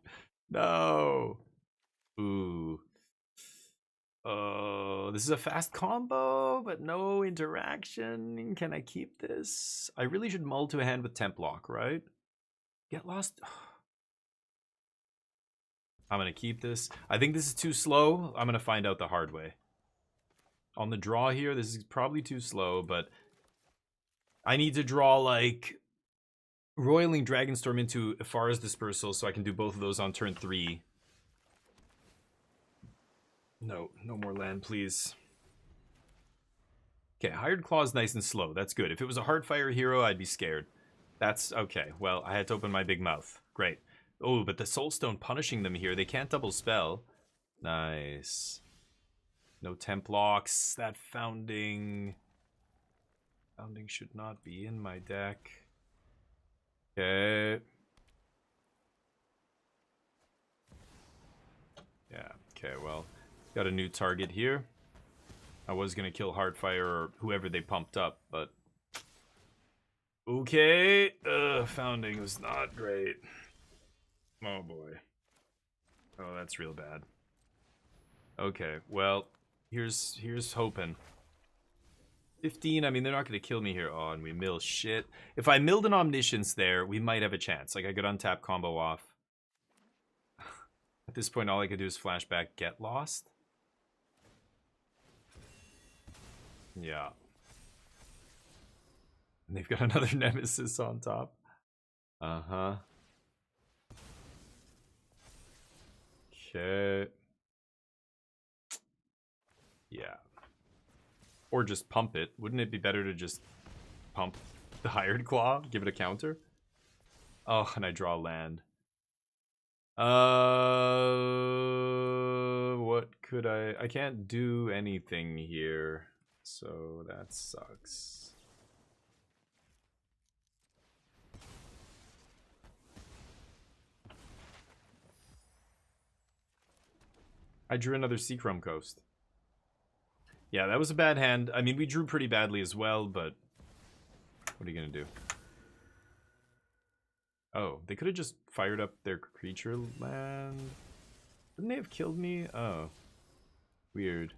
Speaker 1: no. Ooh. Oh, this is a fast combo, but no interaction. Can I keep this? I really should mull to a hand with Templock, right? Get Lost. I'm going to keep this. I think this is too slow. I'm going to find out the hard way. On the draw here, this is probably too slow, but I need to draw, like, Roiling Dragonstorm into Afara's Dispersal so I can do both of those on turn 3. No more land, please. Okay, Hired Claw is nice and slow. That's good. If it was a Heartfire hero, I'd be scared. That's okay. Well, I had to open my big mouth. Great. Oh, but the Soulstone punishing them here. They can't double spell. Nice. No Templocks. That Founding... Founding should not be in my deck. Okay. Yeah, okay, well... Got a new target here. I was going to kill Heartfire or whoever they pumped up, but... Okay. Founding was not great. Oh, boy. Oh, that's real bad. Okay, well, here's hoping. 15, I mean, they're not going to kill me here. Oh, and we mill shit. If I milled an Omniscience there, we might have a chance. Like, I could untap combo off. At this point, all I could do is flashback Get Lost. Yeah. And they've got another Nemesis on top. Uh-huh. Okay. Yeah. Or just pump it. Wouldn't it be better to just pump the Hired Claw? Give it a counter? Oh, and I draw land. What could I can't do anything here. So that sucks. I drew another Seacrum Coast. Yeah, that was a bad hand. I mean, we drew pretty badly as well, but what are you gonna do? Oh, they could have just fired up their creature land. Wouldn't they have killed me? Oh, weird.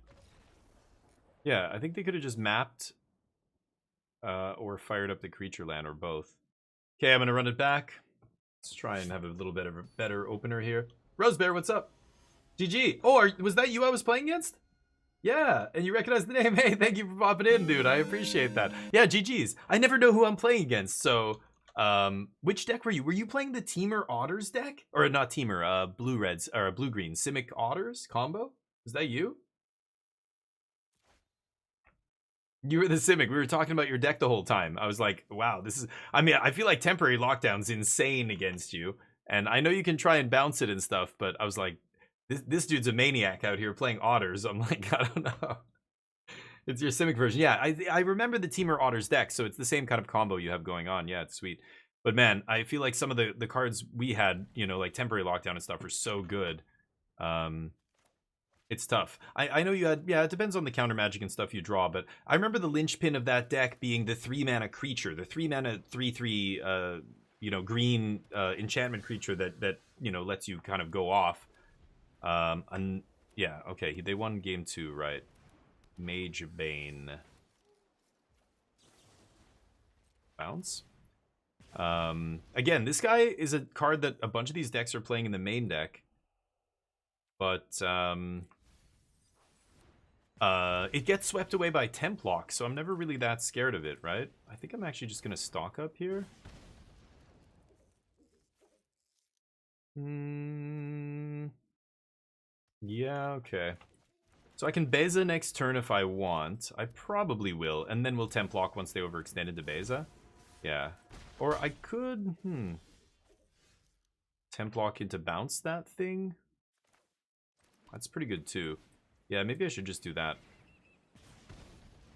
Speaker 1: Yeah, I think they could have just mapped or fired up the creature land, or both. Okay, I'm gonna run it back. Let's try and have a little bit of a better opener here. Rosebear, what's up? GG. Oh, was that you I was playing against? Yeah, and you recognize the name. Hey, thank you for popping in, dude. I appreciate that. Yeah, GG's. I never know who I'm playing against, so... which deck were you? Were you playing the Teamer Otters deck? Or not Teamer, Blue-Reds, or Blue-Green, Simic Otters combo? Was that you? You were the Simic. We were talking about your deck the whole time. I was like, wow, this is... I mean, I feel like Temporary Lockdown's insane against you. And I know you can try and bounce it and stuff, but I was like, this dude's a maniac out here playing Otters. I'm like, I don't know. It's your Simic version. Yeah, I remember the Teamer Otters deck, so it's the same kind of combo you have going on. Yeah, it's sweet. But man, I feel like some of the cards we had, you know, like Temporary Lockdown and stuff, are so good. It's tough. I know you had, yeah, it depends on the counter magic and stuff you draw, but I remember the linchpin of that deck being the 3-mana creature, the 3-mana 3/3 you know, green enchantment creature that you know, lets you kind of go off. And yeah, okay, they won game 2, right? Mage Bane. Bounce. Again, this guy is a card that a bunch of these decks are playing in the main deck, but it gets swept away by Templock, so I'm never really that scared of it, right? I think I'm actually just gonna stock up here. Yeah, okay. So I can Beza next turn if I want. I probably will, and then we'll Templock once they overextend into Beza. Yeah. Or I could, Templock into bounce that thing. That's pretty good too. Yeah, maybe I should just do that.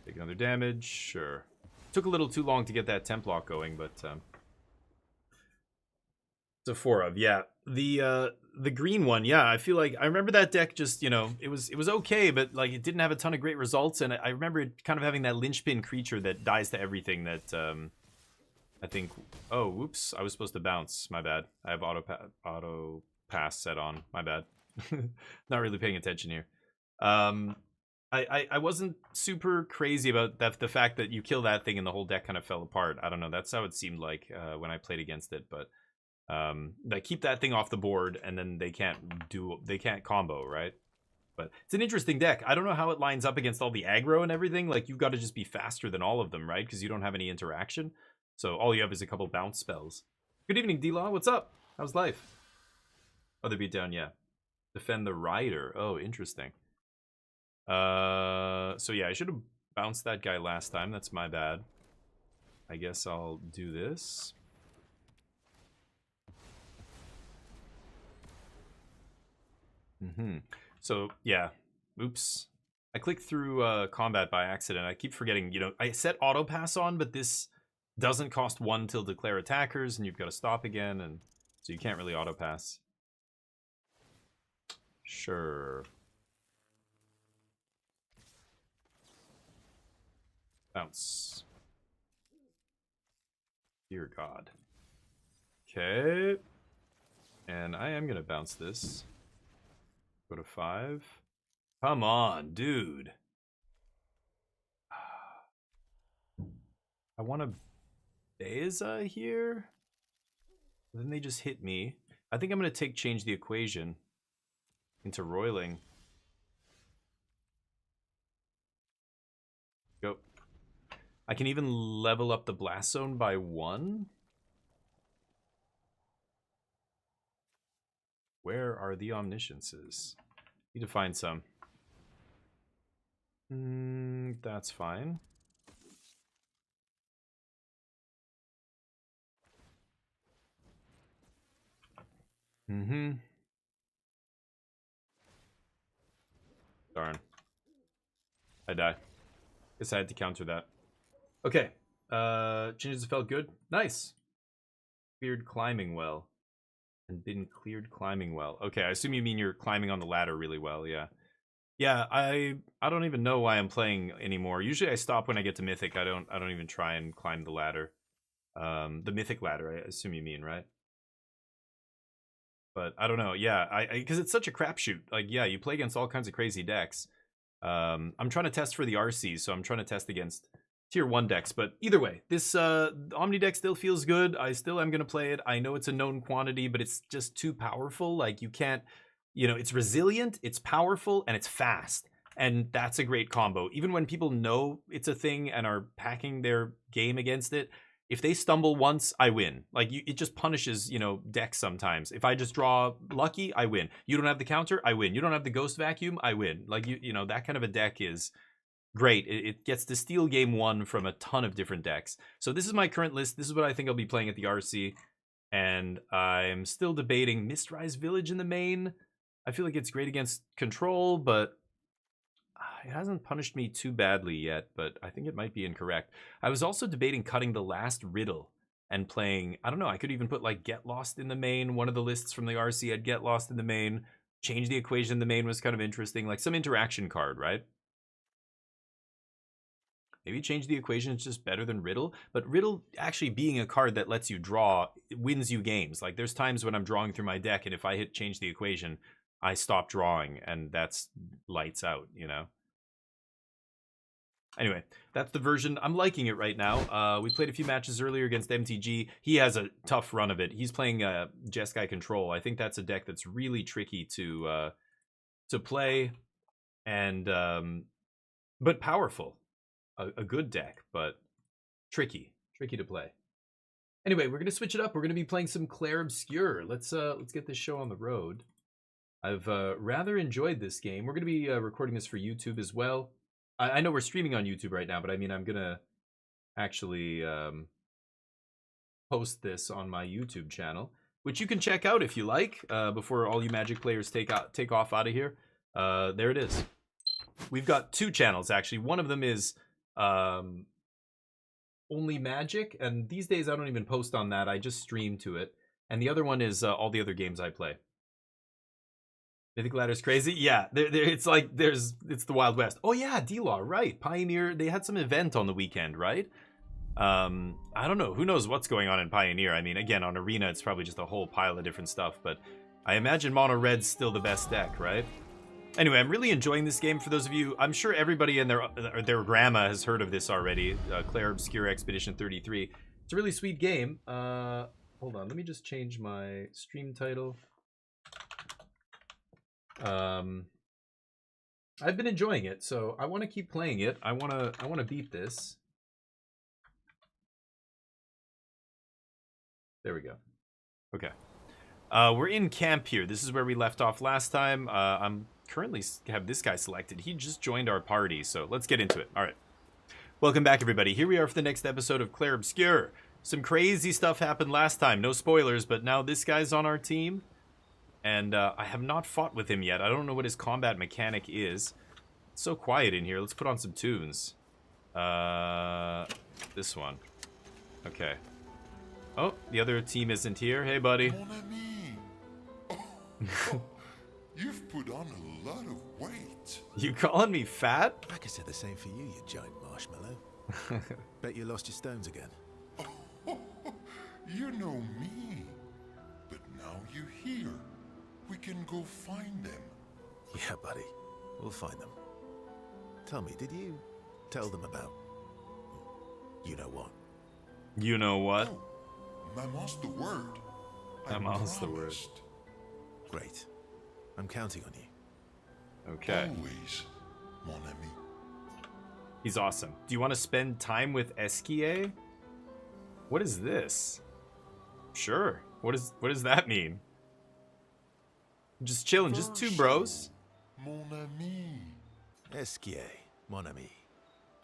Speaker 1: Take another damage, sure. Took a little too long to get that Templock going, but it's a 4 of, yeah. The green one, yeah, I feel like I remember that deck just, you know, it was okay, but like it didn't have a ton of great results, and I remember it kind of having that linchpin creature that dies to everything that I think, oh, whoops, I was supposed to bounce, my bad. I have auto pass set on, my bad. Not really paying attention here. I wasn't super crazy about the fact that you kill that thing and the whole deck kind of fell apart. I don't know, that's how it seemed like when I played against it, but they keep that thing off the board and then they can't combo, right? But it's an interesting deck. I don't know how it lines up against all the aggro and everything. Like, you've got to just be faster than all of them, right? Because you don't have any interaction. So all you have is a couple bounce spells. Good evening, D-Law. What's up? How's life? Other beatdown, yeah. Defend the Rider. Oh, interesting. So yeah, I should have bounced that guy last time. That's my bad. I guess I'll do this. So yeah, oops. I clicked through combat by accident. I keep forgetting, you know, I set auto pass on, but this doesn't cost 1 till declare attackers, and you've got to stop again, and so you can't really auto pass. Sure. Bounce. Dear God. Okay. And I am gonna bounce this. Go to 5. Come on, dude. I want to Beza here. Then they just hit me. I think I'm going to change the equation into roiling. Go. I can even level up the blast zone by 1. Where are the omnisciences? Need to find some. That's fine. Darn. I die. Guess I had to counter that. Okay. Changes felt good. Nice. Cleared climbing well. And been cleared climbing well. Okay, I assume you mean you're climbing on the ladder really well, yeah. Yeah, I don't even know why I'm playing anymore. Usually I stop when I get to Mythic. I don't even try and climb the ladder. The Mythic ladder, I assume you mean, right? But I don't know. Yeah, because it's such a crapshoot. Like, yeah, you play against all kinds of crazy decks. I'm trying to test for the RC, so I'm trying to test against tier 1 decks. But either way, this Omni deck still feels good. I still am going to play it. I know it's a known quantity, but it's just too powerful. Like, you can't, you know, it's resilient, it's powerful, and it's fast. And that's a great combo. Even when people know it's a thing and are packing their game against it, if they stumble once, I win. Like, it just punishes, you know, decks sometimes. If I just draw lucky, I win. You don't have the counter, I win. You don't have the ghost vacuum, I win. Like, you know, that kind of a deck is great. It gets to steal game one from a ton of different decks. So this is my current list. This is what I think I'll be playing at the RC. And I'm still debating Mistrise Village in the main. I feel like it's great against control, but it hasn't punished me too badly yet, but I think it might be incorrect. I was also debating cutting the last riddle and playing, I don't know, I could even put like Get Lost in the main. One of the lists from the RC had Get Lost in the main. Change the equation in the main was kind of interesting. Like some interaction card, right? Maybe change the equation is just better than Riddle, but Riddle actually being a card that lets you draw wins you games. Like there's times when I'm drawing through my deck and if I hit change the equation, I stop drawing and that's lights out, you know? Anyway, that's the version. I'm liking it right now. We played a few matches earlier against MTG. He has a tough run of it. He's playing Jeskai Control. I think that's a deck that's really tricky to play and but powerful. A good deck, but tricky to play. Anyway, we're gonna switch it up. We're gonna be playing some Clair Obscur. Let's get this show on the road. I've rather enjoyed this game. We're gonna be recording this for YouTube as well. I know we're streaming on YouTube right now, but I mean I'm gonna actually post this on my YouTube channel, which you can check out if you like. Before all you Magic players take off out of here, there it is. We've got two channels actually. One of them is only Magic, and these days I don't even post on that. I just stream to it. And the other one is all the other games I play. Mythic Ladder's crazy. Yeah, it's like it's the Wild West. Oh yeah, D-Law, right? Pioneer. They had some event on the weekend, right? I don't know. Who knows what's going on in Pioneer? I mean, again, on Arena, it's probably just a whole pile of different stuff. But I imagine Mono Red's still the best deck, right? Anyway, I'm really enjoying this game. For those of you, I'm sure everybody and their grandma has heard of this already. Clair Obscur Expedition 33. It's a really sweet game. Hold on, let me just change my stream title. I've been enjoying it, so I want to keep playing it. I want to beat this. There we go. Okay. We're in camp here. This is where we left off last time. I'm currently have this guy selected. He just joined our party, so let's get into it. All right. Welcome back, everybody. Here we are for the next episode of Clair Obscur. Some crazy stuff happened last time. No spoilers, but now this guy's on our team. And I have not fought with him yet. I don't know what his combat mechanic is. It's so quiet in here. Let's put on some tunes. This one. Okay. Oh, the other team isn't here. Hey, buddy.
Speaker 3: Mon ami. Oh, you've put on a lot of weight.
Speaker 1: You calling me fat?
Speaker 4: I could say the same for you, you giant marshmallow. Bet you lost your stones again.
Speaker 3: Oh, you know me. But now you're here. We can go find them.
Speaker 4: Yeah, buddy. We'll find them. Tell me, did you tell them about... you know what?
Speaker 1: You know what?
Speaker 3: Oh, Maman's the word.
Speaker 1: Maman's the word.
Speaker 4: Great. I'm counting on you.
Speaker 1: Okay.
Speaker 3: Always, mon ami.
Speaker 1: He's awesome. Do you want to spend time with Esquier? What is this? Sure. What does that mean? Just chilling, just two bros.
Speaker 3: Mon ami.
Speaker 4: Esquier, mon ami.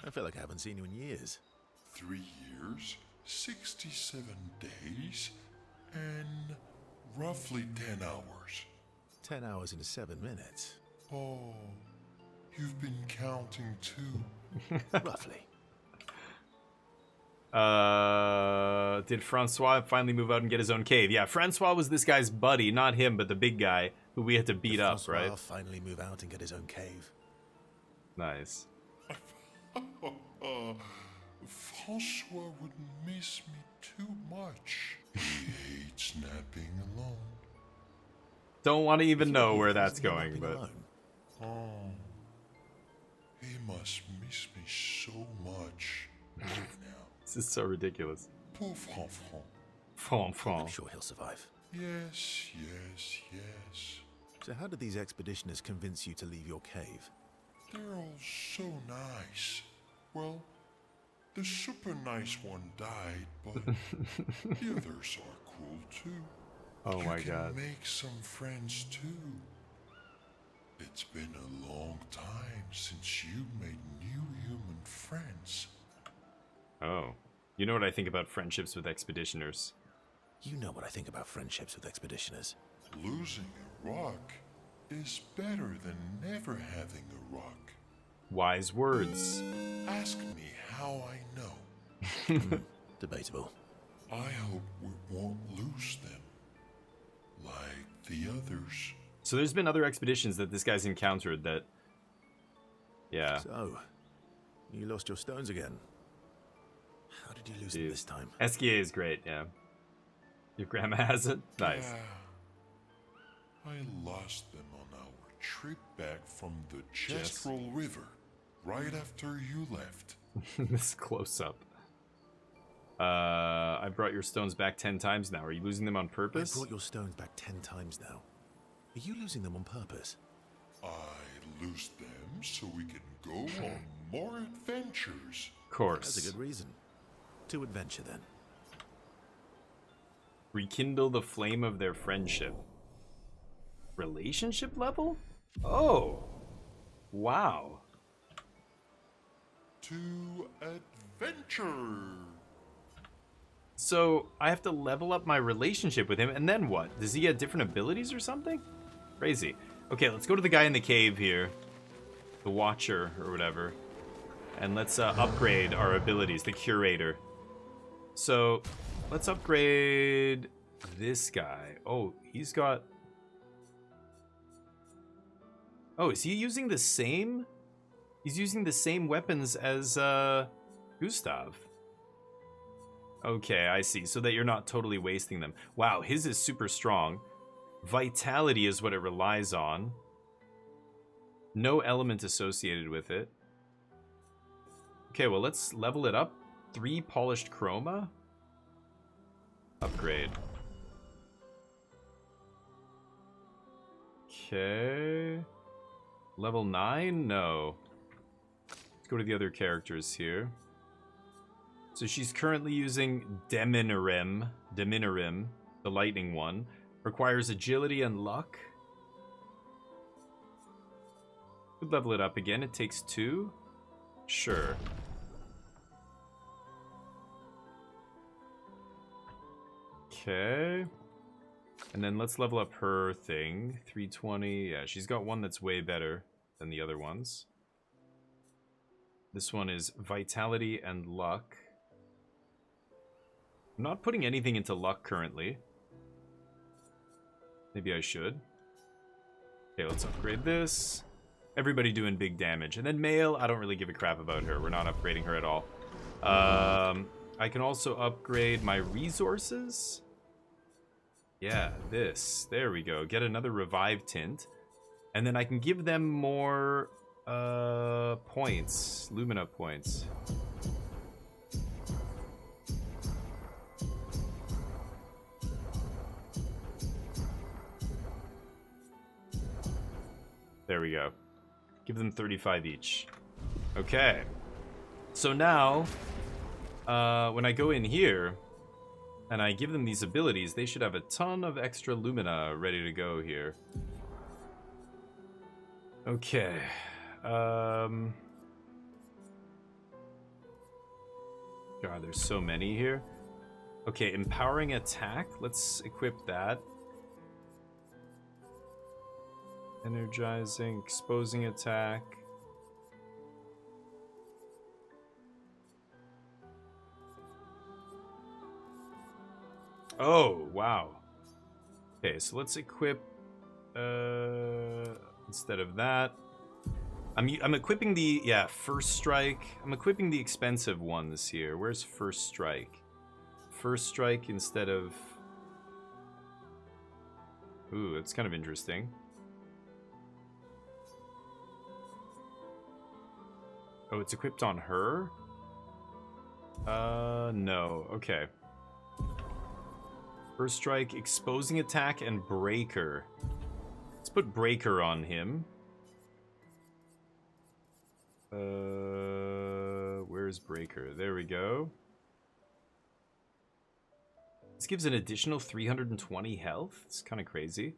Speaker 4: I feel like I haven't seen you in years.
Speaker 3: 3 years, 67 days, and roughly 10 hours.
Speaker 4: 10 hours into 7 minutes.
Speaker 3: Oh, you've been counting too.
Speaker 4: Roughly.
Speaker 1: Did Francois finally move out and get his own cave? Yeah, Francois was this guy's buddy, not him, but the big guy who we had to beat up,
Speaker 4: Francois
Speaker 1: right?
Speaker 4: finally move out and get his own cave.
Speaker 1: Nice.
Speaker 3: Francois would miss me too much. He hates napping alone.
Speaker 1: Don't want to even know where that's going, but...
Speaker 4: Alone.
Speaker 3: Oh, he must miss me so much right now.
Speaker 1: This is so ridiculous.
Speaker 3: Poor Franfran.
Speaker 4: I'm
Speaker 1: Franc.
Speaker 4: sure he'll survive.
Speaker 3: Yes, yes, yes.
Speaker 4: So how did these expeditioners convince you to leave your cave?
Speaker 3: They're all so nice. Well, the super nice one died, but the others are cool too.
Speaker 1: Oh my
Speaker 3: You
Speaker 1: god.
Speaker 3: can make some friends too. It's been a long time since you made new human friends.
Speaker 1: Oh. You know what I think about friendships with expeditioners.
Speaker 4: You know what I think about friendships with expeditioners.
Speaker 3: Losing a rock is better than never having a rock.
Speaker 1: Wise words.
Speaker 3: Ask me how I know.
Speaker 4: Debatable.
Speaker 3: I hope we won't lose them. Like the others.
Speaker 1: So there's been other expeditions that this guy's encountered that... Yeah.
Speaker 4: So, you lost your stones again. How did you lose them this time?
Speaker 1: SKA is great, yeah. Your grandma has it? Nice.
Speaker 3: Yeah. I lost them on our trip back from the Chestrel River, right after you left.
Speaker 1: This close-up. I brought your stones back 10 times now. Are you losing them on purpose?
Speaker 4: I brought your stones back 10 times now. Are you losing them on purpose?
Speaker 3: I lose them so we can go on more adventures.
Speaker 1: Of course.
Speaker 4: That's a good reason. To adventure, then.
Speaker 1: Rekindle the flame of their friendship. Relationship level? Oh. Wow.
Speaker 3: To adventure.
Speaker 1: So, I have to level up my relationship with him, and then what? Does he get different abilities or something? Crazy. Okay, let's go to the guy in the cave here. The Watcher, or whatever. And let's upgrade our abilities, the Curator. So, let's upgrade this guy. Oh, he's got... Oh, is he using the same? He's using the same weapons as Gustav. Okay, I see. So that you're not totally wasting them. Wow, his is super strong. Vitality is what it relies on. No element associated with it. Okay, well, let's level it up. 3 polished chroma. Upgrade. Okay. Level 9? No. Let's go to the other characters here. So she's currently using Deminirim, the lightning one. Requires agility and luck. Could level it up again. It takes 2. Sure. Okay. And then let's level up her thing. 320. Yeah, she's got one that's way better than the other ones. This one is vitality and luck. I'm not putting anything into luck currently. Maybe I should. Okay, let's upgrade this. Everybody doing big damage. And then Male, I don't really give a crap about her. We're not upgrading her at all. I can also upgrade my resources. Yeah, this. There we go. Get another Revive Tint. And then I can give them more points. Lumina points. There we go. Give them 35 each. Okay. So now, when I go in here, and I give them these abilities, they should have a ton of extra Lumina ready to go here. Okay. God, there's so many here. Okay, empowering attack. Let's equip that. Energizing, exposing attack. Oh, wow. Okay, so let's equip instead of that. I'm equipping the first strike. I'm equipping the expensive ones here. Where's first strike? First strike instead of... Ooh, that's kind of interesting. Oh, it's equipped on her? No. Okay. First strike, exposing attack, and breaker. Let's put breaker on him. Where's breaker? There we go. This gives an additional 320 health. It's kind of crazy.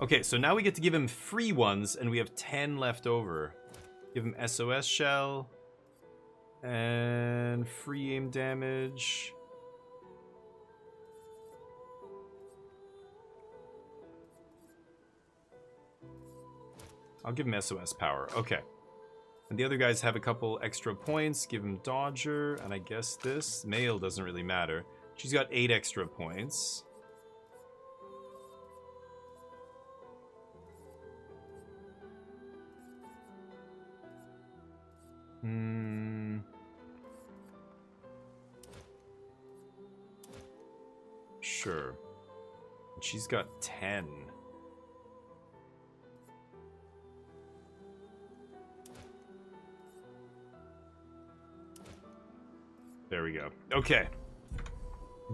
Speaker 1: Okay, so now we get to give him free ones, and we have 10 left over. Give him SOS shell. And free aim damage. I'll give him SOS power. Okay. And the other guys have a couple extra points. Give him Dodger. And I guess this. Male doesn't really matter. She's got 8 extra points. Sure. She's got 10. There we go. Okay.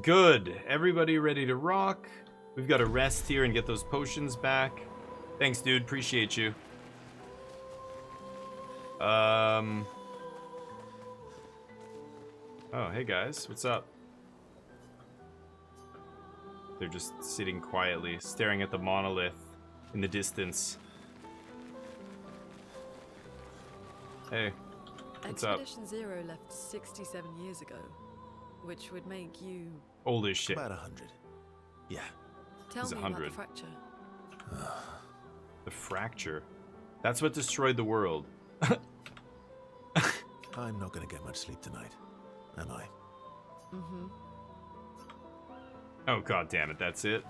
Speaker 1: Good. Everybody ready to rock. We've got to rest here and get those potions back. Thanks, dude. Appreciate you. Oh, hey guys. What's up? They're just sitting quietly, staring at the monolith in the distance. Hey, what's up?
Speaker 5: Expedition Zero left 67 years ago, which would make you...
Speaker 1: Old as shit.
Speaker 4: About 100. Yeah.
Speaker 5: Tell
Speaker 1: He's
Speaker 5: me
Speaker 1: 100.
Speaker 5: about the fracture.
Speaker 1: The fracture? That's what destroyed the world.
Speaker 4: I'm not gonna get much sleep tonight, am I?
Speaker 5: Mm-hmm.
Speaker 1: Oh, god damn it, that's it.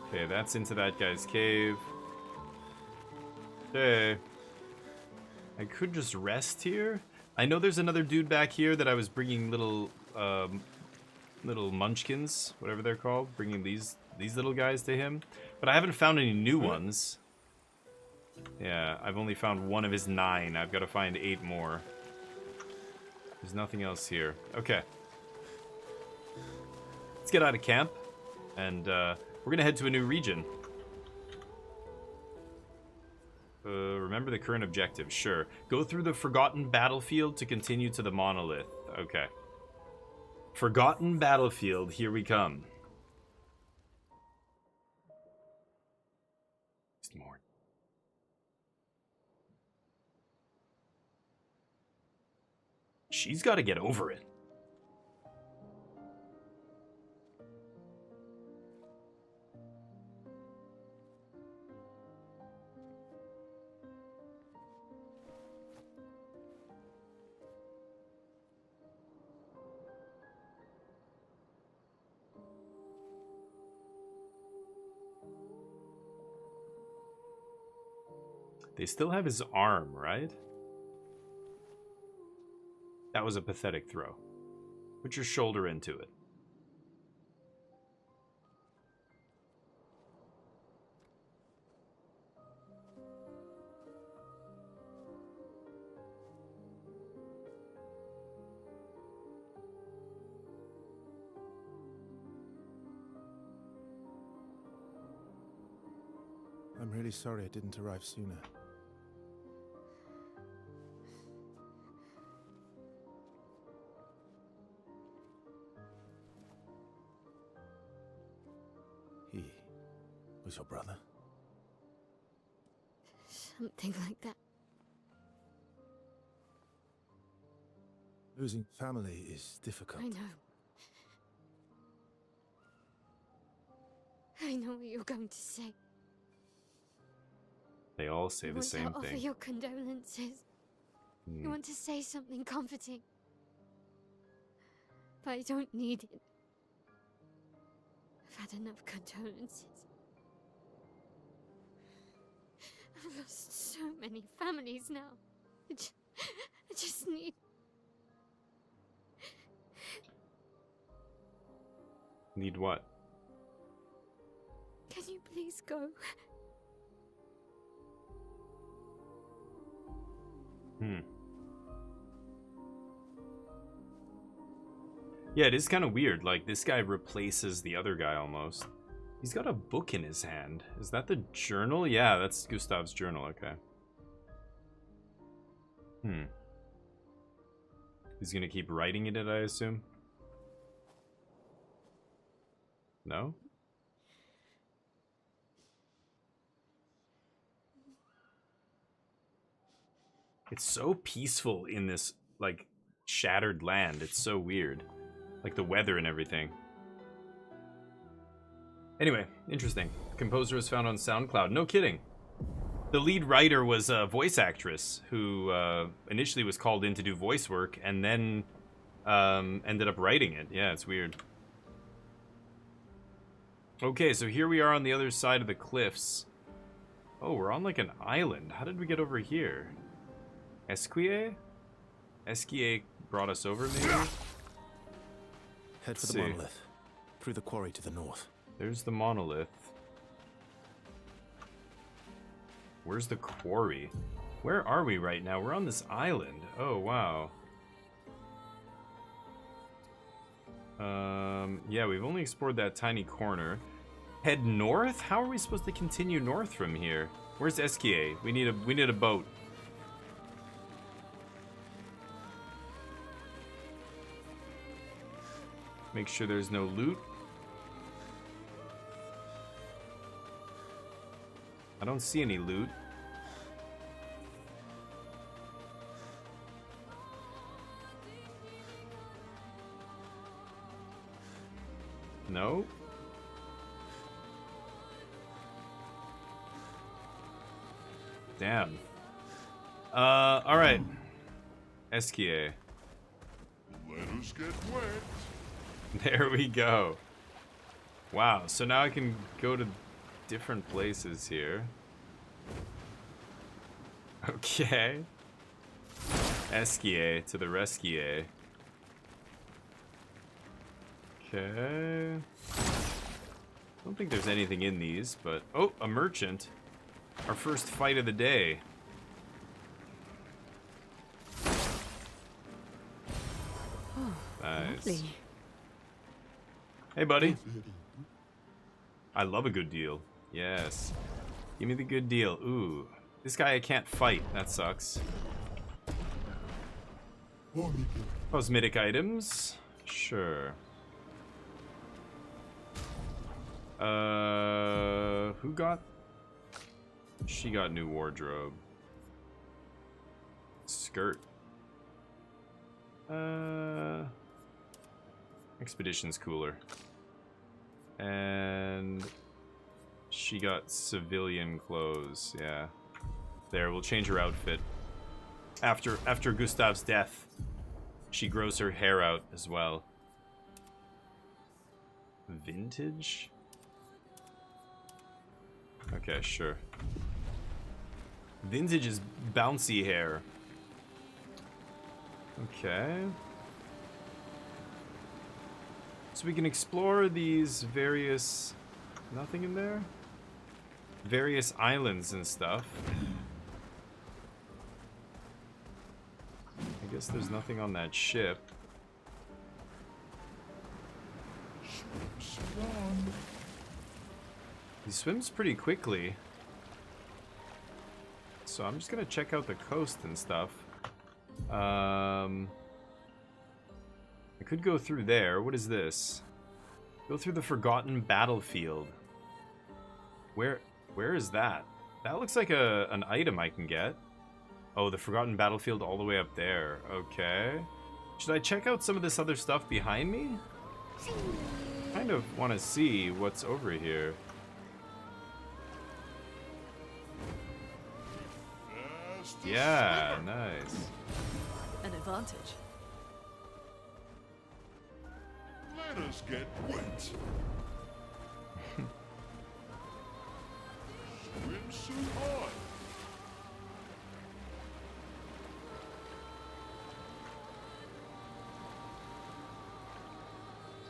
Speaker 1: Okay, that's into that guy's cave. Okay. I could just rest here. I know there's another dude back here that I was bringing little munchkins, whatever they're called, bringing these little guys to him. But I haven't found any new ones. Yeah, I've only found one of his 9. I've got to find 8 more. There's nothing else here. Okay. Let's get out of camp, and we're gonna head to a new region. Remember the current objective, sure. Go through the Forgotten Battlefield to continue to the monolith. Okay. Forgotten Battlefield, here we come. More. She's got to get over it. They still have his arm, right? That was a pathetic throw. Put your shoulder into it.
Speaker 4: I'm really sorry I didn't arrive sooner. He was your brother?
Speaker 6: Something like that.
Speaker 4: Losing family is difficult.
Speaker 6: I know. I know what you're going to say.
Speaker 1: They all say the same
Speaker 6: You want to offer
Speaker 1: thing.
Speaker 6: your condolences. You want to say something comforting. But I don't need it. I've had enough condolences. I've lost so many families now. I just need...
Speaker 1: Need what?
Speaker 6: Can you please go?
Speaker 1: Yeah, it is kind of weird. Like, this guy replaces the other guy almost. He's got a book in his hand. Is that the journal? Yeah, that's Gustav's journal. Okay. He's gonna keep writing in it, I assume? No? It's so peaceful in this, like, shattered land. It's so weird. Like, the weather and everything. Anyway, interesting. Composer was found on SoundCloud. No kidding. The lead writer was a voice actress who initially was called in to do voice work and then ended up writing it. Yeah, it's weird. Okay, so here we are on the other side of the cliffs. Oh, we're on like an island. How did we get over here? Esquier? Esquier brought us over, maybe?
Speaker 4: Head for the monolith. Through the quarry to the north.
Speaker 1: There's the monolith. Where's the quarry? Where are we right now? We're on this island. Oh, wow. Yeah, we've only explored that tiny corner. Head north? How are we supposed to continue north from here? Where's Esquier? We need a boat. Make sure there's no loot. I don't see any loot. No? Damn. Alright. Esquier.
Speaker 3: Let us get wet.
Speaker 1: There we go. Wow, so now I can go to different places here. Okay. Esquier to the rescue. Okay. I don't think there's anything in these, but... Oh, a merchant. Our first fight of the day.
Speaker 5: Oh,
Speaker 1: Nice.
Speaker 5: lovely.
Speaker 1: Hey, buddy. I love a good deal. Yes. Give me the good deal. Ooh. This guy I can't fight. That sucks. Cosmetic items. Sure. Who got? She got new wardrobe. Skirt. Expedition's cooler. And she got civilian clothes, yeah. There, we'll change her outfit. After Gustav's death, she grows her hair out as well. Vintage? Okay, sure. Vintage is bouncy hair. Okay. So we can explore these various... Nothing in there? Various islands and stuff. I guess there's nothing on that ship. He swims pretty quickly. So I'm just gonna check out the coast and stuff. I could go through there. What is this? Go through the Forgotten Battlefield. Where is that? That looks like an item I can get. Oh, the Forgotten Battlefield all the way up there. Okay. Should I check out some of this other stuff behind me? Kind of want to see what's over here. Yeah, nice.
Speaker 5: An advantage.
Speaker 3: Let us get wet. Swimsuit on.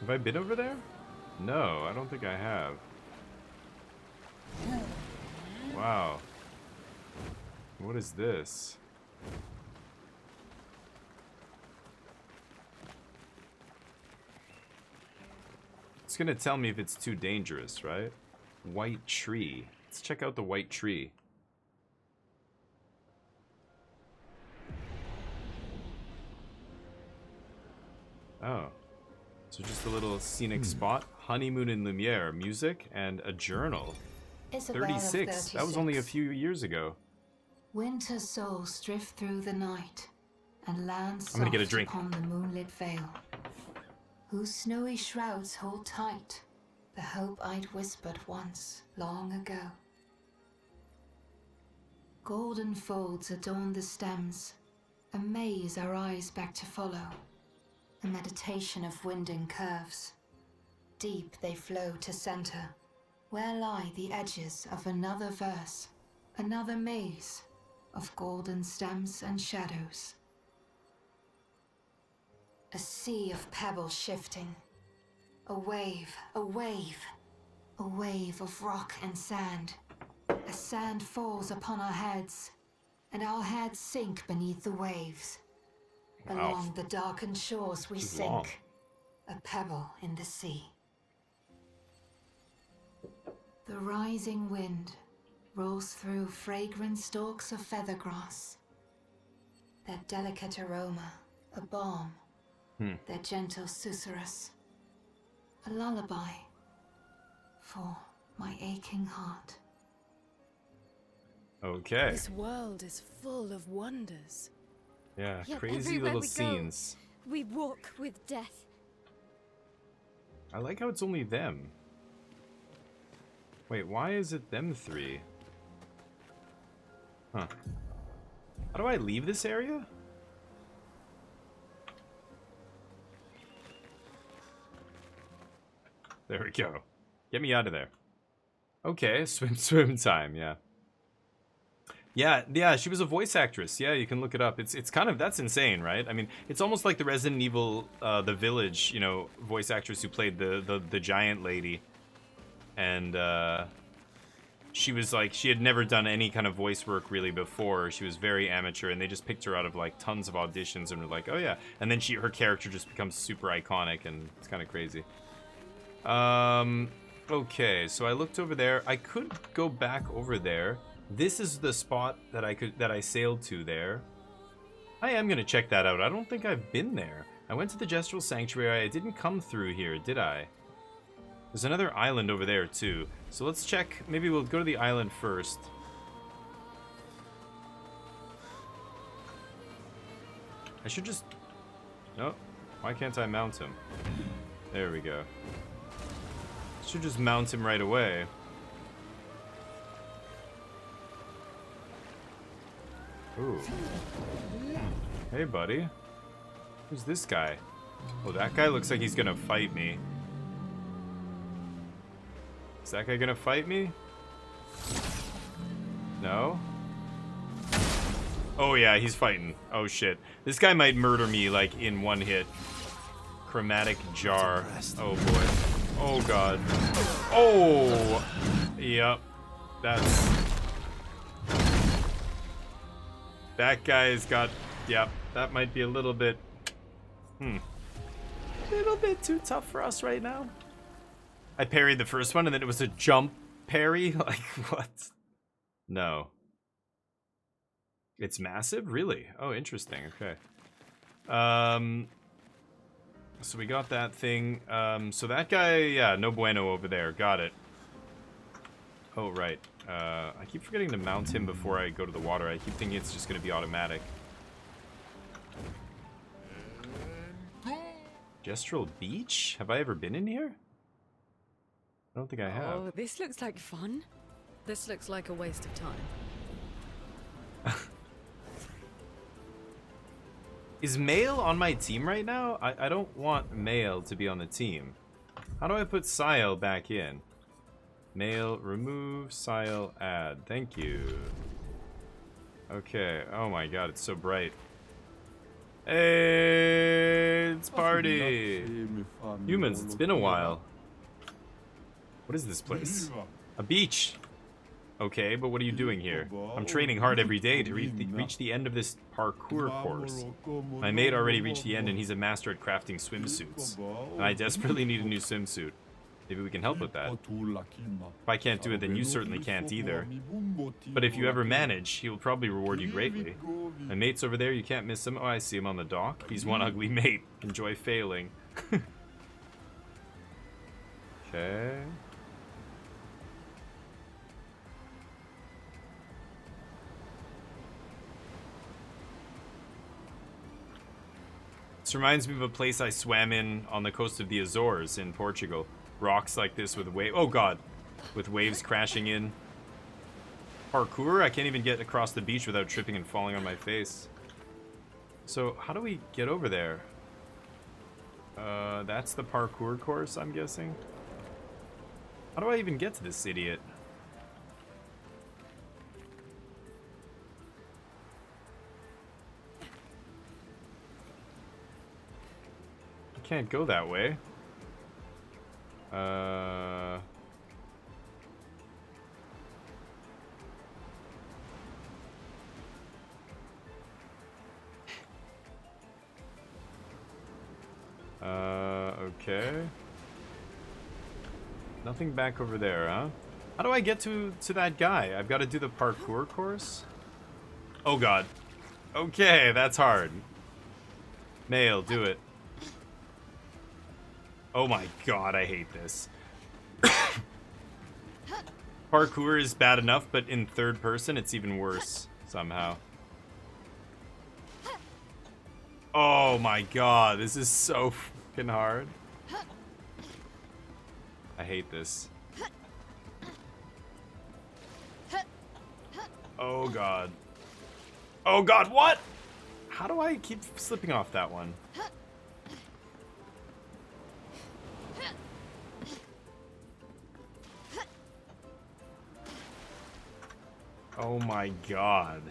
Speaker 1: Have I been over there? No, I don't think I have. Wow. What is this? It's gonna tell me if it's too dangerous, right? White tree. Let's check out the white tree. Oh. So just a little scenic spot. Honeymoon in Lumiere. Music and a journal. 36. That was only a few years ago.
Speaker 7: Winter souls drift through the night and land
Speaker 1: I'm gonna get a
Speaker 7: soft
Speaker 1: drink.
Speaker 7: upon the moonlit vale, whose snowy shrouds hold tight the hope I'd whispered once long ago. Golden folds adorn the stems, a maze our eyes back to follow, a meditation of winding curves. Deep they flow to center, where lie the edges of another verse, another maze of golden stems and shadows. A sea of pebbles shifting, a wave, a wave, a wave of rock and sand. As sand falls upon our heads, and our heads sink beneath the waves.
Speaker 1: Wow.
Speaker 7: Along the darkened shores we
Speaker 1: This is
Speaker 7: sink,
Speaker 1: long.
Speaker 7: a pebble in the sea. The rising wind rolls through fragrant stalks of feathergrass. Their delicate aroma, a balm, their gentle susurrus, a lullaby for my aching heart.
Speaker 1: Okay.
Speaker 5: This world is full of wonders.
Speaker 1: Yeah,
Speaker 6: Yet
Speaker 1: crazy
Speaker 6: everywhere
Speaker 1: little
Speaker 6: we go,
Speaker 1: scenes.
Speaker 6: We walk with death.
Speaker 1: I like how it's only them. Wait, why is it them three? Huh. How do I leave this area? There we go. Get me out of there. Okay, swim time, yeah. Yeah, she was a voice actress. Yeah, you can look it up. It's kind of, that's insane, right? I mean, it's almost like the Resident Evil, The Village, you know, voice actress who played the giant lady. And, she was like, she had never done any kind of voice work really before. She was very amateur, and they just picked her out of like tons of auditions and were like, oh yeah. And then her character just becomes super iconic, and it's kind of crazy. Okay, so I looked over there. I could go back over there. This is the spot that I sailed to there. I am gonna check that out. I don't think I've been there. I went to the Gestural Sanctuary. I didn't come through here, did I? There's another island over there too. So let's check. Maybe we'll go to the island first. I should just... No. Why can't I mount him? There we go. Should just mount him right away. Ooh. Hey, buddy. Who's this guy? Oh, that guy looks like he's gonna fight me. Is that guy gonna fight me? No? Oh yeah, he's fighting. Oh shit. This guy might murder me like in one hit. Chromatic jar. Oh boy. Oh god. Oh! Yep. That's... That guy's got... Yep. That might be a little bit... A little bit too tough for us right now. I parried the first one and then it was a jump parry? Like, what? No. It's massive? Really? Oh, interesting. Okay. So we got that thing. So that guy, yeah, no bueno over there. Got it. Oh, right. I keep forgetting to mount him before I go to the water. I keep thinking it's just going to be automatic. Gestural Beach? Have I ever been in here? I don't think I have.
Speaker 5: Oh, this looks like fun. This looks like a waste of time.
Speaker 1: Is Mail on my team right now? I don't want Mail to be on the team. How do I put Sile back in? Mail, remove, Sile, add. Thank you. Okay. Oh my god, it's so bright. Hey, it's party! Humans, it's been a while. What is this place? A beach! Okay, but what are you doing here? I'm training hard every day to reach the end of this parkour course. My mate already reached the end and he's a master at crafting swimsuits. And I desperately need a new swimsuit. Maybe we can help with that. If I can't do it, then you certainly can't either. But if you ever manage, he will probably reward you greatly. My mate's over there, you can't miss him. Oh, I see him on the dock. He's one ugly mate. Enjoy failing. Okay. This reminds me of a place I swam in on the coast of the Azores in Portugal. Rocks like this with oh god, with waves crashing in. Parkour? I can't even get across the beach without tripping and falling on my face. So, how do we get over there? That's the parkour course, I'm guessing. How do I even get to this idiot? I can't go that way. Okay. Nothing back over there, huh? How do I get to that guy? I've got to do the parkour course? Oh god. Okay, that's hard. Mail, do it. Oh my god, I hate this. Parkour is bad enough, but in third person, it's even worse somehow. Oh my god, this is so fucking hard. I hate this. Oh god. Oh god, what? How do I keep slipping off that one? Oh my god.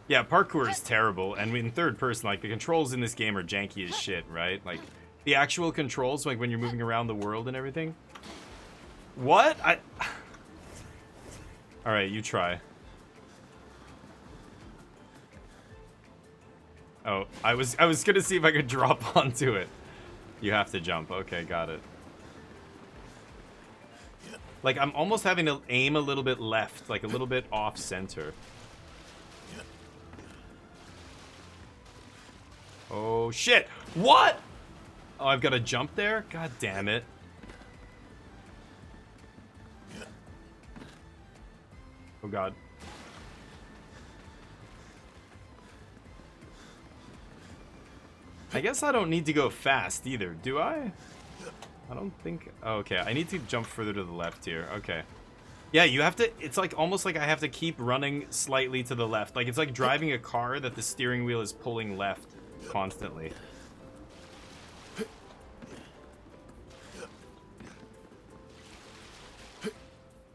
Speaker 1: Yeah, parkour is terrible, and in third person, like, the controls in this game are janky as shit, right? Like, the actual controls, like, when you're moving around the world and everything. What? Alright, you try. Oh, I was gonna see if I could drop onto it. You have to jump. Okay, got it. Like, I'm almost having to aim a little bit left, like a little bit off center. Oh, shit! What? Oh, I've got to jump there? God damn it. Oh, God. I guess I don't need to go fast either, do I? I don't think... Oh, okay, I need to jump further to the left here. Okay. Yeah, you have to... It's like almost like I have to keep running slightly to the left. Like, it's like driving a car that the steering wheel is pulling left constantly.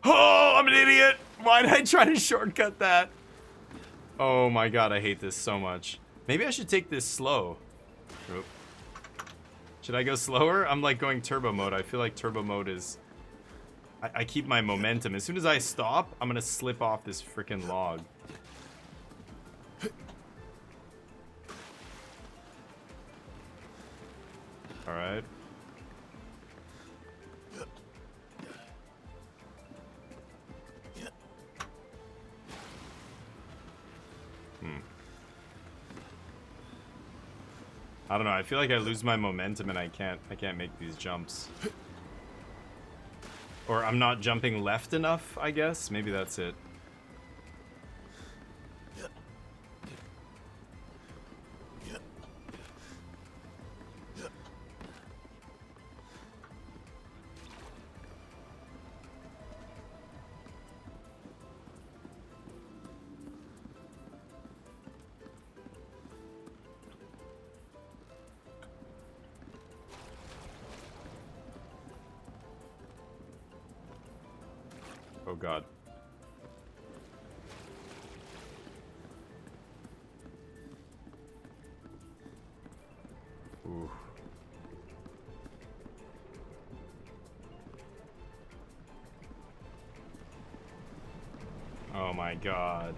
Speaker 1: Oh, I'm an idiot! Why did I try to shortcut that? Oh my god, I hate this so much. Maybe I should take this slow. Oop. Should I go slower? I'm like going turbo mode. I feel like turbo mode is... I keep my momentum. As soon as I stop, I'm gonna slip off this freaking log. Alright. I don't know, I feel like I lose my momentum and I can't make these jumps. Or I'm not jumping left enough, I guess. Maybe that's it. Oh god. Ooh. Oh my god.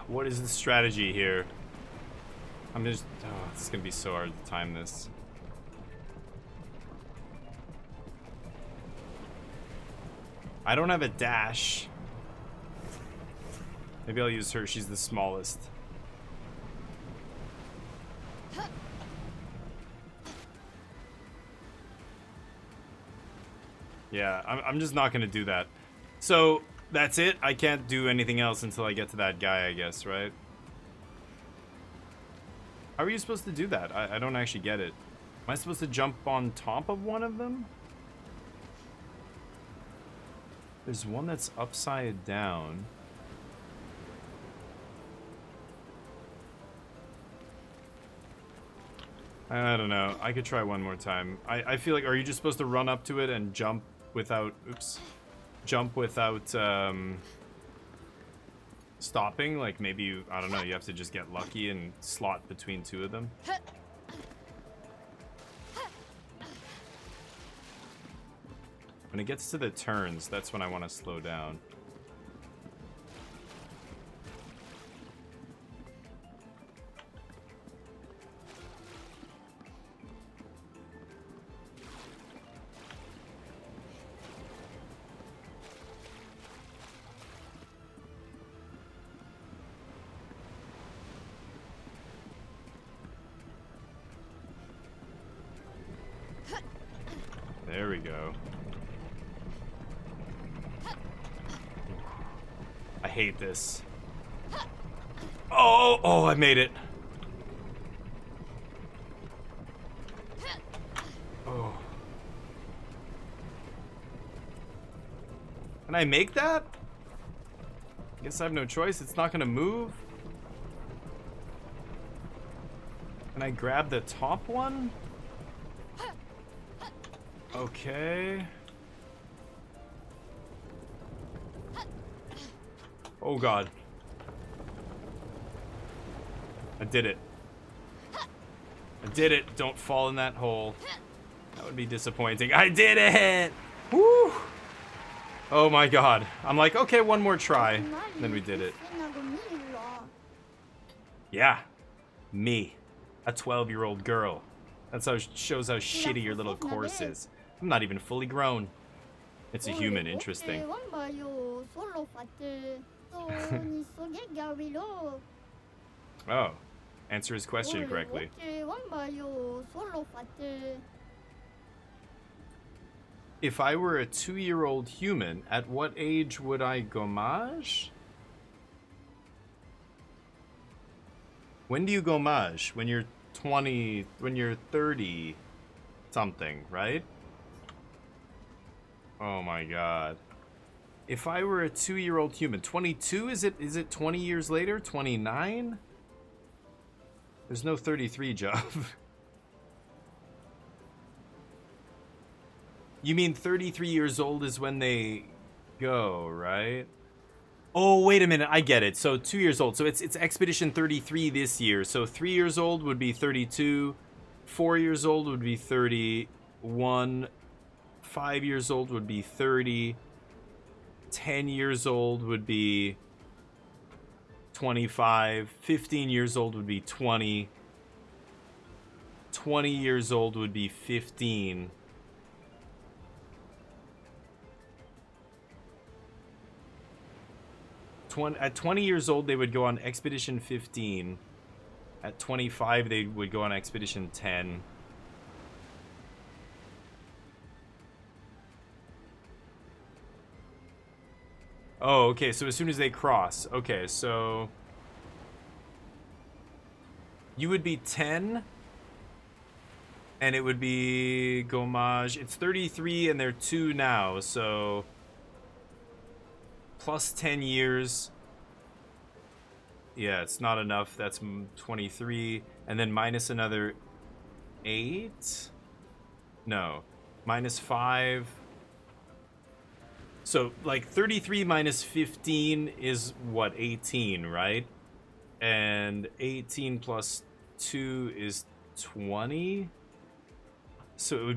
Speaker 1: What is the strategy here? I'm just... Oh, it's gonna be so hard to time this. I don't have a dash. Maybe I'll use her. She's the smallest. Yeah, I'm just not gonna do that. So, that's it? I can't do anything else until I get to that guy, I guess, right? How are you supposed to do that? I don't actually get it. Am I supposed to jump on top of one of them? There's one that's upside down. I don't know. I could try one more time. I feel like, are you just supposed to run up to it and jump without, oops, jump without stopping? Like maybe you, I don't know, you have to just get lucky and slot between two of them. When it gets to the turns, that's when I want to slow down. There we go. I hate this. Oh, I made it. Oh. Can I make that? Guess I have no choice. It's not gonna move. Can I grab the top one? Okay. Oh god. I did it. I did it. Don't fall in that hole. That would be disappointing. I did it! Woo! Oh my god. I'm like, okay, one more try. Then we did it. Yeah. Me. A 12-year-old girl. That's how shows how shitty your little course is. I'm not even fully grown. It's a human, interesting. Oh. Answer his question correctly. If I were a 2-year-old human, at what age would I gommage? When do you gommage? When you're 20, when you're 30 something, right? Oh my god. If I were a 2-year-old human, 22, is it 20 years later? 29? There's no 33 job. You mean 33 years old is when they go, right? Oh, wait a minute, I get it. So 2 years old. So it's Expedition 33 this year. So 3 years old would be 32. 4 years old would be 31. 5 years old would be 30. 10 years old would be 25. 15 years old would be 20. 20 years old would be 15. At 20 years old, they would go on Expedition 15. At 25, they would go on Expedition 10. Oh, okay, so as soon as they cross. Okay, so you would be 10, and it would be gommage. It's 33, and they're 2 now, so plus 10 years. Yeah, it's not enough. That's 23. And then minus another 8? No. Minus 5. So, like, 33 minus 15 is, what, 18, right? And 18 plus 2 is 20? So it would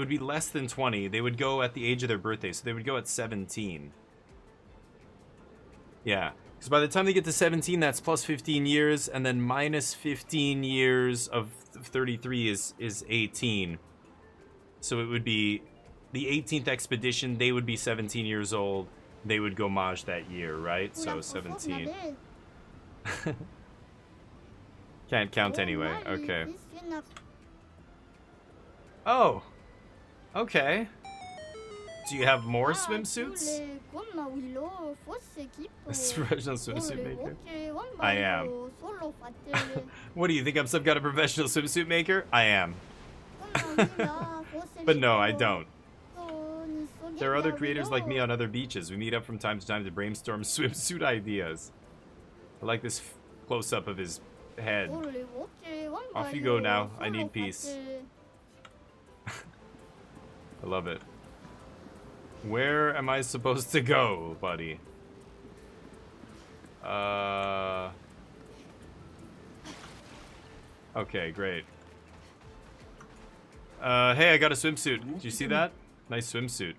Speaker 1: be less than 20. They would go at the age of their birthday, so they would go at 17. Yeah, because by the time they get to 17, that's plus 15 years, and then minus 15 years of 33 is 18. So it would be the 18th expedition, they would be 17 years old. They would gommage that year, right? So 17. Can't count anyway. Okay.
Speaker 8: Oh. Okay.
Speaker 1: Do you have more
Speaker 6: Ah,
Speaker 1: swimsuits?
Speaker 6: come Willow, fosse
Speaker 1: A
Speaker 6: equipo.
Speaker 1: professional swimsuit
Speaker 6: Ole,
Speaker 1: maker.
Speaker 6: voce, one
Speaker 1: I am.
Speaker 6: ballo, solo fatele.
Speaker 1: What do you think? I'm some kind of professional swimsuit maker? I am.
Speaker 6: Come Willa, fosse
Speaker 1: But no, I
Speaker 6: equipo.
Speaker 1: don't.
Speaker 6: So, so
Speaker 1: There are other
Speaker 6: getta
Speaker 1: creators like me
Speaker 6: Willow.
Speaker 1: on other beaches. We meet up from time to time to brainstorm swimsuit ideas. I like this close-up of his head.
Speaker 6: Ole, voce, one
Speaker 1: Off you
Speaker 6: ballo,
Speaker 1: go now. I
Speaker 6: solo
Speaker 1: need peace.
Speaker 6: fatele.
Speaker 1: I love it. Where am I supposed to go, buddy? Okay, great. Hey, I got a swimsuit. Did you see that? Nice swimsuit.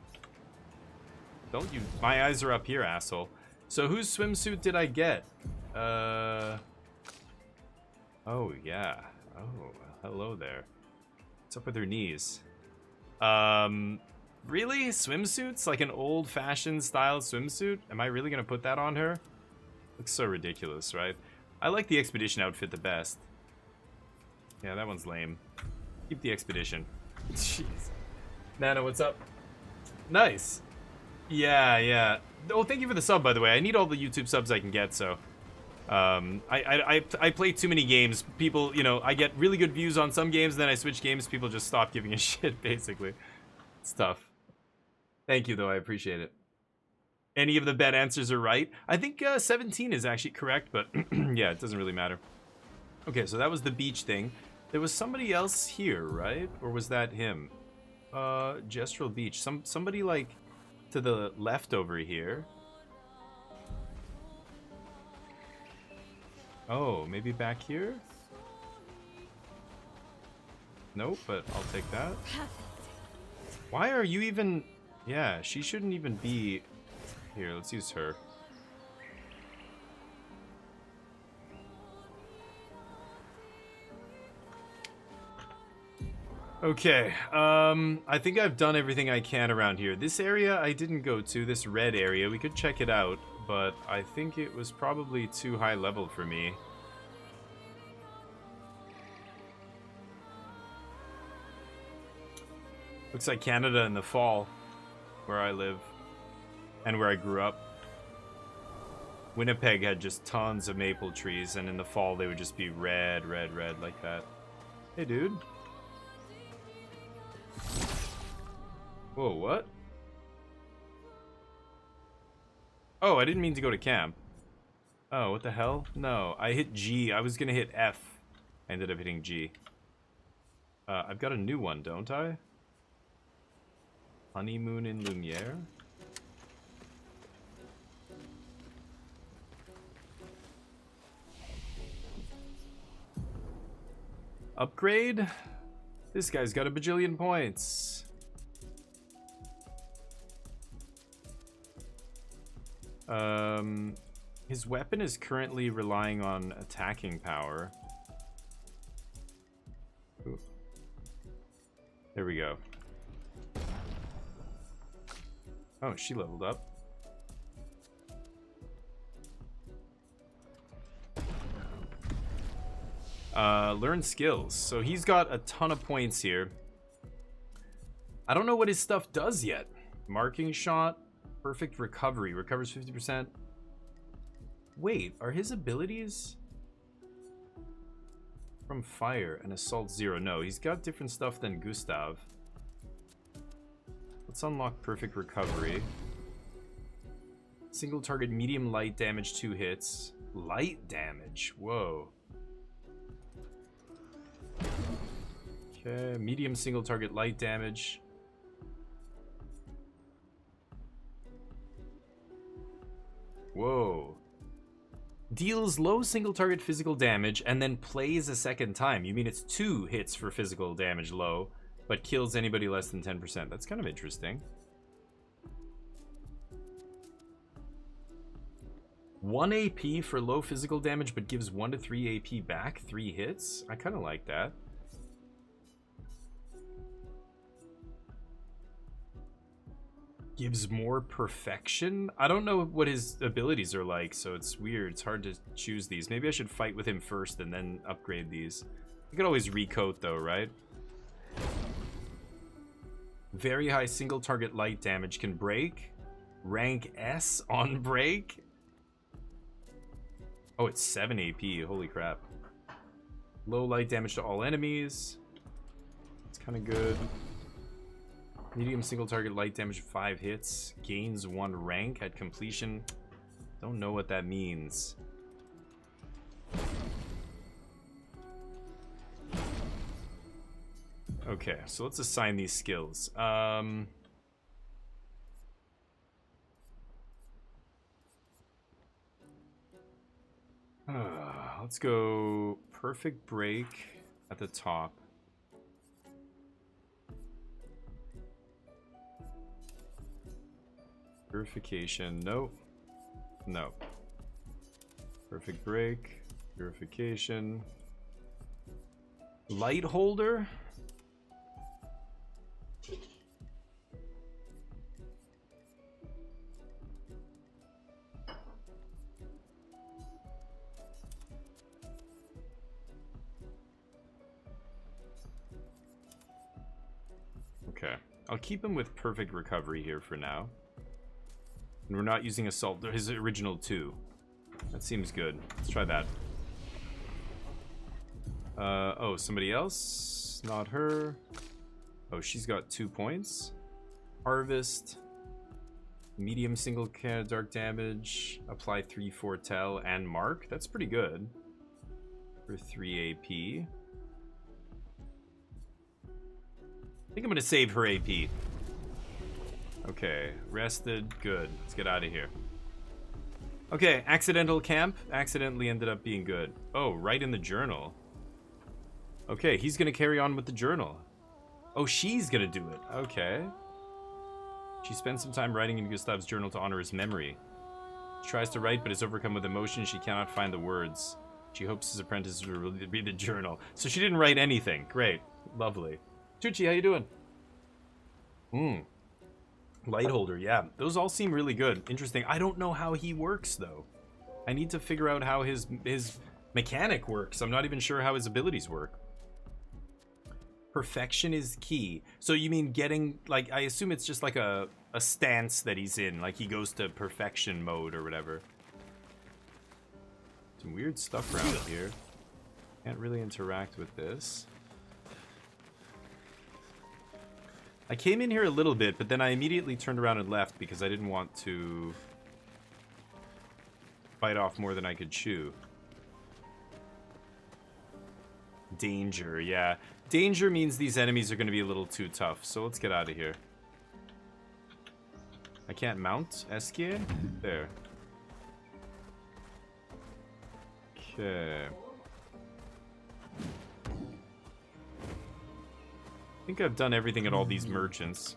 Speaker 1: Don't you... My eyes are up here, asshole. So whose swimsuit did I get? Oh, yeah. Oh, hello there. What's up with her knees? Really? Swimsuits? Like an old-fashioned style swimsuit? Am I really gonna put that on her? Looks so ridiculous, right? I like the expedition outfit the best. Yeah, that one's lame. Keep the expedition. Jeez. Nana, what's up? Nice. Yeah, yeah. Oh, thank you for the sub, by the way. I need all the YouTube subs I can get, so... I play too many games. People, you know, I get really good views on some games, then I switch games, people just stop giving a shit, basically. It's tough. Thank you, though. I appreciate it. Any of the bad answers are right. I think 17 is actually correct, but yeah, it doesn't really matter. Okay, so that was the beach thing. There was somebody else here, right? Or was that him? Gestural Beach. Somebody, like, to the left over here. Oh, maybe back here? Nope, but I'll take that. Why are you even... Yeah, she shouldn't even be... Here, let's use her. Okay, I think I've done everything I can around here. This area I didn't go to, this red area. We could check it out, but I think it was probably too high level for me. Looks like Canada in the fall, where I live, and where I grew up. Winnipeg had just tons of maple trees, and in the fall they would just be red, red, red like that. Hey, dude. Whoa, what? Oh, I didn't mean to go to camp. Oh, what the hell? No, I hit G. I was gonna hit F. I ended up hitting G. I've got a new one, don't I? Honeymoon in Lumiere? Upgrade? This guy's got a bajillion points. His weapon is currently relying on attacking power. Ooh. There we go. Oh, she leveled up. Learn skills. So he's got a ton of points here. I don't know what his stuff does yet. Marking shot, perfect recovery, recovers 50%. Wait, are his abilities from fire and assault 0? No, he's got different stuff than Gustav. Let's unlock perfect recovery. Single target medium light damage, 2 hits. Light damage, whoa. Okay, medium single target light damage. Whoa. Deals low single target physical damage and then plays a second time. You mean it's 2 hits for physical damage low, but kills anybody less than 10%. That's kind of interesting. 1 AP for low physical damage, but gives 1 to 3 AP back, 3 hits. I kind of like that. Gives more perfection? I don't know what his abilities are like, so it's weird. It's hard to choose these. Maybe I should fight with him first and then upgrade these. I could always recoat though, right? Very high single target light damage, can break. Rank S on break. Oh, it's 7 AP. Holy crap. Low light damage to all enemies. It's kind of good. Medium single target light damage 5 hits. Gains 1 rank at completion. Don't know what that means. Okay, so let's assign these skills. Let's go perfect break at the top. Purification, no. No. Perfect break, purification. Light holder? Okay, I'll keep him with perfect recovery here for now. And we're not using assault, his original 2. That seems good. Let's try that. Oh, somebody else? Not her. Oh, she's got 2 points. Harvest. Medium single dark damage. Apply 3 foretell and mark. That's pretty good. For 3 AP. I think I'm gonna save her AP. Okay, rested, good. Let's get out of here. Okay, accidental camp. Accidentally ended up being good. Oh, right in the journal. Okay, he's gonna carry on with the journal. Oh, she's gonna do it. Okay. She spends some time writing in Gustav's journal to honor his memory. She tries to write, but is overcome with emotion. She cannot find the words. She hopes his apprentice will read the journal. So she didn't write anything. Great. Lovely. Chuchi, how you doing? Light holder, yeah. Those all seem really good. Interesting. I don't know how he works, though. I need to figure out how his mechanic works. I'm not even sure how his abilities work. Perfection is key. So you mean getting, like, I assume it's just like a stance that he's in. Like he goes to perfection mode or whatever. Some weird stuff around here. Can't really interact with this. I came in here a little bit, but then I immediately turned around and left because I didn't want to bite off more than I could chew. Danger, yeah. Danger means these enemies are going to be a little too tough, so let's get out of here. I can't mount Esquier? There. Okay. I think I've done everything at all these merchants.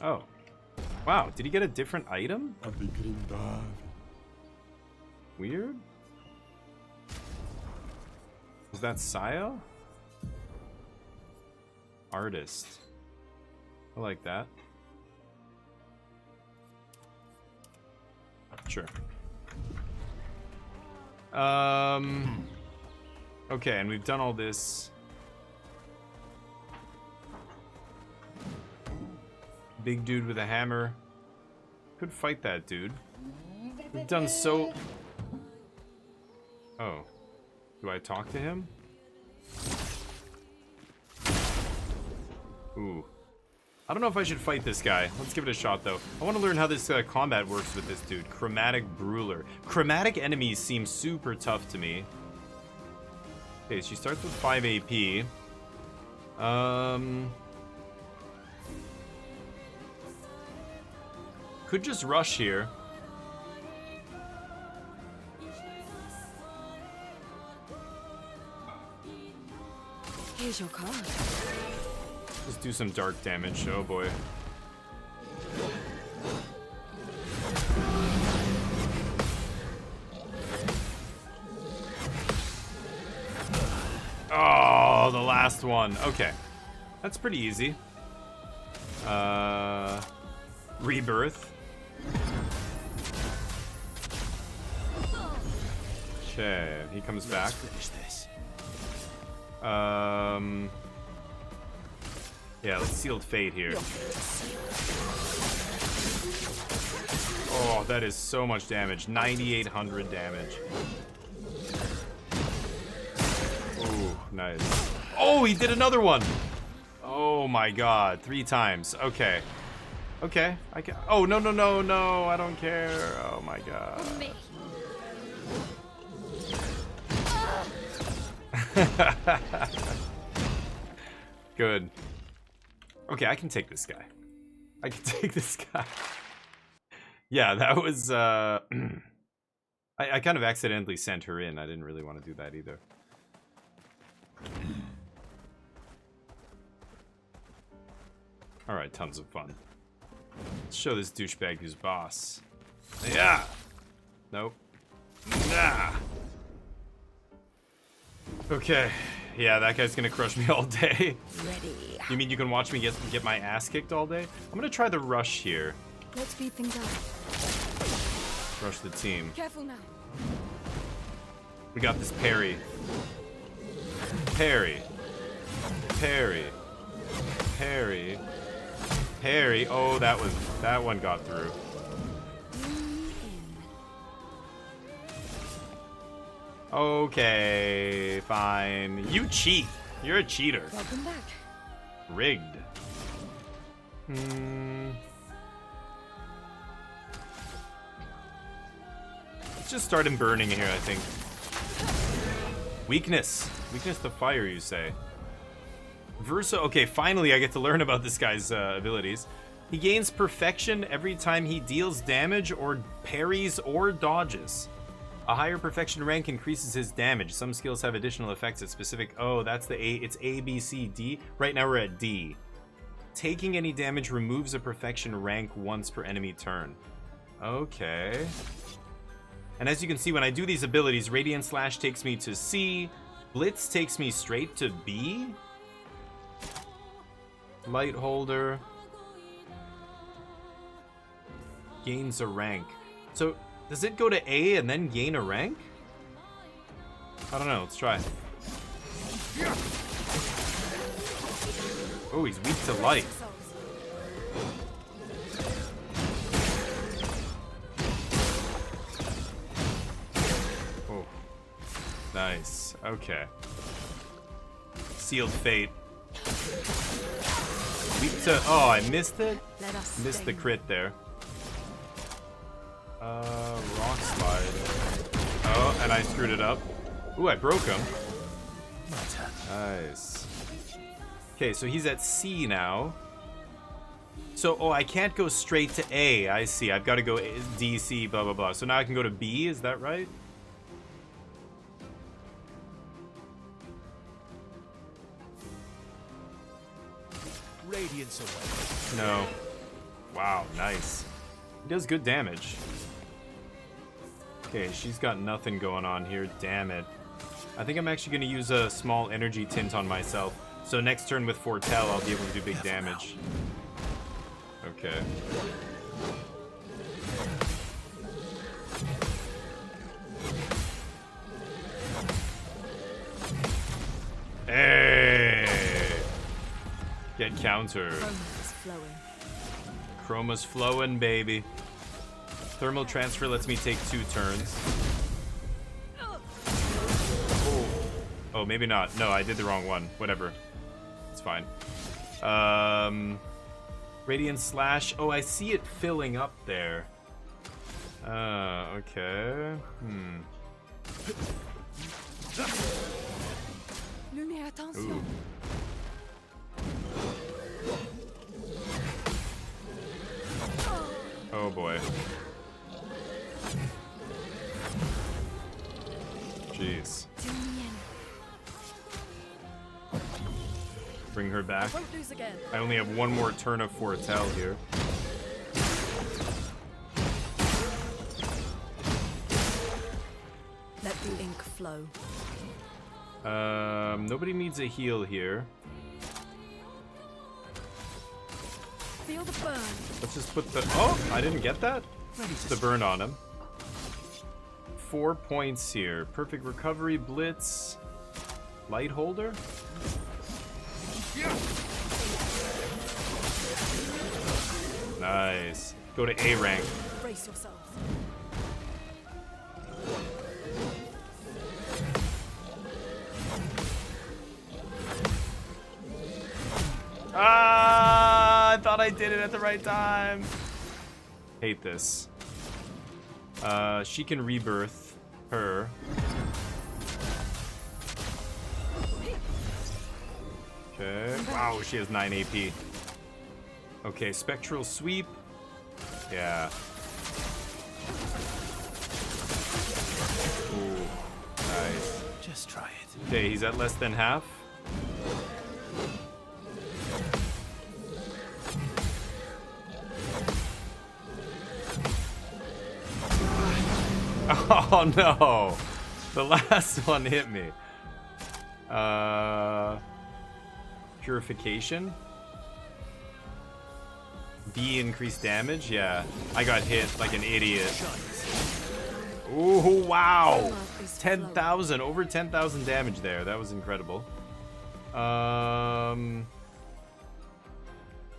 Speaker 1: Oh. Wow, did he get a different item? Weird. Was that Saya? Artist. I like that. Sure. Okay, and we've done all this. Big dude with a hammer. Could fight that dude. We've done so... Oh. Do I talk to him? Ooh. I don't know if I should fight this guy. Let's give it a shot, though. I want to learn how this combat works with this dude. Chromatic Brawler. Chromatic enemies seem super tough to me. Okay, she starts with 5 AP. Could just rush here.
Speaker 5: Here's your card.
Speaker 1: Just do some dark damage. Oh boy. Oh, the last one. Okay. That's pretty easy. Rebirth. Okay, he comes back.
Speaker 4: Let's finish this.
Speaker 1: Yeah, let's sealed fate here. Oh, that is so much damage. 9,800 damage. Ooh, nice. Oh, he did another one. Oh my god, 3 times. Okay. Okay, I can. Oh, no, no, no, no, I don't care. Oh my god. Good. Okay, I can take this guy. I can take this guy. Yeah, that was, I kind of accidentally sent her in. I didn't really want to do that either. Alright, tons of fun. Let's show this douchebag who's boss. Yeah! Nope. Nah! Okay. Yeah, that guy's gonna crush me all day.
Speaker 5: Ready.
Speaker 1: You mean you can watch me get my ass kicked all day? I'm gonna try the rush here.
Speaker 5: Let's speed things up.
Speaker 1: Rush the team.
Speaker 5: Careful now.
Speaker 1: We got this parry. Parry. Parry. Parry. Parry. Oh, that one got through. Okay, fine. You cheat. You're a cheater.
Speaker 5: Welcome back.
Speaker 1: Rigged. Let's just start him burning here, I think. Weakness. Weakness to fire, you say. Versa. Okay, finally I get to learn about this guy's abilities. He gains perfection every time he deals damage or parries or dodges. A higher perfection rank increases his damage. Some skills have additional effects at specific... Oh, that's the A. It's A, B, C, D. Right now we're at D. Taking any damage removes a perfection rank once per enemy turn. Okay. And as you can see, when I do these abilities, Radiant Slash takes me to C. Blitz takes me straight to B. Light Holder. Gains a rank. So... does it go to A and then gain a rank? I don't know. Let's try. Oh, he's weak to light. Oh. Nice. Okay. Sealed fate. Weak to... oh, I missed it? Missed the crit there. Rock slide. Oh, and I screwed it up. Ooh, I broke him. Nice. Okay, so he's at C now. So, oh, I can't go straight to A. I see. I've got to go D, C, blah, blah, blah. So now I can go to B. Is that right?
Speaker 4: Radiance away.
Speaker 1: No. Wow, nice. He does good damage. Okay, she's got nothing going on here. Damn it. I think I'm actually going to use a small energy tint on myself. So next turn with Foretell, I'll be able to do big damage. Okay. Hey! Get countered.
Speaker 5: Chroma's flowing.
Speaker 1: Chroma's flowing, baby. Thermal transfer lets me take 2 turns. Oh, maybe not. No, I did the wrong one. Whatever. It's fine. Radiant Slash. Oh, I see it filling up there. Okay. Ooh. Oh boy. Jeez. Bring her back.
Speaker 5: Won't lose again.
Speaker 1: I only have 1 more turn of Foretell here.
Speaker 5: Let the ink flow.
Speaker 1: Nobody needs a heal here.
Speaker 5: Feel the burn.
Speaker 1: Let's just put the... oh, I didn't get that? It's the burn on him. 4 points here. Perfect recovery, blitz, light holder. Nice. Go to A rank.
Speaker 5: Brace yourselves.
Speaker 1: Ah, I thought I did it at the right time. Hate this. She can rebirth her. Okay. Wow, she has 9 AP. Okay, spectral sweep. Yeah. Ooh, nice.
Speaker 4: Just try it.
Speaker 1: Okay, he's at less than half. Oh no! The last one hit me. Purification? B increased damage? Yeah. I got hit like an idiot. Ooh, wow! 10,000, over 10,000 damage there. That was incredible.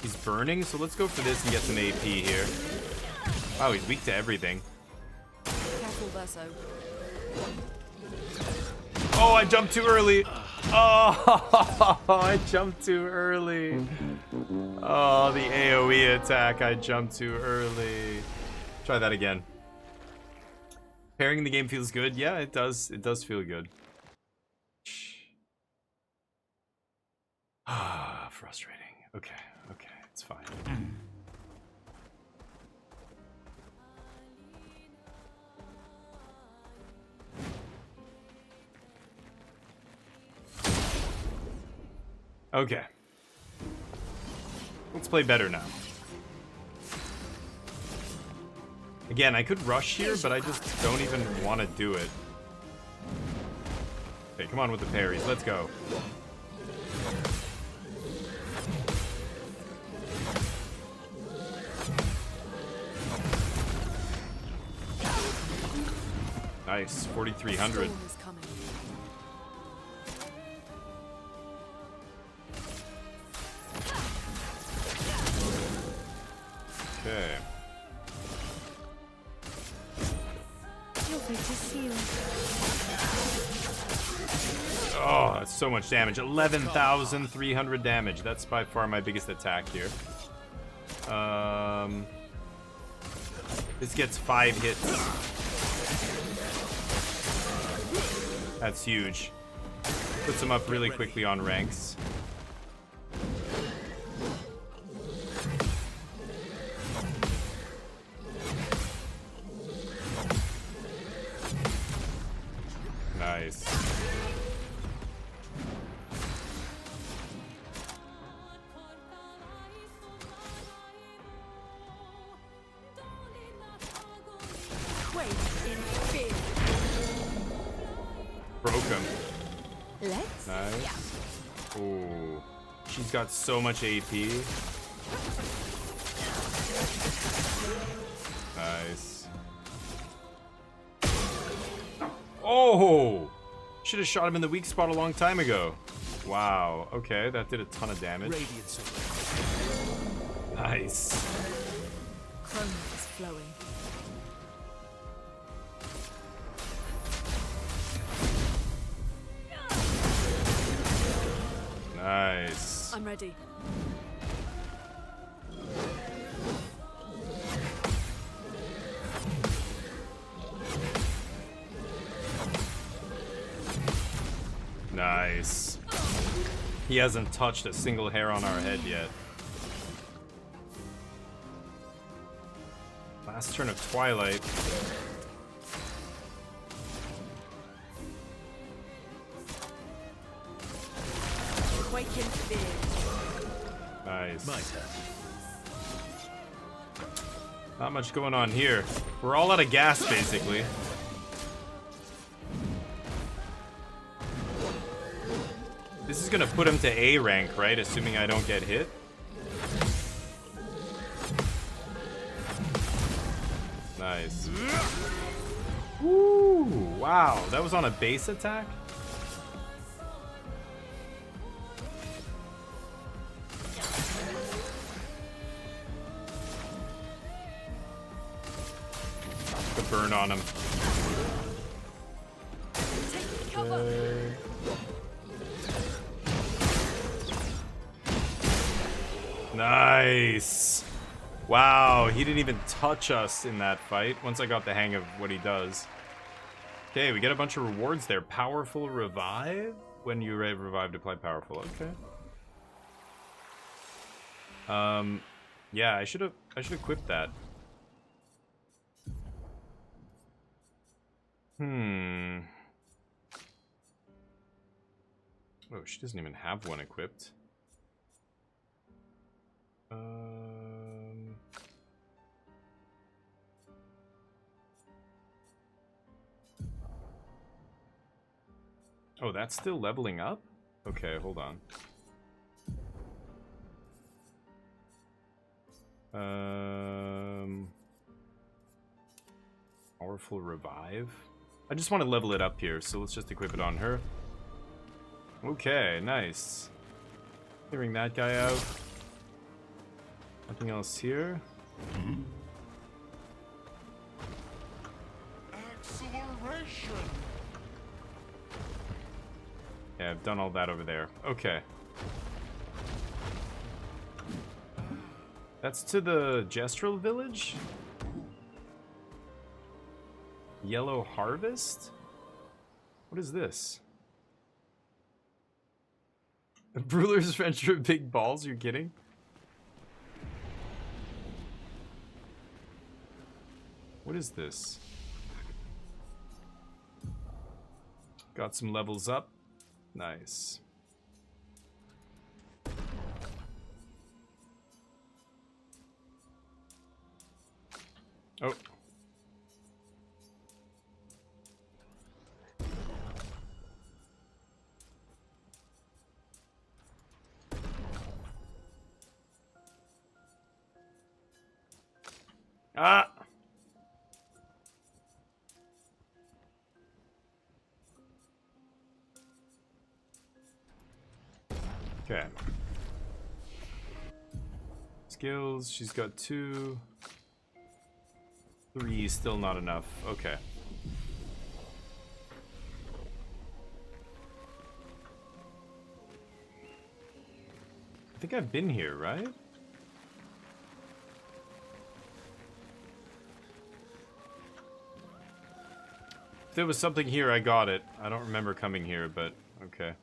Speaker 1: He's burning, so let's go for this and get some AP here. Wow, he's weak to everything.
Speaker 5: Careful, Verso.
Speaker 1: Oh, I jumped too early. Oh, I jumped too early. Oh, the AoE attack. I jumped too early. Try that again. Pairing the game feels good. Yeah, it does. It does feel good. Ah, frustrating. Okay, okay, it's fine. Okay. Let's play better now. Again, I could rush here, but I just don't even want to do it. Okay, come on with the parries. Let's go. Nice, 4,300.
Speaker 5: Storm is coming.
Speaker 1: Okay.
Speaker 6: Your fate is sealed.
Speaker 1: Oh, that's so much damage. 11,300 damage. That's by far my biggest attack here. This gets 5 hits. That's huge. Puts him up really quickly on ranks. Nice.
Speaker 5: Quake in fear.
Speaker 1: Broke him.
Speaker 5: Let's.
Speaker 1: Nice. Ooh. She's got so much AP. Nice. Oh! Should have shot him in the weak spot a long time ago. Wow. Okay, that did a ton of damage. Nice.
Speaker 5: Chrome is flowing.
Speaker 1: Nice.
Speaker 5: I'm ready.
Speaker 1: Nice. He hasn't touched a single hair on our head yet. Last turn of Twilight.
Speaker 5: Quake in fear.
Speaker 1: Nice.
Speaker 4: My turn.
Speaker 1: Not much going on here. We're all out of gas, basically. This is gonna put him to A rank, right? Assuming I don't get hit. Nice. Woo! Wow, that was on a base attack? burn on him. Nice. Wow, he didn't even touch us in that fight once I got the hang of what he does. Okay, we get a bunch of rewards there. Powerful revive? When you revived, apply powerful. Okay. Yeah, I should equip that. Oh, she doesn't even have one equipped. Oh, that's still leveling up? Okay, hold on. Powerful revive? I just want to level it up here, so let's just equip it on her. Okay, nice. Clearing that guy out. Nothing else here.
Speaker 3: Acceleration.
Speaker 1: Yeah, I've done all that over there. Okay. That's to the Gestrel village? Yellow Harvest? What is this? A Bruler's Venture of Big Balls? You're kidding? What is this? Got some levels up. Nice. Oh. Ah! Okay. Skills, she's got 2. 3, still not enough. Okay. I think I've been here, right? If there was something here, I got it. I don't remember coming here, but okay.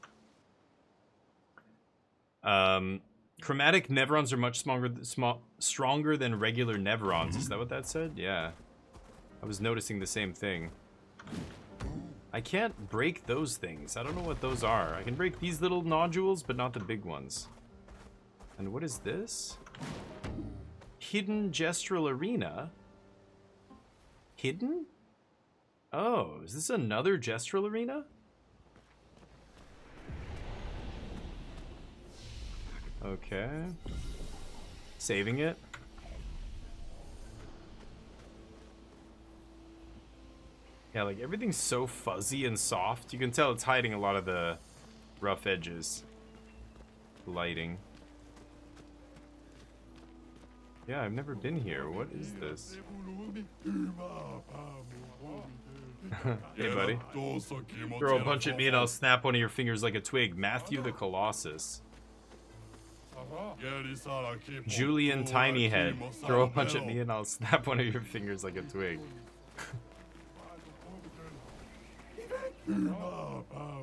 Speaker 1: Chromatic Neverons are much stronger than regular Neverons. Is that what that said? Yeah. I was noticing the same thing. I can't break those things. I don't know what those are. I can break these little nodules, but not the big ones. And what is this? Hidden Gestrel Arena? Hidden? Oh, is this another Gestrel Arena? Okay. Saving it. Yeah, like everything's so fuzzy and soft. You can tell it's hiding a lot of the rough edges. Lighting. Yeah, I've never been here. What is this? Hey, buddy. Throw a punch at me and I'll snap one of your fingers like a twig. Matthew the Colossus. Julian Tinyhead. Throw a punch at me and I'll snap one of your fingers like a twig.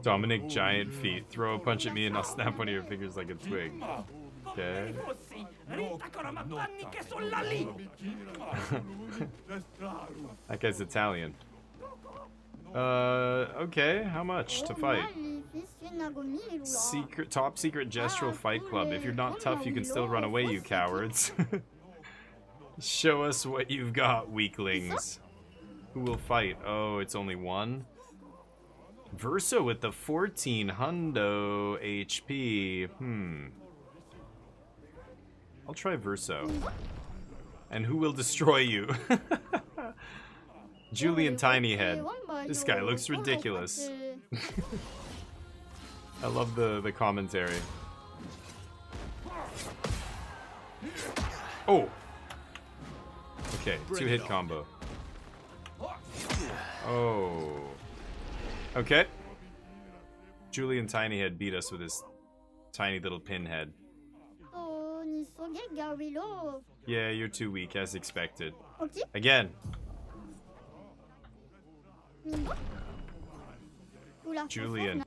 Speaker 1: Dominic Giant Feet. Throw a punch at me and I'll snap one of your fingers like a twig. Okay. That guy's Italian. Okay, how much to fight? Top secret Gestrel Fight Club. If you're not tough, you can still run away, you cowards. Show us what you've got, weaklings. Who will fight? Oh, it's only one? Verso with the 14 hundo HP. I'll try Verso. And who will destroy you? Julian Tinyhead. This guy looks ridiculous. I love the commentary. Oh! Okay, 2-hit combo. Oh. Okay. Julian Tinyhead beat us with his tiny little pinhead. Yeah, you're too weak, as expected. Again. Julian.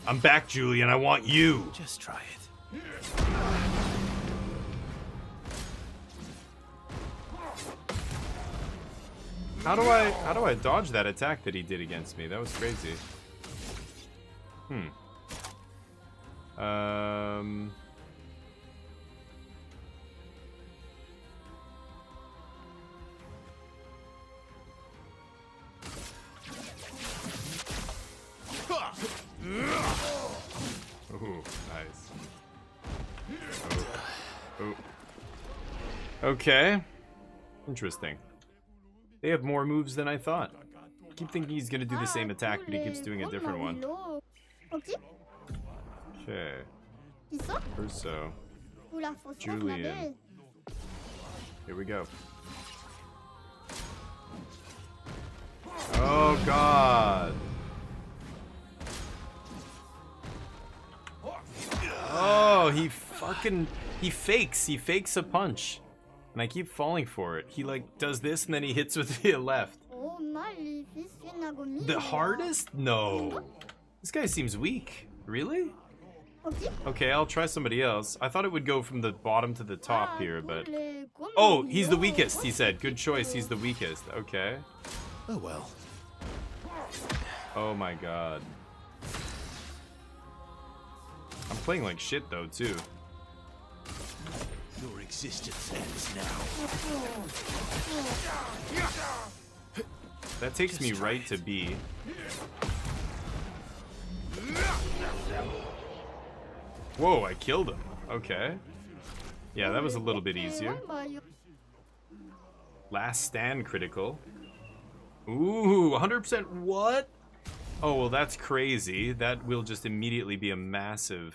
Speaker 1: I'm back, Julian. I want you.
Speaker 4: Just try it.
Speaker 1: How do I dodge that attack that he did against me? That was crazy. Ooh, nice. Oh. Okay. Interesting. They have more moves than I thought. I keep thinking he's gonna do the same attack, but he keeps doing a different one. Okay. Urso. Julian. Here we go. Oh god. Oh, he fakes a punch. And I keep falling for it. He like does this and then he hits with the left. The hardest? No. This guy seems weak. Really? Okay, I'll try somebody else. I thought it would go from the bottom to the top here, but... Oh, he's the weakest, he said. Good choice, he's the weakest. Okay.
Speaker 4: Oh well.
Speaker 1: Oh my god. I'm playing like shit though, too.
Speaker 4: Your existence ends now.
Speaker 1: That takes me right to B. Whoa, I killed him. Okay. Yeah, that was a little bit easier. Last stand critical. Ooh, 100% what? Oh, well, that's crazy. That will just immediately be a massive...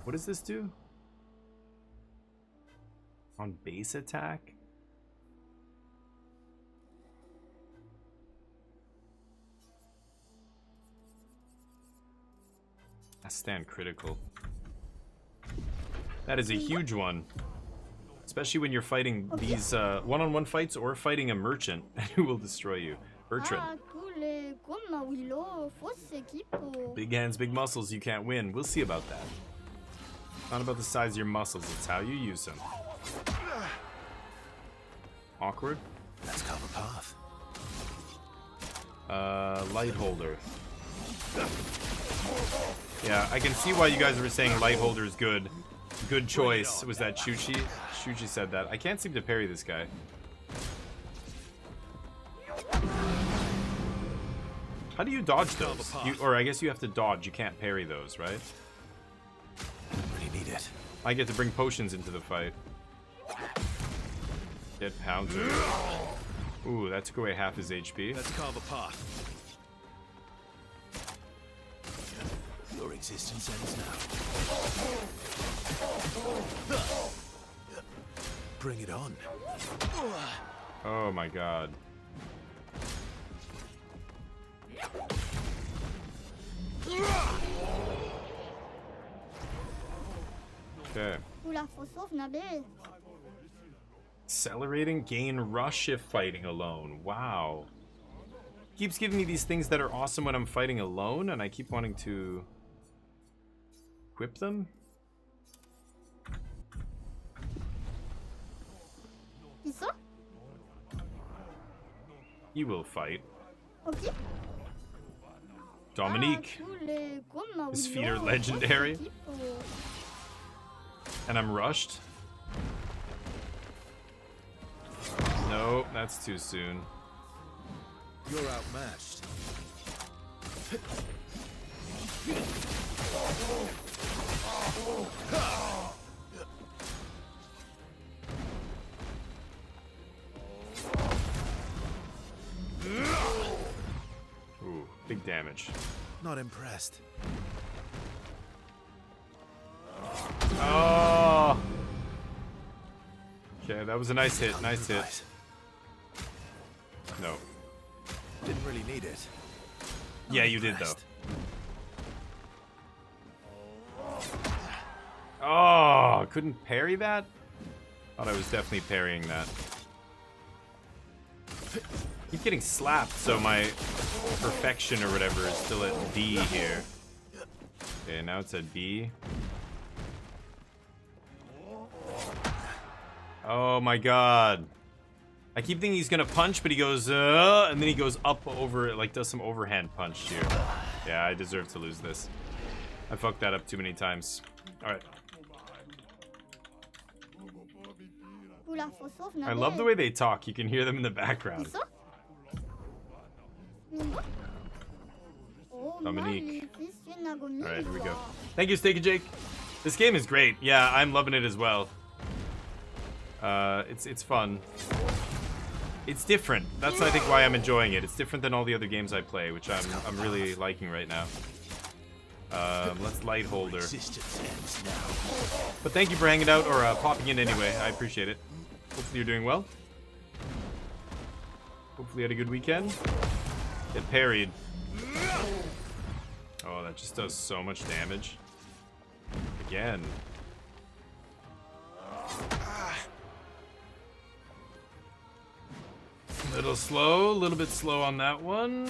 Speaker 1: What does this do? On base attack? Last stand critical. That is a huge one. Especially when you're fighting these one-on-one fights or fighting a merchant who will destroy you. Bertrand. Big hands, big muscles, you can't win. We'll see about that. Not about the size of your muscles, it's how you use them. Awkward.
Speaker 4: Let's cover path.
Speaker 1: Light holder. Yeah, I can see why you guys were saying light holder is good. Good choice. Was that Shuchi? Shuchi said that. I can't seem to parry this guy. How do you dodge those? Or I guess you have to dodge. You can't parry those, right?
Speaker 4: Really need it.
Speaker 1: I get to bring potions into the fight. Get pounded. Ooh, that took away half his HP.
Speaker 4: Let's carve a path. Your existence ends now. Bring it on.
Speaker 1: Oh my god. Okay. Accelerating, gain rush if fighting alone. Wow. Keeps giving me these things that are awesome when I'm fighting alone, and I keep wanting to equip them. He will fight. Dominique. His feet are legendary. And I'm rushed. No, that's too soon.
Speaker 4: You're outmatched.
Speaker 1: Ooh, big damage.
Speaker 4: Not impressed.
Speaker 1: Oh. Okay, that was a nice hit. Nice hit. No.
Speaker 4: Didn't really need it.
Speaker 1: Yeah, you did though. Oh, couldn't parry that? Thought I was definitely parrying that. Keep getting slapped, so my perfection or whatever is still at D here. Okay, now it's at B. Oh my god. I keep thinking he's gonna punch, but he goes, and then he goes up over it, like does some overhand punch here. Yeah, I deserve to lose this. I fucked that up too many times. Alright. I love the way they talk. You can hear them in the background. Dominique. Alright, here we go. Thank you, Steak and Jake. This game is great. Yeah, I'm loving it as well. It's fun. It's different. That's, I think, why I'm enjoying it. It's different than all the other games I play, which I'm really liking right now. Let's light holder. But thank you for hanging out or popping in anyway. I appreciate it. Hopefully you're doing well. Hopefully you had a good weekend. Get parried. Oh, that just does so much damage. Again. A little slow, a little bit slow on that one.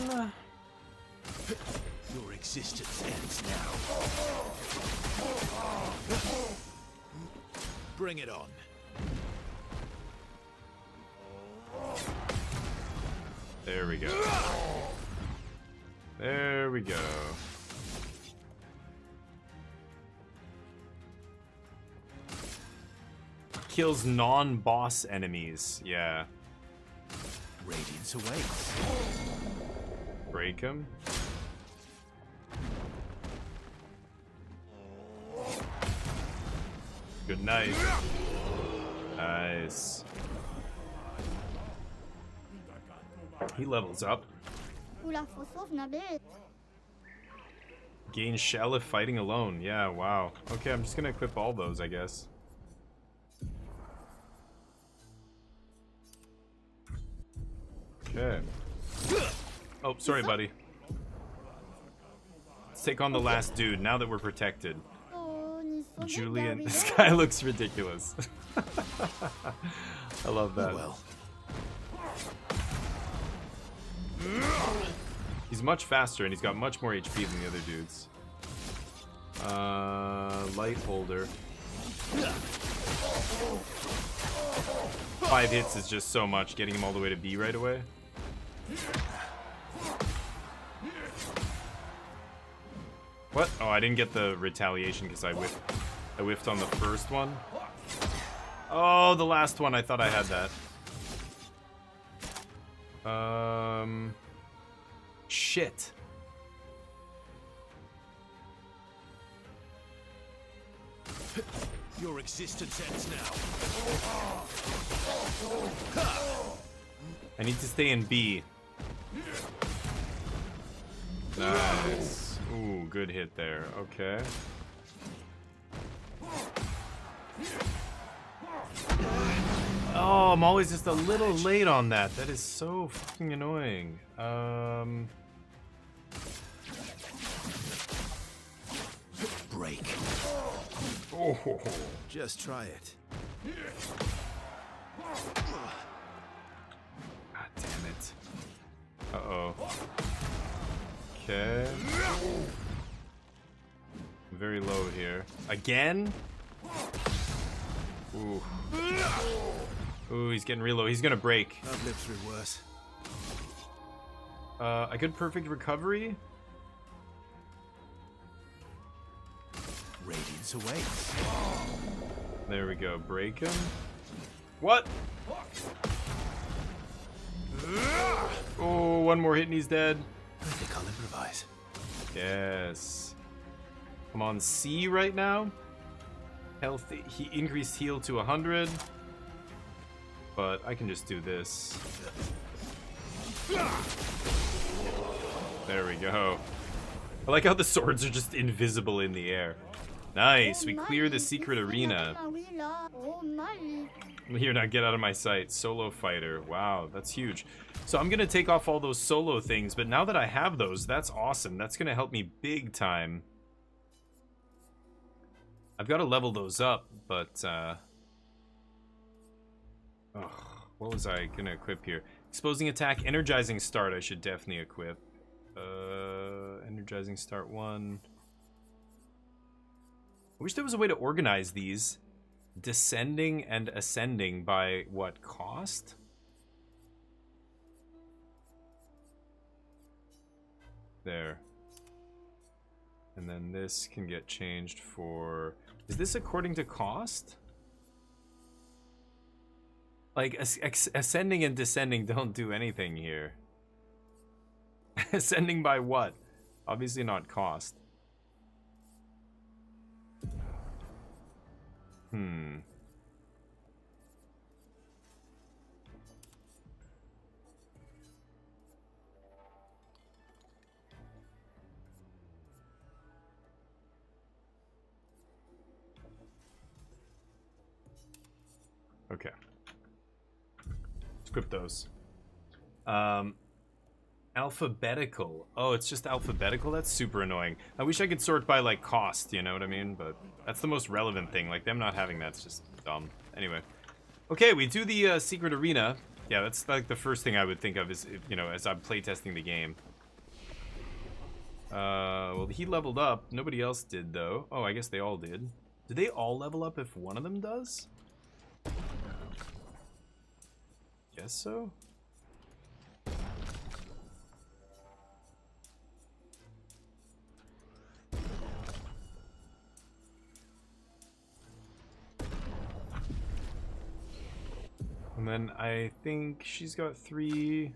Speaker 4: Your existence ends now. Bring it on.
Speaker 1: There we go. There we go. Kills non-boss enemies. Yeah.
Speaker 4: Radiance awaits.
Speaker 1: Break him. Good night. Nice. He levels up. Gain shell if fighting alone. Yeah, wow. Okay, I'm just gonna equip all those, I guess. Okay. Oh, sorry, buddy. Let's take on the last dude now that we're protected. Julian, this guy looks ridiculous. I love that.
Speaker 4: Well.
Speaker 1: He's much faster and he's got much more HP than the other dudes. Light holder. 5 hits is just so much, getting him all the way to B right away. What? Oh, I didn't get the retaliation because I whiffed on the first one. Oh, the last one, I thought I had that. Shit.
Speaker 4: Your existence ends now.
Speaker 1: I need to stay in B. Nice. Ooh, good hit there. Okay. Oh, I'm always just a little late on that. That is so fucking annoying.
Speaker 4: Break.
Speaker 1: Oh.
Speaker 4: Just try it.
Speaker 1: God damn it. Uh-oh. Okay. I'm very low here. Again? Ooh. Ooh, he's getting real low. He's gonna break.
Speaker 4: I've lived through worse.
Speaker 1: A good perfect recovery?
Speaker 4: Radiance awaits.
Speaker 1: There we go. Break him. What? Oh, one more hit and he's dead.
Speaker 4: I think I'll improvise.
Speaker 1: Yes. I'm on C right now. Health, he increased heal to 100. But I can just do this. There we go. I like how the swords are just invisible in the air. Nice, we clear the secret arena. Here, now get out of my sight. Solo fighter. Wow, that's huge. So I'm gonna take off all those solo things, but now that I have those, that's awesome. That's gonna help me big time. I've got to level those up, but what was I gonna equip here? Exposing attack, energizing start. I should definitely equip. Energizing start 1. I wish there was a way to organize these. Descending and ascending by what cost? There. And then this can get changed for... Is this according to cost? Like, ascending and descending don't do anything here. Ascending by what? Obviously not cost. Okay. Script those. Alphabetical. Oh, it's just alphabetical? That's super annoying. I wish I could sort by, like, cost, you know what I mean? But that's the most relevant thing. Like, them not having that's just dumb. Anyway. Okay, we do the secret arena. Yeah, that's, like, the first thing I would think of is, you know, as I'm playtesting the game. Well, he leveled up. Nobody else did, though. Oh, I guess they all did. Do they all level up if one of them does? Guess so. And then I think she's got 3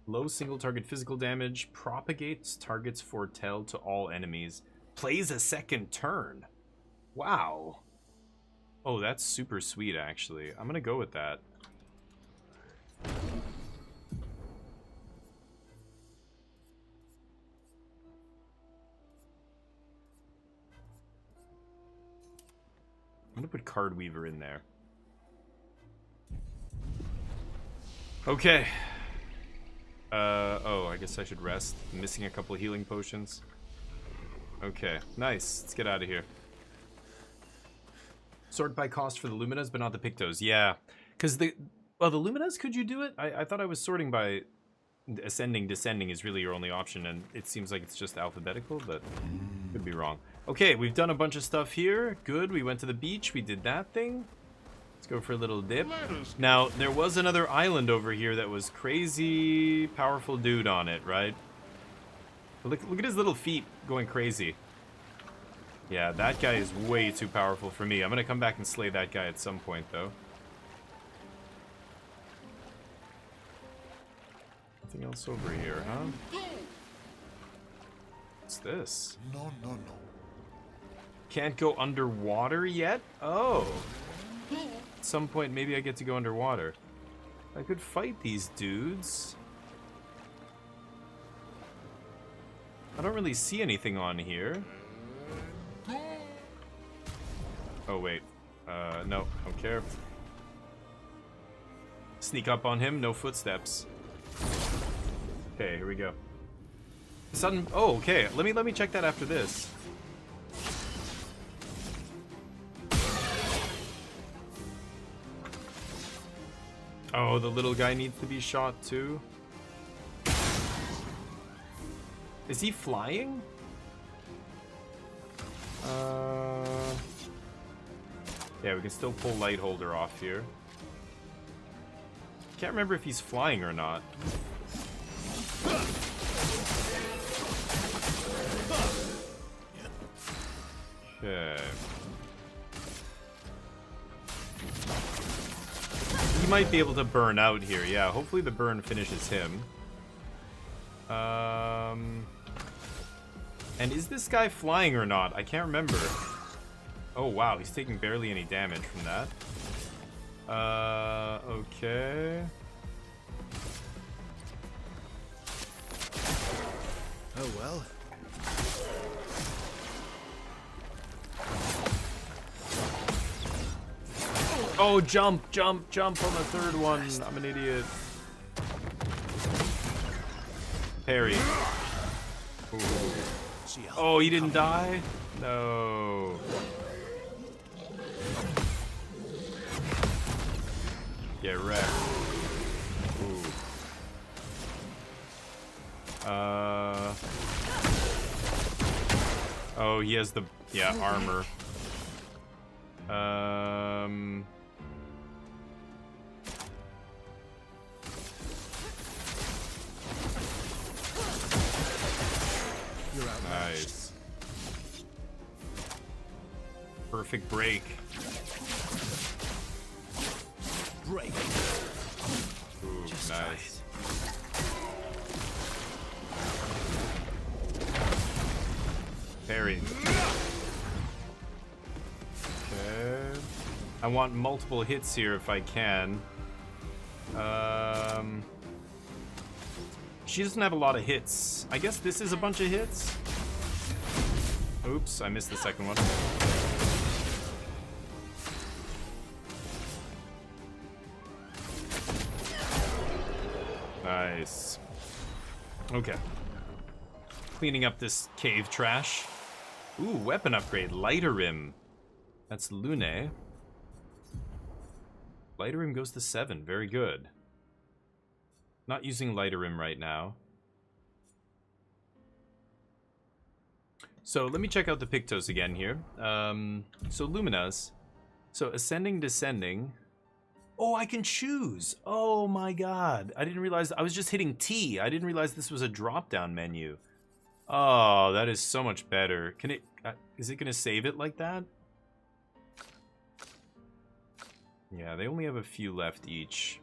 Speaker 1: low single target physical damage, propagates target's foretell to all enemies, plays a second turn. Wow. Oh, that's super sweet, actually. I'm gonna go with that. I'm gonna put Card Weaver in there. Okay. Oh, I guess I should rest. I'm missing a couple healing potions. Okay, nice. Let's get out of here. Sort by cost for the Luminas, but not the Pictos. Yeah, because the Luminas, could you do it? I thought I was sorting by ascending, descending is really your only option, and it seems like it's just alphabetical, but could be wrong. Okay, we've done a bunch of stuff here. Good, we went to the beach, we did that thing. Let's go for a little dip. Now, there was another island over here that was crazy powerful dude on it, right? Look at his little feet going crazy. Yeah, that guy is way too powerful for me. I'm gonna come back and slay that guy at some point, though. Nothing else over here, huh? What's this?
Speaker 3: No.
Speaker 1: Can't go underwater yet? Oh. At some point, maybe I get to go underwater. I could fight these dudes. I don't really see anything on here. Oh, wait. No, don't care. Sneak up on him, no footsteps. Okay, here we go. Sudden. Oh, okay. Let me check that after this. Oh, the little guy needs to be shot too. Is he flying? Yeah, we can still pull Light Holder off here. Can't remember if he's flying or not. Okay. He might be able to burn out here. Yeah, hopefully the burn finishes him. And is this guy flying or not? I can't remember. Oh wow, he's taking barely any damage from that. Okay.
Speaker 4: Oh well.
Speaker 1: Oh, jump, jump, jump on the third one. I'm an idiot. Parry. Ooh. Oh, he didn't die? No. Get wrecked. Ooh. Oh, he has the, yeah, armor. Nice. Perfect break.
Speaker 4: Break.
Speaker 1: Ooh, nice. Parry. Okay. I want multiple hits here if I can. She doesn't have a lot of hits. I guess this is a bunch of hits. Oops, I missed the second one. Nice. Okay. Cleaning up this cave trash. Ooh, weapon upgrade. Lighter Rim. That's Lune. Lighter Rim goes to 7. Very good. Not using Lighter Rim right now. So let me check out the Pictos again here. So Luminas. So ascending, descending. Oh, I can choose. Oh my god. I didn't realize. I was just hitting T. I didn't realize this was a drop-down menu. Oh, that is so much better. Can it... is it going to save it like that? Yeah, they only have a few left each.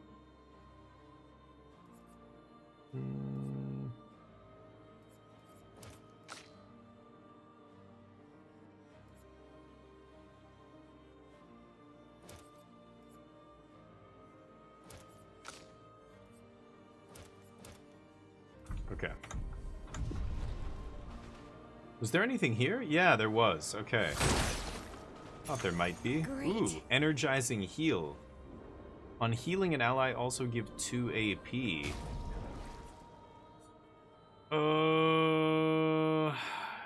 Speaker 1: Okay. Was there anything here? Yeah, there was. Okay. Thought there might be.
Speaker 6: Great.
Speaker 1: Ooh, energizing heal. On healing an ally, also give 2 AP.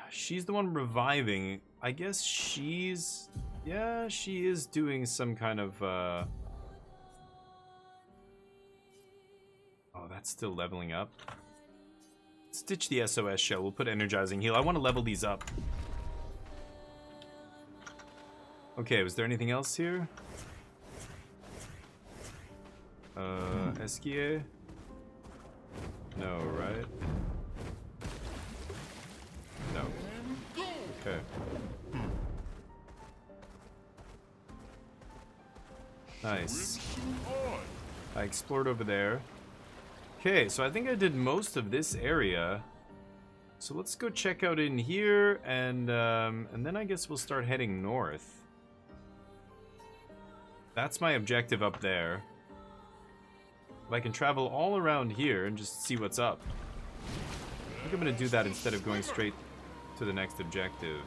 Speaker 1: She's the one reviving. I guess she's... yeah, she is doing some kind of, Oh, that's still leveling up. Stitch the SOS shell. We'll put energizing heal. I want to level these up. Okay, was there anything else here? Esquier? No, right? No. Okay. Nice. I explored over there. Okay, so I think I did most of this area. So let's go check out in here, and then I guess we'll start heading north. That's my objective up there. If I can travel all around here and just see what's up. I think I'm gonna do that instead of going straight to the next objective.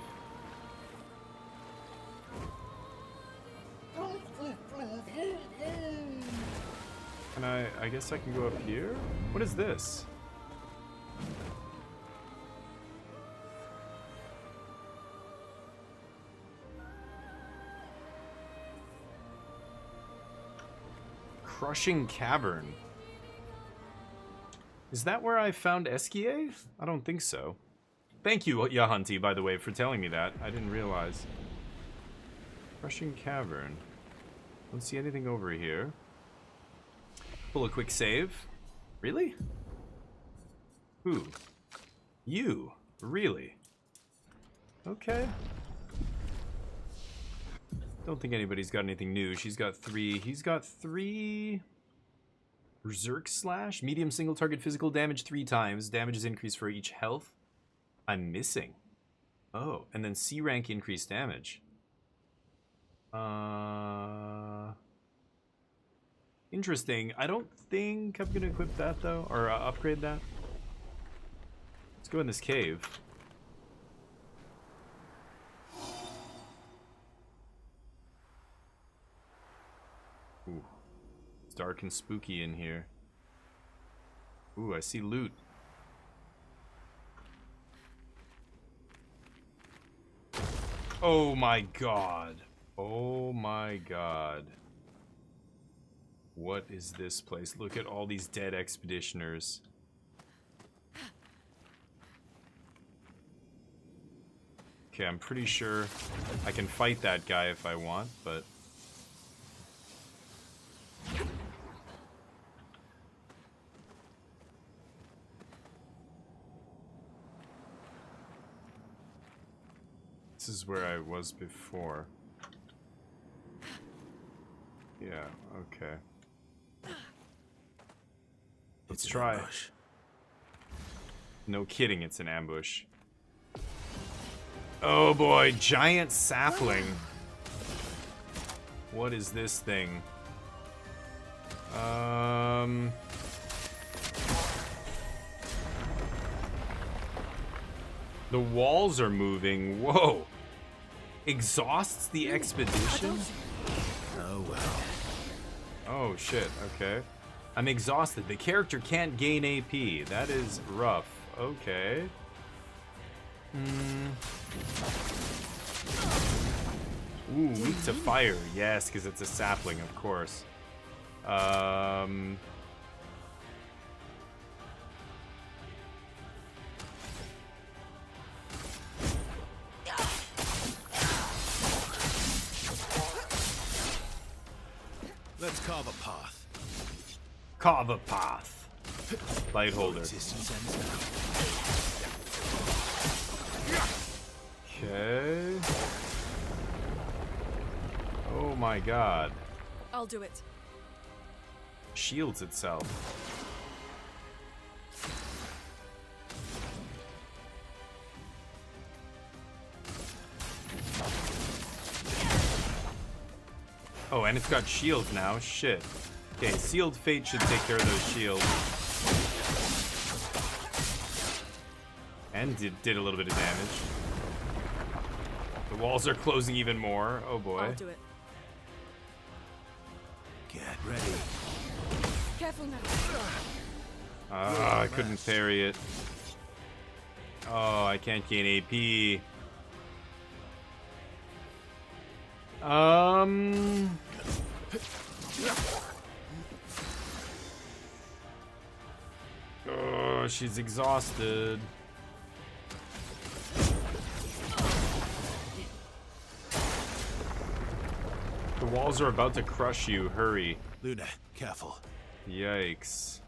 Speaker 1: Can I guess I can go up here? What is this? Crushing Cavern. Is that where I found Esquier? I don't think so. Thank you, Yahunti, by the way, for telling me that. I didn't realize. Crushing Cavern. Don't see anything over here. Pull a quick save. Really? Who? You? Really? Okay. Don't think anybody's got anything new. She's got 3. He's got 3. Berserk Slash. Medium single target physical damage 3 times. Damage is increased for each health. I'm missing. Oh, and then C rank increased damage. Interesting. I don't think I'm gonna equip that though, or upgrade that. Let's go in this cave. It's dark and spooky in here. Ooh, I see loot. Oh my god. Oh my god. What is this place? Look at all these dead expeditioners. Okay, I'm pretty sure I can fight that guy if I want, but... This is where I was before. Yeah, okay. Let's try.
Speaker 4: Ambush.
Speaker 1: No kidding, it's an ambush. Oh boy, giant sapling. What is this thing? The walls are moving. Whoa. Exhausts the expedition?
Speaker 4: Oh well.
Speaker 1: Oh shit, okay. I'm exhausted. The character can't gain AP. That is rough. Okay. Ooh, weak to fire. Yes, because it's a sapling, of course.
Speaker 4: Let's carve a path.
Speaker 1: Carve a path. Light holder.
Speaker 4: Resistance ends now.
Speaker 1: Okay. Oh my god.
Speaker 5: I'll do it.
Speaker 1: Shields itself. Oh, and it's got shields now. Shit. Okay, Sealed Fate should take care of those shields. And did a little bit of damage. The walls are closing even more. Oh boy.
Speaker 5: I'll do it.
Speaker 4: Get ready.
Speaker 5: Careful now.
Speaker 1: Ah, I couldn't parry it. Oh, I can't gain AP. Oh, she's exhausted. The walls are about to crush you. Hurry.
Speaker 4: Luna, careful.
Speaker 1: Yikes.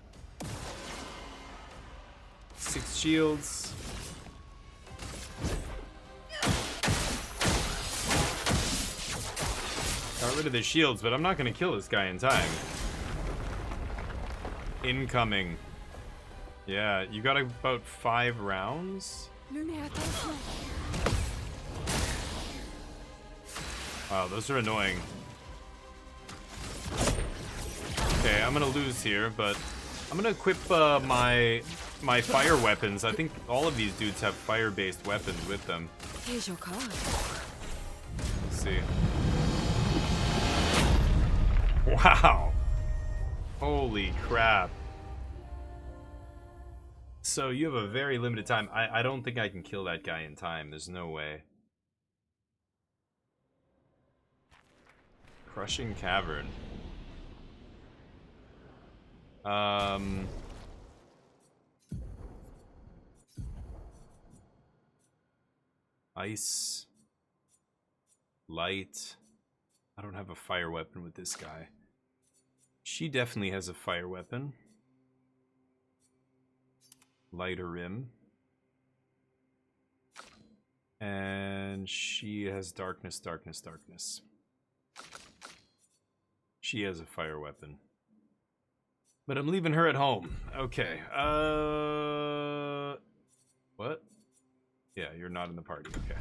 Speaker 1: 6 shields. Got rid of the shields, but I'm not gonna kill this guy in time. Incoming. Yeah, you got about 5 rounds? Wow, those are annoying. Okay, I'm gonna lose here, but I'm gonna equip my fire weapons. I think all of these dudes have fire-based weapons with them.
Speaker 5: Here's your card.
Speaker 1: Let's see. Wow. Holy crap. So you have a very limited time. I don't think I can kill that guy in time. There's no way. Crushing Cavern. Ice. Light. I don't have a fire weapon with this guy. She definitely has a fire weapon. Lighter rim. And she has darkness, darkness, darkness. She has a fire weapon. But I'm leaving her at home. Okay. What? Yeah, you're not in the party. Okay.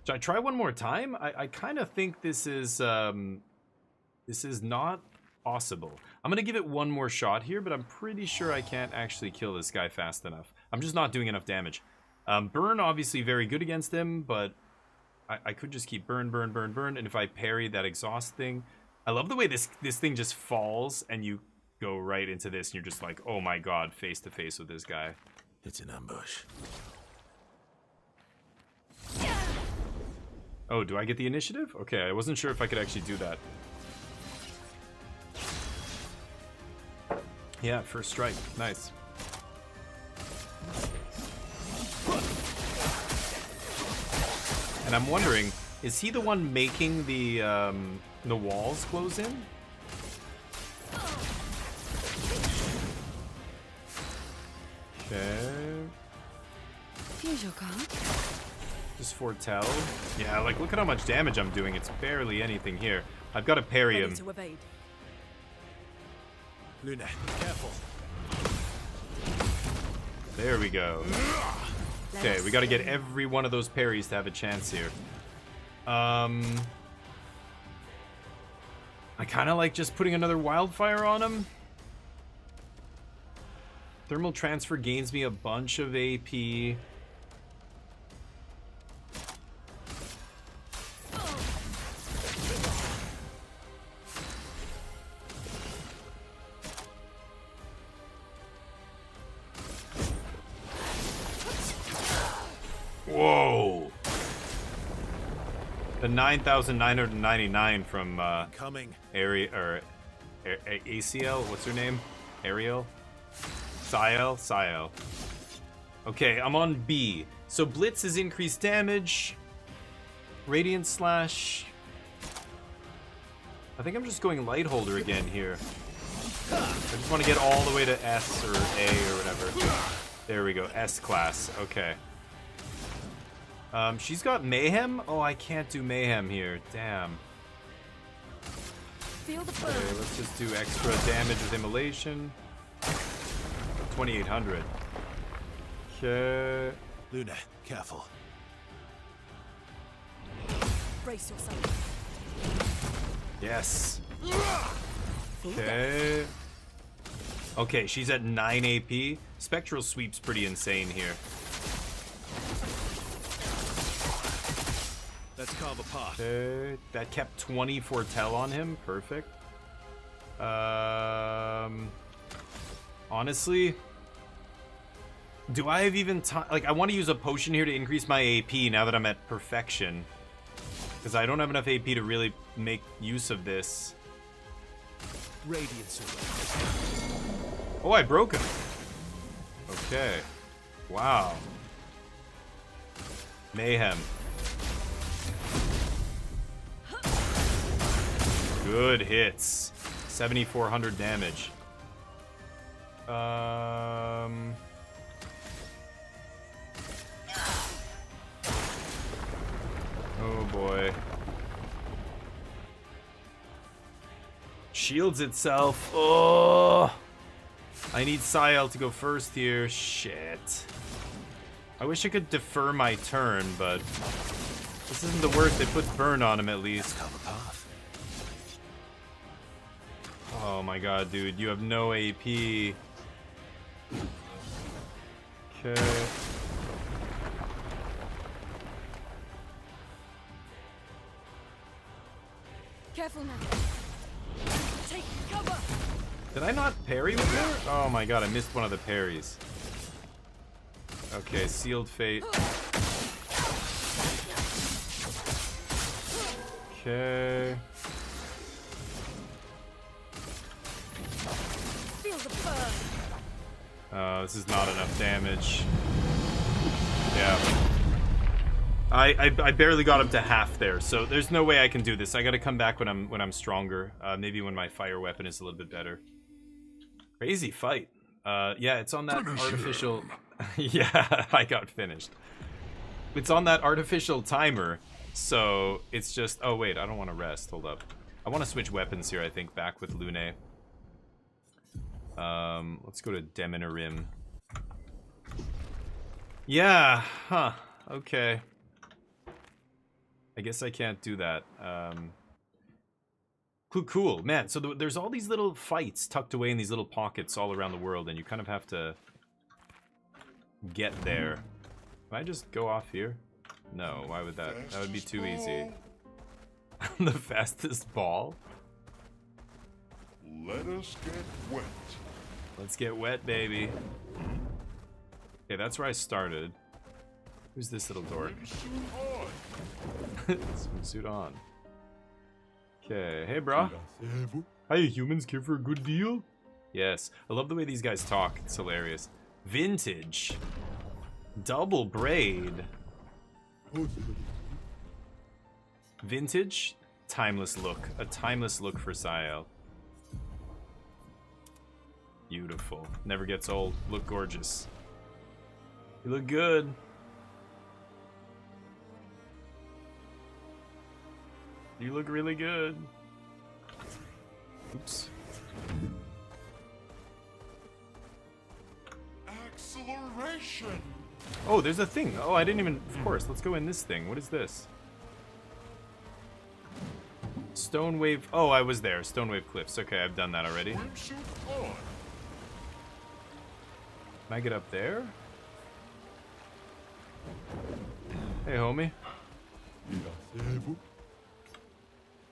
Speaker 1: Should I try one more time? I kind of think this is not possible. I'm gonna give it one more shot here, but I'm pretty sure I can't actually kill this guy fast enough. I'm just not doing enough damage. Burn, obviously very good against him, but I could just keep burn, burn, burn, burn, and if I parry that exhaust thing, I love the way this thing just falls and you go right into this and you're just like, oh my god, face to face with this guy.
Speaker 4: It's an ambush.
Speaker 1: Oh, do I get the initiative? Okay, I wasn't sure if I could actually do that. Yeah, first strike. Nice. And I'm wondering, is he the one making the walls close in? Okay.
Speaker 5: Here's your card.
Speaker 1: Just foretell. Yeah, like look at how much damage I'm doing. It's barely anything here. I've got to parry him.
Speaker 5: Ready to evade.
Speaker 4: Luna, careful.
Speaker 1: There we go. Okay, we got to get every one of those parries to have a chance here. I kind of like just putting another wildfire on him. Thermal transfer gains me a bunch of AP. Whoa! The 9,999 from
Speaker 4: Coming.
Speaker 1: ACL. What's her name? Ariel. Siel. Okay, I'm on B. So Blitz is increased damage. Radiant Slash. I think I'm just going Light Holder again here. I just want to get all the way to S or A or whatever. There we go. S class. Okay. She's got Mayhem? Oh, I can't do Mayhem here. Damn.
Speaker 5: Feel the burn.
Speaker 1: Okay, let's just do extra damage with Immolation. 2,800. Okay.
Speaker 4: Luna, careful.
Speaker 5: Brace yourself.
Speaker 1: Yes. Okay. Okay, she's at 9 AP. Spectral Sweep's pretty insane here.
Speaker 4: Let's carve a path.
Speaker 1: Okay, that kept 20 foretell on him. Perfect. Honestly, do I have even time? Like, I want to use a potion here to increase my AP now that I'm at perfection. Because I don't have enough AP to really make use of this.
Speaker 4: Radiance away.
Speaker 1: Oh, I broke him. Okay. Wow. Mayhem. Good hits. 7,400 damage. Oh boy. Shields itself. Oh! I need Siel to go first here. Shit. I wish I could defer my turn, but this isn't the worst. It puts burn on him at least.
Speaker 4: Carve a path.
Speaker 1: Oh my god, dude. You have no AP. Okay.
Speaker 5: Careful now. Take cover.
Speaker 1: Did I not parry with her? Oh my god, I missed one of the parries. Okay, Sealed Fate. Okay.
Speaker 5: Feel the burn.
Speaker 1: Oh, this is not enough damage. Yeah. I barely got up to half there, so there's no way I can do this. I gotta come back when I'm stronger. Maybe when my fire weapon is a little bit better. Crazy fight. Yeah, it's on that artificial... Yeah, I got finished. It's on that artificial timer, so it's just... Oh, wait, I don't want to rest. Hold up. I want to switch weapons here, I think, back with Lune. Let's go to Deminarim. Yeah, huh, okay. I guess I can't do that. Cool, man. So there's all these little fights tucked away in these little pockets all around the world, and you kind of have to get there. Can I just go off here? No, why would that? That would be too easy. The fastest ball?
Speaker 3: Let us get wet.
Speaker 1: Let's get wet, baby. Okay, that's where I started. Who's this little dork? Swimsuit on. Okay, hey, bro. Hi, humans. Care for a good deal? Yes. I love the way these guys talk. It's hilarious. Vintage. Double braid. Vintage. Timeless look. A timeless look for Sael. Beautiful. Never gets old. Look gorgeous. You look good. You look really good. Oops.
Speaker 3: Acceleration.
Speaker 1: Oh, there's a thing. Oh, I didn't even... Of course, let's go in this thing. What is this? Stone wave... Oh, I was there. Stone wave cliffs. Okay, I've done that already.
Speaker 3: Swimsuit on.
Speaker 1: Can I get up there? Hey, homie.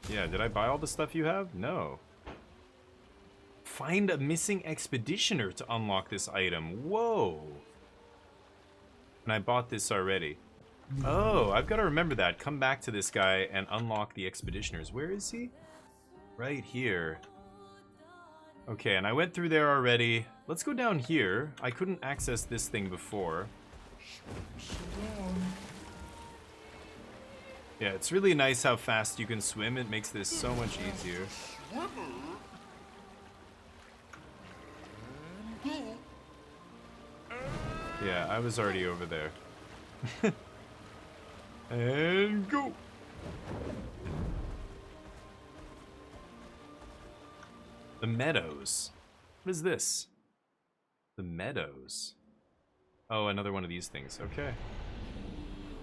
Speaker 1: Yeah, did I buy all the stuff you have? No. Find a missing expeditioner to unlock this item. Whoa. And I bought this already. Oh, I've got to remember that. Come back to this guy and unlock the expeditioners. Where is he? Right here. Okay, and I went through there already. Let's go down here. I couldn't access this thing before. Yeah, it's really nice how fast you can swim. It makes this so much easier. Yeah, I was already over there. And go! The Meadows. What is this? The Meadows. Oh, another one of these things. Okay.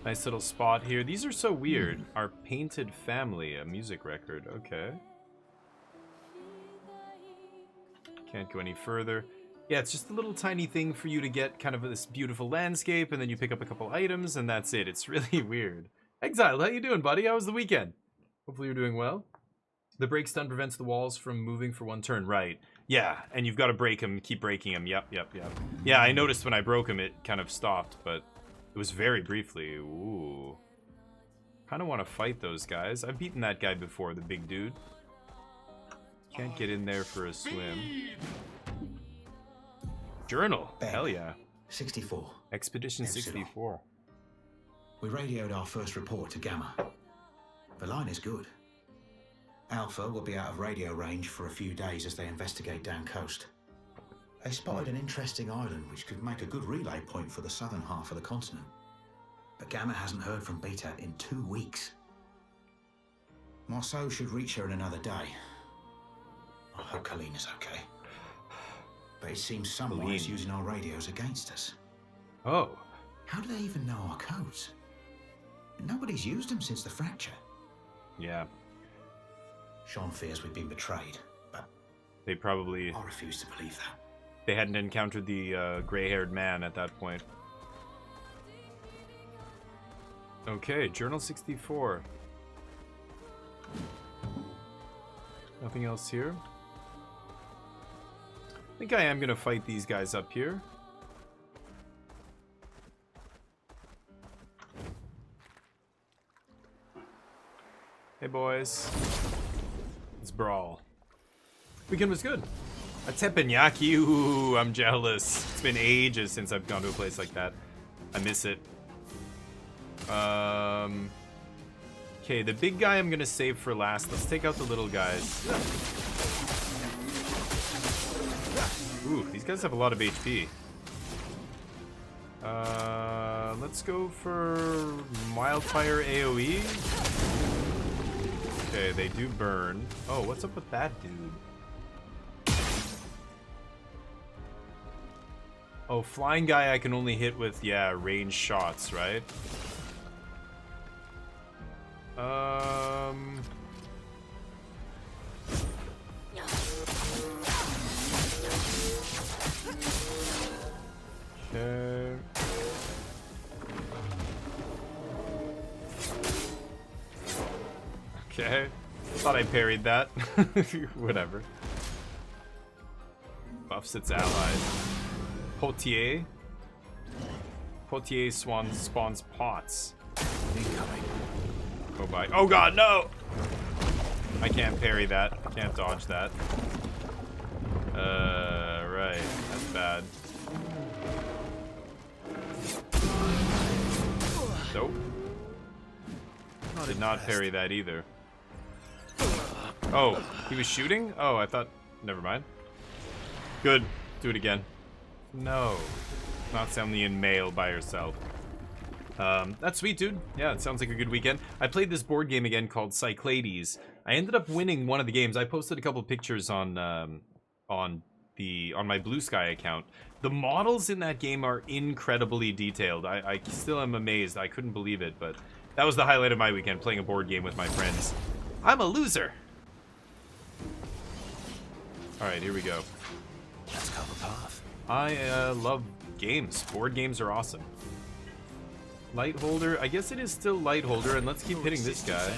Speaker 1: Nice little spot here. These are so weird. Our Painted Family, a music record. Okay. Can't go any further. Yeah, it's just a little tiny thing for you to get kind of this beautiful landscape, and then you pick up a couple items, and that's it. It's really weird. Exile, how you doing, buddy? How was the weekend? Hopefully you're doing well. The break stun prevents the walls from moving for one turn. Right. Yeah, and you've got to break them, keep breaking them. Yep. Yeah, I noticed when I broke them, it kind of stopped, but it was very briefly. Ooh. Kind of want to fight those guys. I've beaten that guy before, the big dude. Can't get in there for a swim. Journal.
Speaker 8: Ben,
Speaker 1: Hell yeah.
Speaker 8: 64.
Speaker 1: Expedition
Speaker 8: Epsilon.
Speaker 1: 64.
Speaker 8: We radioed our first report to Gamma. The line is good. Alpha will be out of radio range for a few days as they investigate down coast. They spotted an interesting island which could make a good relay point for the southern half of the continent. But Gamma hasn't heard from Beta in 2 weeks. Marceau should reach her in another day. I hope Colleen is okay. But it seems someone is using our radios against us.
Speaker 1: Oh.
Speaker 8: How do they even know our codes? Nobody's used them since the fracture.
Speaker 1: Yeah.
Speaker 8: Sean fears we've been betrayed, but
Speaker 1: They probably...
Speaker 8: I refuse to believe that.
Speaker 1: They hadn't encountered the gray-haired man at that point. Okay, Journal 64. Nothing else here. I think I am going to fight these guys up here. Hey, boys. Let's brawl. Weekend was good. A teppanyaki. Ooh, I'm jealous. It's been ages since I've gone to a place like that. I miss it. Okay, the big guy I'm gonna save for last. Let's take out the little guys. Ooh, these guys have a lot of HP. Let's go for Wildfire AoE. Okay, they do burn. Oh, what's up with that dude? Oh, flying guy I can only hit with, yeah, range shots, right? Okay. Okay. Thought I parried that. Whatever. buffs its allies. Potier. Potier spawns pots.
Speaker 4: Incoming.
Speaker 1: Go by. Oh god, no! I can't parry that. I can't dodge that. Right. That's bad. Nope. Did not parry that either. Oh, he was shooting? Oh, I thought... Never mind. Good. Do it again. No. Not suddenly in mail by herself. That's sweet, dude. Yeah, it sounds like a good weekend. I played this board game again called Cyclades. I ended up winning one of the games. I posted a couple pictures on my Blue Sky account. The models in that game are incredibly detailed. I still am amazed. I couldn't believe it, but that was the highlight of my weekend, playing a board game with my friends. I'm a loser. All right, here we go.
Speaker 4: Let's go the path.
Speaker 1: I love games. Board games are awesome. Light holder. I guess it is still light holder, and let's keep hitting this guy.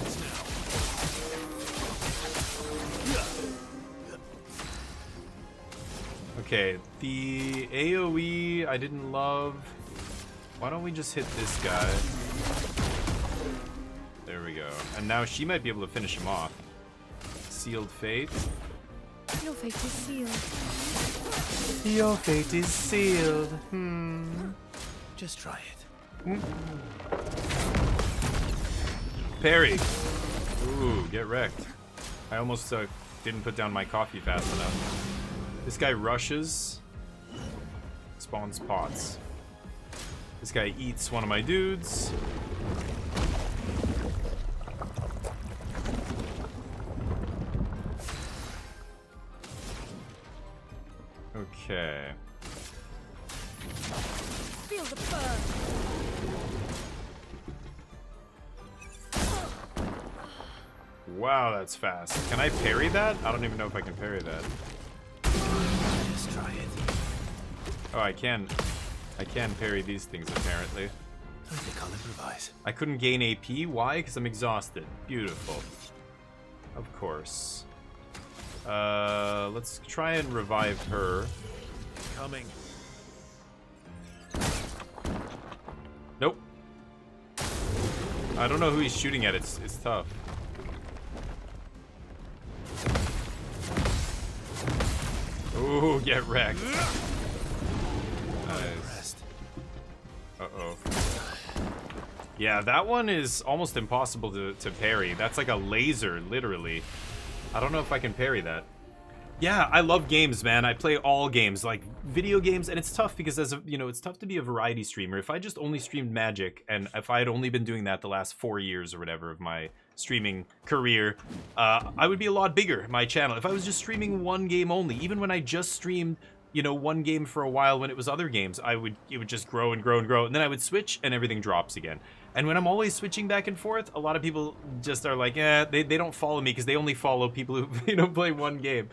Speaker 1: Okay, the AoE I didn't love. Why don't we just hit this guy? There we go. And now she might be able to finish him off. Sealed fate.
Speaker 5: Your fate is sealed.
Speaker 1: Your fate is sealed.
Speaker 4: Just try it.
Speaker 1: Parry. Ooh, get wrecked. I almost didn't put down my coffee fast enough. This guy rushes. Spawns pots. This guy eats one of my dudes. Okay.
Speaker 5: Feel the burn.
Speaker 1: Wow, that's fast. Can I parry that? I don't even know if I can parry that.
Speaker 4: Just try it.
Speaker 1: Oh, I can. I can parry these things, apparently.
Speaker 4: I think I'll improvise.
Speaker 1: I couldn't gain AP. Why? Because I'm exhausted. Beautiful. Of course. Let's try and revive her.
Speaker 4: Coming.
Speaker 1: Nope. I don't know who he's shooting at. It's tough. Ooh, get wrecked. Nice. Uh-oh. Yeah, that one is almost impossible to parry. That's like a laser, literally. I don't know if I can parry that. Yeah, I love games, man. I play all games, like video games, and it's tough because it's tough to be a variety streamer. If I just only streamed Magic, and if I had only been doing that the last 4 years or whatever of my streaming career, I would be a lot bigger, my channel. If I was just streaming one game only, even when I just streamed, one game for a while when it was other games, it would just grow and grow and grow, and then I would switch and everything drops again. And when I'm always switching back and forth, a lot of people just are like, they don't follow me because they only follow people who play one game.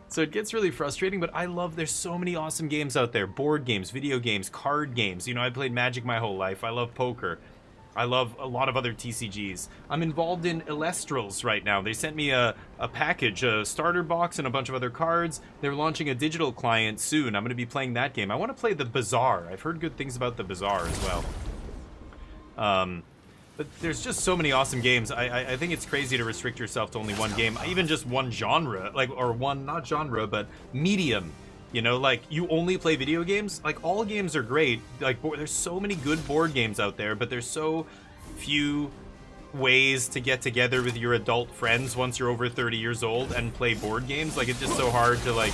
Speaker 1: So it gets really frustrating, but there's so many awesome games out there. Board games, video games, card games. I played Magic my whole life. I love poker. I love a lot of other TCGs. I'm involved in Elestrals right now. They sent me a package, a starter box, and a bunch of other cards. They're launching a digital client soon. I'm going to be playing that game. I want to play the Bazaar. I've heard good things about the Bazaar as well. But there's just so many awesome games. I think it's crazy to restrict yourself to only one game, even just one genre, not genre, but medium. Like you only play video games. Like all games are great. Like there's so many good board games out there, but there's so few ways to get together with your adult friends once you're over 30 years old and play board games. Like it's just so hard to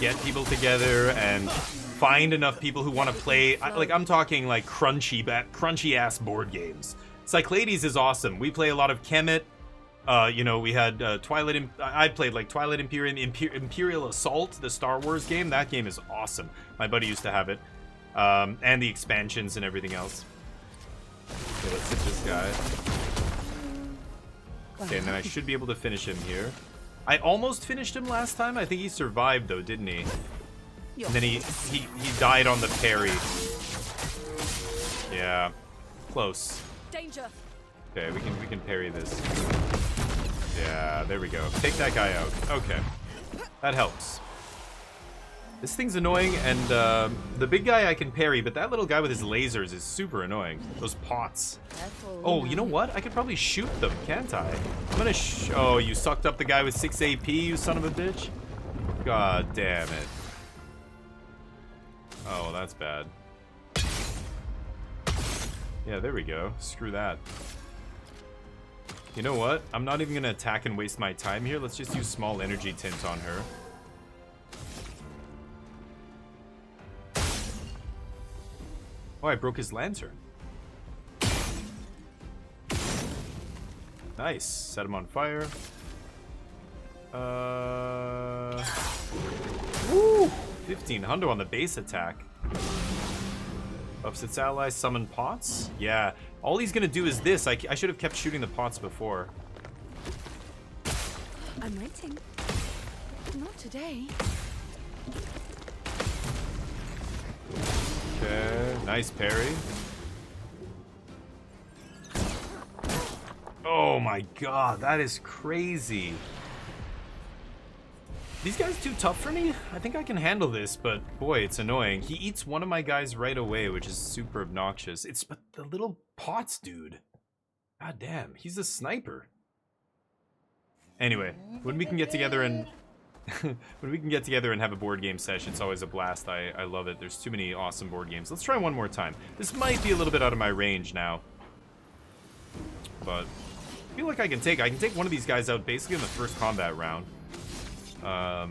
Speaker 1: get people together and find enough people who want to play. I'm talking like crunchy ass board games. Cyclades is awesome. We play a lot of Kemet. We had I played like Twilight Imperial Assault, the Star Wars game. That game is awesome. My buddy used to have it. And the expansions and everything else. Okay, let's hit this guy. Okay, and then I should be able to finish him here. I almost finished him last time. I think he survived though, didn't he? And then he died on the parry. Yeah, close.
Speaker 5: Danger.
Speaker 1: Okay, we can parry this. Yeah, there we go. Take that guy out. Okay, that helps. This thing's annoying, and the big guy I can parry, but that little guy with his lasers is super annoying. Those pots.
Speaker 5: Careful
Speaker 1: Oh,
Speaker 5: now.
Speaker 1: you know what? I could probably shoot them, can't I? I'm gonna oh, you sucked up the guy with 6 AP, you son of a bitch. God damn it. Oh, that's bad. Yeah, there we go. Screw that. You know what? I'm not even gonna attack and waste my time here. Let's just use small energy tint on her. Oh, I broke his lantern. Nice. Set him on fire. Woo! 15 hundo on the base attack. Buffs its allies, summon pots? Yeah. All he's gonna do is this. I should have kept shooting the pots before.
Speaker 5: I'm waiting. Not today.
Speaker 1: Okay, nice parry. Oh my god, that is crazy. These guys too tough for me? I think I can handle this, but boy, it's annoying. He eats one of my guys right away, which is super obnoxious. It's but the little pots dude. God damn, he's a sniper. Anyway, when we can get together and when we can get together and have a board game session, it's always a blast. I love it. There's too many awesome board games. Let's try one more time. This might be a little bit out of my range now, but I feel like I can take one of these guys out basically in the first combat round. I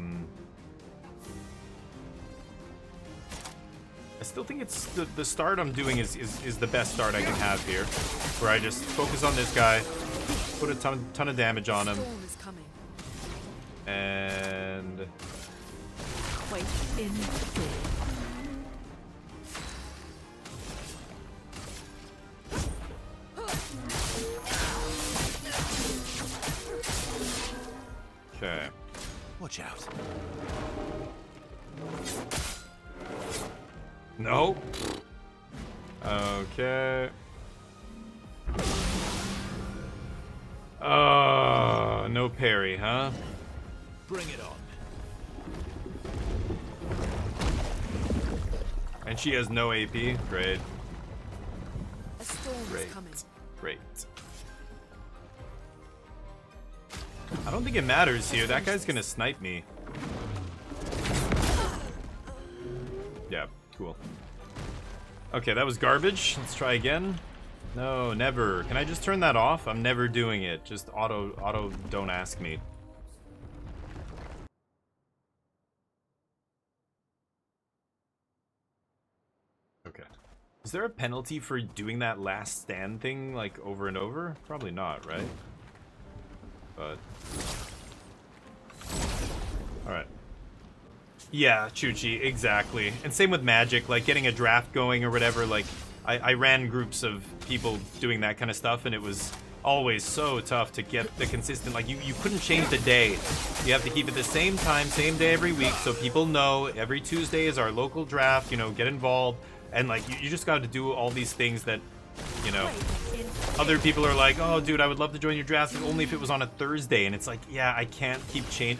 Speaker 1: still think it's the start I'm doing is the best start I can have here, where I just focus on this guy, put a ton of damage on him.
Speaker 5: Storm is coming.
Speaker 1: And
Speaker 5: Wait in fear.
Speaker 1: okay.
Speaker 4: Watch out.
Speaker 1: No. Okay. No parry, huh?
Speaker 4: Bring it on.
Speaker 1: And she has no AP. Great.
Speaker 5: A storm
Speaker 1: Great.
Speaker 5: is coming.
Speaker 1: Great. I don't think it matters here. That guy's gonna snipe me. Yeah, cool. Okay, that was garbage. Let's try again. No, never. Can I just turn that off? I'm never doing it. Just auto, don't ask me. Okay. Is there a penalty for doing that last stand thing, like, over and over? Probably not, right? But... alright. Yeah, Chuchi, exactly. And same with Magic, like, getting a draft going or whatever, like, I ran groups of people doing that kind of stuff, and it was always so tough to get the consistent, like, you couldn't change the day. You have to keep it the same time, same day every week, so people know every Tuesday is our local draft, you know, get involved. And, like, you just got to do all these things that, you know, other people are like, oh, dude, I would love to join your draft, but only if it was on a Thursday. And it's like, yeah, I can't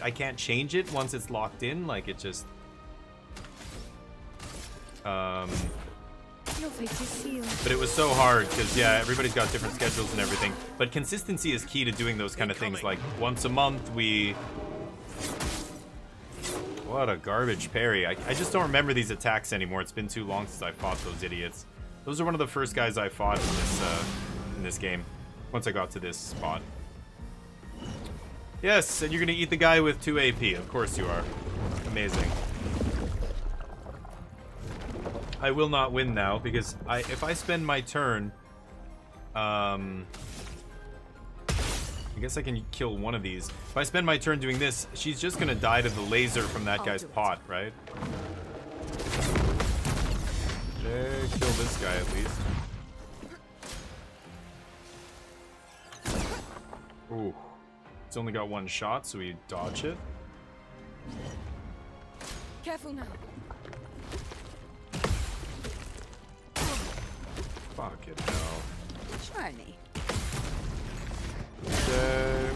Speaker 1: I can't change it once it's locked in. Like, it just...
Speaker 5: Your fate is sealed.
Speaker 1: But it was so hard, because, yeah, everybody's got different schedules and everything. But consistency is key to doing those kind of things. Like, once a month, we... What a garbage parry. I just don't remember these attacks anymore. It's been too long since I fought those idiots. Those are one of the first guys I fought in this game, once I got to this spot. Yes, and you're gonna eat the guy with 2 AP. Of course you are. Amazing. I will not win now, because if I spend my turn... I guess I can kill one of these. If I spend my turn doing this, she's just gonna die to the laser from that guy's pot, right? Okay, kill this guy at least. Ooh. It's only got one shot, so we dodge it.
Speaker 5: Careful now.
Speaker 1: Fuck it, hell.
Speaker 5: Try me.
Speaker 1: Okay.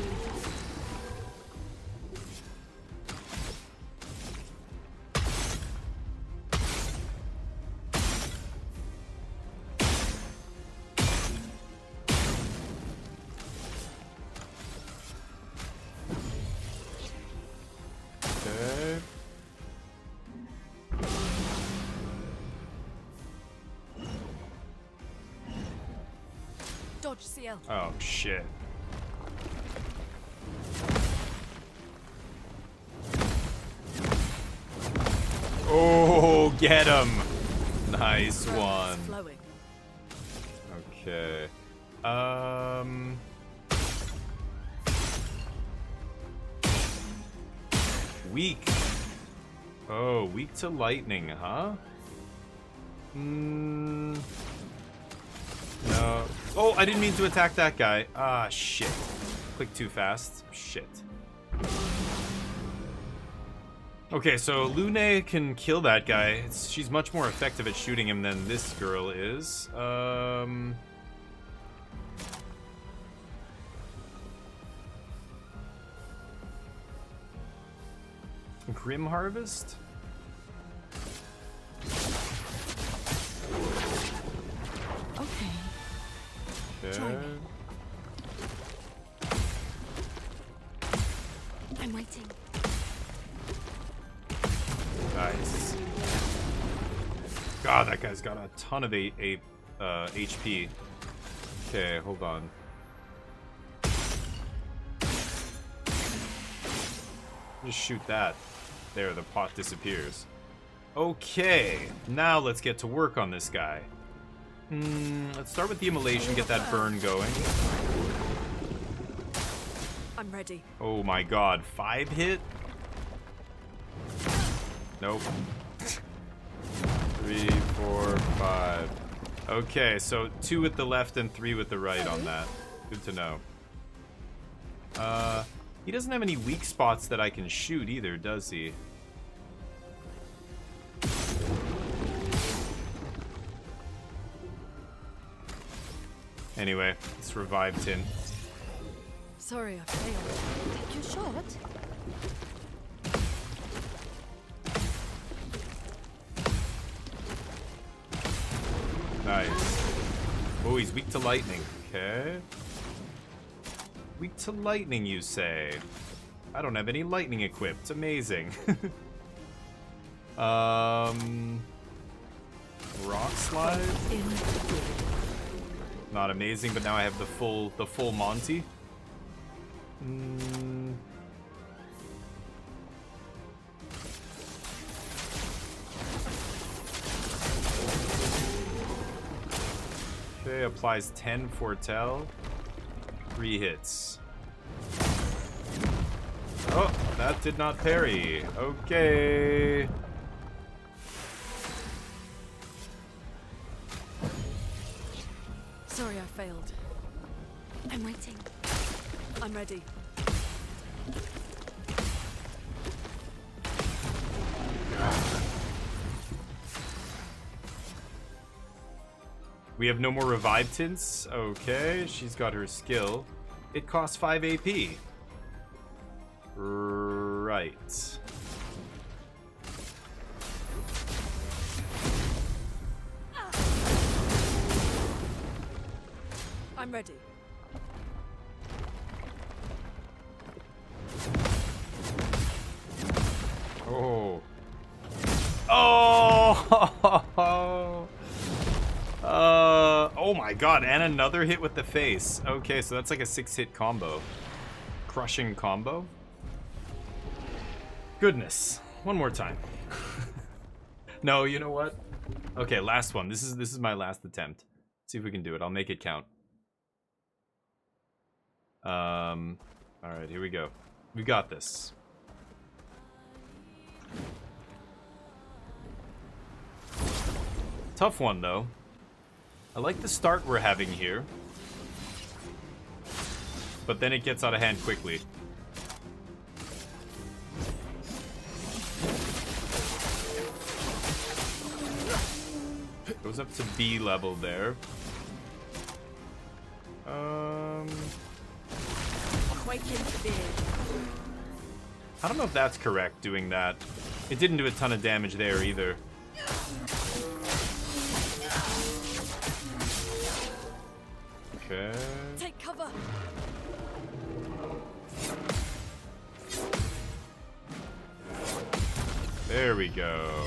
Speaker 5: Dodge, CL.
Speaker 1: Oh, shit. Oh, get him. Nice one.
Speaker 5: Flowing.
Speaker 1: Okay. Weak. Oh, weak to lightning, huh? No. Oh, I didn't mean to attack that guy. Ah, shit. Click too fast. Shit. Okay, so Lune can kill that guy. She's much more effective at shooting him than this girl is. Grim Harvest?
Speaker 5: Okay.
Speaker 1: Okay.
Speaker 6: I'm waiting.
Speaker 1: Nice. God, that guy's got a ton of HP. Okay, hold on. Just shoot that. There, the pot disappears. Okay, now let's get to work on this guy. Let's start with the immolation, get that burn going.
Speaker 5: I'm ready.
Speaker 1: Oh my god, 5 hit? Nope. 3, 4, 5. Okay, so 2 with the left and 3 with the right on that. Good to know. He doesn't have any weak spots that I can shoot either, does he? Anyway, let's revive Tin.
Speaker 5: Sorry, I failed.
Speaker 6: Take your shot.
Speaker 1: Nice. Oh, he's weak to lightning. Okay. Weak to lightning, you say? I don't have any lightning equipped. Amazing. Rock slide? Not amazing, but now I have the full Monty. Okay, applies 10 foretell. 3 hits. Oh, that did not parry. Okay.
Speaker 5: Sorry, I failed.
Speaker 6: I'm waiting.
Speaker 5: I'm ready.
Speaker 1: We have no more revive tints. Okay, she's got her skill. It costs 5 AP. Right.
Speaker 5: I'm ready.
Speaker 1: Oh. Oh! Oh my god, and another hit with the face. Okay, so that's like a 6-hit combo. Crushing combo. Goodness. One more time. No, you know what? Okay, last one. This is my last attempt. See if we can do it. I'll make it count. Alright, here we go. We got this. Tough one, though. I like the start we're having here. But then it gets out of hand quickly. Goes up to B level there.
Speaker 5: Quake in fear.
Speaker 1: I don't know if that's correct, doing that. It didn't do a ton of damage there either. Okay.
Speaker 5: Take cover.
Speaker 1: There we go.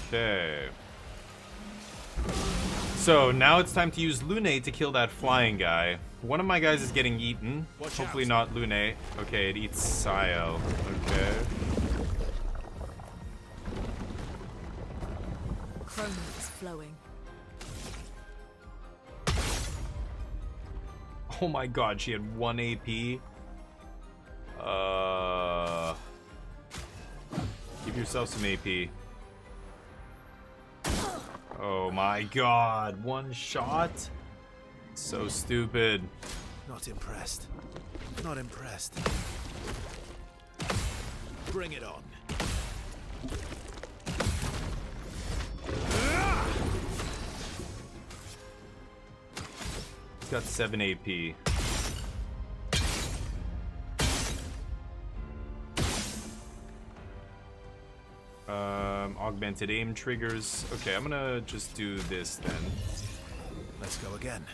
Speaker 1: Okay. So now it's time to use Lune to kill that flying guy. One of my guys is getting eaten. Hopefully not Lune. Okay, it eats Sile. Okay.
Speaker 5: Chroma is flowing.
Speaker 1: Oh my god, she had 1 AP. Give yourself some AP. Oh my god, 1 shot? So stupid.
Speaker 4: Not impressed. Not impressed. Bring it on.
Speaker 1: He's got 7 AP. Augmented aim triggers. Okay, I'm gonna just do this then.
Speaker 4: Let's go again.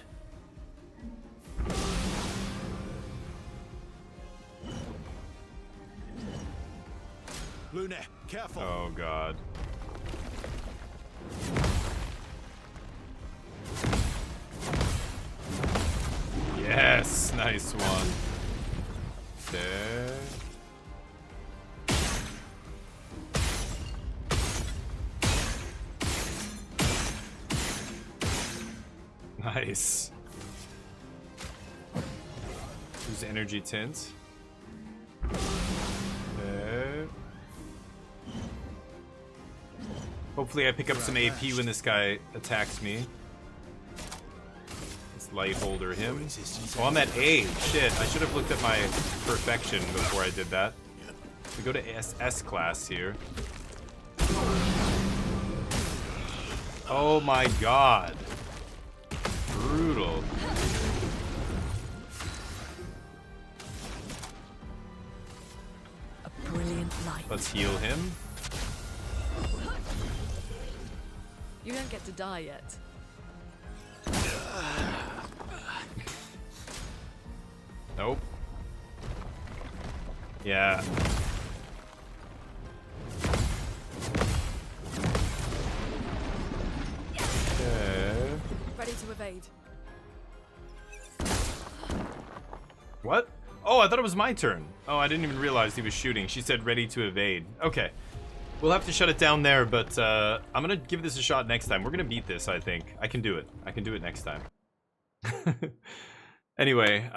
Speaker 4: Lune, careful.
Speaker 1: Oh god. Yes, nice one. There. Nice. Use energy tint. Okay. Hopefully I pick up some AP when this guy attacks me. Let's light holder him. Oh, I'm at A. Shit, I should have looked at my perfection before I did that. We go to S class here. Oh my god. Brutal.
Speaker 5: A brilliant light.
Speaker 1: Let's heal him.
Speaker 5: You don't get to die yet.
Speaker 1: Nope. Yeah. Okay.
Speaker 5: Ready to evade.
Speaker 1: What? Oh, I thought it was my turn. Oh, I didn't even realize he was shooting. She said ready to evade. Okay. We'll have to shut it down there, but I'm gonna give this a shot next time. We're gonna beat this, I think. I can do it. I can do it next time. Anyway,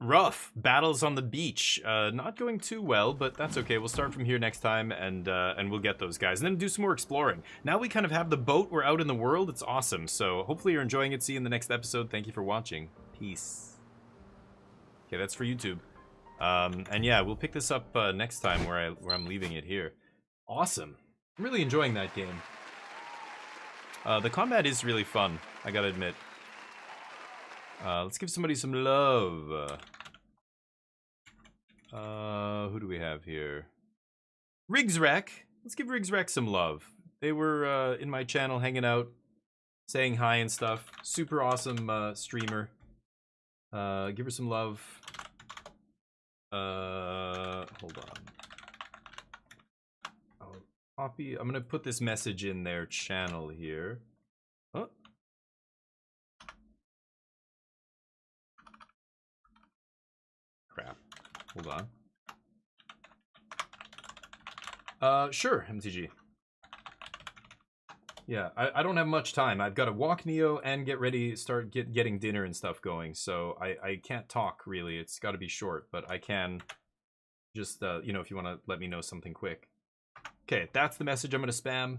Speaker 1: rough. Battles on the beach. Not going too well, but that's okay. We'll start from here next time, and we'll get those guys. And then do some more exploring. Now we kind of have the boat. We're out in the world. It's awesome. So hopefully you're enjoying it. See you in the next episode. Thank you for watching. Peace. Okay, that's for YouTube. And yeah, we'll pick this up next time where I'm leaving it here. Awesome. I'm really enjoying that game. The combat is really fun, I gotta admit. Let's give somebody some love. Who do we have here? Rigsrec. Let's give Rigsrec some love. They were in my channel hanging out, saying hi and stuff. Super awesome streamer. Give her some love. Hold on. I'll copy. I'm gonna put this message in their channel here. Oh. Crap. Hold on. Sure, MTG. Yeah, I don't have much time. I've got to walk Neo and get ready, start getting dinner and stuff going. So I can't talk, really. It's got to be short, but I can just, you know, if you want to let me know something quick. Okay, that's the message I'm going to spam.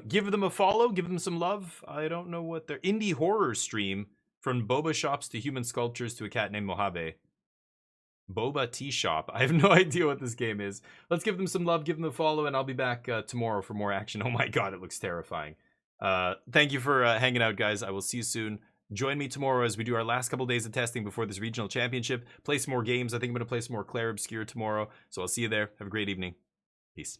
Speaker 1: Give them a follow, give them some love. I don't know what their indie horror stream, from boba shops to human sculptures to a cat named Mojave. Boba Tea Shop. I have no idea what this game is. Let's give them some love, give them a follow, and I'll be back tomorrow for more action. Oh my god, it looks terrifying. Thank you for hanging out, guys. I will see you soon. Join me tomorrow as we do our last couple days of testing before this regional championship. Play some more games. I think I'm going to play some more Clair Obscur tomorrow. So I'll see you there. Have a great evening. Peace.